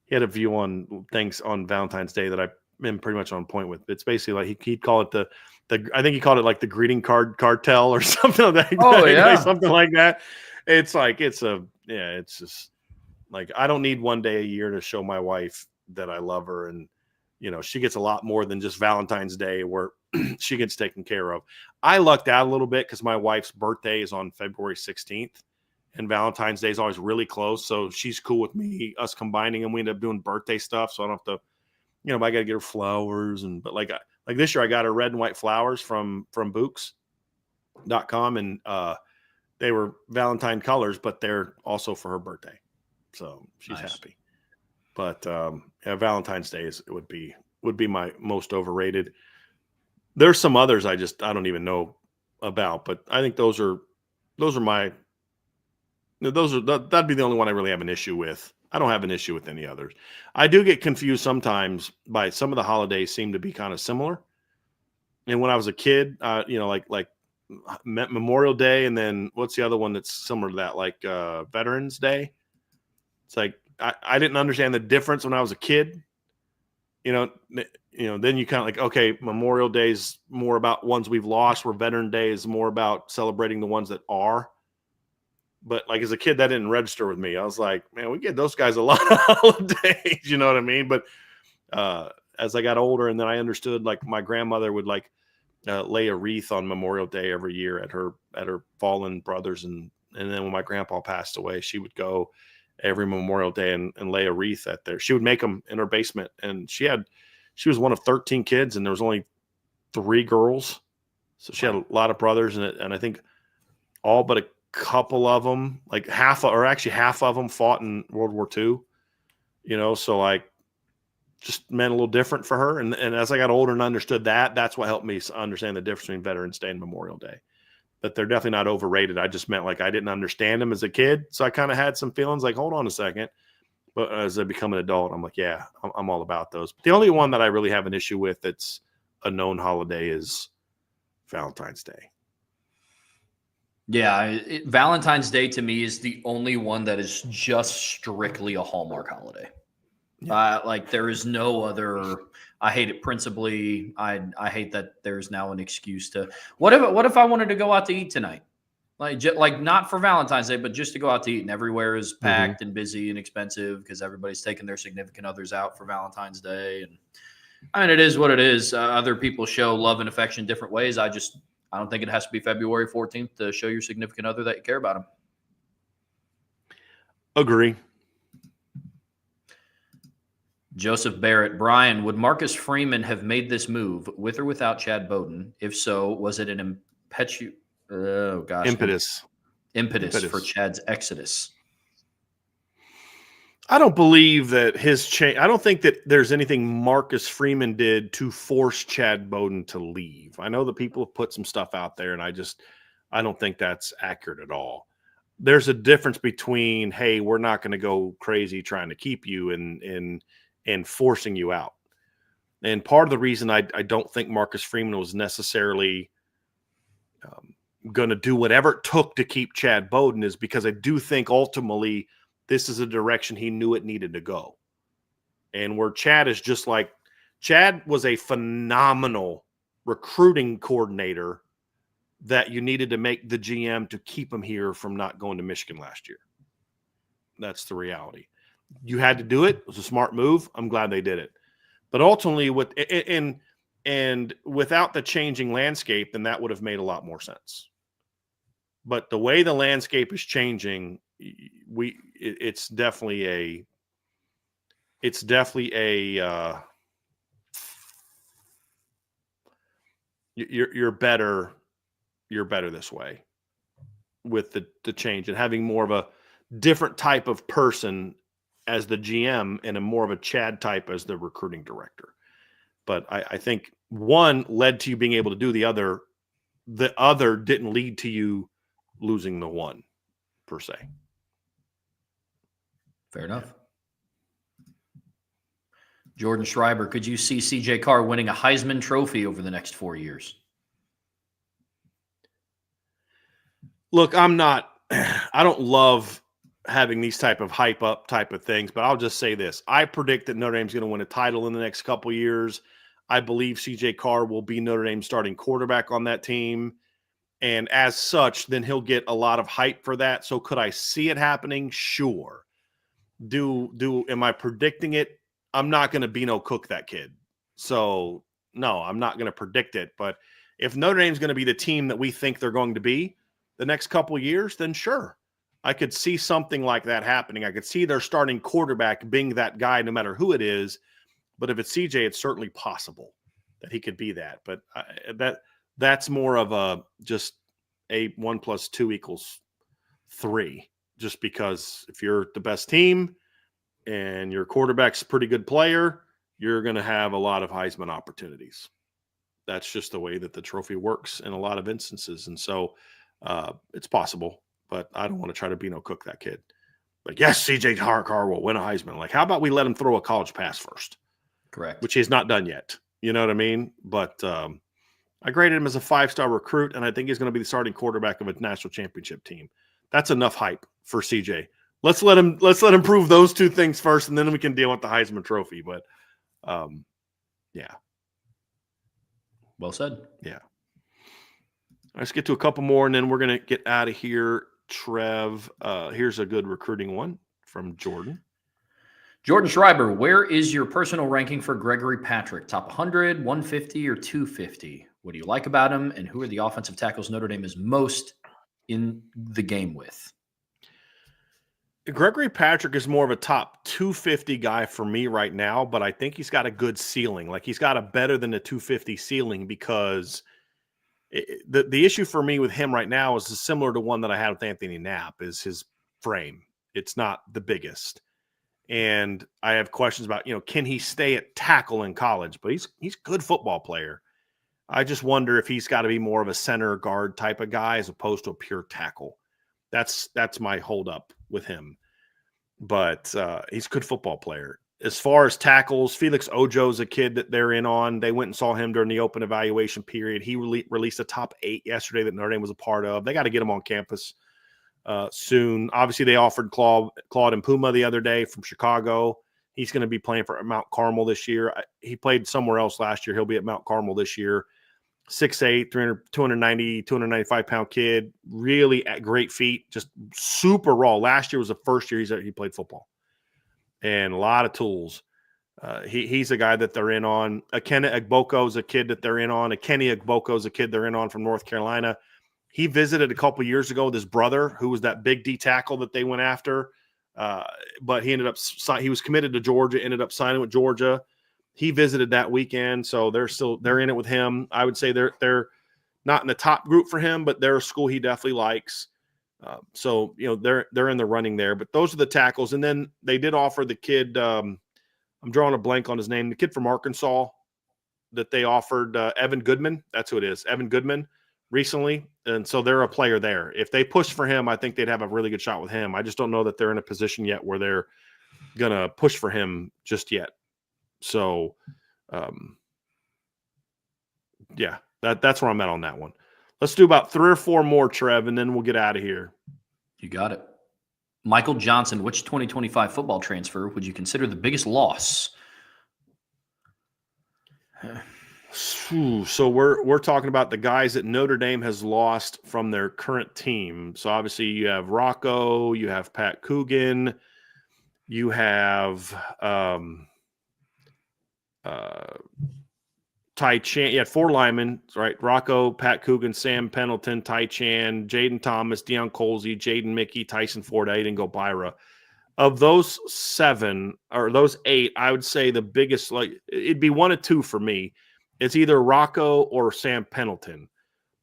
He had a view on things on Valentine's Day that I've been pretty much on point with. It's basically like he'd call it I think he called it like the greeting card cartel or something like that. Oh, yeah. Something like that. It's like, it's just like, I don't need one day a year to show my wife that I love her. And, she gets a lot more than just Valentine's Day where she gets taken care of. I lucked out a little bit because my wife's birthday is on February 16th. And Valentine's Day is always really close. So she's cool with us combining, and we end up doing birthday stuff. So I don't have to, I got to get her flowers. But like this year, I got her red and white flowers from Books.com. And they were Valentine colors, but they're also for her birthday. So she's happy. But Valentine's Day would be my most overrated. There's some others I don't even know about, but I think those are my That'd be the only one I really have an issue with. I don't have an issue with any others. I do get confused sometimes by some of the holidays seem to be kind of similar. And when I was a kid, like Memorial Day, and then what's the other one that's similar to that, like Veterans Day? It's like I didn't understand the difference when I was a kid. Then you kind of like, okay, Memorial Day is more about ones we've lost, where Veteran Day is more about celebrating the ones that are. But like as a kid, that didn't register with me. I was like, man, we get those guys a lot of holidays, you know what I mean? But as I got older, and then I understood, like my grandmother would lay a wreath on Memorial Day every year at her fallen brothers, and then when my grandpa passed away, she would go every Memorial Day and lay a wreath at there. She would make them in her basement, and she was one of 13 kids, and there was only 3 girls, so she had a lot of brothers, and I think all but a couple of them, like half of them fought in World War II, so like just meant a little different for her. And as I got older and understood that's what helped me understand the difference between Veterans Day and Memorial Day. But they're definitely not overrated. I just meant like I didn't understand them as a kid. So I kind of had some feelings like, hold on a second. But as I become an adult, I'm like, yeah, I'm all about those. But the only one that I really have an issue with that's a known holiday is Valentine's Day. Yeah, Valentine's Day to me is the only one that is just strictly a Hallmark holiday. Yeah. Like there is no other. I hate it principally. I hate that there's now an excuse to. What if I wanted to go out to eat tonight? Like not for Valentine's Day, but just to go out to eat, and everywhere is packed and busy and expensive because everybody's taking their significant others out for Valentine's Day. And I mean, it is what it is. Other people show love and affection different ways. I don't think it has to be February 14th to show your significant other that you care about them. Agree. Joseph Barrett, Brian, would Marcus Freeman have made this move with or without Chad Bowden? If so, was it an impetus for Chad's exodus? I don't believe that his change. I don't think that there's anything Marcus Freeman did to force Chad Bowden to leave. I know that people have put some stuff out there, and I don't think that's accurate at all. There's a difference between, hey, we're not going to go crazy trying to keep you and forcing you out. And part of the reason I don't think Marcus Freeman was necessarily going to do whatever it took to keep Chad Bowden is because I do think ultimately this is a direction he knew it needed to go. And where Chad is just like, Chad was a phenomenal recruiting coordinator that you needed to make the GM to keep him here from not going to Michigan last year. That's the reality. You had to do it. It was a smart move. I'm glad they did it. But ultimately, and without the changing landscape, then that would have made a lot more sense. But the way the landscape is changing, it's definitely a you're better this way with the change and having more of a different type of person as the GM and a more of a Chad type as the recruiting director. But I think one led to you being able to do the other didn't lead to you losing the one per se. Fair enough. Jordan Schreiber, could you see CJ Carr winning a Heisman Trophy over the next 4 years? Look, I don't love having these type of hype up type of things, but I'll just say this. I predict that Notre Dame's going to win a title in the next couple years. I believe CJ Carr will be Notre Dame's starting quarterback on that team. And as such, then he'll get a lot of hype for that. So could I see it happening? Sure. Am I predicting it? I'm not going to Beano Cook that kid. So no, I'm not going to predict it. But if Notre Dame's going to be the team that we think they're going to be the next couple of years, then sure. I could see something like that happening. I could see their starting quarterback being that guy no matter who it is. But if it's CJ, it's certainly possible that he could be that. But that's more of just a 1 + 2 = 3. Just because if you're the best team and your quarterback's a pretty good player, you're going to have a lot of Heisman opportunities. That's just the way that the trophy works in a lot of instances. And so it's possible. but I don't want to try to cook that kid. But yes, CJ Carr will win a Heisman. Like, how about we let him throw a college pass first? Correct. Which he's not done yet. You know what I mean? But I graded him as a 5-star recruit, and I think he's going to be the starting quarterback of a national championship team. That's enough hype for CJ. Let's let him prove those two things first, and then we can deal with the Heisman Trophy. But yeah. Well said. Yeah. Let's get to a couple more, and then we're going to get out of here. Trev, here's a good recruiting one from Jordan. Jordan Schreiber, where is your personal ranking for Gregory Patrick? Top 100, 150, or 250? What do you like about him, and who are the offensive tackles Notre Dame is most in the game with? Gregory Patrick is more of a top 250 guy for me right now, but I think he's got a good ceiling. Like, he's got a better than a 250 ceiling, because the issue for me with him right now is similar to one that I had with Anthony Knapp, is his frame. It's not the biggest. And I have questions about, can he stay at tackle in college? But he's a good football player. I just wonder if he's got to be more of a center guard type of guy as opposed to a pure tackle. That's my holdup with him. But he's a good football player. As far as tackles, Felix Ojo's a kid that they're in on. They went and saw him during the open evaluation period. He released a top 8 yesterday that Notre Dame was a part of. They got to get him on campus soon. Obviously, they offered Claude Mpuma the other day from Chicago. He's going to be playing for Mount Carmel this year. He played somewhere else last year. He'll be at Mount Carmel this year. 6'8", 290, 295-pound kid. Really great feet. Just super raw. Last year was the first year he played football. And a lot of tools. He's a guy that they're in on. Akene Agboko is a kid that they're in on. Akene Agboko is a kid they're in on from North Carolina. He visited a couple years ago with his brother, who was that big D tackle that they went after. But he was committed to Georgia, ended up signing with Georgia. He visited that weekend, so they're in it with him. I would say they're not in the top group for him, but they're a school he definitely likes. So they're in the running there. But those are the tackles, and then they did offer the kid. I'm drawing a blank on his name. The kid from Arkansas that they offered, Evan Goodman. That's who it is, Evan Goodman, recently, and so they're a player there. If they push for him, I think they'd have a really good shot with him. I just don't know that they're in a position yet where they're gonna push for him just yet. So, yeah, that's where I'm at on that one. Let's do about 3 or 4 more, Trev, and then we'll get out of here. You got it. Michael Johnson, which 2025 football transfer would you consider the biggest loss? So we're talking about the guys that Notre Dame has lost from their current team. So obviously you have Rocco, you have Pat Coogan, you have Ty Chan. You had 4 linemen, right? Rocco, Pat Coogan, Sam Pendleton, Ty Chan, Jaden Thomas, Deion Colsey, Jaden Mickey, Tyson Ford, Aiden Gobira. Of those 7 or those 8, I would say the biggest, it'd be 1 of 2 for me. It's either Rocco or Sam Pendleton.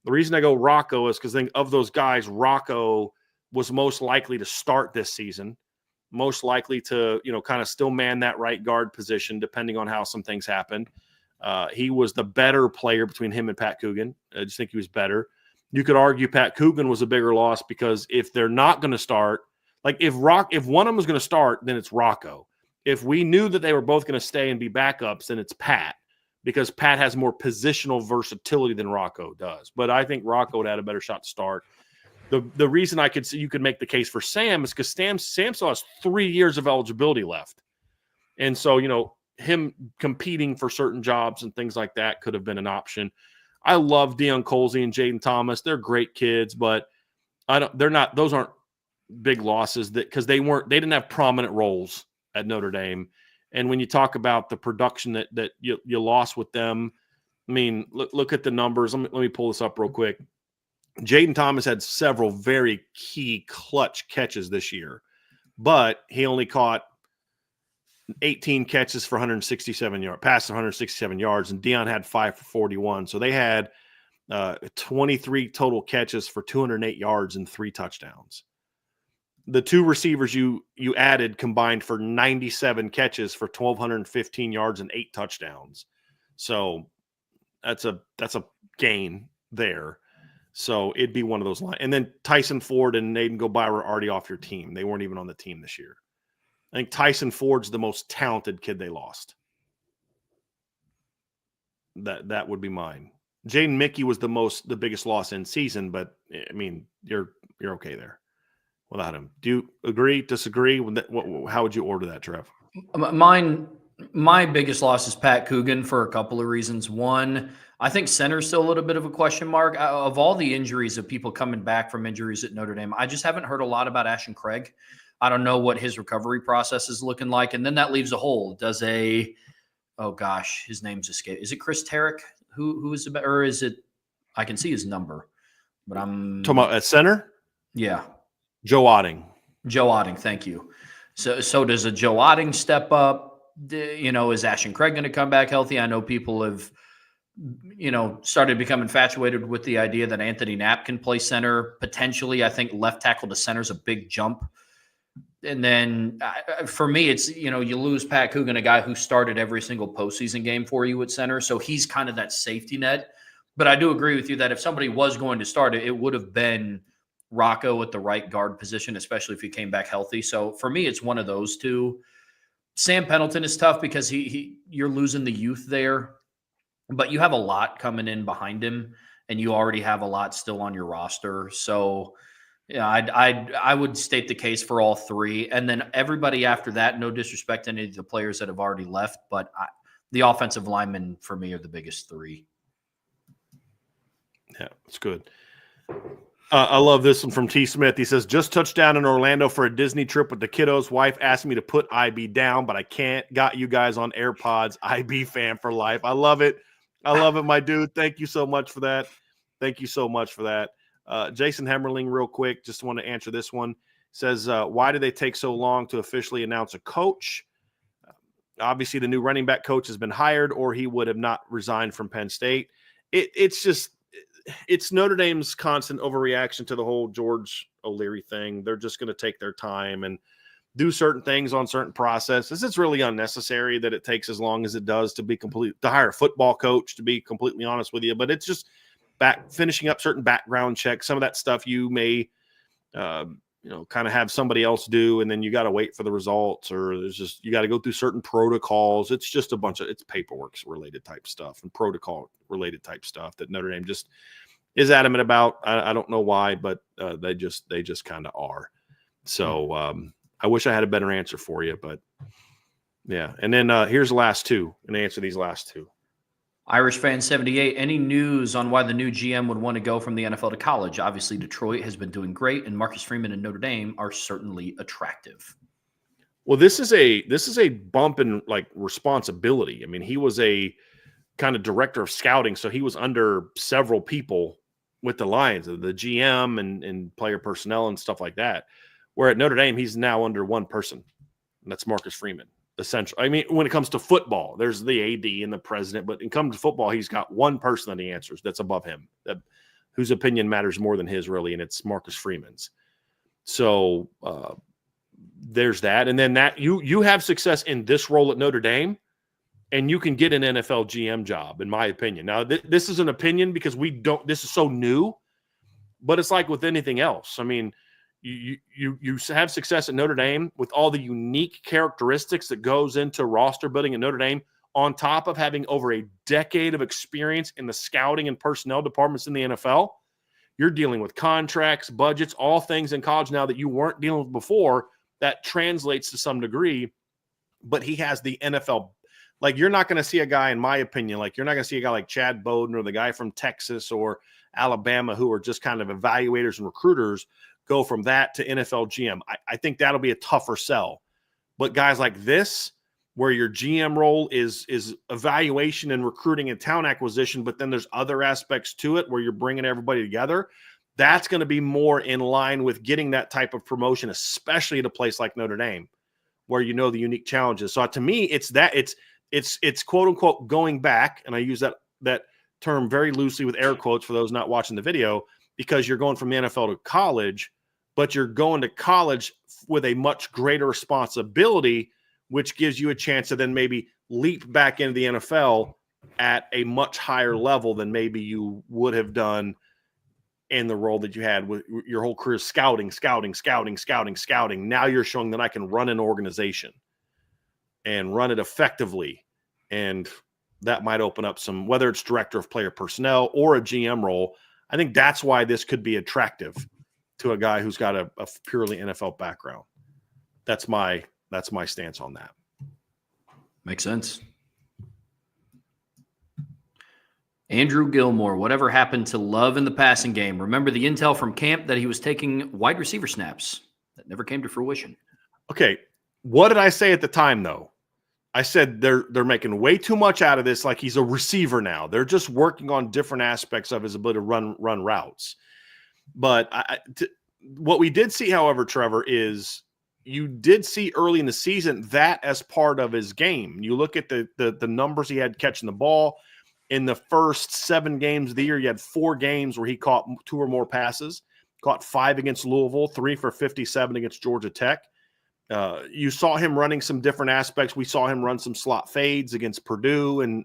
The reason I go Rocco is because of those guys, Rocco was most likely to start this season, most likely to, kind of still man that right guard position, depending on how some things happen. He was the better player between him and Pat Coogan. I just think he was better. You could argue Pat Coogan was a bigger loss because if they're not going to start, if one of them was going to start, then it's Rocco. If we knew that they were both going to stay and be backups, then it's Pat, because Pat has more positional versatility than Rocco does. But I think Rocco would have had a better shot to start. The reason I could see you could make the case for Sam is because Sam still has 3 years of eligibility left. And so, him competing for certain jobs and things like that could have been an option. I love Deion Colsey and Jaden Thomas. They're great kids, but those aren't big losses because they didn't have prominent roles at Notre Dame. And when you talk about the production that you lost with them, I mean, look at the numbers. Let me pull this up real quick. Jaden Thomas had several very key clutch catches this year, but he only caught 18 catches for 167 yards, passed 167 yards, and Deion had 5 for 41. So they had 23 total catches for 208 yards and 3 touchdowns. The 2 receivers you added combined for 97 catches for 1,215 yards and 8 touchdowns. So that's a gain there. So it'd be one of those lines. And then Tyson Ford and Naden Gobai were already off your team. They weren't even on the team this year. I think Tyson Ford's the most talented kid they lost. That would be mine. Jaden Mickey was the biggest loss in season, but I mean, you're okay there without him. Do you agree, disagree? How would you order that, Trev? My biggest loss is Pat Coogan for a couple of reasons. One, I think center's still a little bit of a question mark. Of all the injuries of people coming back from injuries at Notre Dame, I just haven't heard a lot about Ashton Craig. I don't know what his recovery process is looking like. And then that leaves a hole. Oh gosh, his name's escaped. Is it Chris Tarrick? Who is it? Or is it, I can see his number, but I'm talking about at center? Yeah. Joe Otting. Thank you. So does a Joe Otting step up? Is Ashton Craig going to come back healthy? I know people have, started to become infatuated with the idea that Anthony Knapp can play center. Potentially, I think left tackle to center is a big jump. And then for me, it's, you lose Pat Coogan, a guy who started every single postseason game for you at center. So he's kind of that safety net. But I do agree with you that if somebody was going to start it, it would have been Rocco at the right guard position, especially if he came back healthy. So for me, it's one of those two. Sam Pendleton is tough because you're losing the youth there, but you have a lot coming in behind him, and you already have a lot still on your roster. So yeah, I would state the case for all three. And then everybody after that, no disrespect to any of the players that have already left, but the offensive linemen for me are the biggest three. Yeah, it's good. I love this one from T. Smith. He says, just touched down in Orlando for a Disney trip with the kiddos. Wife asked me to put IB down, but I can't. Got you guys on AirPods. IB fan for life. I love it. My dude. Thank you so much for that. Jason Hemmerling, real quick, just want to answer this one. Says, why did they take so long to officially announce a coach? Obviously, the new running back coach has been hired, or he would have not resigned from Penn State. It's Notre Dame's constant overreaction to the whole George O'Leary thing. They're just going to take their time and do certain things on certain processes. It's really unnecessary that it takes as long as it does to hire a football coach, to be completely honest with you. But it's just finishing up certain background checks. Some of that stuff you may, kind of have somebody else do, and then you got to wait for the results, or you got to go through certain protocols. It's just it's paperwork related type stuff and protocol related type stuff that Notre Dame just is adamant about. I don't know why, but they just kind of are. So I wish I had a better answer for you, but yeah. And then here's the last two, and answer these last two. Irish Fan 78, any news on why the new GM would want to go from the NFL to college? Obviously, Detroit has been doing great, and Marcus Freeman and Notre Dame are certainly attractive. Well, this is a bump in responsibility. I mean, he was a kind of director of scouting, so he was under several people with the Lions, the GM and player personnel and stuff like that. Where at Notre Dame, he's now under one person, and that's Marcus Freeman. Essential. I mean, when it comes to football, there's the AD and the president, but when it comes to football, he's got one person that he answers that's above him, whose opinion matters more than his, really, and it's Marcus Freeman's. So there's that, and then that you have success in this role at Notre Dame, and you can get an NFL GM job, in my opinion. Now, this is an opinion because this is so new, but it's like with anything else. I mean, you have success at Notre Dame with all the unique characteristics that goes into roster building at Notre Dame, on top of having over a decade of experience in the scouting and personnel departments in the NFL. You're dealing with contracts, budgets, all things in college now that you weren't dealing with before. That translates to some degree, but he has the NFL. Like, you're not going to see a guy, in my opinion, you're not going to see a guy like Chad Bowden or the guy from Texas or Alabama, who are just kind of evaluators and recruiters, go from that to NFL GM. I think that'll be a tougher sell. But guys like this, where your GM role is evaluation and recruiting and talent acquisition, but then there's other aspects to it where you're bringing everybody together, that's going to be more in line with getting that type of promotion, especially at a place like Notre Dame, where you know the unique challenges. So to me, it's quote unquote going back, and I use that term very loosely with air quotes for those not watching the video, because you're going from the NFL to college, but you're going to college with a much greater responsibility, which gives you a chance to then maybe leap back into the NFL at a much higher level than maybe you would have done in the role that you had with your whole career, scouting. Now you're showing that I can run an organization and run it effectively. And that might open up some, whether it's director of player personnel or a GM role. I think that's why this could be attractive to a guy who's got a purely NFL background. That's my stance on that. Makes sense. Andrew Gilmore, whatever happened to Love in the passing game? Remember the intel from camp that he was taking wide receiver snaps. That never came to fruition. Okay, what did I say at the time, though? I said they're making way too much out of this, like he's a receiver now. They're just working on different aspects of his ability to run routes. But what we did see, however, Trevor, is you did see early in the season that as part of his game. You look at the numbers he had catching the ball. In the first 7 games of the year, you had 4 games where he caught 2 or more passes, caught 5 against Louisville, 3 for 57 against Georgia Tech. You saw him running some different aspects. We saw him run some slot fades against Purdue. And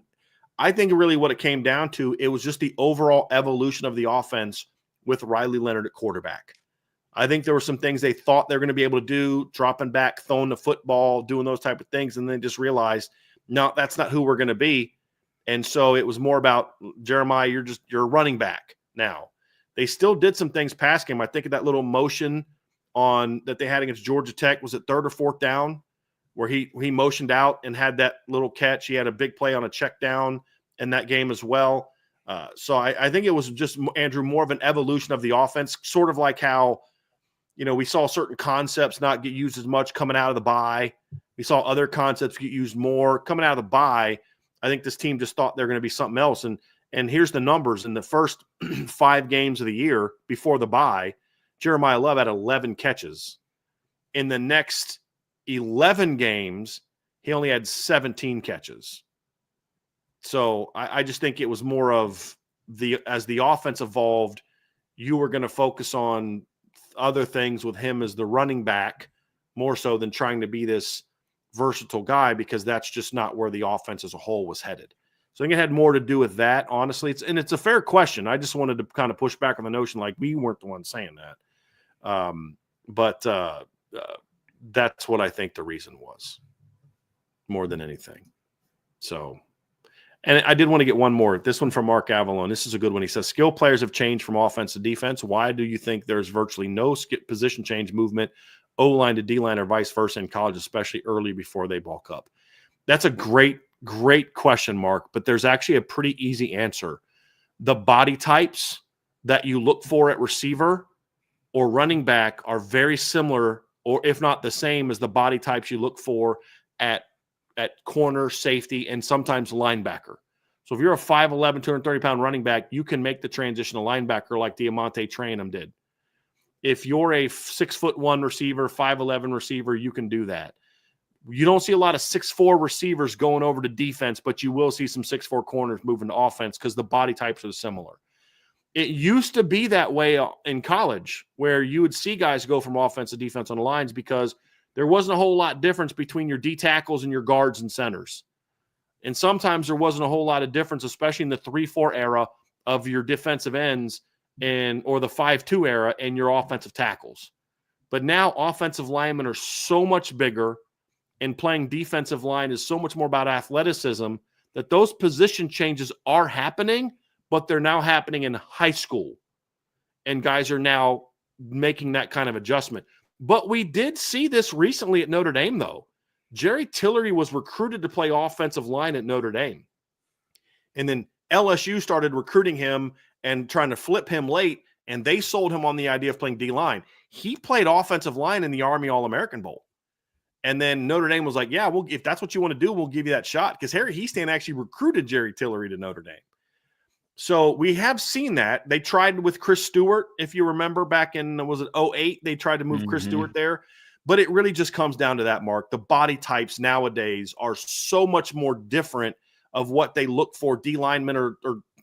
I think really what it came down to, it was just the overall evolution of the offense with Riley Leonard at quarterback. I think there were some things they thought they were going to be able to do, dropping back, throwing the football, doing those type of things, and then just realized, no, that's not who we're going to be. And so it was more about, Jeremiah, you're a running back now. They still did some things pass game. I think of that little motion that they had against Georgia Tech. Was it 3rd or 4th down where he motioned out and had that little catch? He had a big play on a check down in that game as well. So I think it was just, Andrew, more of an evolution of the offense, sort of like how, we saw certain concepts not get used as much coming out of the bye. We saw other concepts get used more coming out of the bye. I think this team just thought they're going to be something else. And here's the numbers. In the first 5 games of the year before the bye, Jeremiah Love had 11 catches. In the next 11 games, he only had 17 catches. So I just think it was more of as the offense evolved, you were going to focus on other things with him as the running back more so than trying to be this versatile guy, because that's just not where the offense as a whole was headed. So I think it had more to do with that, honestly. It's a fair question. I just wanted to kind of push back on the notion like we weren't the ones saying that. But that's what I think the reason was more than anything. So, and I did want to get one more. This one from Mark Avalon. This is a good one. He says, skill players have changed from offense to defense. Why do you think there's virtually no position change movement, O-line to D-line or vice versa in college, especially early before they bulk up? That's a great question, Mark, but there's actually a pretty easy answer. The body types that you look for at receiver or running back are very similar, or if not the same, as the body types you look for at corner, safety, and sometimes linebacker. So if you're a 5'11", 230-pound running back, you can make the transition to linebacker like Diamante Traynham did. If you're a 6'1" receiver, 5'11" receiver, you can do that. You don't see a lot of 6'4" receivers going over to defense, but you will see some 6'4" corners moving to offense because the body types are similar. It used to be that way in college where you would see guys go from offense to defense on the lines because there wasn't a whole lot difference between your D tackles and your guards and centers. And sometimes there wasn't a whole lot of difference, especially in the 3-4 era of your defensive ends or the 5-2 era and your offensive tackles. But now offensive linemen are so much bigger, and playing defensive line is so much more about athleticism that those position changes are happening, but they're now happening in high school. And guys are now making that kind of adjustment. But we did see this recently at Notre Dame, though. Jerry Tillery was recruited to play offensive line at Notre Dame. And then LSU started recruiting him and trying to flip him late, and they sold him on the idea of playing D-line. He played offensive line in the Army All-American Bowl. And then Notre Dame was like, yeah, if that's what you want to do, we'll give you that shot. Because Harry Heastan actually recruited Jerry Tillery to Notre Dame. So we have seen that. They tried with Chris Stewart, if you remember, back in, was it 2008? They tried to move Chris Stewart there. But it really just comes down to that, Mark. The body types nowadays are so much more different of what they look for. D linemen are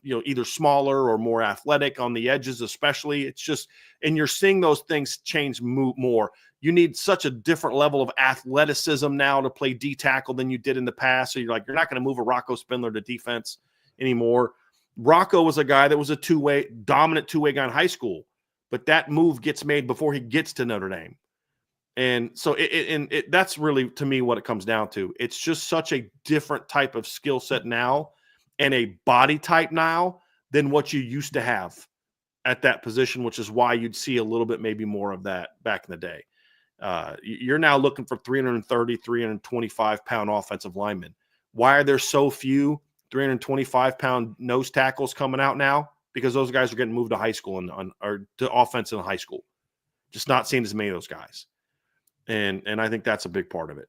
either smaller or more athletic on the edges, especially. It's just, and you're seeing those things change more. You need such a different level of athleticism now to play D tackle than you did in the past. So you're not going to move a Rocco Spindler to defense anymore. Rocco was a guy that was a dominant two-way guy in high school, but that move gets made before he gets to Notre Dame. And so that's really, to me, what it comes down to. It's just such a different type of skill set now and a body type now than what you used to have at that position, which is why you'd see a little bit maybe more of that back in the day. You're now looking for 330, 325-pound offensive linemen. Why are there so few 325-pound nose tackles coming out now? Because those guys are getting moved to high school or to offense in high school. Just not seeing as many of those guys. And I think that's a big part of it,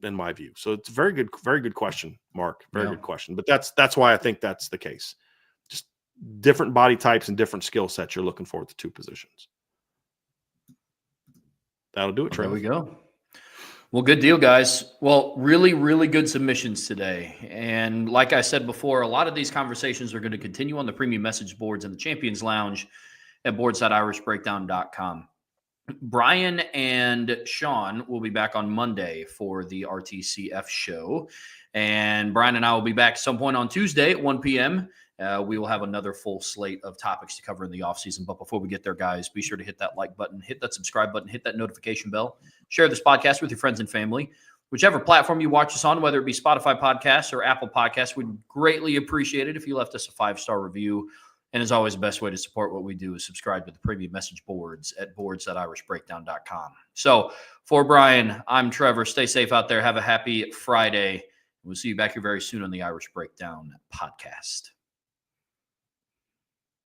in my view. So it's a very good question, Mark. Very good question. But that's why I think that's the case. Just different body types and different skill sets you're looking for at the two positions. That'll do it, Trevor. There we go. Well, good deal, guys. Well, really, really good submissions today. And like I said before, a lot of these conversations are going to continue on the premium message boards in the Champions Lounge at boards.irishbreakdown.com. Bryan and Sean will be back on Monday for the RTCF show. And Bryan and I will be back at some point on Tuesday at 1 p.m. We will have another full slate of topics to cover in the offseason. But before we get there, guys, be sure to hit that like button, hit that subscribe button, hit that notification bell. Share this podcast with your friends and family. Whichever platform you watch us on, whether it be Spotify Podcasts or Apple Podcasts, we'd greatly appreciate it if you left us a 5-star review. And as always, the best way to support what we do is subscribe to the premium message boards at boards.irishbreakdown.com. So for Bryan, I'm Trevor. Stay safe out there. Have a happy Friday. We'll see you back here very soon on the Irish Breakdown podcast.